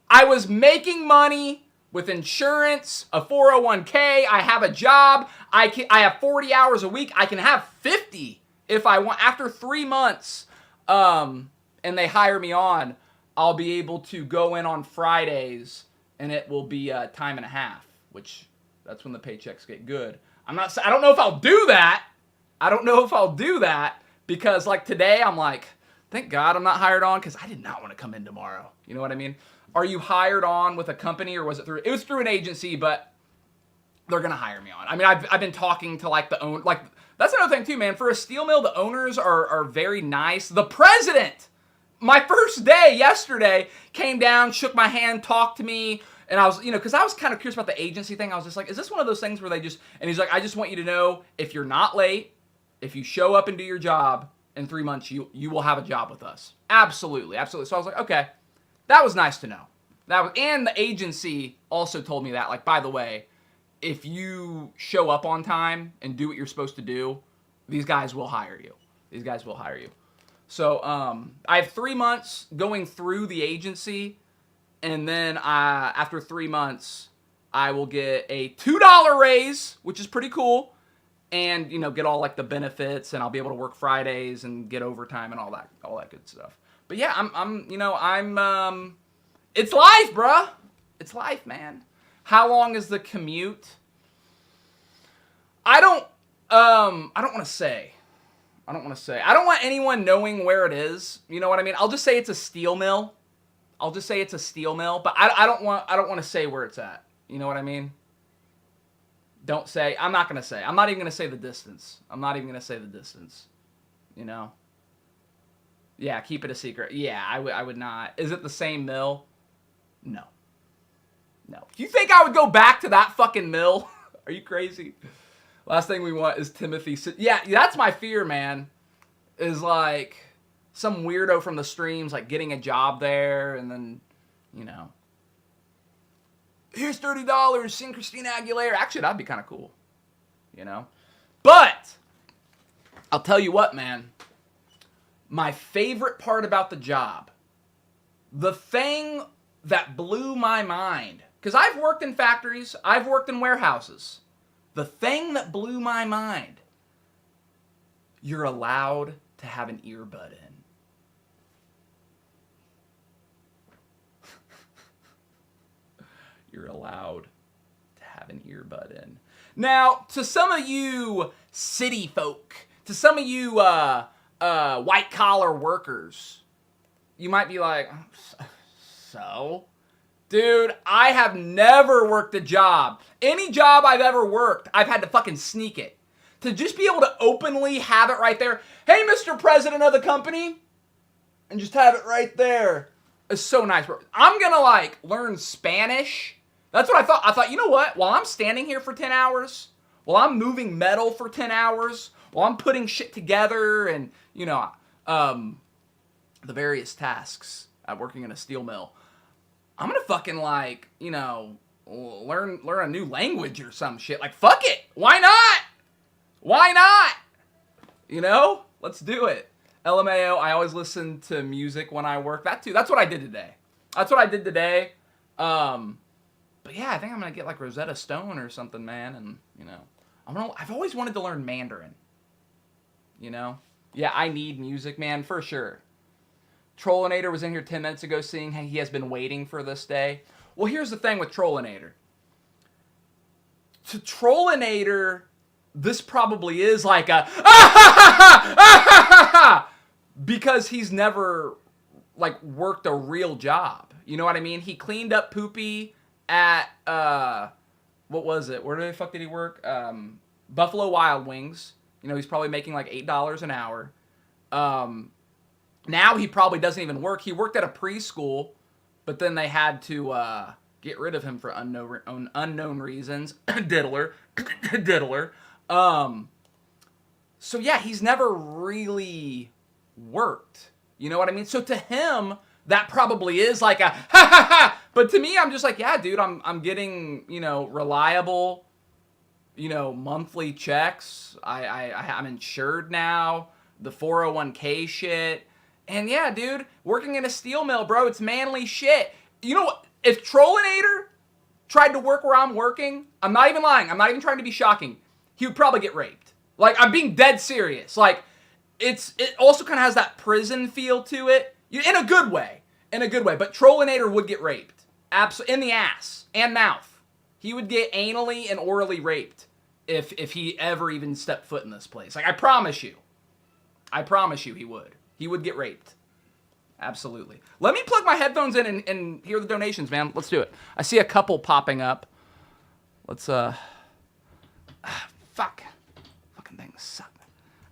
I was making money with insurance, a 401k. I have a job. I have 40 hours a week. I can have 50 if I want. After 3 months, and they hire me on, I'll be able to go in on Fridays, and it will be time and a half, which that's when the paychecks get good. I don't know if I'll do that. Because like today, I'm like, thank God I'm not hired on, because I did not want to come in tomorrow. You know what I mean? Are you hired on with a company, or was it was through an agency, but they're going to hire me on. I mean, I've been talking to like the owner, like that's another thing too, man. For a steel mill, the owners are very nice. The president, my first day yesterday, came down, shook my hand, talked to me. And I was, you know, because I was kind of curious about the agency thing. I was just like, is this one of those things where they just, and he's like, I just want you to know, if you're not late, if you show up and do your job in 3 months, you will have a job with us. Absolutely. So I was like, okay. That was nice to know. And the agency also told me that, like, by the way, if you show up on time and do what you're supposed to do, these guys will hire you. So I have 3 months going through the agency, and then after 3 months, I will get a $2 raise, which is pretty cool, and, you know, get all like the benefits, and I'll be able to work Fridays and get overtime and all that good stuff. But yeah, I'm it's life, bruh. It's life, man. How long is the commute? I don't want to say. I don't want anyone knowing where it is. You know what I mean? I'll just say it's a steel mill. But I don't want to say where it's at. You know what I mean? Don't say. I'm not going to say. I'm not even going to say the distance. You know? Yeah, keep it a secret. Yeah, I would not. Is it the same mill? No. No. You think I would go back to that fucking mill? Are you crazy? Last thing we want is Timothy. Yeah, that's my fear, man. Is like some weirdo from the streams like getting a job there and then, you know, here's $30, sing Christina Aguilera. Actually, that'd be kind of cool, you know? But I'll tell you what, man. My favorite part about the job, the thing that blew my mind, because I've worked in factories, I've worked in warehouses. The thing that blew my mind, you're allowed to have an earbud in. You're allowed to have an earbud in. Now, to some of you city folk, to some of you white collar workers, you might be like, so? Dude, I have never worked a job. Any job I've ever worked, I've had to fucking sneak it. To just be able to openly have it right there, hey, Mr. President of the company, and just have it right there is so nice, bro. I'm gonna like learn Spanish. That's what I thought. I thought, you know what? While I'm standing here for 10 hours, while I'm moving metal for 10 hours, while I'm putting shit together and, you know, the various tasks at working in a steel mill, I'm gonna fucking like, you know, learn a new language or some shit. Like, fuck it. Why not? Why not? You know? Let's do it. LMAO, I always listen to music when I work. That too. That's what I did today. But yeah, I think I'm gonna get like Rosetta Stone or something, man. And, you know, I've always wanted to learn Mandarin. You know? Yeah, I need music, man, for sure. Trollinator was in here 10 minutes ago saying he has been waiting for this day. Well, here's the thing with Trollinator. To Trollinator, this probably is like a because he's never like worked a real job. You know what I mean? He cleaned up Poopy at what was it? Where the fuck did he work? Buffalo Wild Wings. You know, he's probably making like $8 an hour. Now he probably doesn't even work. He worked at a preschool, but then they had to get rid of him for unknown reasons. Diddler. So yeah, he's never really worked. You know what I mean? So to him, that probably is like a ha ha ha. But to me, I'm just like, yeah, dude, I'm getting, you know, reliable, you know, monthly checks. I'm insured now. The 401k shit. And yeah, dude, working in a steel mill, bro, it's manly shit. You know what? If Trollinator tried to work where I'm working, I'm not even lying. I'm not even trying to be shocking. He would probably get raped. Like, I'm being dead serious. Like, it also kind of has that prison feel to it. In a good way. But Trollinator would get raped. Absolutely. In the ass and mouth. He would get anally and orally raped if he ever even stepped foot in this place. Like, I promise you he would. He would get raped. Absolutely. Let me plug my headphones in and hear the donations, man. Let's do it. I see a couple popping up. Let's, fuck. Fucking things suck.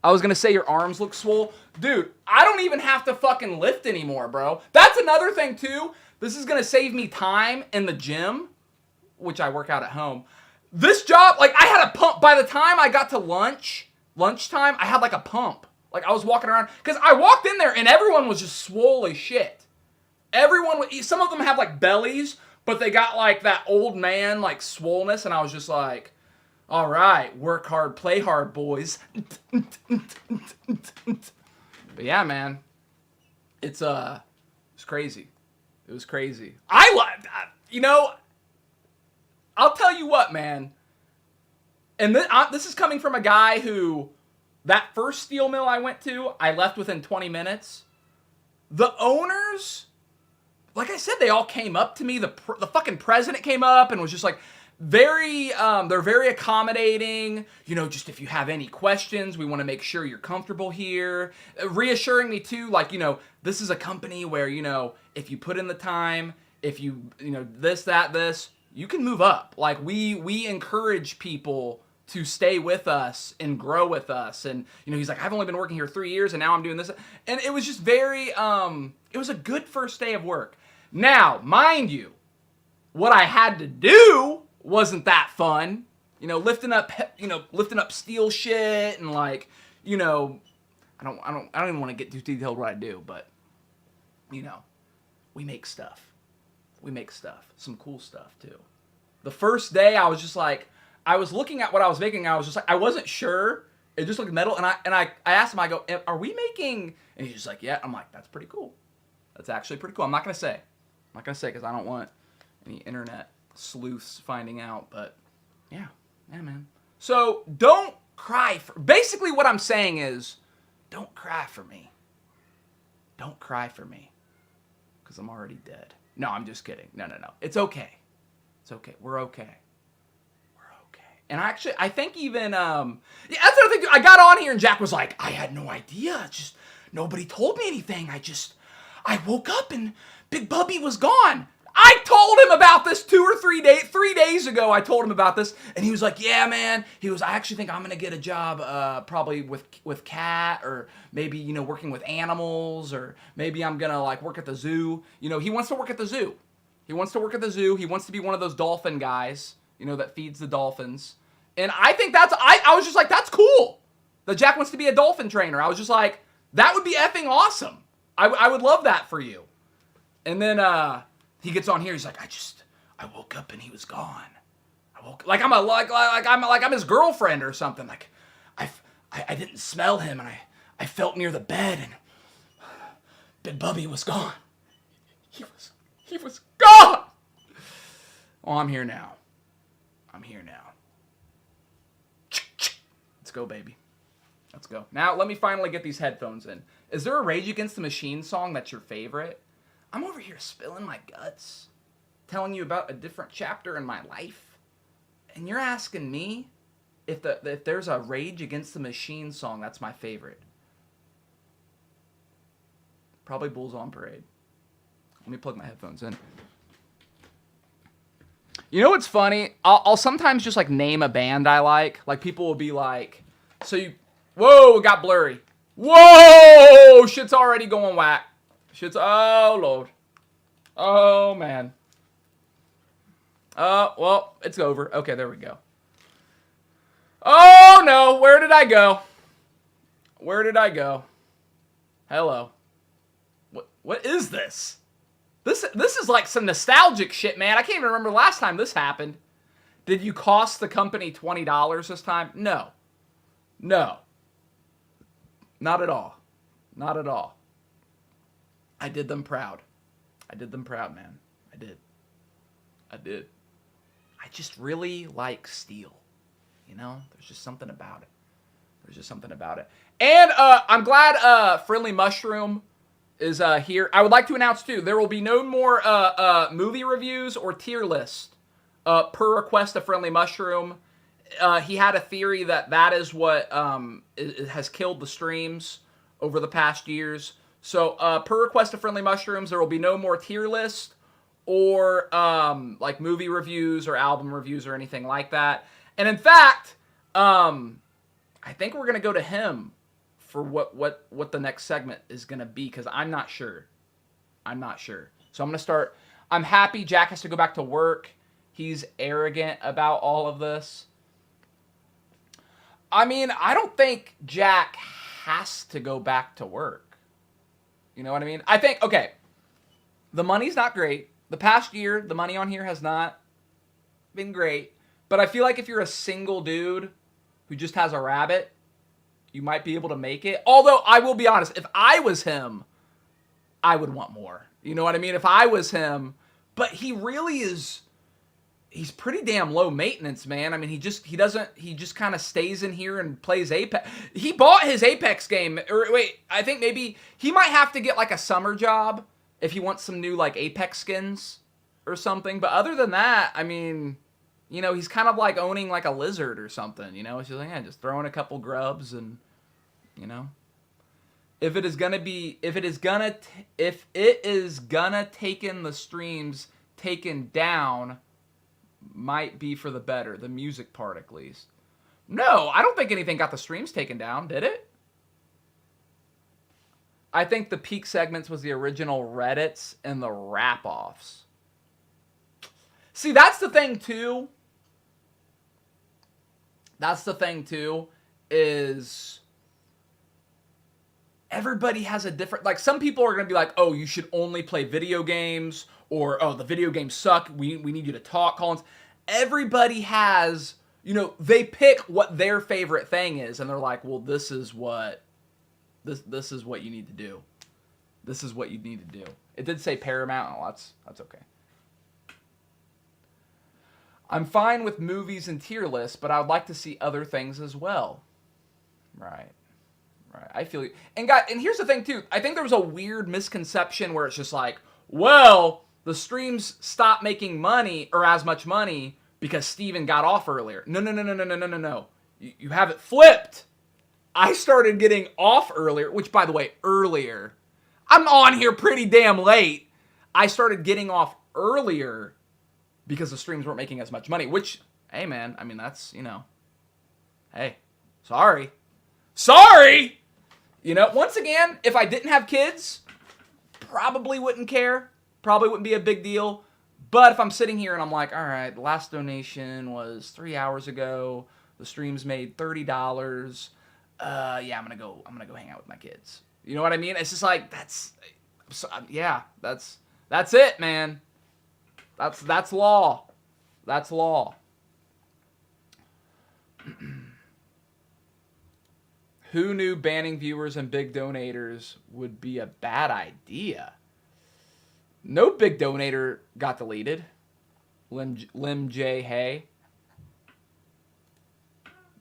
I was gonna say your arms look swole. Dude, I don't even have to fucking lift anymore, bro. That's another thing, too. This is gonna save me time in the gym, which I work out at home. This job, like, I had a pump. By the time I got to lunchtime, I had like a pump. Like, I was walking around, because I walked in there and everyone was just swole as shit. Some of them have like bellies, but they got like that old man like swollenness, and I was just like, all right, work hard, play hard, boys. But yeah, man, it's crazy. It was crazy. You know, I'll tell you what, man, and this is coming from a guy who, that first steel mill I went to, I left within 20 minutes. The owners, like I said, they all came up to me. The fucking president came up and was just like, they're very accommodating. You know, just if you have any questions, we want to make sure you're comfortable here. Reassuring me too, like, you know, this is a company where, you know, if you put in the time, if you know, this, you can move up. Like, we encourage people to stay with us and grow with us. And, you know, he's like, I've only been working here 3 years and now I'm doing this. And it was just very, it was a good first day of work. Now, mind you, what I had to do wasn't that fun. You know, lifting up steel shit and like, you know, I don't even want to get too detailed what I do, but you know, we make stuff. We make stuff. Some cool stuff too. The first day I was just like, I was looking at what I was making, I was just like, I wasn't sure. It just looked metal, and I asked him, I go, are we making? And he's just like, yeah. I'm like, that's pretty cool. That's actually pretty cool. I'm not gonna say because I don't want any internet sleuths finding out. But yeah, man. So don't cry for. Basically, what I'm saying is, don't cry for me. Don't cry for me, because I'm already dead. No, I'm just kidding. No. It's okay. It's okay. We're okay. And I think even, that's the other thing. I got on here and Jack was like, I had no idea. Just, nobody told me anything. I woke up and Big Bubby was gone. I told him about this 3 days ago. I told him about this. And he was like, yeah, man. He was, I actually think I'm going to get a job, probably with Cat, or maybe, you know, working with animals, or maybe I'm going to like work at the zoo. You know, he wants to work at the zoo. He wants to be one of those dolphin guys, you know, that feeds the dolphins. And I think I was just like, that's cool that Jack wants to be a dolphin trainer. I was just like, that would be effing awesome. I would love that for you. And then he gets on here. He's like, I woke up and he was gone. I'm his girlfriend or something. Like, I didn't smell him, and I felt near the bed, and Big Bubby was gone. He was gone. Oh, I'm here now. Let's go, baby. Let's go. Now, let me finally get these headphones in. Is there a Rage Against the Machine song that's your favorite? I'm over here spilling my guts, telling you about a different chapter in my life, and you're asking me if there's a Rage Against the Machine song that's my favorite. Probably Bulls on Parade. Let me plug my headphones in. You know what's funny? I'll sometimes just like name a band I like. Like people will be like, whoa, it got blurry. Whoa, shit's already going whack. Oh Lord. Oh man. Well, it's over. Okay, there we go. Oh no, where did I go? Hello. What is this? This is like some nostalgic shit, man. I can't even remember the last time this happened. Did you cost the company $20 this time? No. Not at all. I did them proud. Man. I did. I just really like steel. You know? There's just something about it. And I'm glad Friendly Mushroom is here. I would like to announce too, there will be no more movie reviews or tier list per request of Friendly Mushroom. He had a theory that is what has killed the streams over the past years. So per request of Friendly Mushrooms, there will be no more tier list or like movie reviews or album reviews or anything like that. And in fact, I think we're gonna go to him for what the next segment is going to be, because I'm not sure. So I'm going to start. I'm happy Jack has to go back to work. He's arrogant about all of this. I mean, I don't think Jack has to go back to work. You know what I mean? I think, okay, the money's not great. The past year, the money on here has not been great. But I feel like if you're a single dude who just has a rabbit, you might be able to make it. Although, I will be honest, if I was him, I would want more. You know what I mean? If I was him. But he really is, he's pretty damn low maintenance, man. I mean, he just kind of stays in here and plays Apex. He bought his Apex game. Or wait, I think maybe he might have to get like a summer job if he wants some new like Apex skins or something. But other than that, I mean, you know, he's kind of like owning like a lizard or something, you know? It's just like, yeah, just throwing a couple grubs and, you know. If it is gonna taken the streams taken down, might be for the better. The music part, at least. No, I don't think anything got the streams taken down, did it? I think the peak segments was the original Reddits and the rap-offs. See, that's the thing too. That's the thing too, is everybody has a different, like, some people are going to be like, oh, you should only play video games, or, oh, the video games suck, we need you to talk, Collins. Everybody has, they pick what their favorite thing is, and they're like, well, this is what you need to do. This is what you need to do. It did say Paramount. Oh, that's okay. I'm fine with movies and tier lists, but I would like to see other things as well. Right. I feel you. And here's the thing too. I think there was a weird misconception where it's just like, well, the streams stopped making money or as much money because Steven got off earlier. No. You have it flipped. I started getting off earlier, which, by the way, earlier. I'm on here pretty damn late. I started getting off earlier because the streams weren't making as much money, which, hey, man, I mean, that's, hey, sorry. Once again, if I didn't have kids, probably wouldn't care. Probably wouldn't be a big deal. But if I'm sitting here and I'm like, all right, the last donation was 3 hours ago. The streams made $30. Yeah, I'm gonna go hang out with my kids. You know what I mean? It's just like, that's it, man. That's law. That's law. Who knew banning viewers and big donators would be a bad idea? No big donator got deleted. Lim J. Hay.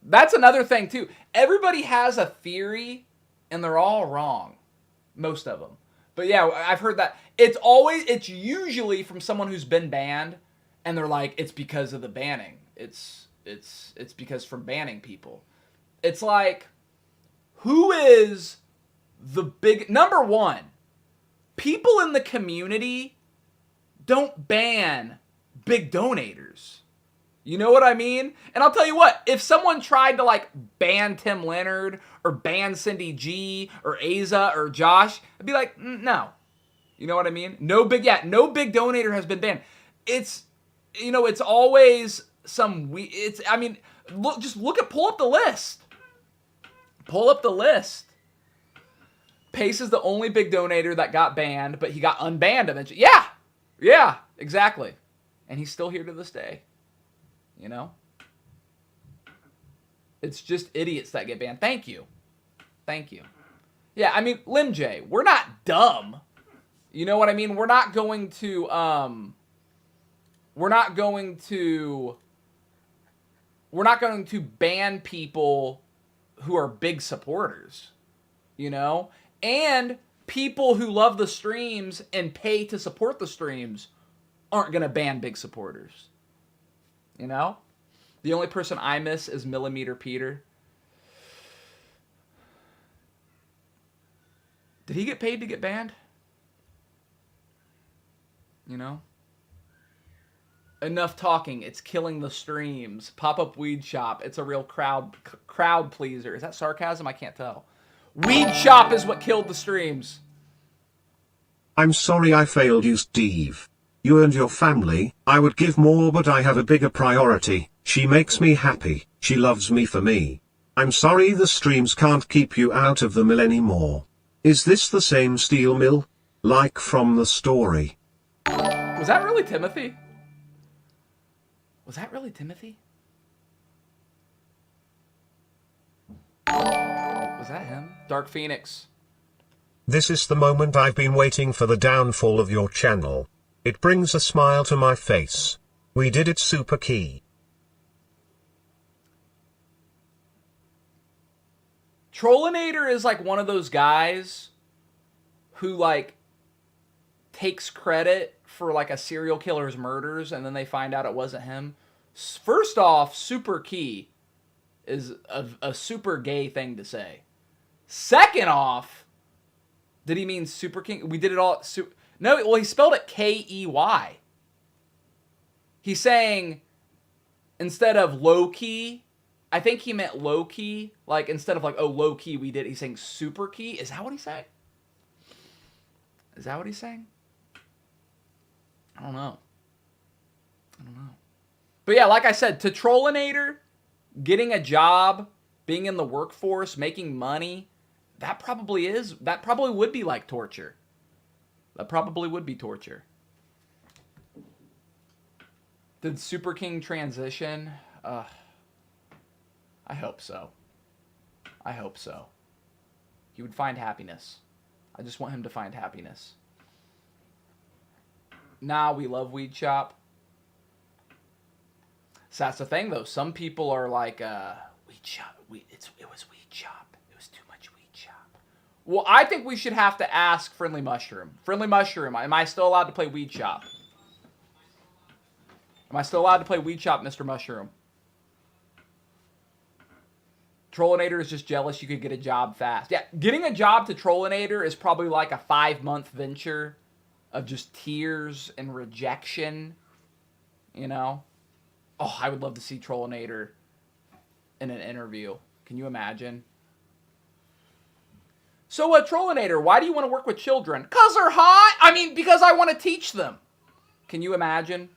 That's another thing, too. Everybody has a theory, and they're all wrong. Most of them. But yeah, I've heard that. It's usually from someone who's been banned, and they're like, it's because of the banning. It's because from banning people. It's like, who is the big... Number one, people in the community don't ban big donators. You know what I mean? And I'll tell you what, if someone tried to like ban Tim Leonard or ban Cindy G or Aza or Josh, I'd be like, no. You know what I mean? No big donator has been banned. It's always some pull up the list. Pull up the list. Pace is the only big donator that got banned, but he got unbanned eventually. Yeah, exactly. And he's still here to this day. It's just idiots that get banned. Thank you. Yeah, I mean, Lim J, we're not dumb. You know what I mean? We're not going to ban people who are big supporters. And people who love the streams and pay to support the streams aren't going to ban big supporters. The only person I miss is Millimeter Peter. Did he get paid to get banned? Enough talking. It's killing the streams. Pop-up weed shop. It's a real crowd pleaser. Is that sarcasm? I can't tell. Weed shop is what killed the streams. I'm sorry I failed you, Steve. You and your family, I would give more, but I have a bigger priority. She makes me happy. She loves me for me. I'm sorry the streams can't keep you out of the mill anymore. Is this the same steel mill? Like from the story. Was that really Timothy? Was that him? Dark Phoenix. This is the moment I've been waiting for, the downfall of your channel. It brings a smile to my face. We did it, super key. Trollinator is like one of those guys who like takes credit for like a serial killer's murders and then they find out it wasn't him. First off, super key is a super gay thing to say. Second off, did he mean super king? We did it all. No, well, he spelled it K-E-Y. He's saying instead of low key, I think he meant low key. Like instead of like, oh, low key, we did. He's saying super key. Is that what he's saying? I don't know. But yeah, like I said, to Trollinator, getting a job, being in the workforce, making money, that probably would be like torture. That probably would be torture. Did Super King transition? I hope so. I hope so. He would find happiness. I just want him to find happiness. Nah, we love Weed Shop. So that's the thing, though. Some people are like, Weed Shop. It was Weed Shop. It was too much Weed Shop. Well, I think we should have to ask Friendly Mushroom. Friendly Mushroom, am I still allowed to play Weed Shop? Am I still allowed to play Weed Shop, Mr. Mushroom? Trollinator is just jealous you could get a job fast. Yeah, getting a job to Trollinator is probably like a 5-month venture of just tears and rejection, you know? Oh, I would love to see Trollinator in an interview. Can you imagine? So, Trollinator, why do you want to work with children? Because they're hot? I mean, because I want to teach them. Can you imagine?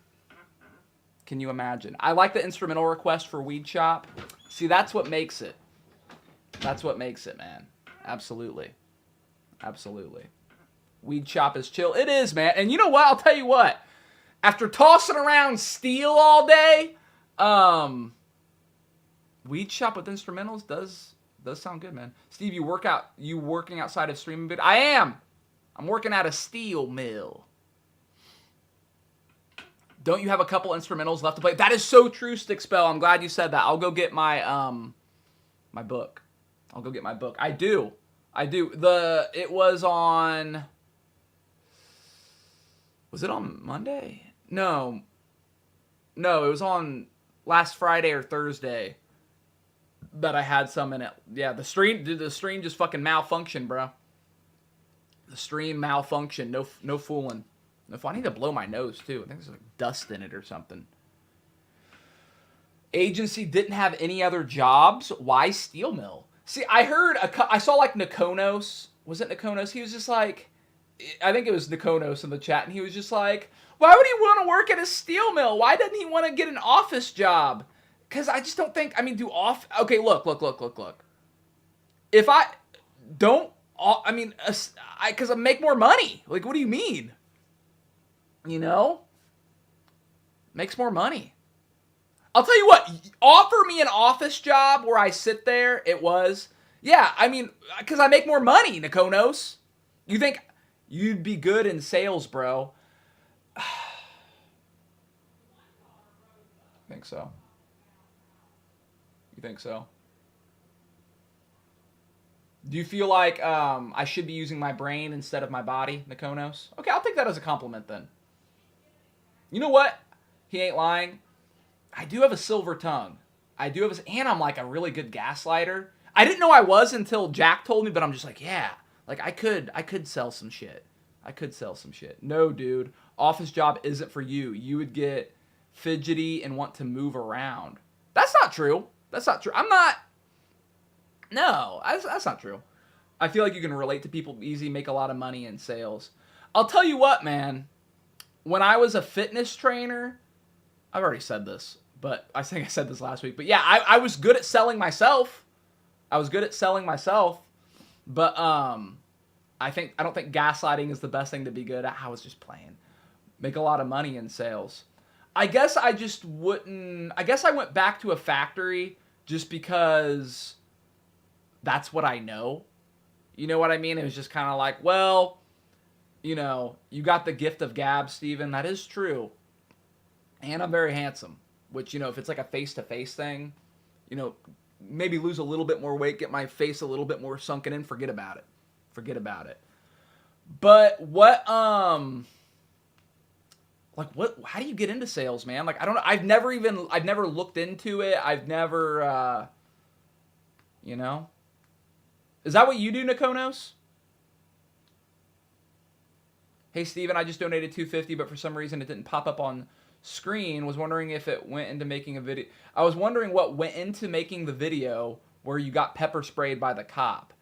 Can you imagine? I like the instrumental request for Weed Shop. See, that's what makes it. That's what makes it, man. Absolutely. Absolutely. Weed Shop is chill. It is, man. And you know what? I'll tell you what. After tossing around steel all day, Weed Shop with instrumentals does sound good, man. Steve, you working outside of streaming vid? I am. I'm working at a steel mill. Don't you have a couple instrumentals left to play? That is so true, Stickspell. I'm glad you said that. I'll go get my my book. I'll go get my book. I do. It was on... Was it on Monday? No, it was on last Friday or Thursday that I had some in it. Yeah, the stream just fucking malfunctioned, bro. The stream malfunctioned. No fooling. I need to blow my nose, too. I think there's like dust in it or something. Agency didn't have any other jobs. Why steel mill? See, I saw like Nikonos. Was it Nikonos? He was just like, I think it was Nikonos in the chat, and he was just like, why would he want to work at a steel mill? Why doesn't he want to get an office job? Because I just don't think, okay, look. If I don't, because I make more money. Like, what do you mean? You know? Makes more money. I'll tell you what, offer me an office job where I sit there, because I make more money, Nikonos. You think you'd be good in sales, bro? I think so. You think so? Do you feel like I should be using my brain instead of my body, Nikonos? Okay, I'll take that as a compliment then. You know what? He ain't lying. I do have a silver tongue. And I'm like a really good gaslighter. I didn't know I was until Jack told me, but I'm just like, yeah. Like I could sell some shit. No, dude. Office job isn't for you. You would get fidgety and want to move around. That's not true. I'm not. No, that's not true. I feel like you can relate to people easy, make a lot of money in sales. I'll tell you what, man. When I was a fitness trainer, I've already said this, but I think I said this last week. But yeah, I was good at selling myself. But I don't think gaslighting is the best thing to be good at. I was just playing. Make a lot of money in sales. I guess I went back to a factory just because that's what I know. You know what I mean? It was just kind of like, well, you got the gift of gab, Steven. That is true. And I'm very handsome, which, if it's like a face-to-face thing, maybe lose a little bit more weight, get my face a little bit more sunken in, forget about it. But how do you get into sales, man? Like, I don't know. I've never looked into it. I've never, Is that what you do, Nikonos? Hey, Steven, I just donated $250, but for some reason it didn't pop up on screen. Was wondering if it went into making a video. I was wondering what went into making the video where you got pepper sprayed by the cop.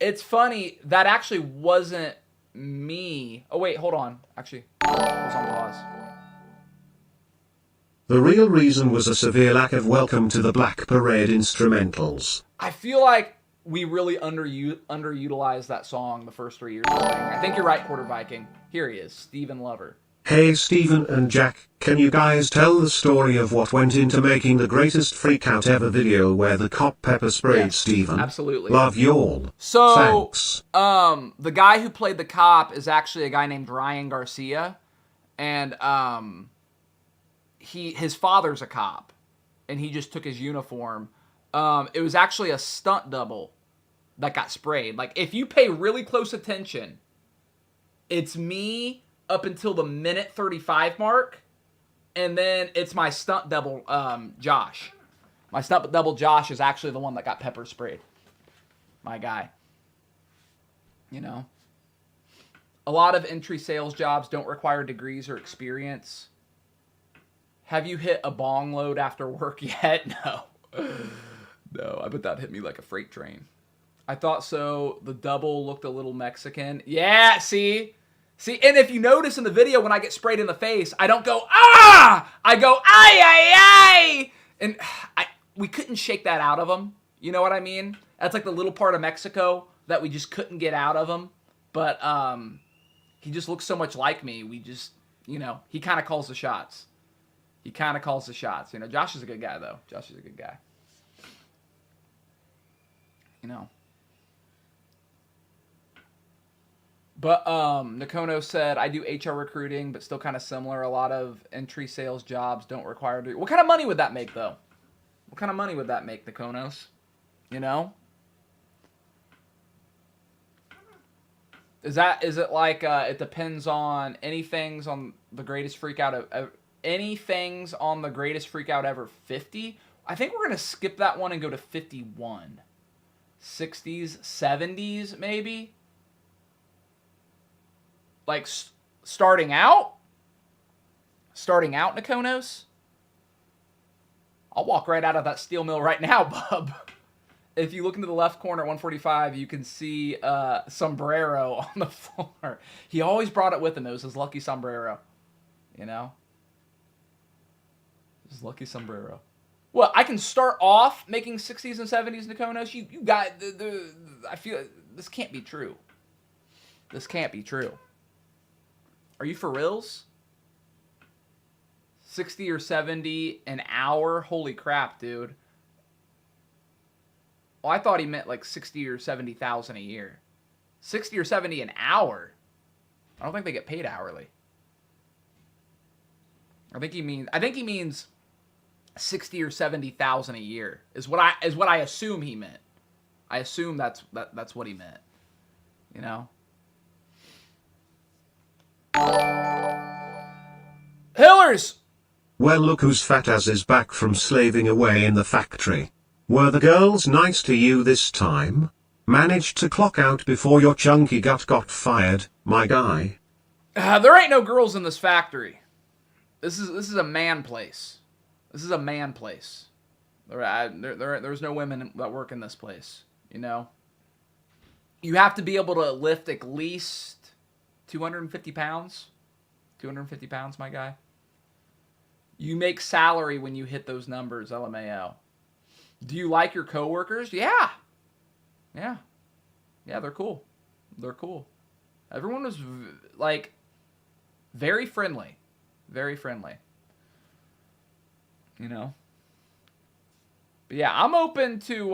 It's funny, that actually wasn't me. Oh, wait, hold on. Actually, it was on pause. The real reason was a severe lack of Welcome to the Black Parade instrumentals. I feel like we really underutilized that song the first 3 years of the thing. I think you're right, Quarter Viking. Here he is, Stephen Lover. Hey Steven and Jack, can you guys tell the story of what went into making the greatest freakout ever video where the cop pepper sprayed Yes, Steven? absolutely. Love y'all. So, Thanks. The guy who played the cop is actually a guy named Ryan Garcia, and his father's a cop, and he just took his uniform. It was actually a stunt double that got sprayed. Like, if you pay really close attention, it's me up until the minute 35 mark, and then it's my stunt double, Josh. My stunt double Josh is actually the one that got pepper sprayed. My guy. You know? A lot of entry sales jobs don't require degrees or experience. Have you hit a bong load after work yet? No. No, I bet that hit me like a freight train. I thought so. The double looked a little Mexican. Yeah, see? See, and if you notice in the video when I get sprayed in the face, I don't go, ah! I go, ay, ay, ay! And we couldn't shake that out of him. You know what I mean? That's like the little part of Mexico that we just couldn't get out of him. But he just looks so much like me. We just, you know, he kind of calls the shots. He kind of calls the shots. You know, Josh is a good guy, though. Josh is a good guy. You know. But Nakono said, I do HR recruiting, but still kind of similar. A lot of entry sales jobs don't require... What kind of money would that make, though? What kind of money would that make, Nakonos? You know? Is it like it depends on anything's on the greatest freak out of anything's on the greatest freak out ever 50? I think we're gonna skip that one and go to 51. 60s, 70s maybe. Like starting out, Nakonos. I'll walk right out of that steel mill right now, bub. If you look into the left corner at 145, you can see sombrero on the floor. He always brought it with him. It was his lucky sombrero. You know? His lucky sombrero. Well, I can start off making 60s and 70s Nakonos. You got... I feel... This can't be true. This can't be true. Are you for reals? 60 or 70 an hour? Holy crap, dude. Well, I thought he meant like 60 or 70,000 a year. 60 or 70 an hour? I don't think they get paid hourly. I think he means 60 or 70,000 a year is what I assume he meant. I assume that's what he meant. You know? Hillers! Well, look whose fat ass is back from slaving away in the factory. Were the girls nice to you this time? Managed to clock out before your chunky gut got fired, my guy? There ain't no girls in this factory. This is a man place. This is a man place. There's no women that work in this place. You know? You have to be able to lift at least 250 pounds. 250 pounds, my guy. You make salary when you hit those numbers, LMAO. Do you like your coworkers? Yeah. Yeah. Yeah, they're cool. They're cool. Everyone was, like, very friendly. Very friendly. You know? But yeah, I'm open to, you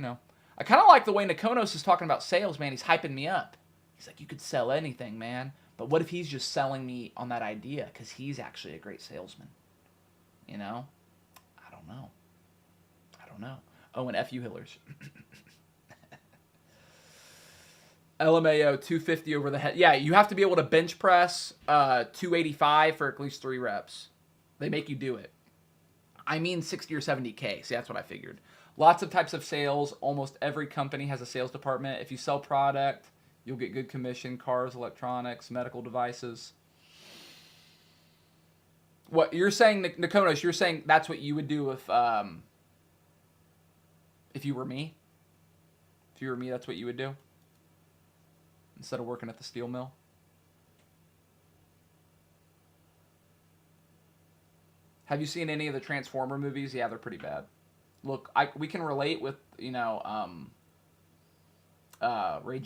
know. I kind of like the way Nakonos is talking about sales, man. He's hyping me up. He's like, you could sell anything, man. But what if he's just selling me on that idea? Because he's actually a great salesman. You know? I don't know. Oh, and F you Hillers. LMAO 250 over the head. Yeah, you have to be able to bench press 285 for at least 3 reps. They make you do it. I mean 60 or 70K. See, that's what I figured. Lots of types of sales. Almost every company has a sales department. If you sell product, you'll get good commission. Cars, electronics, medical devices. What you're saying, Nakonos, you're saying that's what you would do if you were me? If you were me, that's what you would do? Instead of working at the steel mill? Have you seen any of the Transformer movies? Yeah, they're pretty bad. Look, we can relate with, Rage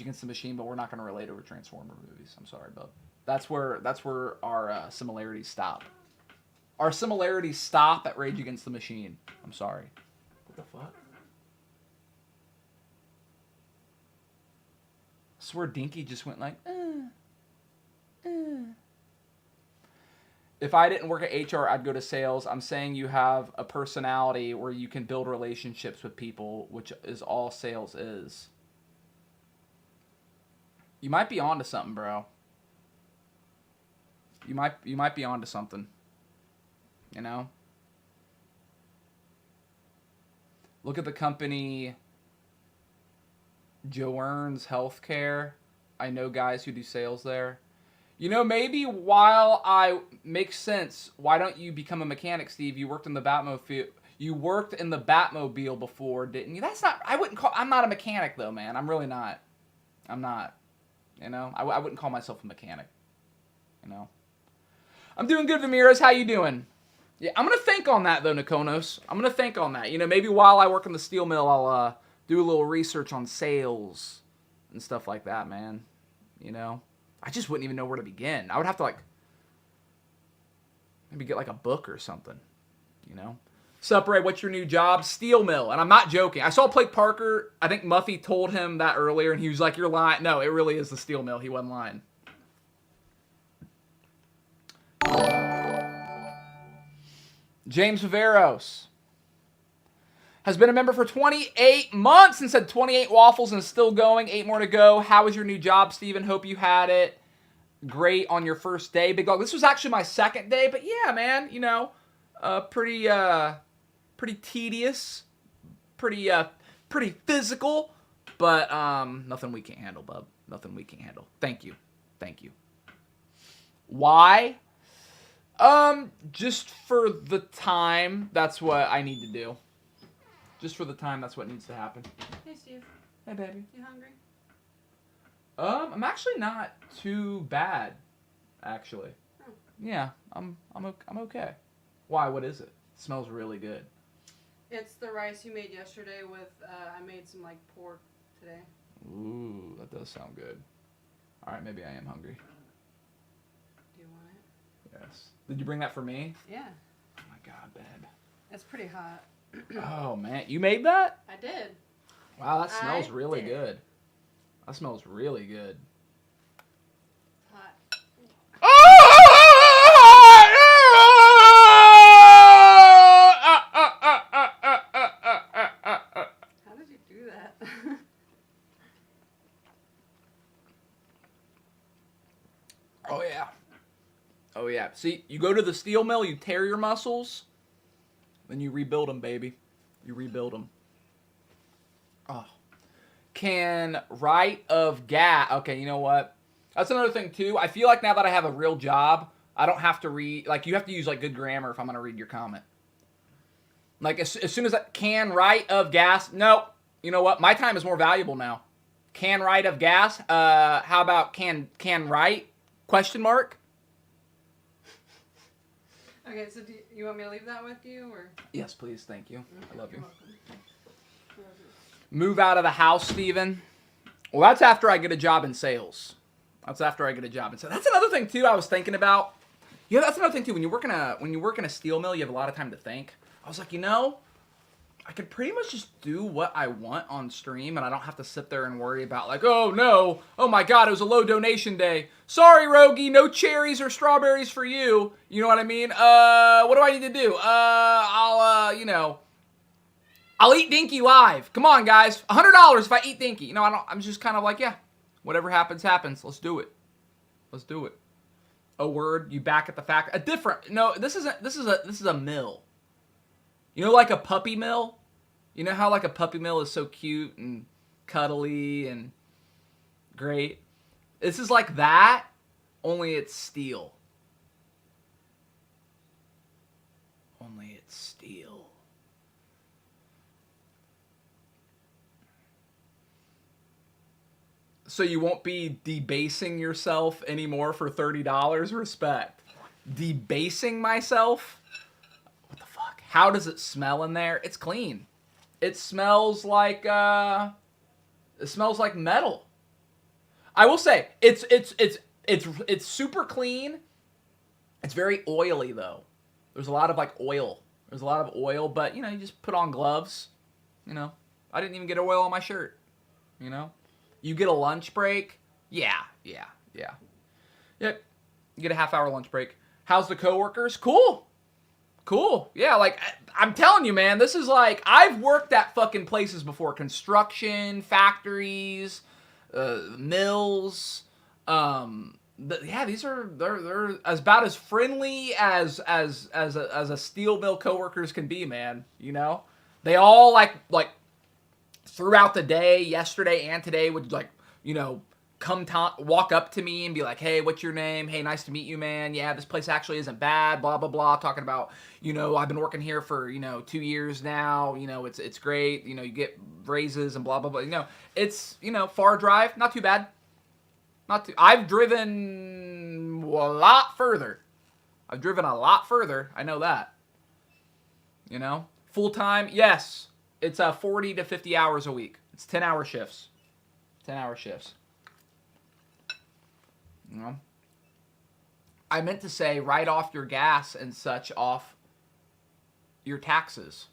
Against the Machine, but we're not going to relate over Transformer movies. I'm sorry, bub. That's where our similarities stop. Our similarities stop at Rage Against the Machine. I'm sorry. What the fuck? I swear Dinky just went like, If I didn't work at HR, I'd go to sales. I'm saying you have a personality where you can build relationships with people, which is all sales is. You might be onto something, bro. You might be onto something. You know? Look at the company Joerns Healthcare. I know guys who do sales there. You know, maybe while I makes sense, why don't you become a mechanic, Steve? You worked in the Batmobile. You worked in the Batmobile before, didn't you? That's not. I'm not a mechanic though, man. I'm really not. I'm not. You know, I wouldn't call myself a mechanic. You know. I'm doing good, Ramirez. How you doing? Yeah, I'm gonna think on that though, Nikonos. I'm gonna think on that. You know, maybe while I work in the steel mill, I'll do a little research on sales and stuff like that, man. You know, I just wouldn't even know where to begin. I would have to maybe get like a book or something. You know. Sup, Ray? What's your new job? Steel mill, and I'm not joking. I saw Blake Parker. I think Muffy told him that earlier, and he was like, "You're lying." No, it really is the steel mill. He wasn't lying. James Viveros has been a member for 28 months and said 28 waffles and is still going. 8 more to go. How was your new job, Steven? Hope you had it great on your first day. Big dog. This was actually my second day, but yeah, man, you know, pretty tedious, pretty physical, but nothing we can't handle, bub. Nothing we can't handle. Thank you. Why? Just for the time, that's what I need to do. Just for the time, that's what needs to happen. Hey, Steve. Hey, baby. You hungry? I'm actually not too bad, actually. Oh. Yeah, I'm okay. Why? What is it? It smells really good. It's the rice you made yesterday with, I made some, pork today. Ooh, that does sound good. All right, maybe I am hungry. Do you want it? Yes. Did you bring that for me? Yeah. Oh my God, babe. It's pretty hot. Oh man, you made that? I did. Wow, that smells I really did. good. That smells really good. It's hot. How did you do that? Oh yeah. Oh yeah. See, you go to the steel mill, you tear your muscles, then you rebuild them, baby. You rebuild them. Oh. Can right of gas. Okay, you know what? That's another thing too. I feel like now that I have a real job, I don't have to read. You have to use good grammar if I'm gonna read your comment. As soon as can right of gas. No. You know what? My time is more valuable now. Can right of gas. How about can right? Question mark. Okay, so do you want me to leave that with you, or? Yes, please. Thank you. I love you. You're welcome. Move out of the house, Steven. Well, that's after I get a job in sales. That's another thing too. I was thinking about. Yeah, that's another thing too. When you work in a steel mill, you have a lot of time to think. I was like, I could pretty much just do what I want on stream, and I don't have to sit there and worry about oh no, oh my God, it was a low donation day. Sorry, Rogie, no cherries or strawberries for you. You know what I mean? What do I need to do? I'll eat Dinky live. Come on, guys. $100 if I eat Dinky. I'm just kind of yeah, whatever happens, happens. Let's do it. A word, you back at the fact. This is a mill. Like a puppy mill? You know how a puppy mill is so cute and cuddly and great? This is like that, only it's steel. So you won't be debasing yourself anymore for $30? Respect. Debasing myself? How does it smell in there? It's clean. It smells like metal. I will say it's super clean. It's very oily though. There's a lot of like oil. There's a lot of oil, but you know, you just put on gloves. You know, I didn't even get oil on my shirt. You know, you get a lunch break. Yeah. Yep. You get a half-hour lunch break. How's the coworkers? Cool. Yeah, like, I'm telling you, man, this is like, I've worked at fucking places before. Construction, factories, mills. These are, they're about as friendly as a steel mill coworkers can be, man. You know? They all, like, throughout the day, yesterday and today, would, like, you know, walk up to me and be like, hey, what's your name? Hey, nice to meet you, man. Yeah, this place actually isn't bad, blah, blah, blah. Talking about, you know, I've been working here for, you know, 2 years now. You know, it's great. You know, you get raises and blah, blah, blah. You know, it's, you know, far drive. Not too bad. I've driven a lot further. I know that. You know, full time. Yes. It's 40 to 50 hours a week. It's 10-hour shifts. 10-hour shifts. You know? I meant to say write off your gas and such off your taxes.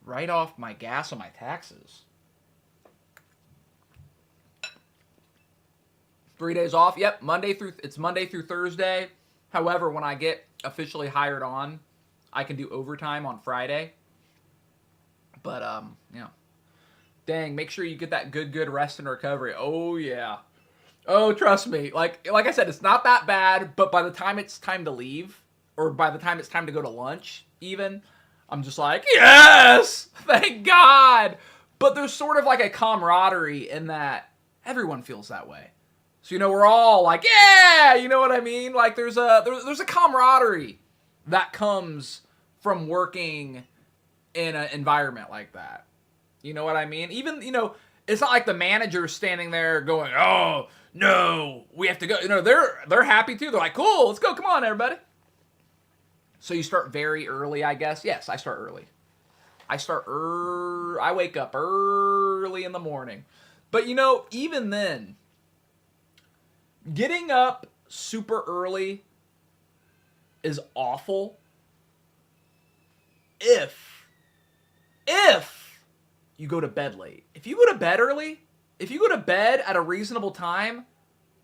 Write off my gas on my taxes. 3 days off. Yep, it's Monday through Thursday. However, when I get officially hired on, I can do overtime on Friday. But you know. Dang, make sure you get that good rest and recovery. Oh, yeah. Oh, trust me. Like I said, it's not that bad, but by the time it's time to leave, or by the time it's time to go to lunch, even, I'm just like, yes! Thank God! But there's sort of like a camaraderie in that everyone feels that way. So, you know, we're all like, yeah! You know what I mean? Like, there's a camaraderie that comes from working in an environment like that. You know what I mean? Even, you know, it's not like the manager's standing there going, oh, no, we have to go. You know, they're happy too. They're like, cool, let's go. Come on, everybody. So you start very early, I guess. Yes, I start early. I wake up early in the morning. But, you know, even then, getting up super early is awful if you go to bed late. If you go to bed early, if you go to bed at a reasonable time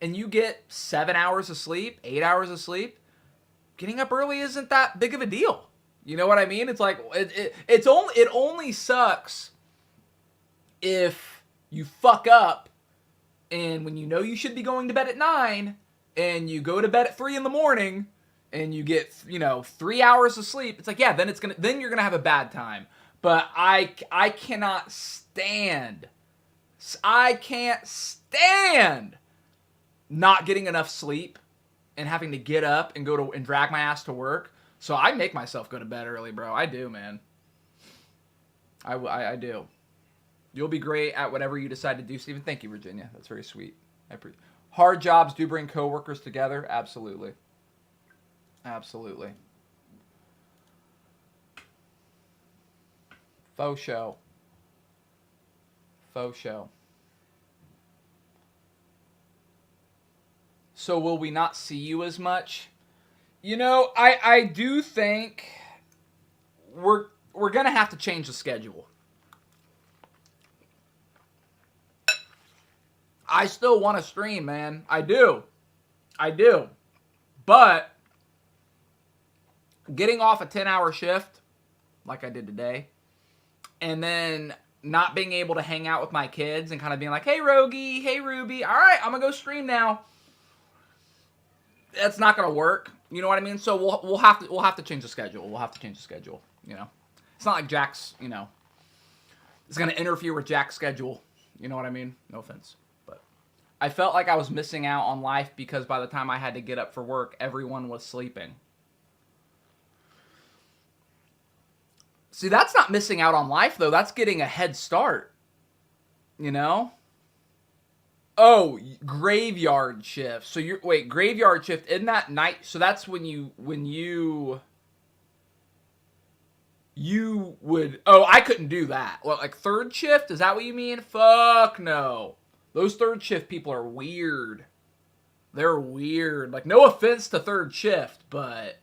and you get 7 hours of sleep, 8 hours of sleep, getting up early isn't that big of a deal. You know what I mean? It's like, it only sucks if you fuck up and when you know you should be going to bed at 9 and you go to bed at 3 in the morning and you get, you know, 3 hours of sleep. It's like, yeah, then you're going to have a bad time. But I cannot stand not getting enough sleep and having to get up and and drag my ass to work. So I make myself go to bed early, bro. I do, man. I do. You'll be great at whatever you decide to do, Steven. Thank you, Virginia. That's very sweet. Hard jobs do bring coworkers together. Absolutely. Absolutely. Faux show. So will we not see you as much? You know, I do think we're gonna have to change the schedule. I still want to stream, man. I do. But getting off a 10-hour shift, like I did today, and then not being able to hang out with my kids and kind of being like, hey, Rogie, hey, Ruby, all right, I'm going to go stream now. That's not going to work. You know what I mean? So we'll have to change the schedule. You know? It's not like Jack's, you know, it's going to interfere with Jack's schedule. You know what I mean? No offense. But I felt like I was missing out on life because by the time I had to get up for work, everyone was sleeping. See, that's not missing out on life, though. That's getting a head start. You know? Oh, graveyard shift. So wait, graveyard shift, isn't that night? So that's when you would, oh, I couldn't do that. What, like third shift? Is that what you mean? Fuck no. Those third shift people are weird. They're weird. Like, no offense to third shift, but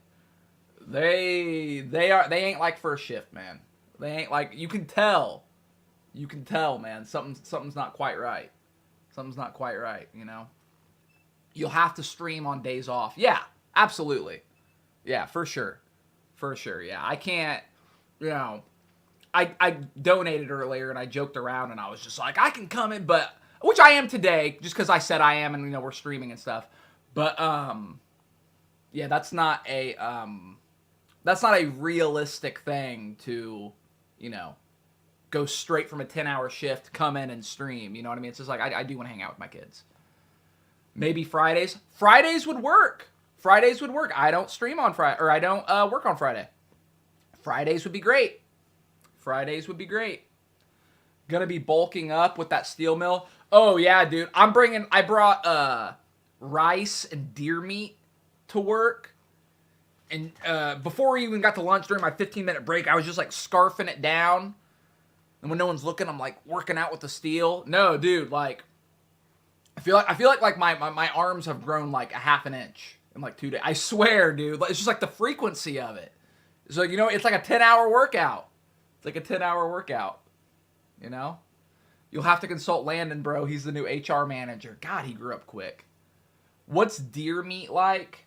they ain't like first shift, man. They ain't like, you can tell, man. Something's not quite right. Something's not quite right, you know? You'll have to stream on days off. Yeah, absolutely. Yeah, for sure. For sure, yeah. I can't, you know, I donated earlier and I joked around and I was just like, I can come in, but, which I am today, just because I said I am and, you know, we're streaming and stuff. But, yeah, that's not a realistic thing to, you know, go straight from a 10-hour shift, come in and stream. You know what I mean? It's just like, I do want to hang out with my kids. Maybe Fridays. Fridays would work. Fridays would work. I don't stream on Friday, or I don't work on Friday. Fridays would be great. Fridays would be great. Gonna be bulking up with that steel mill. Oh, yeah, dude. I brought rice and deer meat to work. And before we even got to lunch during my 15-minute break, I was just like scarfing it down. And when no one's looking, I'm like working out with the steel. No, dude, like I feel like my arms have grown like a half an inch in like 2 days. I swear, dude. It's just like the frequency of it. So, you know, it's like a 10-hour workout. It's like a 10-hour workout. You know? You'll have to consult Landon, bro. He's the new HR manager. God, he grew up quick. What's deer meat like?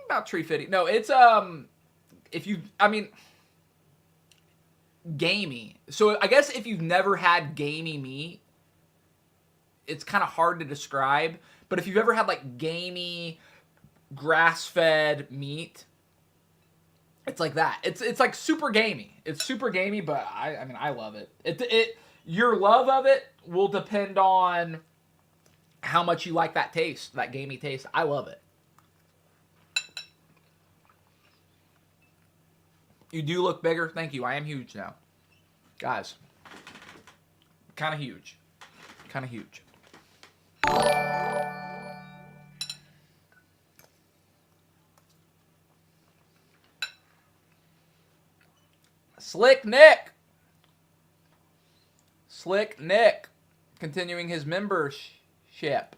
About $3.50. No, it's gamey. So I guess if you've never had gamey meat, it's kind of hard to describe. But if you've ever had like gamey, grass-fed meat, it's like that. It's like super gamey. It's super gamey, but I mean I love it. Your love of it will depend on how much you like that taste, that gamey taste. I love it. You do look bigger. Thank you. I am huge now. Guys. Kind of huge. Kind of huge. Slick Nick. Slick Nick. Continuing his membership.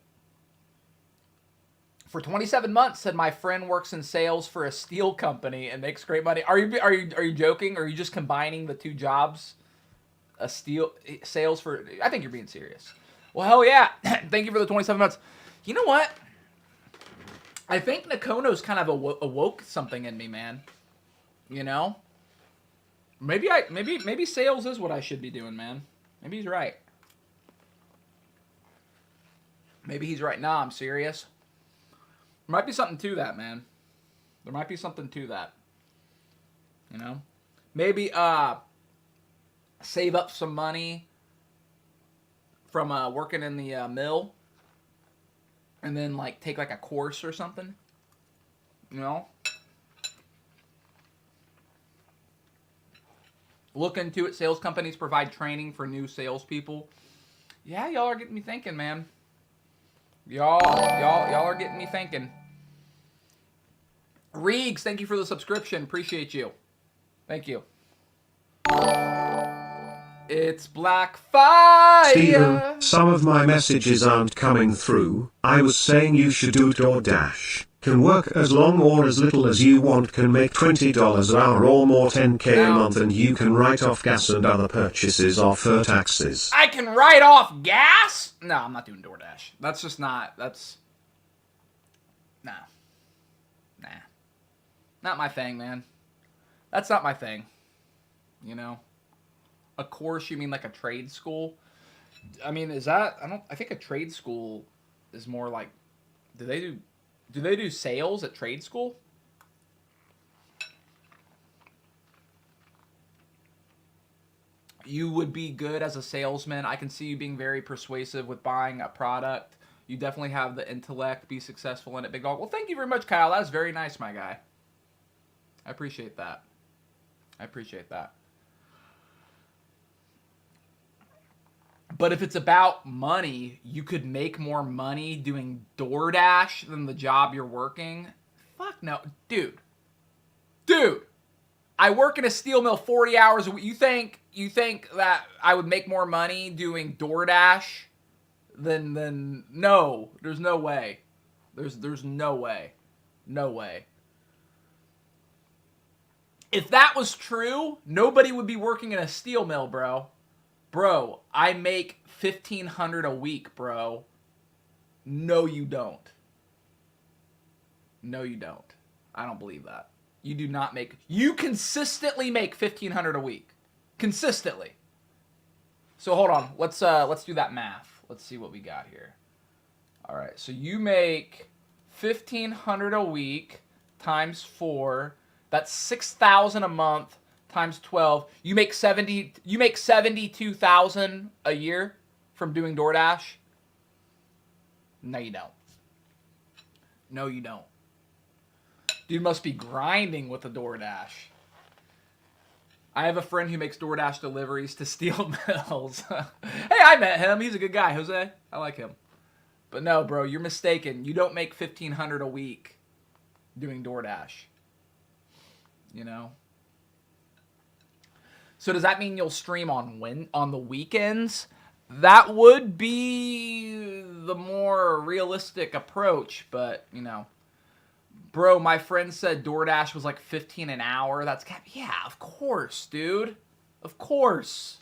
For 27 months, said my friend works in sales for a steel company and makes great money. Are you joking? Or are you just combining the two jobs? A steel sales for. I think you're being serious. Well, hell yeah! Thank you for the 27 months. You know what? I think Nakono's kind of awoke something in me, man. You know? Maybe sales is what I should be doing, man. Maybe he's right. Maybe he's right. Nah, I'm serious. There might be something to that, man. There might be something to that. You know? Maybe save up some money from working in the mill and then like take like a course or something. You know? Look into it. Sales companies provide training for new salespeople. Yeah, y'all are getting me thinking, man. Y'all are getting me thinking. Reegs, thank you for the subscription. Appreciate you. Thank you. It's Black Fire. Steven, some of my messages aren't coming through. I was saying you should do DoorDash. Can work as long or as little as you want, can make $20 an hour or more, 10K a month, and you can write off gas and other purchases off her taxes. I can write off gas? No, I'm not doing DoorDash. That's just not, Nah. Not my thing, man. That's not my thing. You know? A course, you mean like a trade school? I mean, I think a trade school is more like, do they do sales at trade school? You would be good as a salesman. I can see you being very persuasive with buying a product. You definitely have the intellect, be successful in it, big dog. Well, thank you very much, Kyle. That's very nice, my guy. I appreciate that. But if it's about money, you could make more money doing DoorDash than the job you're working. Fuck no. Dude. I work in a steel mill 40 hours a week. You think that I would make more money doing DoorDash than no. There's no way. There's no way. No way. If that was true, nobody would be working in a steel mill, bro. Bro, I make $1,500 a week, bro. No, you don't. No, you don't. I don't believe that. You do not make... You consistently make $1,500 a week. Consistently. So hold on. Let's do that math. Let's see what we got here. All right. So you make $1,500 a week times 4. That's $6,000 a month times 12. You make 72,000 a year from doing DoorDash? No, you don't. No, you don't. Dude must be grinding with the DoorDash. I have a friend who makes DoorDash deliveries to steel mills. Hey, I met him. He's a good guy, Jose. I like him. But no, bro, you're mistaken. You don't make $1,500 a week doing DoorDash. You know? So does that mean you'll stream on the weekends? That would be the more realistic approach, but, you know. Bro, my friend said DoorDash was like $15 an hour. Yeah, of course, dude. Of course.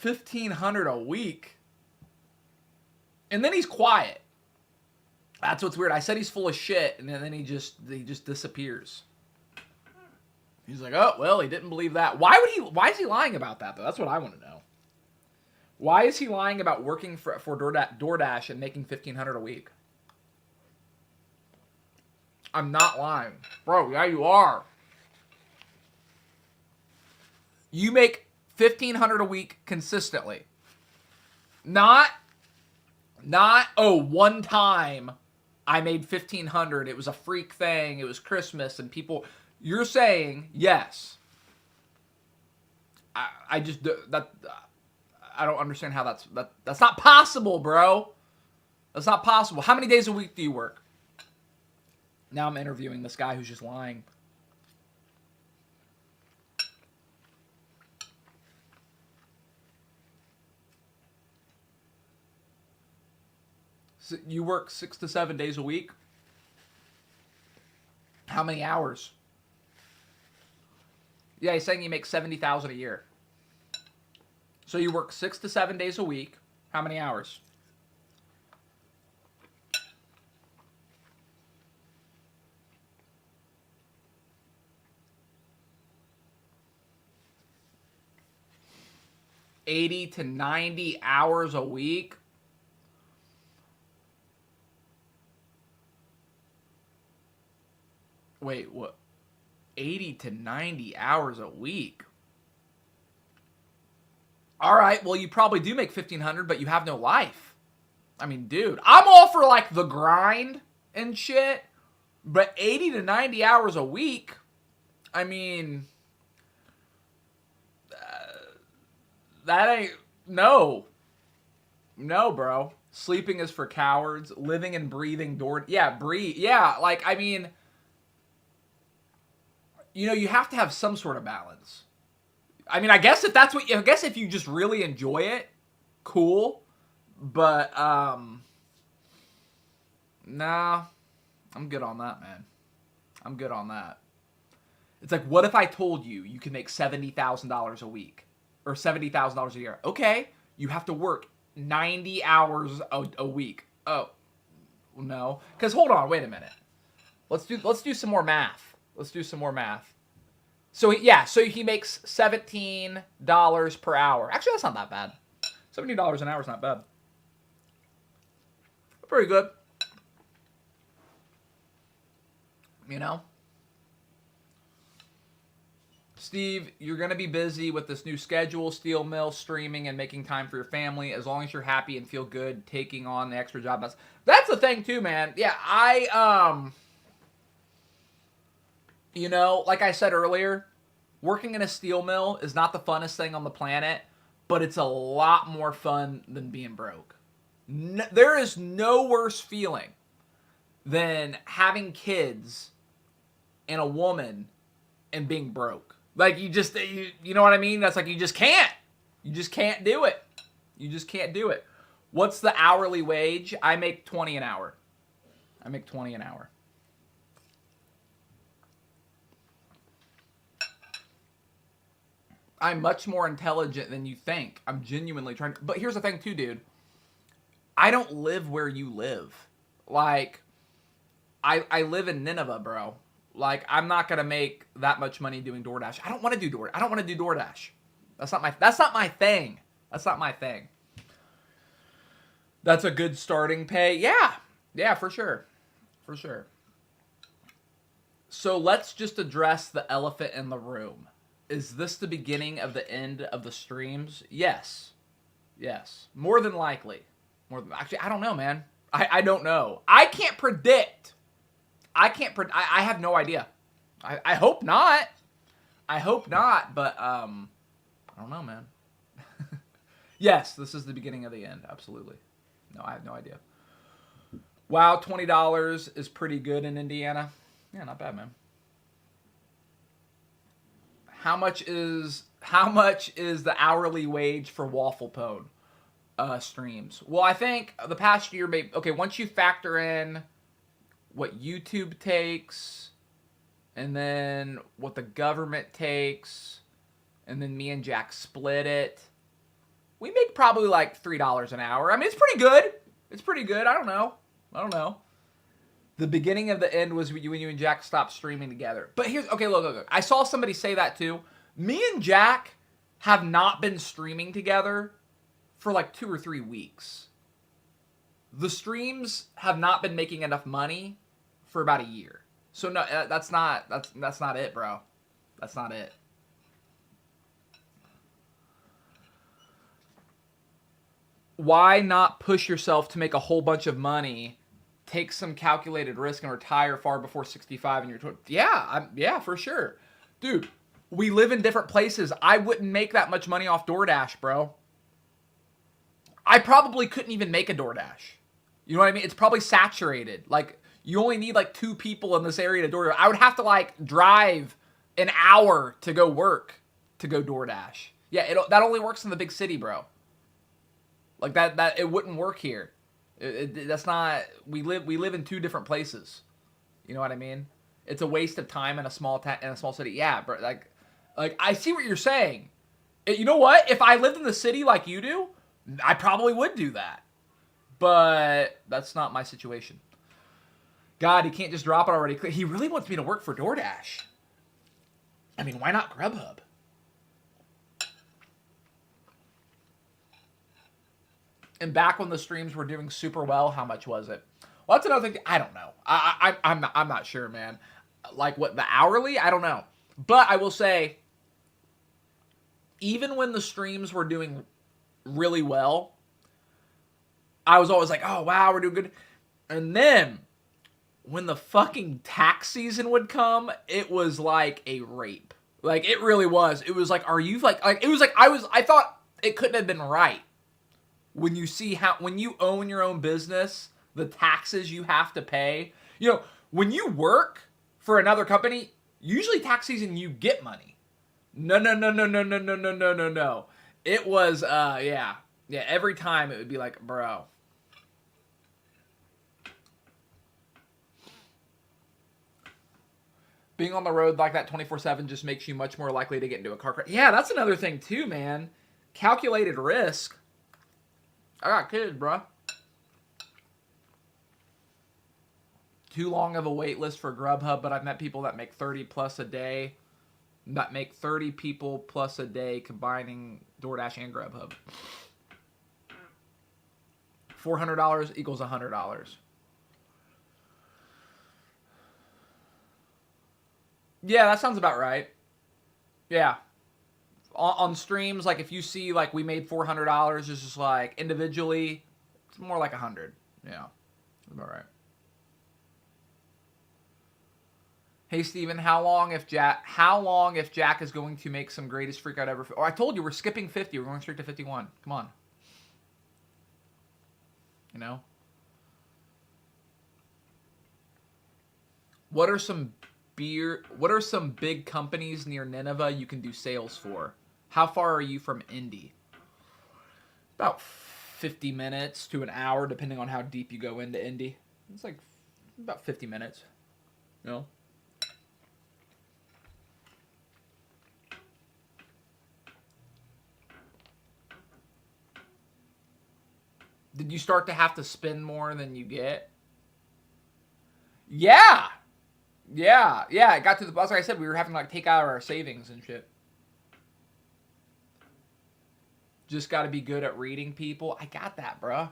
$1,500 a week. And then he's quiet. That's what's weird. I said he's full of shit, and then he just disappears. He's like, oh, well, he didn't believe that. Why is he lying about that, though? That's what I want to know. Why is he lying about working for DoorDash and making $1,500 a week? I'm not lying. Bro, yeah, you are. You make $1,500 a week consistently. Not, one time I made $1,500. It was a freak thing. It was Christmas and people... You're saying, yes. I don't understand how that's not possible, bro. That's not possible. How many days a week do you work? Now I'm interviewing this guy who's just lying. So you work 6 to 7 days a week? How many hours? Yeah, he's saying you make $70,000 a year. So you work 6 to 7 days a week. How many hours? $80 to $90 hours a week. Wait, what? 80 to 90 hours a week. All right, well, you probably do make $1,500, but you have no life. I mean, dude, I'm all for, like, the grind and shit, but 80 to 90 hours a week, I mean, that ain't, no, bro. Sleeping is for cowards. Living and breathing like, I mean, you know, you have to have some sort of balance. I mean, I guess if you just really enjoy it, cool. But, nah, I'm good on that, man. I'm good on that. It's like, what if I told you you can make $70,000 a week or $70,000 a year? Okay, you have to work 90 hours a week. Oh, no. Because hold on, wait a minute. Let's do some more math. Let's do some more math. So he makes $17 per hour. Actually, that's not that bad. $70 an hour is not bad. Pretty good. You know? Steve, you're going to be busy with this new schedule, steel mill, streaming, and making time for your family. As long as you're happy and feel good taking on the extra job. That's the thing, too, man. Yeah, you know, like I said earlier, working in a steel mill is not the funnest thing on the planet, but it's a lot more fun than being broke. No, there is no worse feeling than having kids and a woman and being broke. Like, you know what I mean? That's like, you just can't do it. You just can't do it. What's the hourly wage? I make 20 an hour. I'm much more intelligent than you think. I'm genuinely trying to, but here's the thing too, dude. I don't live where you live. Like, I live in Nineveh, bro. Like, I'm not gonna make that much money doing DoorDash. I don't want to do DoorDash. That's not my thing. That's a good starting pay. Yeah, for sure. So let's just address the elephant in the room. Is this the beginning of the end of the streams? Yes. More than likely. Actually, I don't know, man. I don't know. I can't predict. I have no idea. I hope not. But I don't know, man. Yes, this is the beginning of the end. Absolutely. No, I have no idea. Wow, $20 is pretty good in Indiana. Yeah, not bad, man. How much is the hourly wage for Waffle Pone streams? Well, I think the past year, maybe, okay, once you factor in what YouTube takes, and then what the government takes, and then me and Jack split it, we make probably like $3 an hour. I mean, it's pretty good. I don't know. The beginning of the end was when you and Jack stopped streaming together. But here's, okay, look. I saw somebody say that too. Me and Jack have not been streaming together for like 2 or 3 weeks. The streams have not been making enough money for about a year. So no, that's not it, bro. That's not it. Why not push yourself to make a whole bunch of money, take some calculated risk, and retire far before 65 and you're yeah, for sure. Dude, we live in different places. I wouldn't make that much money off DoorDash, bro. I probably couldn't even make a DoorDash. You know what I mean? It's probably saturated. Like, you only need like 2 people in this area to DoorDash. I would have to like drive an hour to go work to go DoorDash. Yeah, that only works in the big city, bro. Like that it wouldn't work here. That's not. We live in 2 different places. You know what I mean? It's a waste of time in a small city. Yeah, bro. Like I see what you're saying. You know what? If I lived in the city like you do, I probably would do that. But that's not my situation. God, he can't just drop it already. He really wants me to work for DoorDash. I mean, why not Grubhub? And back when the streams were doing super well, how much was it? Well, that's another thing. I don't know. I'm not sure, man. Like, what, the hourly? I don't know. But I will say, even when the streams were doing really well, I was always like, oh, wow, we're doing good. And then, when the fucking tax season would come, it was like a rape. Like, it really was. It was like, are you, like it was like, I thought it couldn't have been right. When you see when you own your own business, the taxes you have to pay. You know, when you work for another company, usually tax season you get money. No. It was, yeah, every time it would be like, bro. Being on the road like that 24/7 just makes you much more likely to get into a car crash. Yeah, that's another thing too, man. Calculated risk. I got kids, bro. Too long of a wait list for Grubhub, but I've met people that make 30 plus a day. That make 30 people plus a day combining DoorDash and Grubhub. $400 equals $100. Yeah, that sounds about right. Yeah. On streams, like if you see like we made $400, it's just like individually, it's more like 100. Yeah, that's about right. Hey Steven, how long if Jack is going to make some greatest freak out ever? Oh, I told you we're skipping 50. We're going straight to 51. Come on. You know? What are some big companies near Nineveh you can do sales for? How far are you from Indy? About 50 minutes to an hour, depending on how deep you go into Indy. It's like about 50 minutes. You know? Did you start to have to spend more than you get? Yeah. It got to the, like I said, we were having to like take out our savings and shit. Just got to be good at reading people. I got that, bruh.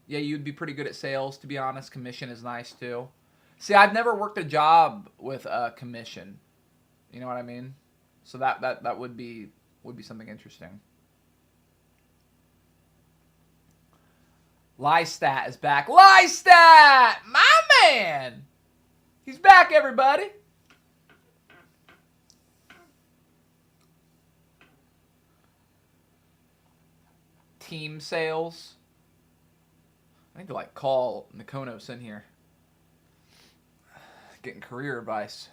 Yeah, you'd be pretty good at sales, to be honest. Commission is nice, too. See, I've never worked a job with a commission. You know what I mean? So that would be something interesting. Lystat is back. Lystat! My man! He's back, everybody. Team sales. I need to like call Nikonos in here. Getting career advice.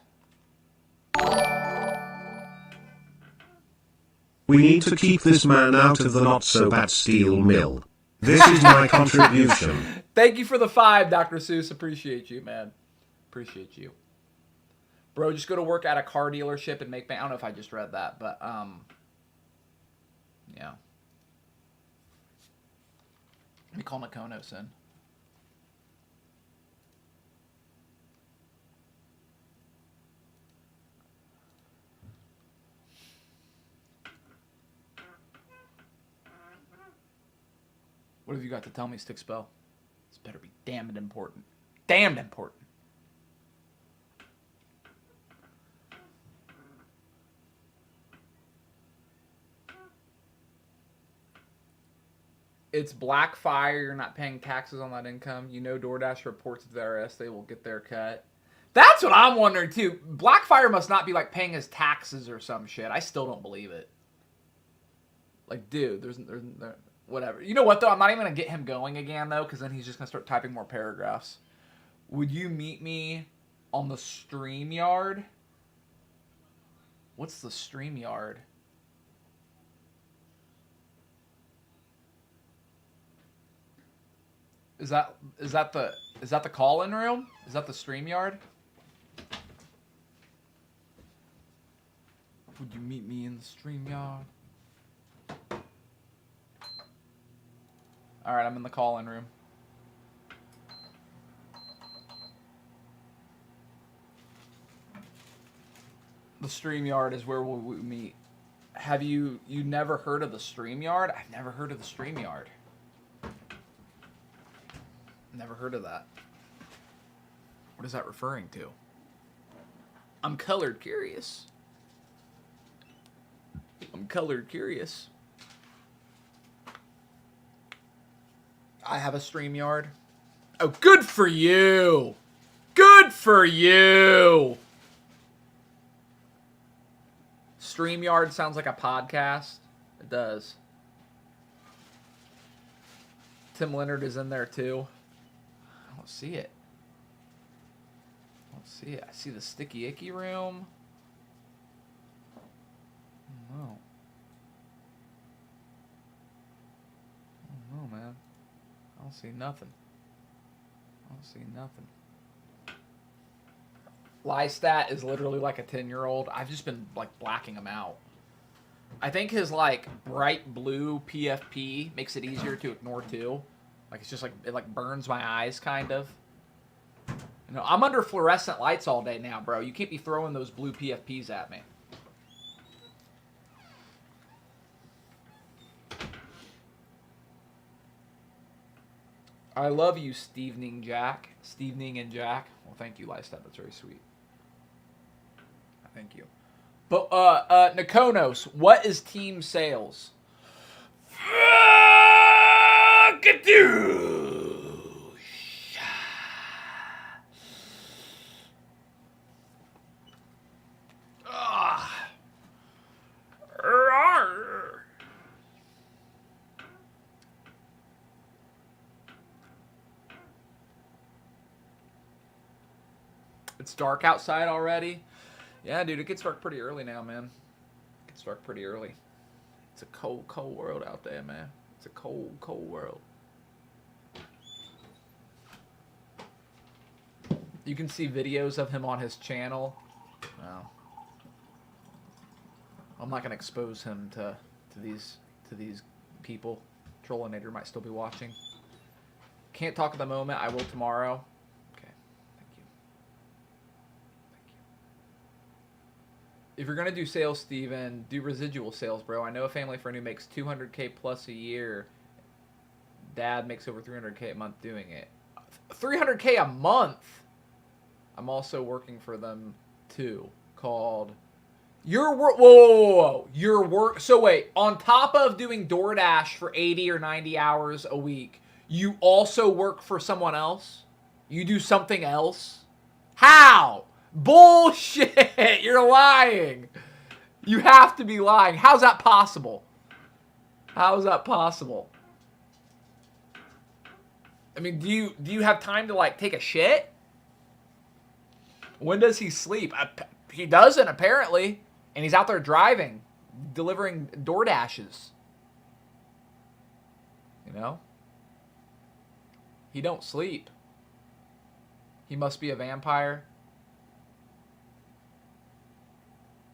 We need to keep this man out of the not-so-bad steel mill. This is my contribution. Thank you for the 5, Dr. Seuss. Appreciate you, man. Appreciate you. Bro, just go to work at a car dealership and make... I don't know if I just read that, but, yeah. Let me call Nikonos in. What have you got to tell me, Stick Spell? This better be damned important. Damned important. It's Blackfire. You're not paying taxes on that income. You know DoorDash reports to the IRS. They will get their cut. That's what I'm wondering, too. Blackfire must not be, like, paying his taxes or some shit. I still don't believe it. Like, dude, there's whatever. You know what, though? I'm not even going to get him going again, though, because then he's just going to start typing more paragraphs. Would you meet me on the StreamYard? What's the StreamYard? Is that the call-in room? Is that the StreamYard? Would you meet me in the StreamYard? All right, I'm in the call-in room. The StreamYard is where we meet. Have you never heard of the StreamYard? I've never heard of the StreamYard. Never heard of that. What is that referring to? I'm colored curious. I'm colored curious. I have a StreamYard. Oh, good for you! Good for you! StreamYard sounds like a podcast. It does. Tim Leonard is in there too. I don't see it. I don't see it. I see the Sticky Icky room. I don't know. I don't know, man. I don't see nothing. I don't see nothing. Lystat is literally like a 10-year-old. I've just been like blacking him out. I think his like bright blue PFP makes it easier to ignore too. Like it's just like it like burns my eyes kind of. You know, I'm under fluorescent lights all day now, bro. You can't be throwing those blue PFPs at me. I love you, Stevening Jack. Stevening and Jack. Well, thank you, Lystat. That's very sweet. Thank you. But, Nikonos, what is team sales? It's dark outside already. Yeah, dude, it gets dark pretty early now, man. It gets dark pretty early. It's a cold, cold world out there, man. It's a cold, cold world. You can see videos of him on his channel. Wow. I'm not gonna expose him to these people. Trollinator might still be watching. Can't talk at the moment. I will tomorrow. Okay. Thank you. Thank you. If you're gonna do sales, Steven, do residual sales, bro. I know a family friend who makes $200K plus a year. Dad makes over $300K a month doing it. $300K a month. I'm also working for them too. Called your work. Whoa. Your work. So wait, on top of doing DoorDash for 80 or 90 hours a week, you also work for someone else? You do something else? How? Bullshit. You're lying. You have to be lying. How's that possible? How is that possible? I mean, do you have time to like take a shit? When does he sleep? He doesn't, apparently. And he's out there driving, delivering DoorDashes. You know? He don't sleep. He must be a vampire.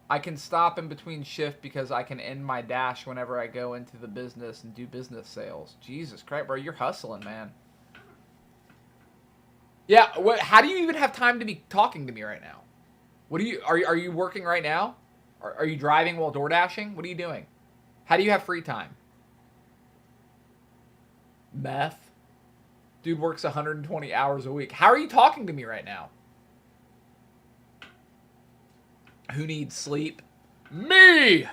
I can stop in between shift because I can end my dash whenever I go into the business and do business sales. Jesus Christ, bro, you're hustling, man. Yeah, how do you even have time to be talking to me right now? What are you working right now? Are you driving while door dashing? What are you doing? How do you have free time? Meth? Dude works 120 hours a week. How are you talking to me right now? Who needs sleep? Me!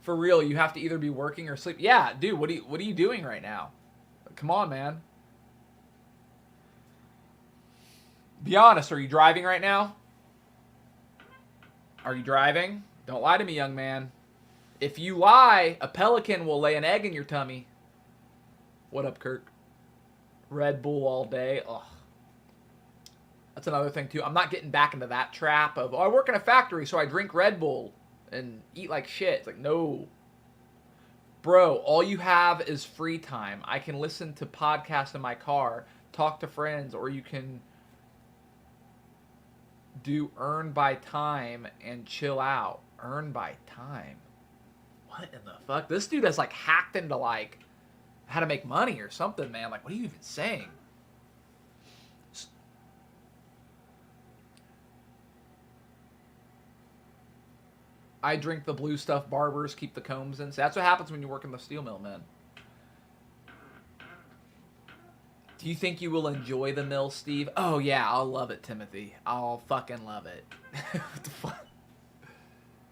For real, you have to either be working or sleep. Yeah, dude, what are you doing right now? Come on, man. Be honest, are you driving right now? Are you driving? Don't lie to me, young man. If you lie, a pelican will lay an egg in your tummy. What up, Kirk? Red Bull all day. Ugh. That's another thing, too. I'm not getting back into that trap of, oh, I work in a factory, so I drink Red Bull and eat like shit. It's like, no. Bro, all you have is free time. I can listen to podcasts in my car, talk to friends, or you can do earn by time and chill out. Earn by time. What in the fuck? This dude has like hacked into like how to make money or something, man. Like, what are you even saying? I drink the blue stuff. Barbers keep the combs in. So that's what happens when you work in the steel mill, man. Do you think you will enjoy the mill, Steve? Oh, yeah, I'll love it, Timothy. I'll fucking love it. What the fuck?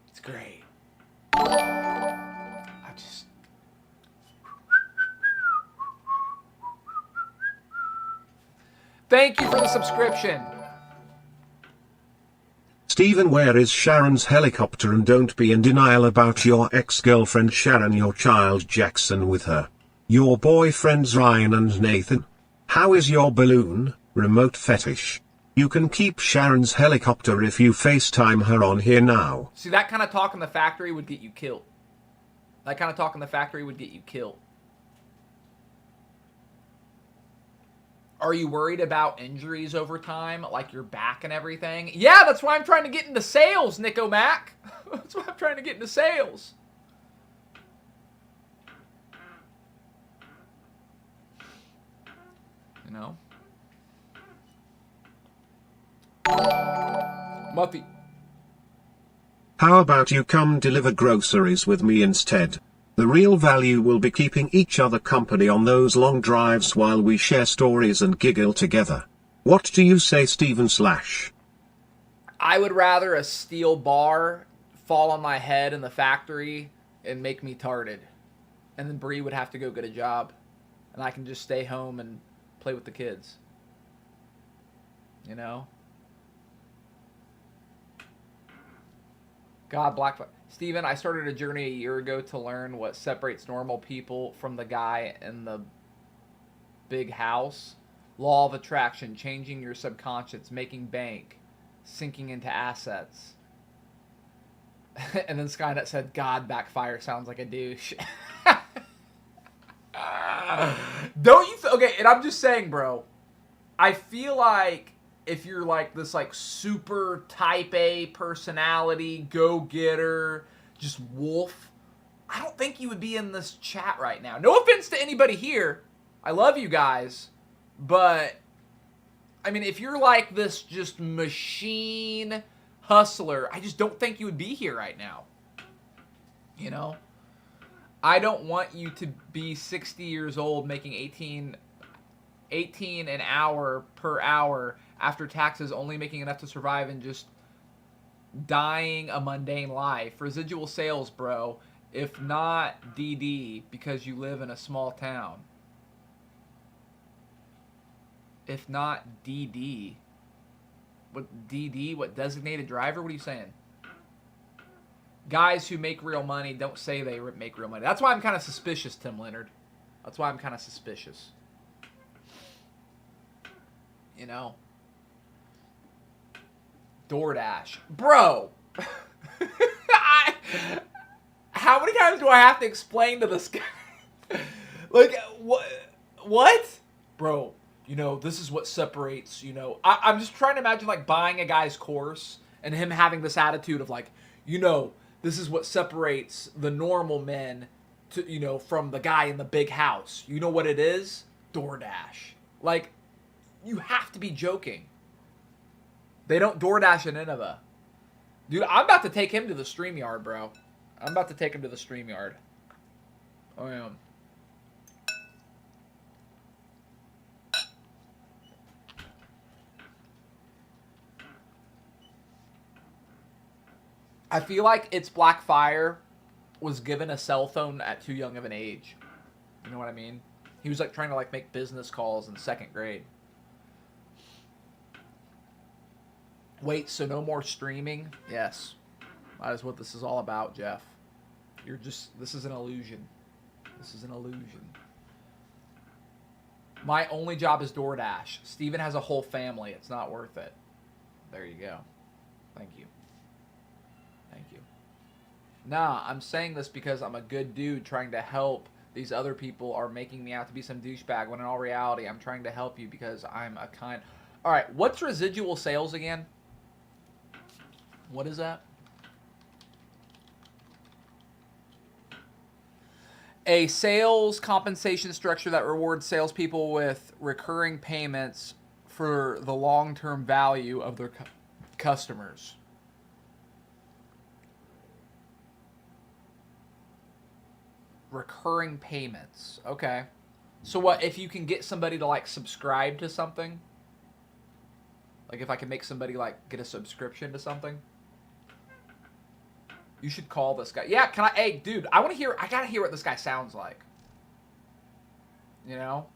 It's great. I just... Thank you for the subscription. Stephen, where is Sharon's helicopter? And don't be in denial about your ex-girlfriend Sharon, your child Jackson with her. Your boyfriends Ryan and Nathan. How is your balloon, remote fetish? You can keep Sharon's helicopter if you FaceTime her on here now. See, that kind of talk in the factory would get you killed. That kind of talk in the factory would get you killed. Are you worried about injuries over time, like your back and everything? Yeah, that's why I'm trying to get into sales, Nico Mac. That's why I'm trying to get into sales. You know? Muffy. How about you come deliver groceries with me instead? The real value will be keeping each other company on those long drives while we share stories and giggle together. What do you say, Stephen Slash? I would rather a steel bar fall on my head in the factory and make me tarded. And then Bree would have to go get a job. And I can just stay home and play with the kids. You know? God, Blackfoot. Steven, I started a journey a year ago to learn what separates normal people from the guy in the big house. Law of attraction, changing your subconscious, making bank, sinking into assets. And then Skynet said, God backfire sounds like a douche. Don't you... okay, and I'm just saying, bro. I feel like if you're like this like super type A personality, go-getter, just wolf, I don't think you would be in this chat right now. No offense to anybody here. I love you guys. But, I mean, if you're like this just machine hustler, I just don't think you would be here right now. You know? I don't want you to be 60 years old making 18 an hour per hour after taxes, only making enough to survive and just dying a mundane life. Residual sales, bro. If not DD, because you live in a small town. If not DD. What DD? What, designated driver? What are you saying? Guys who make real money don't say they make real money. That's why I'm kind of suspicious, Tim Leonard. That's why I'm kind of suspicious. You know? DoorDash. Bro! How many times do I have to explain to this guy? Like, what? Bro, you know, this is what separates, you know. I'm just trying to imagine, like, buying a guy's course and him having this attitude of, like, you know, this is what separates the normal men, to, you know, from the guy in the big house. You know what it is? DoorDash. Like, you have to be joking. They don't DoorDash in Nineveh. Dude, I'm about to take him to the StreamYard, bro. I'm about to take him to the StreamYard. I am. I feel like It's Blackfire was given a cell phone at too young of an age. You know what I mean? He was like trying to like make business calls in 2nd grade. Wait, so no more streaming? Yes. That is what this is all about, Jeff. You're just... this is an illusion. This is an illusion. My only job is DoorDash. Steven has a whole family. It's not worth it. There you go. Thank you. Thank you. Nah, I'm saying this because I'm a good dude trying to help. These other people are making me out to be some douchebag, when in all reality, I'm trying to help you because I'm a kind... Alright, what's residual sales again? What is that? A sales compensation structure that rewards salespeople with recurring payments for the long-term value of their customers. Recurring payments. Okay. So what, if you can get somebody to like subscribe to something? Like if I can make somebody like get a subscription to something? You should call this guy. Yeah, can I... hey, dude, I gotta hear what this guy sounds like. You know?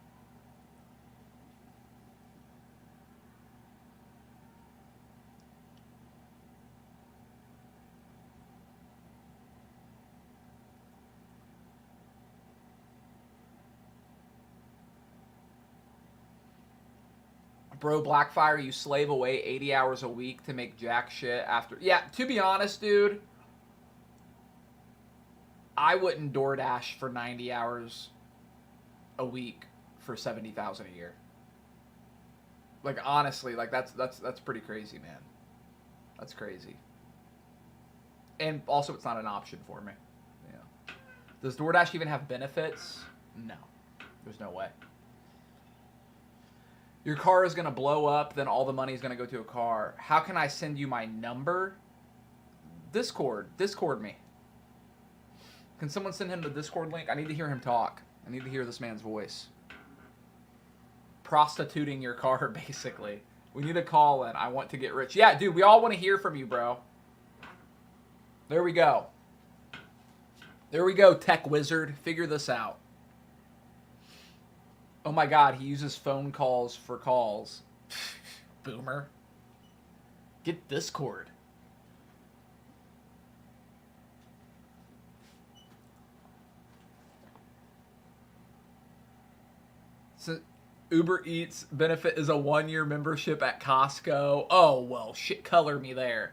Bro, Blackfire, you slave away 80 hours a week to make jack shit after... yeah, to be honest, dude... I wouldn't DoorDash for 90 hours a week for $70,000 a year. Like honestly, like that's pretty crazy, man. That's crazy. And also, it's not an option for me. Yeah. Does DoorDash even have benefits? No. There's no way. Your car is gonna blow up, then all the money is gonna go to a car. How can I send you my number? Discord me. Can someone send him the Discord link? I need to hear him talk. I need to hear this man's voice. Prostituting your car, basically. We need a call in. I want to get rich. Yeah, dude, we all want to hear from you, bro. There we go. There we go, tech wizard. Figure this out. Oh my god, he uses phone calls for calls. Boomer. Get Discord. Uber Eats benefit is a 1-year membership at Costco. Oh, well, shit, color me there.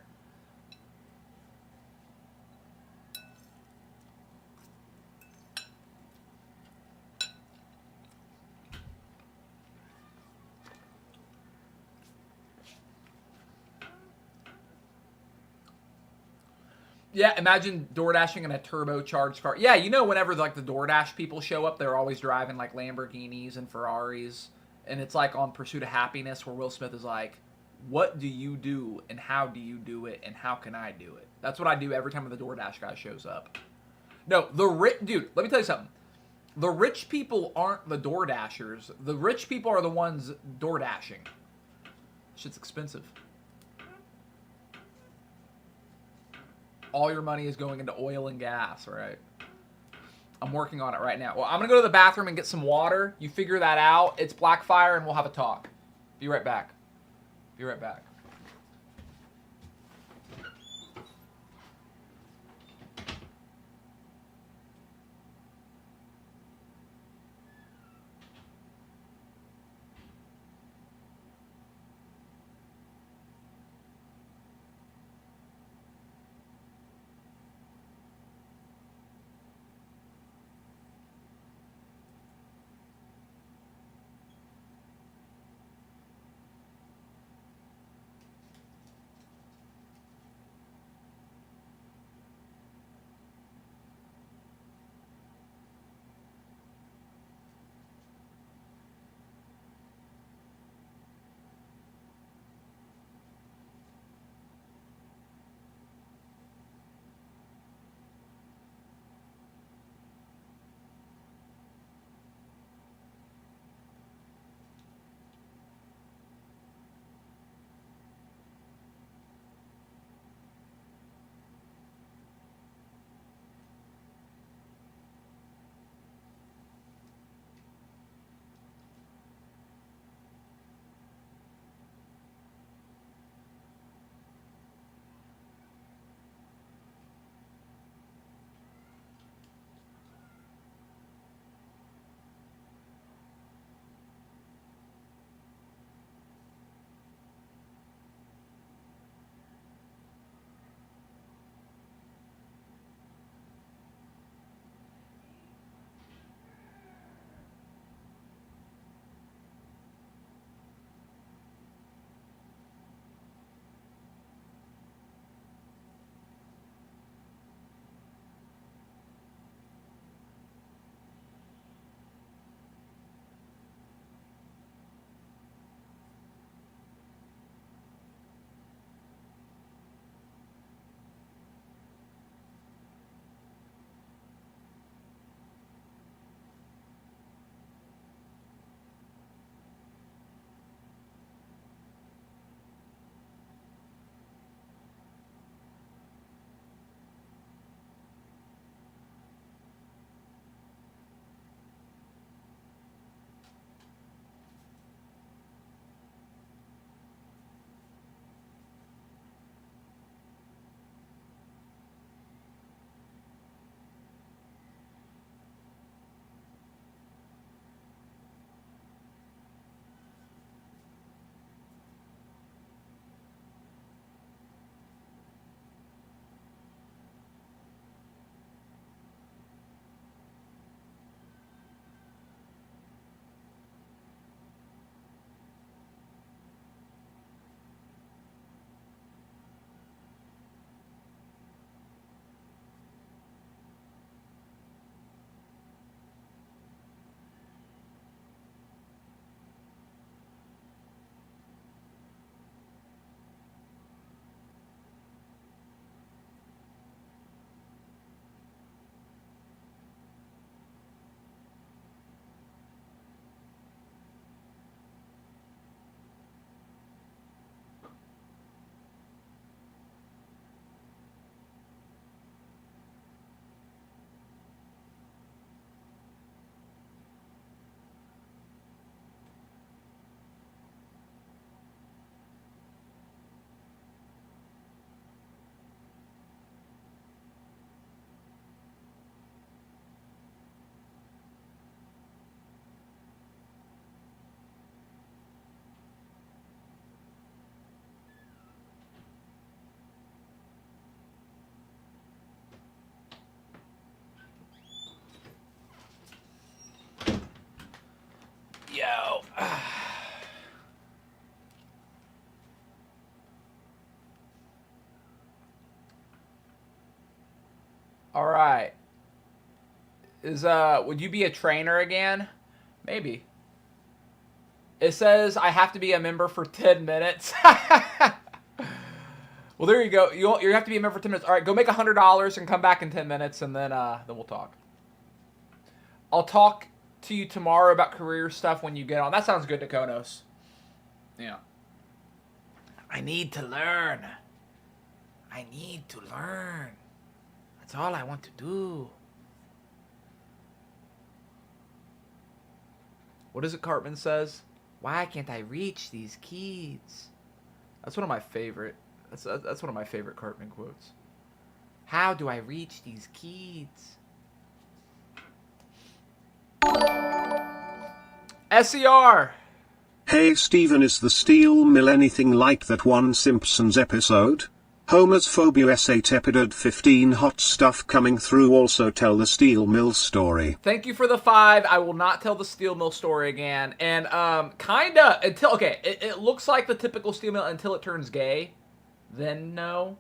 Yeah, imagine DoorDashing in a turbocharged car. Yeah, you know, whenever like the DoorDash people show up, they're always driving like Lamborghinis and Ferraris, and it's like on Pursuit of Happiness, where Will Smith is like, "What do you do, and how do you do it, and how can I do it?" That's what I do every time the DoorDash guy shows up. No, the rich dude. Let me tell you something. The rich people aren't the DoorDashers. The rich people are the ones DoorDashing. Shit's expensive. All your money is going into oil and gas, right? I'm working on it right now. Well, I'm going to go to the bathroom and get some water. You figure that out. It's Blackfire, and we'll have a talk. Be right back. Be right back. Would you be a trainer again? Maybe. It says I have to be a member for 10 minutes. Well, there you go. You have to be a member for 10 minutes. All right, go make $100 and come back in 10 minutes, and then we'll talk. I'll talk to you tomorrow about career stuff when you get on. That sounds good, Dakonos. Yeah. I need to learn. I need to learn. That's all I want to do. What is it Cartman says? Why can't I reach these keys? That's one of my favorite. That's one of my favorite Cartman quotes. How do I reach these keys? SER. Hey Steven, is the steel mill anything like that one Simpsons episode? Homer's phobia S8 episode 15 hot stuff coming through. Also tell the steel mill story. Thank you for the 5. I will not tell the steel mill story again. And kinda until it looks like the typical steel mill until it turns gay. Then no.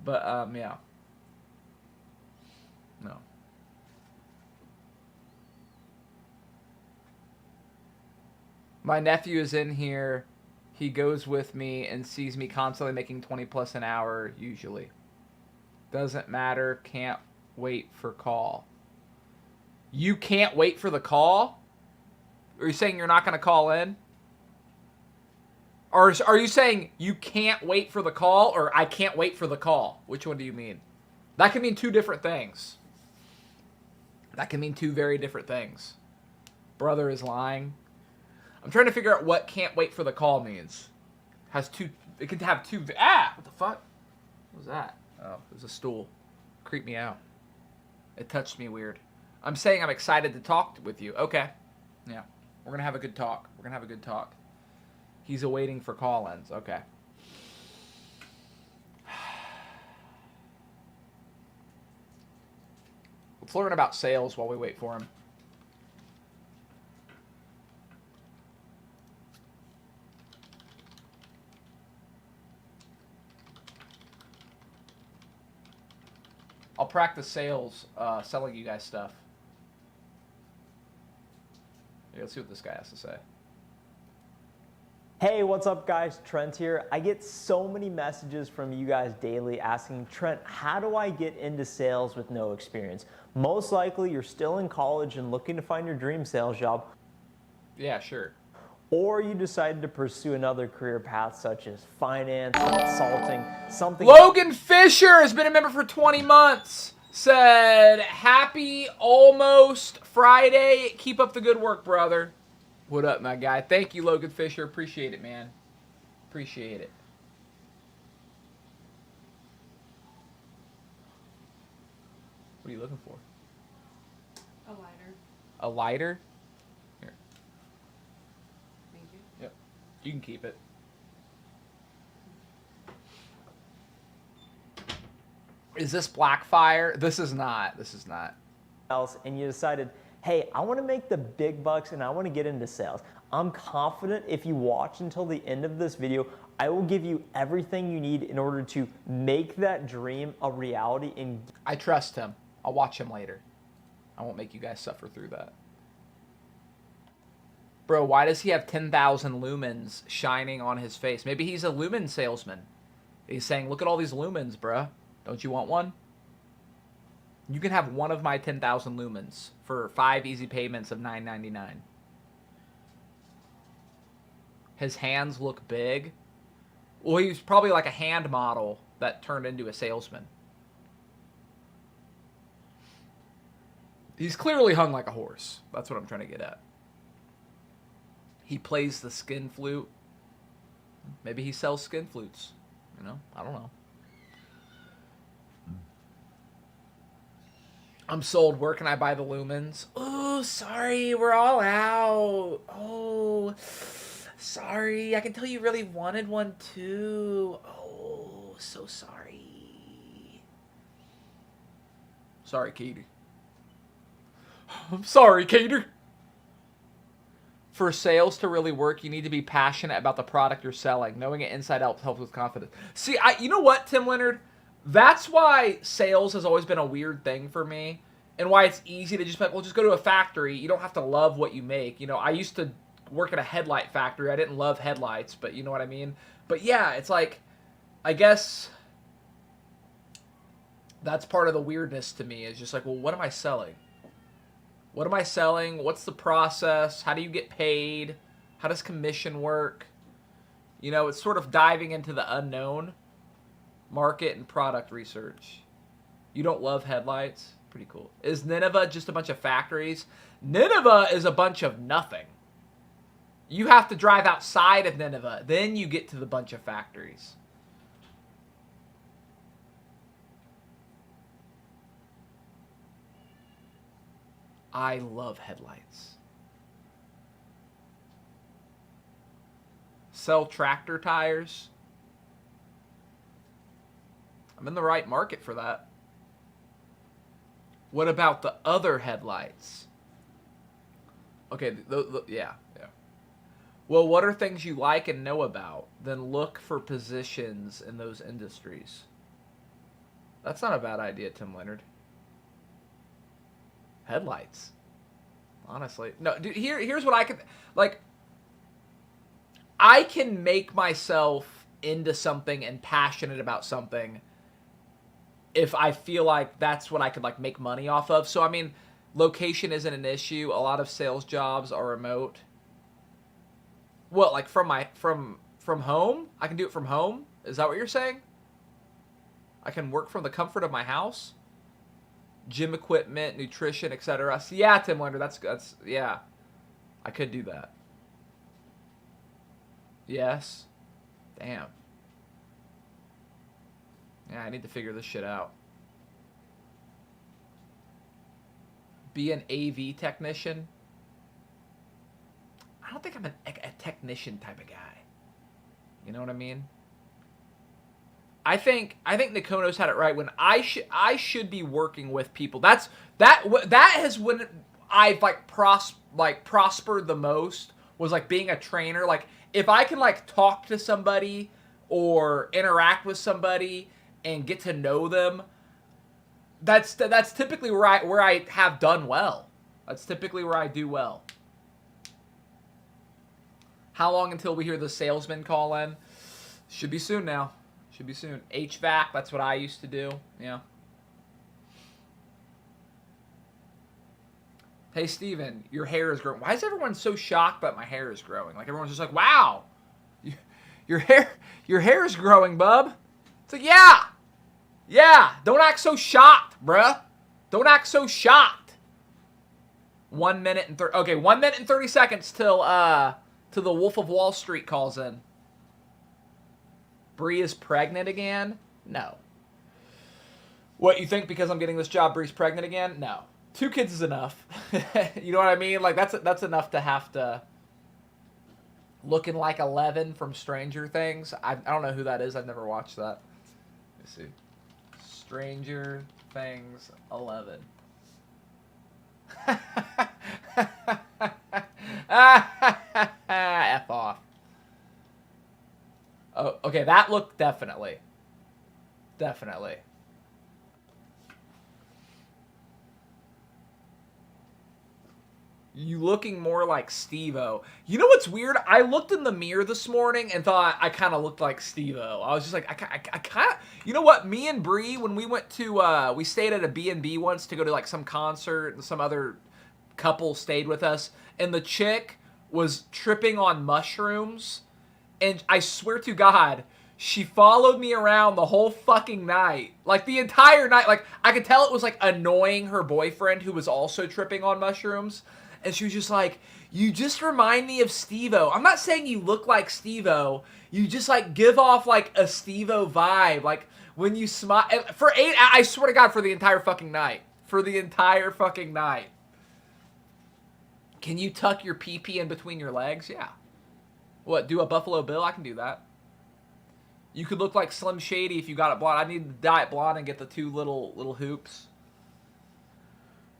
But yeah. No. My nephew is in here. He goes with me and sees me constantly making 20 plus an hour usually. Doesn't matter. Can't wait for call. You can't wait for the call? Are you saying you're not going to call in? Or are you saying you can't wait for the call or I can't wait for the call? Which one do you mean? That can mean 2 different things. That can mean 2 very different things. Brother is lying. I'm trying to figure out what can't wait for the call means. It can have 2. What the fuck? What was that? Oh, it was a stool. Creeped me out. It touched me weird. I'm saying I'm excited to talk with you. Okay. Yeah. We're going to have a good talk. We're going to have a good talk. He's awaiting for call-ins. Okay. Let's learn about sales while we wait for him. I'll practice sales, selling you guys stuff. Yeah, let's see what this guy has to say. Hey, what's up guys? Trent here. I get so many messages from you guys daily asking, Trent, how do I get into sales with no experience? Most likely you're still in college and looking to find your dream sales job. Yeah, sure. Or you decided to pursue another career path such as finance, consulting, something. Logan Fisher has been a member for 20 months. Said, happy almost Friday. Keep up the good work, brother. What up, my guy? Thank you, Logan Fisher. Appreciate it, man. Appreciate it. What are you looking for? A lighter. A lighter? Here. Thank you. Yep. You can keep it. Is this Blackfire? This is not. This is not. Else, and you decided, hey, I want to make the big bucks and I want to get into sales. I'm confident if you watch until the end of this video, I will give you everything you need in order to make that dream a reality. And I trust him. I'll watch him later. I won't make you guys suffer through that. Bro, why does he have 10,000 lumens shining on his face? Maybe he's a lumen salesman. He's saying, look at all these lumens, bruh. Don't you want one? You can have one of my 10,000 lumens for 5 easy payments of $9.99. His hands look big. Well, he's probably like a hand model that turned into a salesman. He's clearly hung like a horse. That's what I'm trying to get at. He plays the skin flute. Maybe he sells skin flutes. You know, I don't know. I'm sold. Where can I buy the lumens? Oh, sorry. We're all out. Oh, sorry. I can tell you really wanted one too. Oh, so sorry. Sorry, Katie. I'm sorry, Katie. For sales to really work, you need to be passionate about the product you're selling. Knowing it inside out helps with confidence. See, you know what, Tim Leonard? That's why sales has always been a weird thing for me, and why it's easy to just be like, well, just go to a factory. You don't have to love what you make. You know, I used to work at a headlight factory. I didn't love headlights, but you know what I mean? But yeah, it's like, I guess that's part of the weirdness to me, is just like, well, what am I selling? What am I selling? What's the process? How do you get paid? How does commission work? You know, it's sort of diving into the unknown. Market and product research. You don't love headlights? Pretty cool. Is Nineveh just a bunch of factories? Nineveh is a bunch of nothing. You have to drive outside of Nineveh. Then you get to the bunch of factories. I love headlights. Sell tractor tires. I'm in the right market for that. What about the other headlights? Okay, yeah. Well, what are things you like and know about? Then look for positions in those industries. That's not a bad idea, Tim Leonard. Headlights. Honestly. No, dude, here's what I can... Like, I can make myself into something and passionate about something if I feel like that's what I could, like, make money off of. So, I mean, location isn't an issue. A lot of sales jobs are remote. What, like from home? I can do it from home? Is that what you're saying? I can work from the comfort of my house? Gym equipment, nutrition, etc. So yeah, Tim Leonard, that's yeah. I could do that. Yes. Damn. Yeah, I need to figure this shit out. Be an AV technician? I don't think I'm a technician type of guy. You know what I mean? I think Nikono's had it right when I should be working with people. That has when I've prospered the most, was like being a trainer. Like if I can like talk to somebody or interact with somebody and get to know them, that's typically where I have done well. That's typically where I do well. How long until we hear the salesman call in? Should be soon now. Should be soon. HVAC, that's what I used to do. Yeah. Hey, Steven, your hair is growing. Why is everyone so shocked that my hair is growing? Like, everyone's just like, wow, your hair is growing, bub. It's like, yeah. Yeah, don't act so shocked, bruh. Don't act so shocked. 1 minute and 30. Okay, 1 minute and 30 seconds till the Wolf of Wall Street calls in. Bree is pregnant again? No. What, you think because I'm getting this job, Bree's pregnant again? No. 2 kids is enough. You know what I mean? Like that's enough to have to. Looking like 11 from Stranger Things. I don't know who that is. I've never watched that. Let's see. Stranger Things 11. F off. Oh, okay, that looked definitely. Definitely. You looking more like Steve-O. You know what's weird? I looked in the mirror this morning and thought I kind of looked like Steve-O. I was just like, I kind of... You know what? Me and Bree, when we went to... we stayed at a B&B once to go to like some concert, and some other couple stayed with us. And the chick was tripping on mushrooms. And I swear to God, she followed me around the whole fucking night. Like, the entire night. Like, I could tell it was, like, annoying her boyfriend, who was also tripping on mushrooms. And she was just like, you just remind me of Steve-O. I'm not saying you look like Steve-O. You just, like, give off, like, a Steve-O vibe. Like, when you smile. For 8, I swear to God, for the entire fucking night. For the entire fucking night. Can you tuck your pee-pee in between your legs? Yeah. What, do a Buffalo Bill? I can do that. You could look like Slim Shady if you got it blonde. I need to dye it blonde and get the 2 little hoops.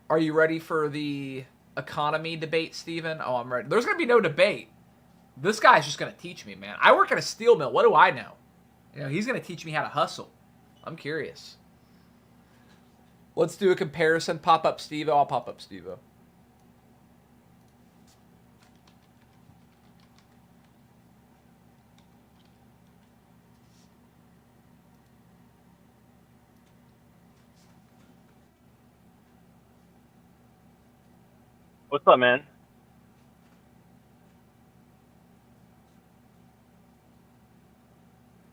Are you ready for the economy debate, Steven? Oh, I'm ready. There's going to be no debate. This guy's just going to teach me, man. I work at a steel mill. What do I know? You know, he's going to teach me how to hustle. I'm curious. Let's do a comparison. Pop up Steve-O. I'll pop up Steve-O. What's up, man?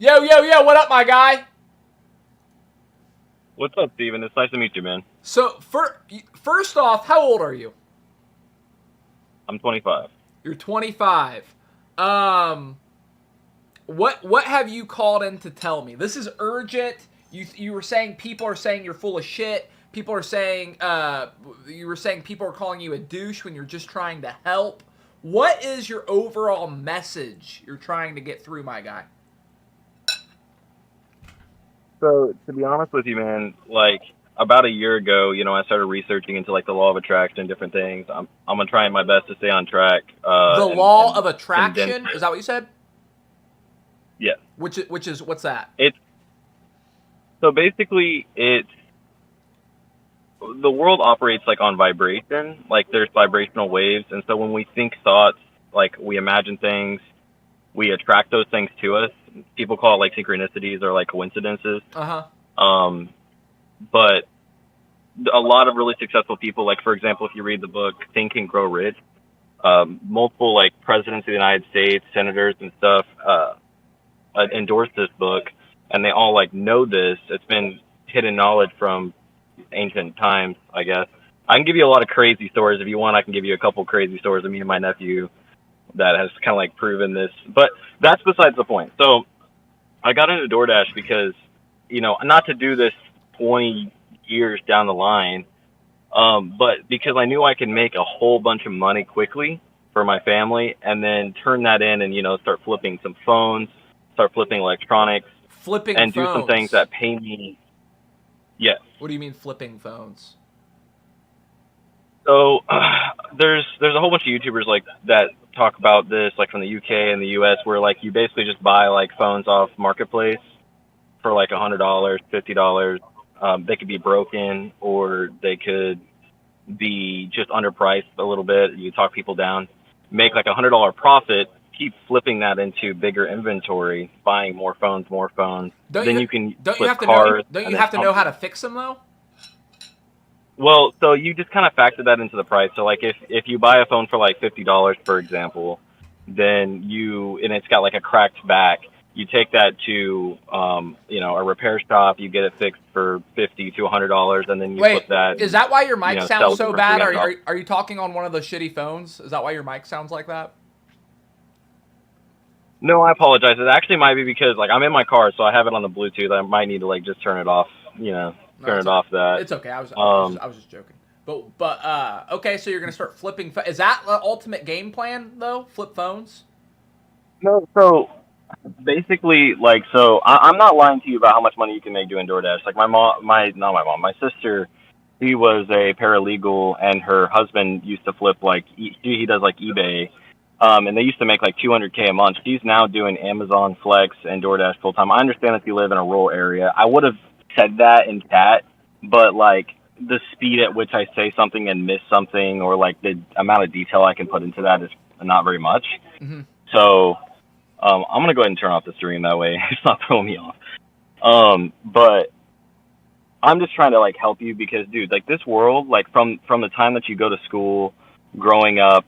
Yo, yo, yo, what up, my guy? What's up, Steven? It's nice to meet you, man. So, first off, how old are you? I'm 25. You're 25. What have you called in to tell me? This is urgent. You were saying people are saying you're full of shit. People are saying you were saying people are calling you a douche when you're just trying to help. What is your overall message you're trying to get through, my guy? So, to be honest with you, man, like, about a year ago, you know, I started researching into, like, the law of attraction and different things. I'm going to try my best to stay on track. The law of attraction? Is that what you said? Yeah. Which is, what's that? So, basically, the world operates, like, on vibration. Like, there's vibrational waves. And so when we think thoughts, like, we imagine things, we attract those things to us. People call it like synchronicities or like coincidences. But a lot of really successful people, like for example, if you read the book Think and Grow Rich, multiple like presidents of the United States, senators and stuff, endorsed this book, and they all like know this. It's been hidden knowledge from ancient times, I guess. I can give you a lot of crazy stories if you want. I can give you a couple crazy stories of me and my nephew that has kind of like proven this, but that's besides the point. So I got into DoorDash because, you know, not to do this 20 years down the line, but because I knew I could make a whole bunch of money quickly for my family and then turn that in and, you know, start flipping some phones, start flipping electronics, and do some things that pay me. Yes. What do you mean flipping phones? So there's a whole bunch of YouTubers like that talk about this, like from the UK and the US, where like you basically just buy like phones off Marketplace for like $100, $50. They could be broken or they could be just underpriced a little bit. You talk people down, make like $100 profit, keep flipping that into bigger inventory, buying more phones. Then you can flip cars. Don't you have to know how to fix them though? Well, so you just kind of factor that into the price. So like if you buy a phone for like $50, for example, then and it's got like a cracked back, you take that to, you know, a repair shop, you get it fixed for $50 to $100, and then you flip that. Is that why your mic sounds so bad? $300. Are you talking on one of those shitty phones? Is that why your mic sounds like that? No, I apologize. It actually might be because like I'm in my car, so I have it on the Bluetooth. I might need to like just turn it off, you know. Turn it off that. It's okay. I was just joking. But okay, so you're gonna start flipping. Is that the ultimate game plan though? Flip phones? No. So basically, like, so I'm not lying to you about how much money you can make doing DoorDash. Like my sister, he was a paralegal, and her husband used to flip like he does like eBay. And they used to make like $200K a month. She's now doing Amazon Flex and DoorDash full time. I understand if you live in a rural area. I would have said that in chat, but like the speed at which I say something and miss something, or like the amount of detail I can put into that is not very much. Mm-hmm. So I'm gonna go ahead and turn off the stream, that way it's not throwing me off. But I'm just trying to like help you because, dude, like this world, like from the time that you go to school, growing up,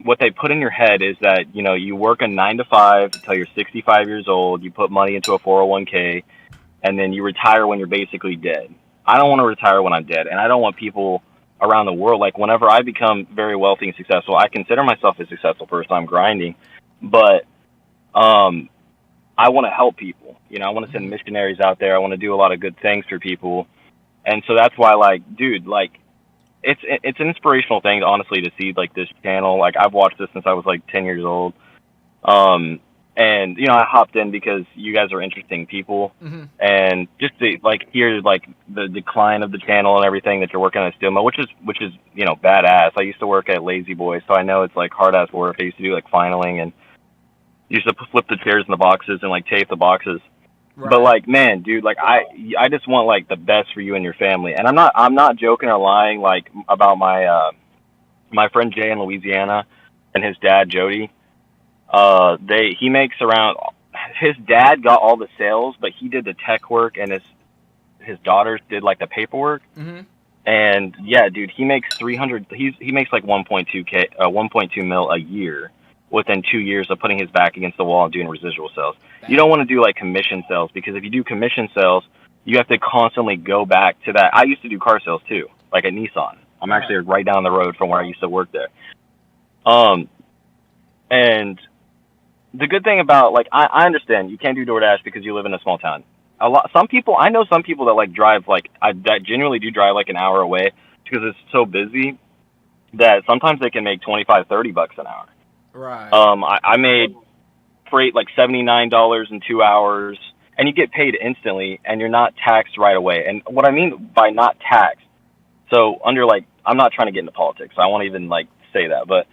what they put in your head is that, you know, you work a 9 to 5 until you're 65 years old, you put money into a 401k, and then you retire when you're basically dead. I don't want to retire when I'm dead, and I don't want people around the world, like whenever I become very wealthy and successful, I consider myself a successful person. I'm grinding, but I want to help people. You know, I want to send missionaries out there. I want to do a lot of good things for people, and so that's why, like, dude, like, it's an inspirational thing, honestly, to see like this channel. Like I've watched this since I was like 10 years old. And you know, I hopped in because you guys are interesting people, Mm-hmm. and just to like hear like the decline of the channel and everything that you're working on at Steelmill, which is you know, badass. I used to work at Lazy Boy, so I know it's like hard ass work. I used to do like finaling and used to flip the chairs in the boxes and like tape the boxes. But like, man, dude, like I just want like the best for you and your family. And I'm not joking or lying like about my friend Jay in Louisiana and his dad Jody. He makes around, his dad got all the sales, but he did the tech work, and his daughters did like the paperwork. Mm-hmm. And yeah, dude, he makes 300. He makes like 1.2 mil a year within 2 years of putting his back against the wall and doing residual sales. You don't want to do like commission sales, because if you do commission sales, you have to constantly go back to that. I used to do car sales too, like at Nissan. I'm actually right down the road from where I used to work there. And the good thing about, like, I understand you can't do DoorDash because you live in a small town. I know some people that like drive that genuinely do drive like an hour away because it's so busy that sometimes they can make $25-$30 an hour. Right. I made freight like $79 in 2 hours, and you get paid instantly, and you're not taxed right away. And what I mean by not taxed, so under like, I'm not trying to get into politics, so I won't even like say that, but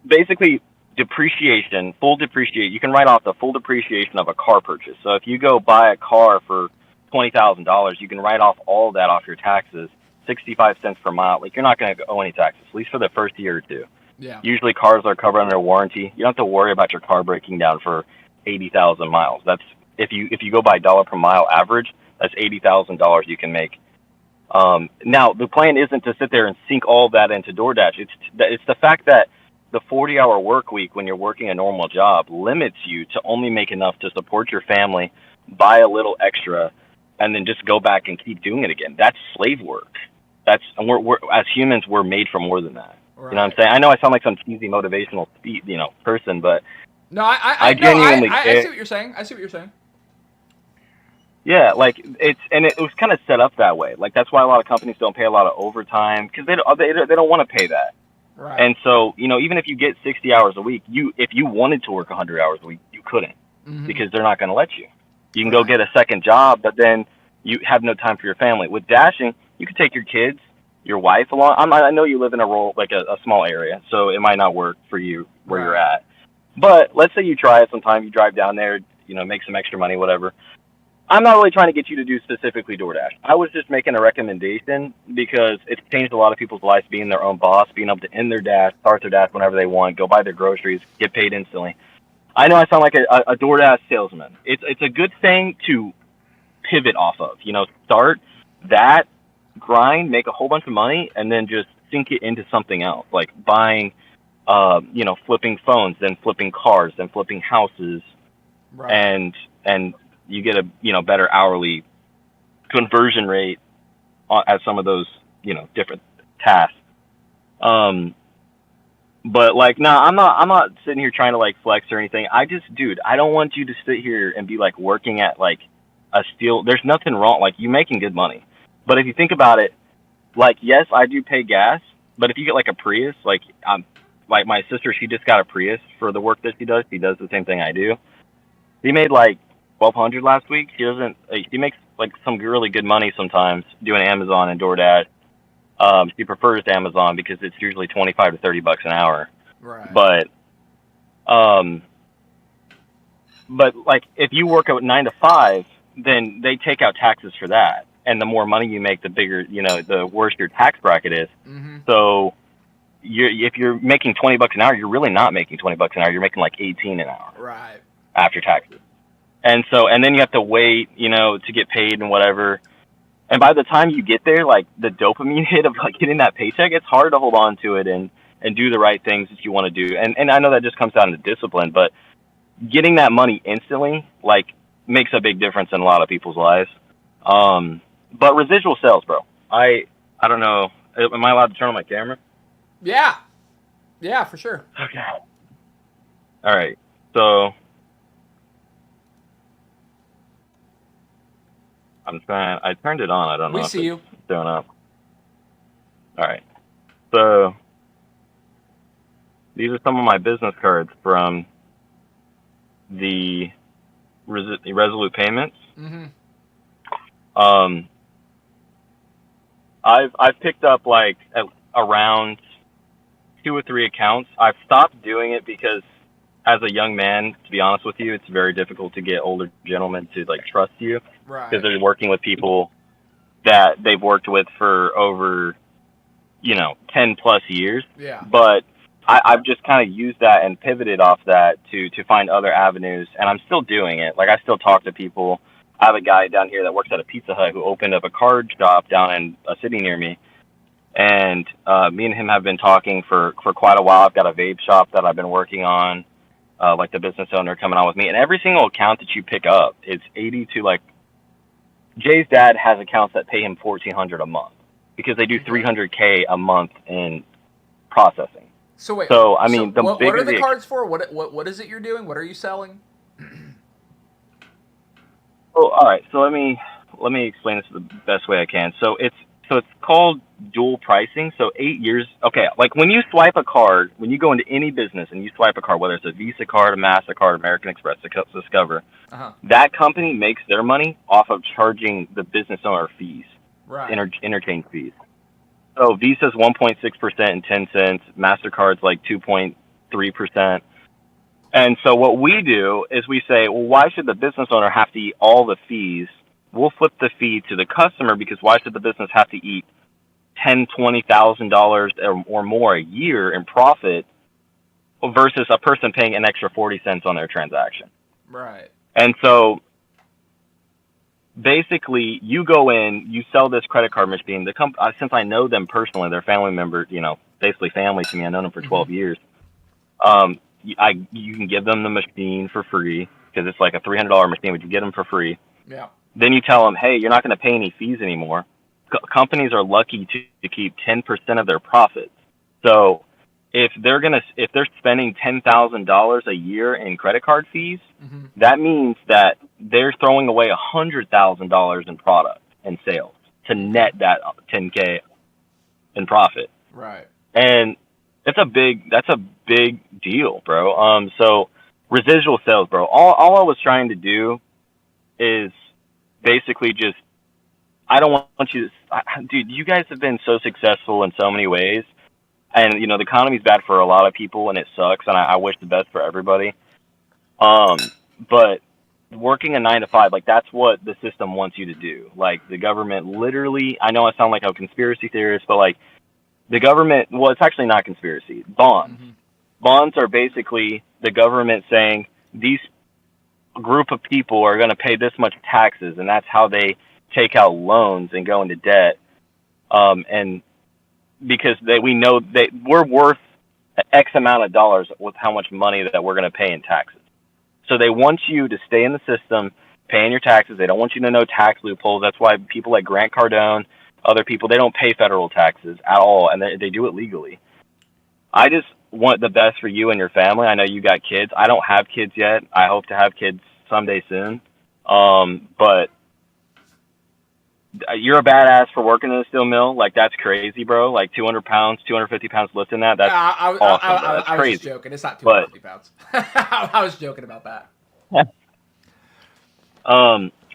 basically depreciation, full depreciation, you can write off the full depreciation of a car purchase. So if you go buy a car for $20,000, you can write off all of that off your taxes, 65 cents per mile. Like, you're not going to owe any taxes, at least for the first year or two. Yeah. Usually cars are covered under warranty. You don't have to worry about your car breaking down for 80,000 miles. That's if you go by dollar per mile average, that's $80,000 you can make. Now the plan isn't to sit there and sink all that into DoorDash. It's the fact that the 40-hour work week, when you're working a normal job, limits you to only make enough to support your family, buy a little extra, and then just go back and keep doing it again. That's slave work. We're as humans, we're made for more than that. Right. You know what I'm saying? I know I sound like some cheesy motivational, person, but no, I genuinely. I see what you're saying. Yeah, like it was kind of set up that way. Like, that's why a lot of companies don't pay a lot of overtime, because they don't want to pay that. Right. And so, even if you get 60 hours a week, if you wanted to work 100 hours a week, you couldn't, because they're not going to let you. You can go get a second job, but then you have no time for your family. With dashing, you can take your kids, your wife along. I know you live in a small area, so it might not work for you where you're at. But let's say you try it sometime, you drive down there, make some extra money, whatever. I'm not really trying to get you to do specifically DoorDash. I was just making a recommendation because it's changed a lot of people's lives, being their own boss, being able to end their dash, start their dash whenever they want, go buy their groceries, get paid instantly. I know I sound like a DoorDash salesman. It's a good thing to pivot off of. Start that grind, make a whole bunch of money, and then just sink it into something else, like buying, flipping phones, then flipping cars, then flipping houses, and you get a better hourly conversion rate at some of those different tasks. But like, no, I'm not sitting here trying to like flex or anything. I don't want you to sit here and be like working at like a steel. There's nothing wrong. Like, you making good money, but if you think about it, like, yes, I do pay gas, but if you get like a Prius, like my sister, she just got a Prius for the work that she does. She does the same thing I do. She made like $1,200 last week. She makes like some really good money sometimes doing Amazon and DoorDash. She prefers Amazon because it's usually $25 to $30 an hour. Right. But like, if you work at 9 to 5, then they take out taxes for that, and the more money you make, the bigger, the worse your tax bracket is. Mm-hmm. So if you're making $20 an hour, you're really not making $20 an hour. You're making like 18 an hour. Right. After taxes. And then you have to wait, to get paid and whatever. And by the time you get there, like, the dopamine hit of like getting that paycheck, it's hard to hold on to it and do the right things that you want to do. And I know that just comes down to discipline, but getting that money instantly, like, makes a big difference in a lot of people's lives. But residual sales, bro. I don't know. Am I allowed to turn on my camera? Yeah. Yeah, for sure. Okay. All right. So I turned it on. I don't know. We see you. It's showing up. All right. So these are some of my business cards from the Resolute Payments. Mm-hmm. I've picked up like around 2 or 3 accounts. I've stopped doing it because as a young man, to be honest with you, it's very difficult to get older gentlemen to like trust you Right. because they're working with people that they've worked with for over, 10 plus years. Yeah. But I've just kind of used that and pivoted off that to find other avenues, and I'm still doing it. Like I still talk to people. I have a guy down here that works at a Pizza Hut who opened up a card shop down in a city near me. And me and him have been talking for quite a while. I've got a vape shop that I've been working on, like the business owner coming on with me. And every single account that you pick up, it's 80 to like, Jay's dad has accounts that pay him $1,400 a month because they do $300K a month in processing. So wait. So I mean, what are the cards for? What is it you're doing? What are you selling? Oh, all right. So let me explain this the best way I can. So it's called dual pricing. So 8 years. Okay, like when you swipe a card, when you go into any business and you swipe a card, whether it's a Visa card, a MasterCard, American Express, Discover, that company makes their money off of charging the business owner fees, right? Interchange fees. So Visa's 1.6% and 10 cents. MasterCard's like 2.3%. And so what we do is we say, well, why should the business owner have to eat all the fees? We'll flip the fee to the customer because why should the business have to eat $10,000-$20,000 or more a year in profit versus a person paying an extra 40 cents on their transaction? Right. And so basically you go in, you sell this credit card machine. Since I know them personally, they're family members, basically family to me. I've known them for 12 years. You can give them the machine for free because it's like a $300 machine, but you get them for free. Yeah. Then you tell them, hey, you're not going to pay any fees anymore. Companies are lucky to keep 10% of their profits. So if they're spending $10,000 a year in credit card fees, that means that they're throwing away $100,000 in product and sales to net that $10K in profit. Right. And that's a big deal, bro. So residual sales, bro. All I was trying to do is basically just, I don't want you to, dude, you guys have been so successful in so many ways. And, the economy's bad for a lot of people and it sucks. And I wish the best for everybody. But working a 9 to 5, like that's what the system wants you to do. Like the government literally, I know I sound like a conspiracy theorist, but like the government, well, it's actually not conspiracy. Bonds. Bonds are basically the government saying these group of people are going to pay this much taxes, and that's how they take out loans and go into debt. And because we know that we're worth X amount of dollars with how much money that we're going to pay in taxes. So they want you to stay in the system, paying your taxes. They don't want you to know tax loopholes. That's why people like Grant Cardone, other people, they don't pay federal taxes at all, and they do it legally. I just want the best for you and your family. I know you got kids. I don't have kids yet. I hope to have kids someday soon. But you're a badass for working in a steel mill. Like, that's crazy, bro. Like 200 pounds, 250 pounds lifting that. That's awesome. That's I crazy. was just joking. It's not 250 pounds. I was joking about that.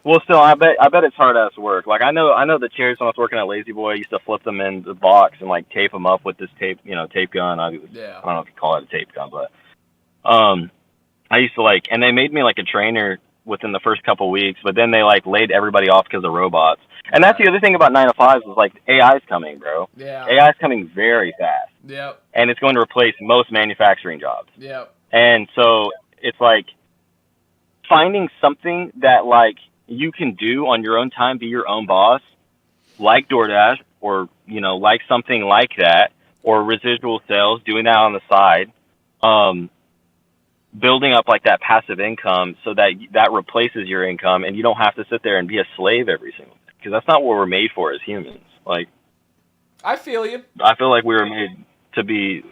Well, still, I bet it's hard ass work. Like I know the chairs when I was working at Lazy Boy, I used to flip them in the box and like tape them up with this tape gun. I don't know if you call it a tape gun, but I used to and they made me like a trainer within the first couple weeks, but then they like laid everybody off because of robots. And that's the other thing about 9 to 5 is like AI's coming, bro. Yeah. AI's coming very fast. Yep. And it's going to replace most manufacturing jobs. Yep. And so it's like finding something that like you can do on your own time, be your own boss, like DoorDash or, like something like that, or residual sales, doing that on the side, building up like that passive income so that replaces your income and you don't have to sit there and be a slave every single day. Because that's not what we're made for as humans. Like, I feel you. I feel like we were made to be,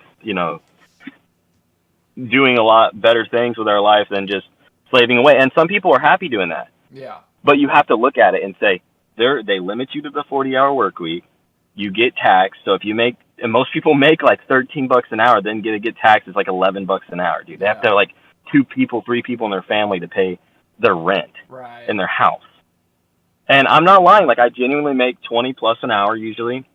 doing a lot better things with our life than just slaving away. And some people are happy doing that. Yeah. But you have to look at it and say, they limit you to the 40-hour work week. You get taxed. So if you make, and most people make like $13 an hour, then get taxed is like $11 an hour, dude. They have to have like 2 people, 3 people in their family to pay their rent in their house. And I'm not lying. Like I genuinely make 20 plus an hour usually.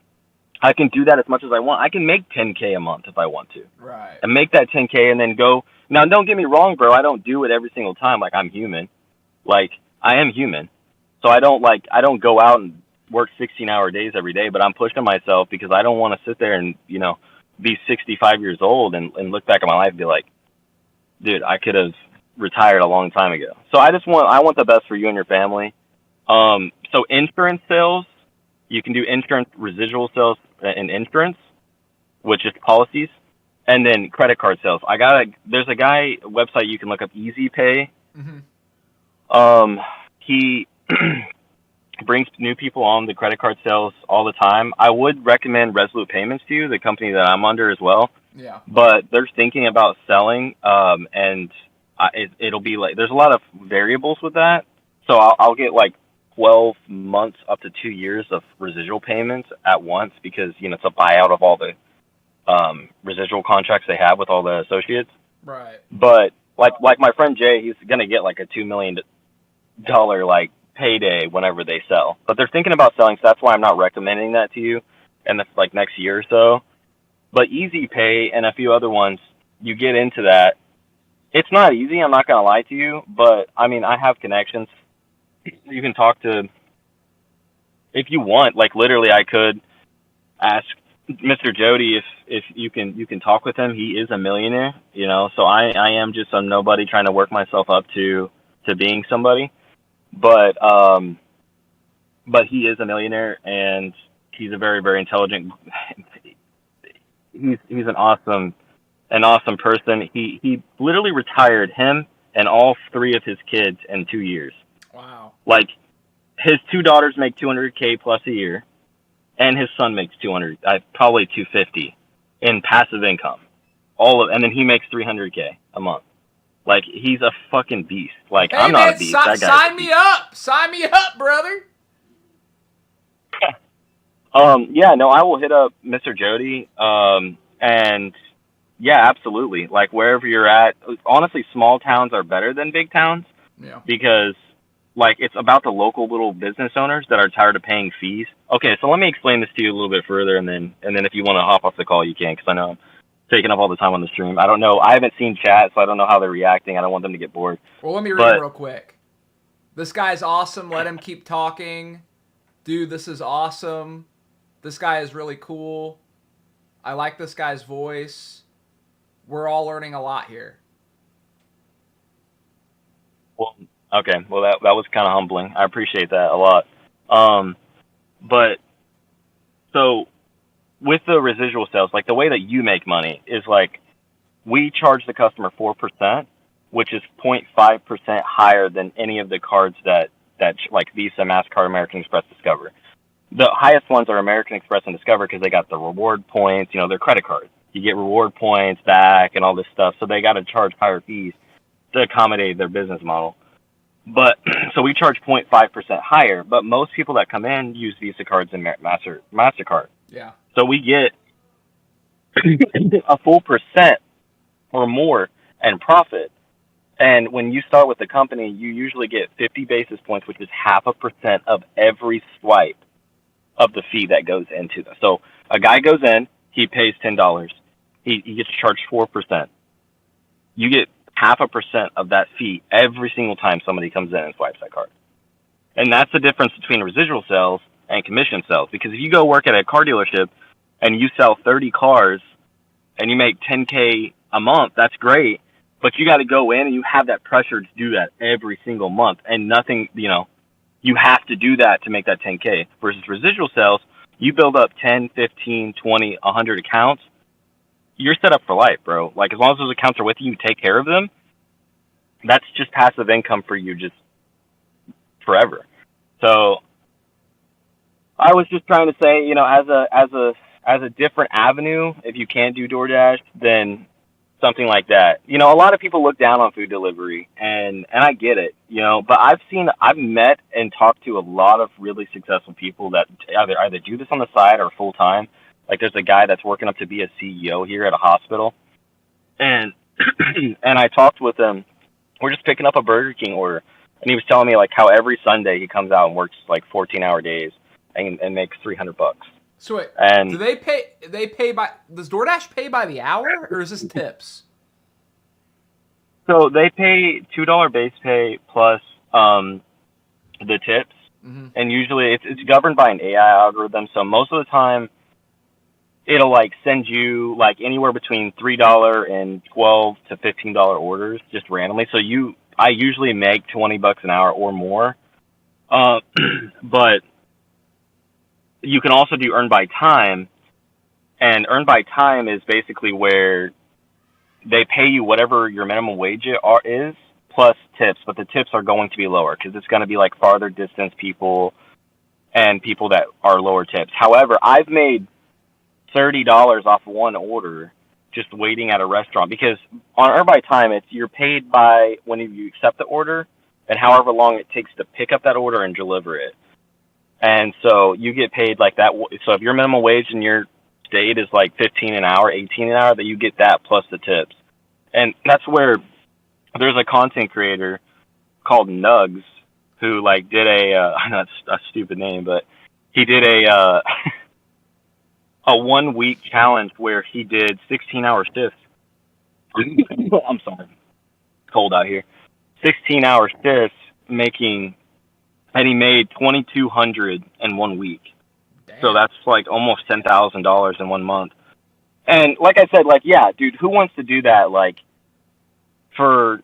I can do that as much as I want. I can make 10K a month if I want to. Right. And make that 10K and then go Now, don't get me wrong, bro. I don't do it every single time. Like, I'm human. Like, I am human. So I don't go out and work 16-hour days every day, but I'm pushing myself because I don't want to sit there and, be 65 years old and look back at my life and be like, dude, I could have retired a long time ago. So I want the best for you and your family. So insurance sales, you can do insurance residual sales and insurance, which is policies. And then credit card sales. There's a guy website you can look up, Easy Pay. Mm-hmm. He brings new people on the credit card sales all the time. I would recommend Resolute Payments to you, the company that I'm under as well. Yeah. But they're thinking about selling, and it'll be like there's a lot of variables with that. So I'll get like 12 months up to 2 years of residual payments at once because it's a buyout of all the residual contracts they have with all the associates. Right. But like my friend Jay, he's gonna get like a $2 million like payday whenever they sell. But they're thinking about selling, so that's why I'm not recommending that to you in the like next year or so. But Easy Pay and a few other ones, you get into that. It's not easy, I'm not gonna lie to you, but I mean I have connections. You can talk to if you want, like literally I could ask Mr. Jody if you can talk with him. He is a millionaire, so I am just some nobody trying to work myself up to being somebody. But he is a millionaire and he's a very, very intelligent he's an awesome person. He literally retired him and all 3 of his kids in 2 years. Wow. Like his 2 daughters make $200K plus a year. And his son makes probably $250 in passive income. And then he makes $300K a month. Like he's a fucking beast. Like Hey, I'm man, not a beast. That guy's sign me up. Sign me up, brother. Yeah, no, I will hit up Mr. Jody. And yeah, absolutely. Like wherever you're at, honestly, small towns are better than big towns. Yeah. Because like it's about the local little business owners that are tired of paying fees. Okay, so let me explain this to you a little bit further, and then if you want to hop off the call, you can, because I know I'm taking up all the time on the stream. I don't know. I haven't seen chat, so I don't know how they're reacting. I don't want them to get bored. Well, let me read real quick. This guy's awesome. Let him keep talking. Dude, this is awesome. This guy is really cool. I like this guy's voice. We're all learning a lot here. Well, okay. Well, that was kind of humbling. I appreciate that a lot. But so with the residual sales, like the way that you make money is like we charge the customer 4%, which is 0.5% higher than any of the cards that like Visa, MasterCard, American Express, Discover. The highest ones are American Express and Discover because they got the reward points, their credit cards. You get reward points back and all this stuff, so they got to charge higher fees to accommodate their business model. But so we charge 0.5% higher, but most people that come in use Visa cards and MasterCard. Yeah. So we get a full percent or more in profit. And when you start with the company, you usually get 50 basis points, which is 0.5% of every swipe of the fee that goes into this. So a guy goes in, he pays $10. He gets charged 4%. You get 0.5% of that fee every single time somebody comes in and swipes that card. And that's the difference between residual sales and commission sales. Because if you go work at a car dealership and you sell 30 cars and you make $10K a month, that's great. But you got to go in and you have that pressure to do that every single month. And nothing, you have to do that to make that 10K. Versus residual sales, you build up 10, 15, 20, 100 accounts. You're set up for life, bro. Like, as long as those accounts are with you, you take care of them. That's just passive income for you, just forever. So I was just trying to say, as a different avenue, if you can't do DoorDash, then something like that. A lot of people look down on food delivery, and I get it, but I've met and talked to a lot of really successful people that either do this on the side or full time. Like there's a guy that's working up to be a CEO here at a hospital, and I talked with him. We're just picking up a Burger King order, and he was telling me like how every Sunday he comes out and works like 14-hour days and makes $300. So wait, and do they pay? Does DoorDash pay by the hour, or is this tips? So they pay $2 base pay plus the tips, and usually it's governed by an AI algorithm. So most of the time, it'll like send you like anywhere between $3 and $12 to $15 orders just randomly. So I usually make $20 an hour or more. But you can also do earn by time, and earn by time is basically where they pay you whatever your minimum wage is plus tips, but the tips are going to be lower because it's going to be like farther distance people and people that are lower tips. However, I've made $30 off one order just waiting at a restaurant, because on earn by time, you're paid by when you accept the order and however long it takes to pick up that order and deliver it. And so you get paid like that. So if your minimum wage in your state is like 15 an hour, 18 an hour, that you get that plus the tips. And that's where there's a content creator called Nugs who like did I know it's a stupid name, but he did a 1 week challenge where he did 16-hour shifts. I'm sorry. It's cold out here. 16-hour shifts and he made $2,200 in 1 week. Damn. So that's like almost $10,000 in 1 month. And like I said, like, yeah, dude, who wants to do that like for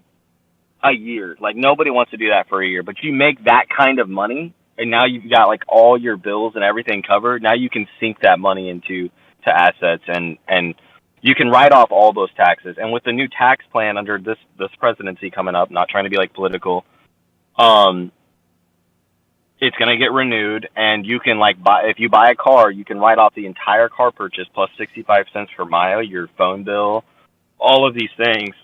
a year? Like nobody wants to do that for a year, but you make that kind of money and now you've got like all your bills and everything covered. Now you can sink that money into assets and you can write off all those taxes. And with the new tax plan under this presidency coming up, not trying to be like political, it's going to get renewed, and you can like if you buy a car, you can write off the entire car purchase plus 65 cents per mile, your phone bill, all of these things,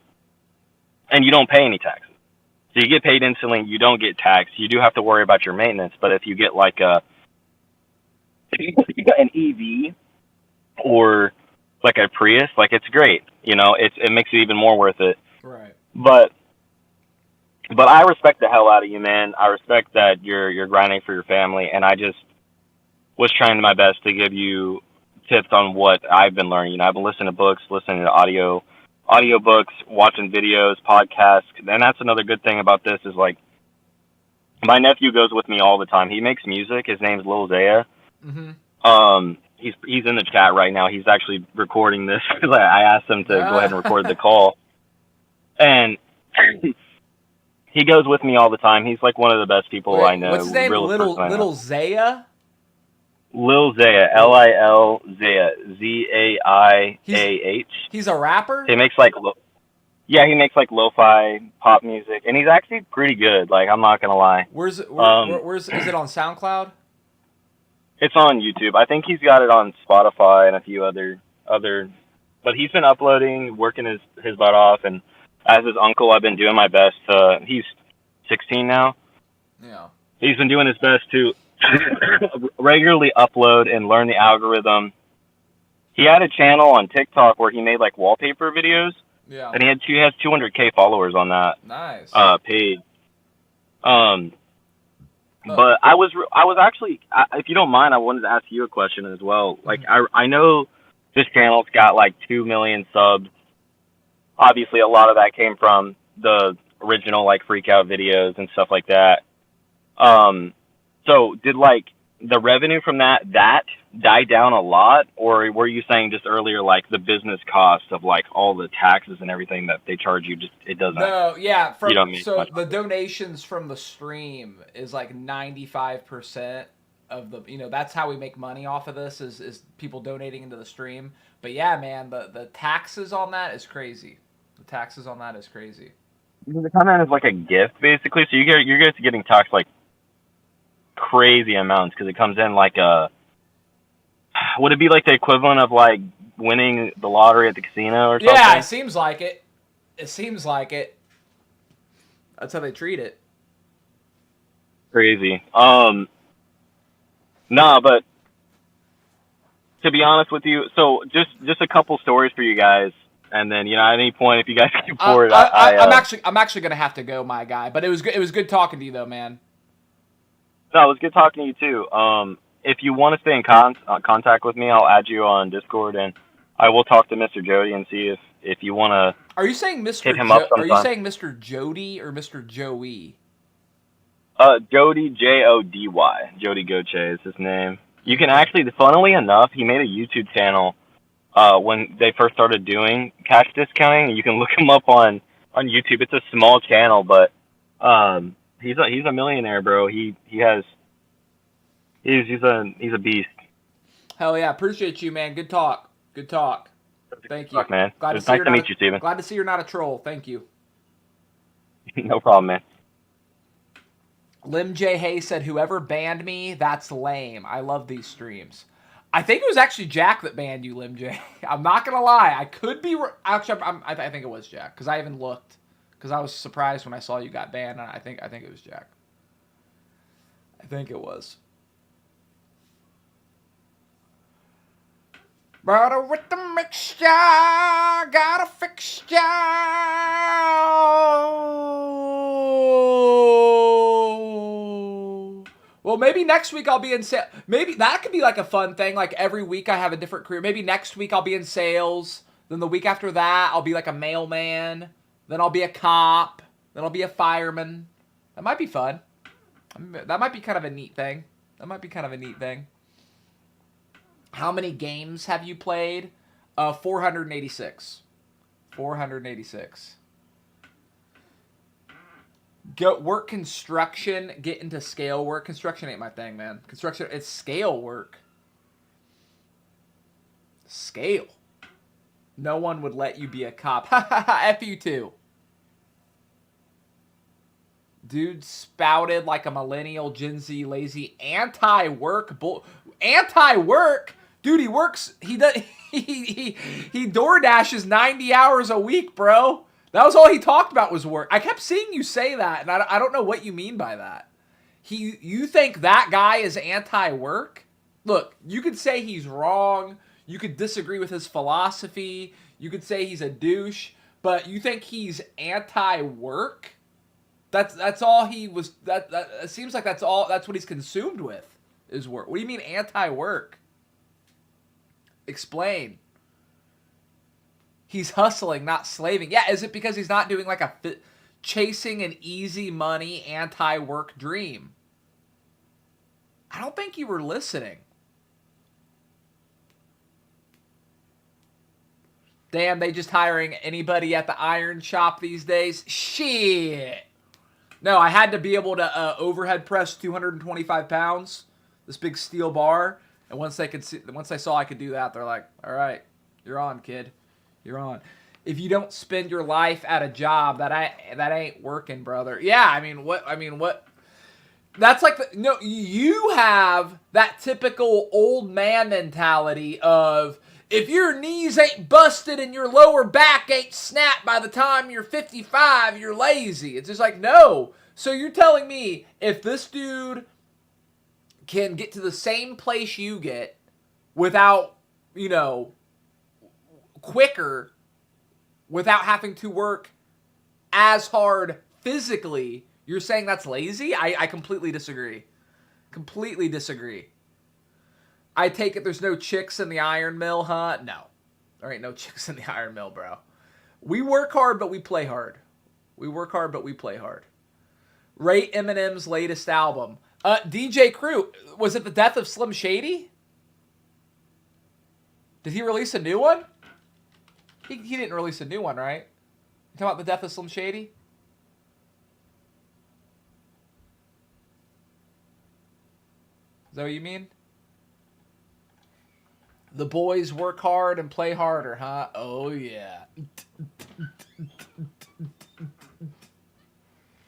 and you don't pay any taxes. So you get paid instantly. You don't get taxed. You do have to worry about your maintenance, but if you get like an EV or like a Prius, like it's great. You know, it makes it even more worth it. Right. But I respect the hell out of you, man. I respect that you're grinding for your family, and I just was trying my best to give you tips on what I've been learning. You know, I've been listening to books, listening to audiobooks, watching videos, podcasts, and that's another good thing about this is like my nephew goes with me all the time. He makes music. His name's Lil Zaya. Mm-hmm. He's in the chat right now. He's actually recording this because I asked him to go ahead and record the call, and he goes with me all the time. He's like one of the best people I know. What's his name? Little Zaya? Lil Zaya. Lil Zaya. Zaiah. He's a rapper? He makes like he makes like lo-fi pop music, and he's actually pretty good. Like, I'm not gonna lie. Where's is it on SoundCloud? It's on YouTube. I think he's got it on Spotify and a few other, but he's been uploading, working his butt off, and as his uncle, I've been doing my best. He's 16 now. Yeah. He's been doing his best to regularly upload and learn the algorithm. He had a channel on TikTok where he made like wallpaper videos. Yeah. And he has 200K followers on that. Nice. Page. But I was actually, if you don't mind, I wanted to ask you a question as well. Like, I know this channel's got like 2 million subs. Obviously, a lot of that came from the original like freak out videos and stuff like that. So did like the revenue from that die down a lot, or were you saying just earlier like the business cost of like all the taxes and everything that they charge you just it doesn't? No, yeah. So the donations from the stream is like 95% of the, that's how we make money off of this is people donating into the stream. But yeah, man, the taxes on that is crazy. The taxes on that is crazy. It kind of is like a gift, basically. So you're guys getting taxed like crazy amounts because it comes in like would it be like the equivalent of like winning the lottery at the casino or something? Yeah, it seems like it. It seems like it. That's how they treat it. Crazy. Nah, but to be honest with you, so just a couple stories for you guys. And then, at any point, if you guys get bored, I'm actually gonna have to go, my guy. But it was good talking to you, though, man. No, it was good talking to you too. If you want to stay in contact with me, I'll add you on Discord, and I will talk to Mr. Jody and see if you want to. Are you saying Mr. Hit him up Are you sometime. saying Mr. Jody or Mr. Joey? Jody, Jody. Jody Goche is his name. You can actually, funnily enough, he made a YouTube channel when they first started doing cash discounting. You can look him up on YouTube. It's a small channel, but he's a millionaire, bro. He's a beast. Hell yeah, appreciate you, man. Good talk. Good talk. Thank you. Fuck, man. Glad It's to see nice you're to not meet you, Steven. Glad to see you're not a troll. Thank you. No problem, man. Lim J. Hay said, whoever banned me, that's lame. I love these streams. I think it was actually Jack that banned you, Lim J. I'm not going to lie. I could be... Actually, I think it was Jack, because I even looked. Because I was surprised when I saw you got banned, and I think it was Jack. I think it was. Brother with the mixture, got a fixture. Well, maybe next week I'll be in sales. Maybe that could be like a fun thing. Like every week I have a different career. Maybe next week I'll be in sales. Then the week after that I'll be like a mailman. Then I'll be a cop. Then I'll be a fireman. That might be fun. That might be kind of a neat thing. How many games have you played? 486. 486. Go work construction, get into scale work. Construction ain't my thing, man. Construction, it's scale work. Scale. No one would let you be a cop. Ha ha ha, F you too. Dude spouted like a millennial Gen Z lazy anti-work anti-work? Dude, he works, he door dashes 90 hours a week, bro. That was all he talked about was work. I kept seeing you say that, and I don't know what you mean by that. You think that guy is anti-work? Look, you could say he's wrong. You could disagree with his philosophy. You could say he's a douche. But you think he's anti-work? That's all he was. That it seems like that's what he's consumed with is work. What do you mean anti-work? Explain. He's hustling, not slaving. Yeah, is it because he's not doing like chasing an easy money anti-work dream? I don't think you were listening. Damn, they just hiring anybody at the iron shop these days? Shit. No, I had to be able to overhead press 225 pounds, this big steel bar. And once they saw I could do that, they're like, all right, you're on, kid. You're on. If you don't spend your life at a job, that ain't working, brother. Yeah, I mean, what? That's like, no, you have that typical old man mentality of, if your knees ain't busted and your lower back ain't snapped by the time you're 55, you're lazy. It's just like, no. So you're telling me if this dude can get to the same place you get without, quicker, without having to work as hard physically, you're saying that's lazy? I completely disagree. Completely disagree. I take it there's no chicks in the iron mill, huh? No. There ain't no chicks in the iron mill, bro. We work hard, but we play hard. We work hard, but we play hard. Rate Eminem's latest album. DJ Crew, was it the death of Slim Shady? Did he release a new one? He didn't release a new one, right? You talking about the death of Slim Shady? Is that what you mean? The boys work hard and play harder, huh? Oh, yeah.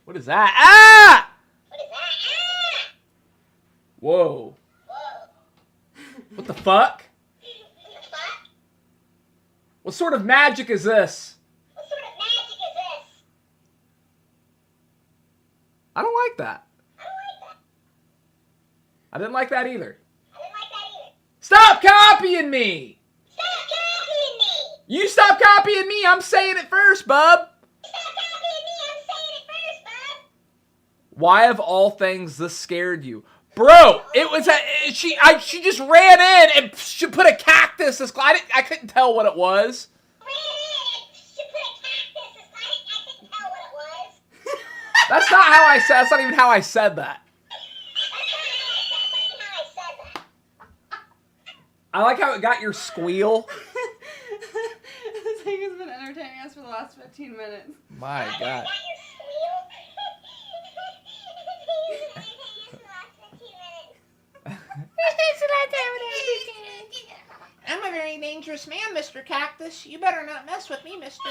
What is that? Ah! What is that? Ah! Whoa. What the fuck? What sort of magic is this? I don't like that. I didn't like that either. Stop copying me! Stop copying me! You stop copying me! I'm saying it first, bub! Stop copying me! I'm saying it first, bub! Why have all things this scared you? Bro, it was she just ran in and she put a cactus. I couldn't tell what it was. That's not how I said. That's not even how I said that. I like how it got your squeal. This thing has been entertaining us for the last 15 minutes. My God. I'm a very dangerous man, Mr. Cactus. You better not mess with me, mister.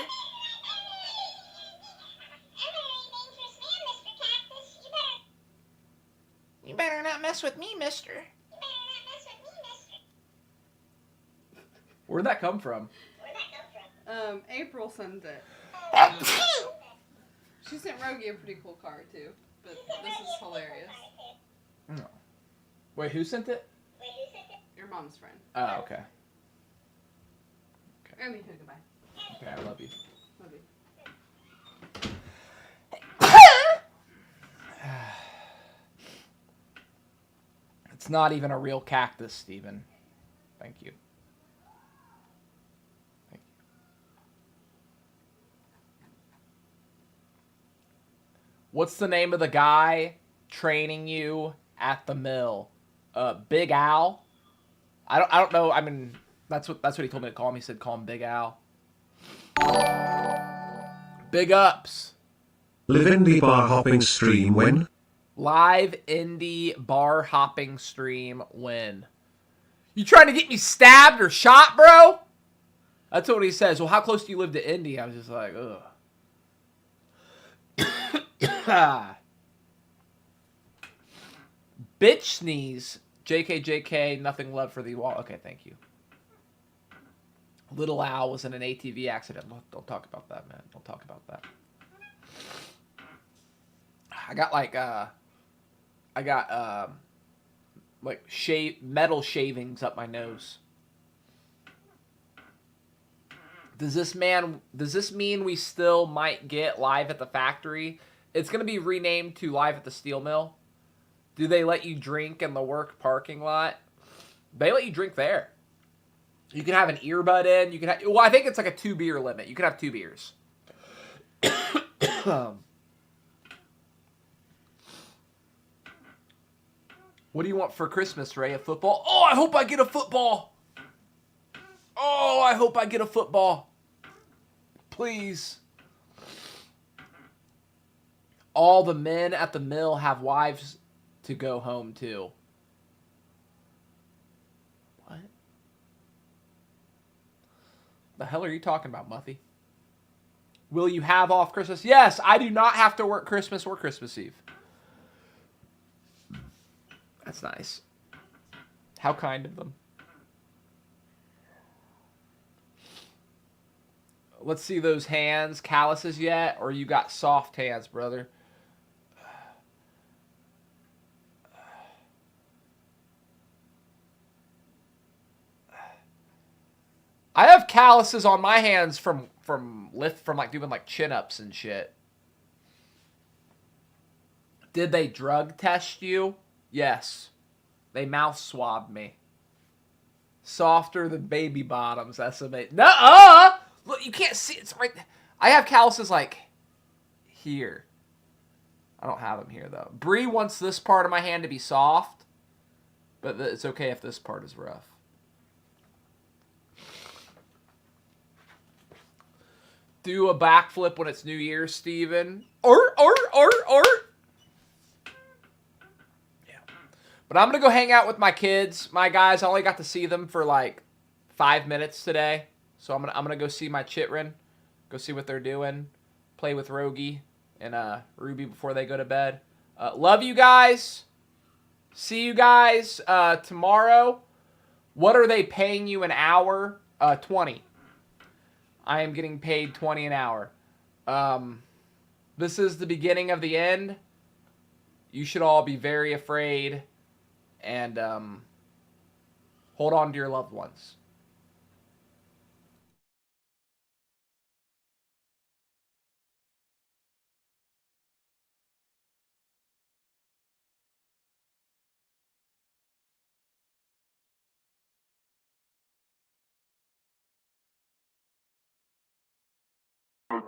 You better not mess with me, mister. Where'd that come from? April sent it. She sent Rogie a pretty cool card too, but this is hilarious. No. Wait, who sent it? Your mom's friend. Oh, okay. I mean, goodbye. Okay, I love you. Love you. It's not even a real cactus, Steven. Thank you. Thank you. What's the name of the guy training you at the mill? Big Al? I don't know. I mean, that's what he told me to call him. He said call him Big Al. Big ups. Live indie bar hopping stream win. Live indie bar hopping stream win. You trying to get me stabbed or shot, bro? That's what he says. Well, how close do you live to Indy? I was just like, ugh. Bitch sneeze. JK, nothing love for the wall. Okay, thank you. Little Al was in an ATV accident. Don't talk about that, man. Don't talk about that. I got metal shavings up my nose. Does this mean we still might get Live at the Factory? It's going to be renamed to Live at the Steel Mill. Do they let you drink in the work parking lot? They let you drink there. You can have an earbud in. You can have, well, I think it's like a 2-beer limit. You can have 2 beers. What do you want for Christmas, Ray? A football? Oh, I hope I get a football. Oh, I hope I get a football. Please. All the men at the mill have wives to go home to. What? The hell are you talking about, Muffy? Will you have off Christmas? Yes, I do not have to work Christmas or Christmas Eve. That's nice. How kind of them. Let's see those hands. Calluses yet? Or you got soft hands, brother? I have calluses on my hands from like doing like chin-ups and shit. Did they drug test you? Yes. They mouth swabbed me. Softer than baby bottoms. That's amazing. Nuh-uh! Look, you can't see. It's right there. I have calluses like here. I don't have them here, though. Bree wants this part of my hand to be soft. But it's okay if this part is rough. Do a backflip when it's New Year's, Steven. Or. Yeah. But I'm going to go hang out with my kids. My guys, I only got to see them for like 5 minutes today. So I'm gonna go see my chitrin. Go see what they're doing. Play with Rogie and Ruby before they go to bed. Love you guys. See you guys tomorrow. What are they paying you an hour? 20. I am getting paid 20 an hour. This is the beginning of the end. You should all be very afraid and hold on to your loved ones.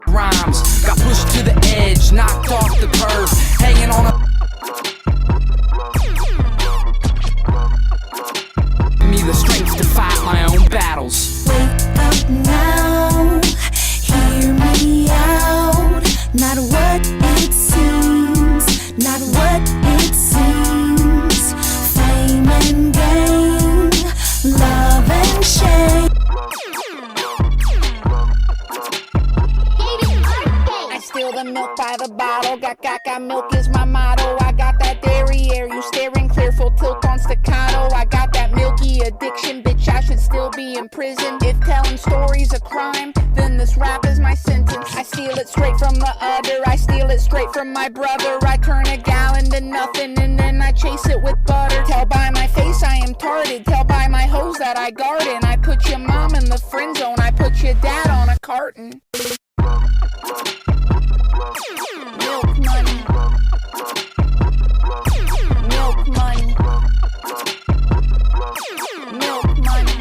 Rhymes got pushed to the edge, knocked off the curve, hanging on a me the strength to fight my own battles. Wake up now, hear me out. Not what it seems, not what it seems. Fame and gain, love and shame. I steal the milk by the bottle. Got milk is my motto. I got that derriere, you staring clear, full tilt on staccato. I got that milky addiction, bitch, I should still be in prison. If telling stories a crime, then this rap is my sentence. I steal it straight from the udder, I steal it straight from my brother. I turn a gallon to nothing and then I chase it with butter. Tell by my face I am tarded, tell by my hose that I garden. I put your mom in the friend zone, I put your dad on a carton. Milk money. Milk money. Milk money.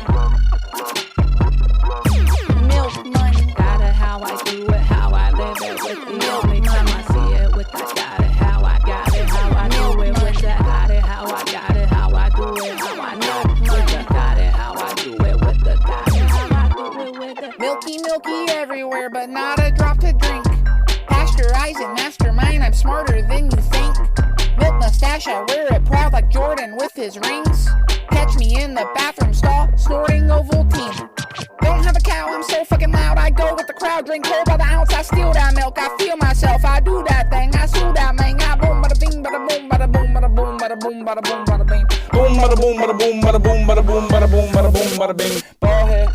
Milk money. Got it how I do it, how I live it with the only time I see it with that. Got it how I got it, how I do it with that. Got it how I got it, how I do it, how I know it with that. Got it how I do it with the. Got it how I do it with the. Milky everywhere, but not a drop to drink. Pasteurizing mastermind, I'm smarter than you think. Milk mustache, I wear it proud like Jordan with his rings. Catch me in the bathroom stall, snorting Ovaltine. Don't have a cow, I'm so fucking loud. I go with the crowd, drink cold by the ounce. I steal that milk, I feel myself. I do that thing, I sue that man. I boom, bada bing, bada boom, bada boom, bada boom, bada boom, bada boom, bada bing. Boom, bada boom, bada boom, bada boom, bada boom, bada boom, bada boom, bada bing. Ball head,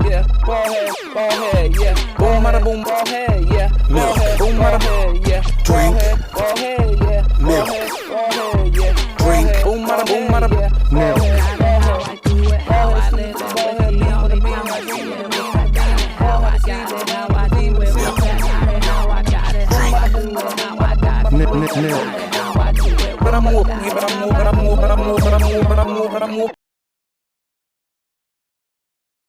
yeah. Ball head, yeah. Boom, bada boom, ball head, yeah. Ball head, boom, bada head, yeah. Drink. Ball head, yeah. Milk. Ball head, yeah. Drink. Boom, bada Milk. Got it how I do it, how I live it with the only time I see it with that. Got it how I got it, how I do it with that. Got it how I got it, how I do it, how I got it with that. Got it how I do it with that. But I move.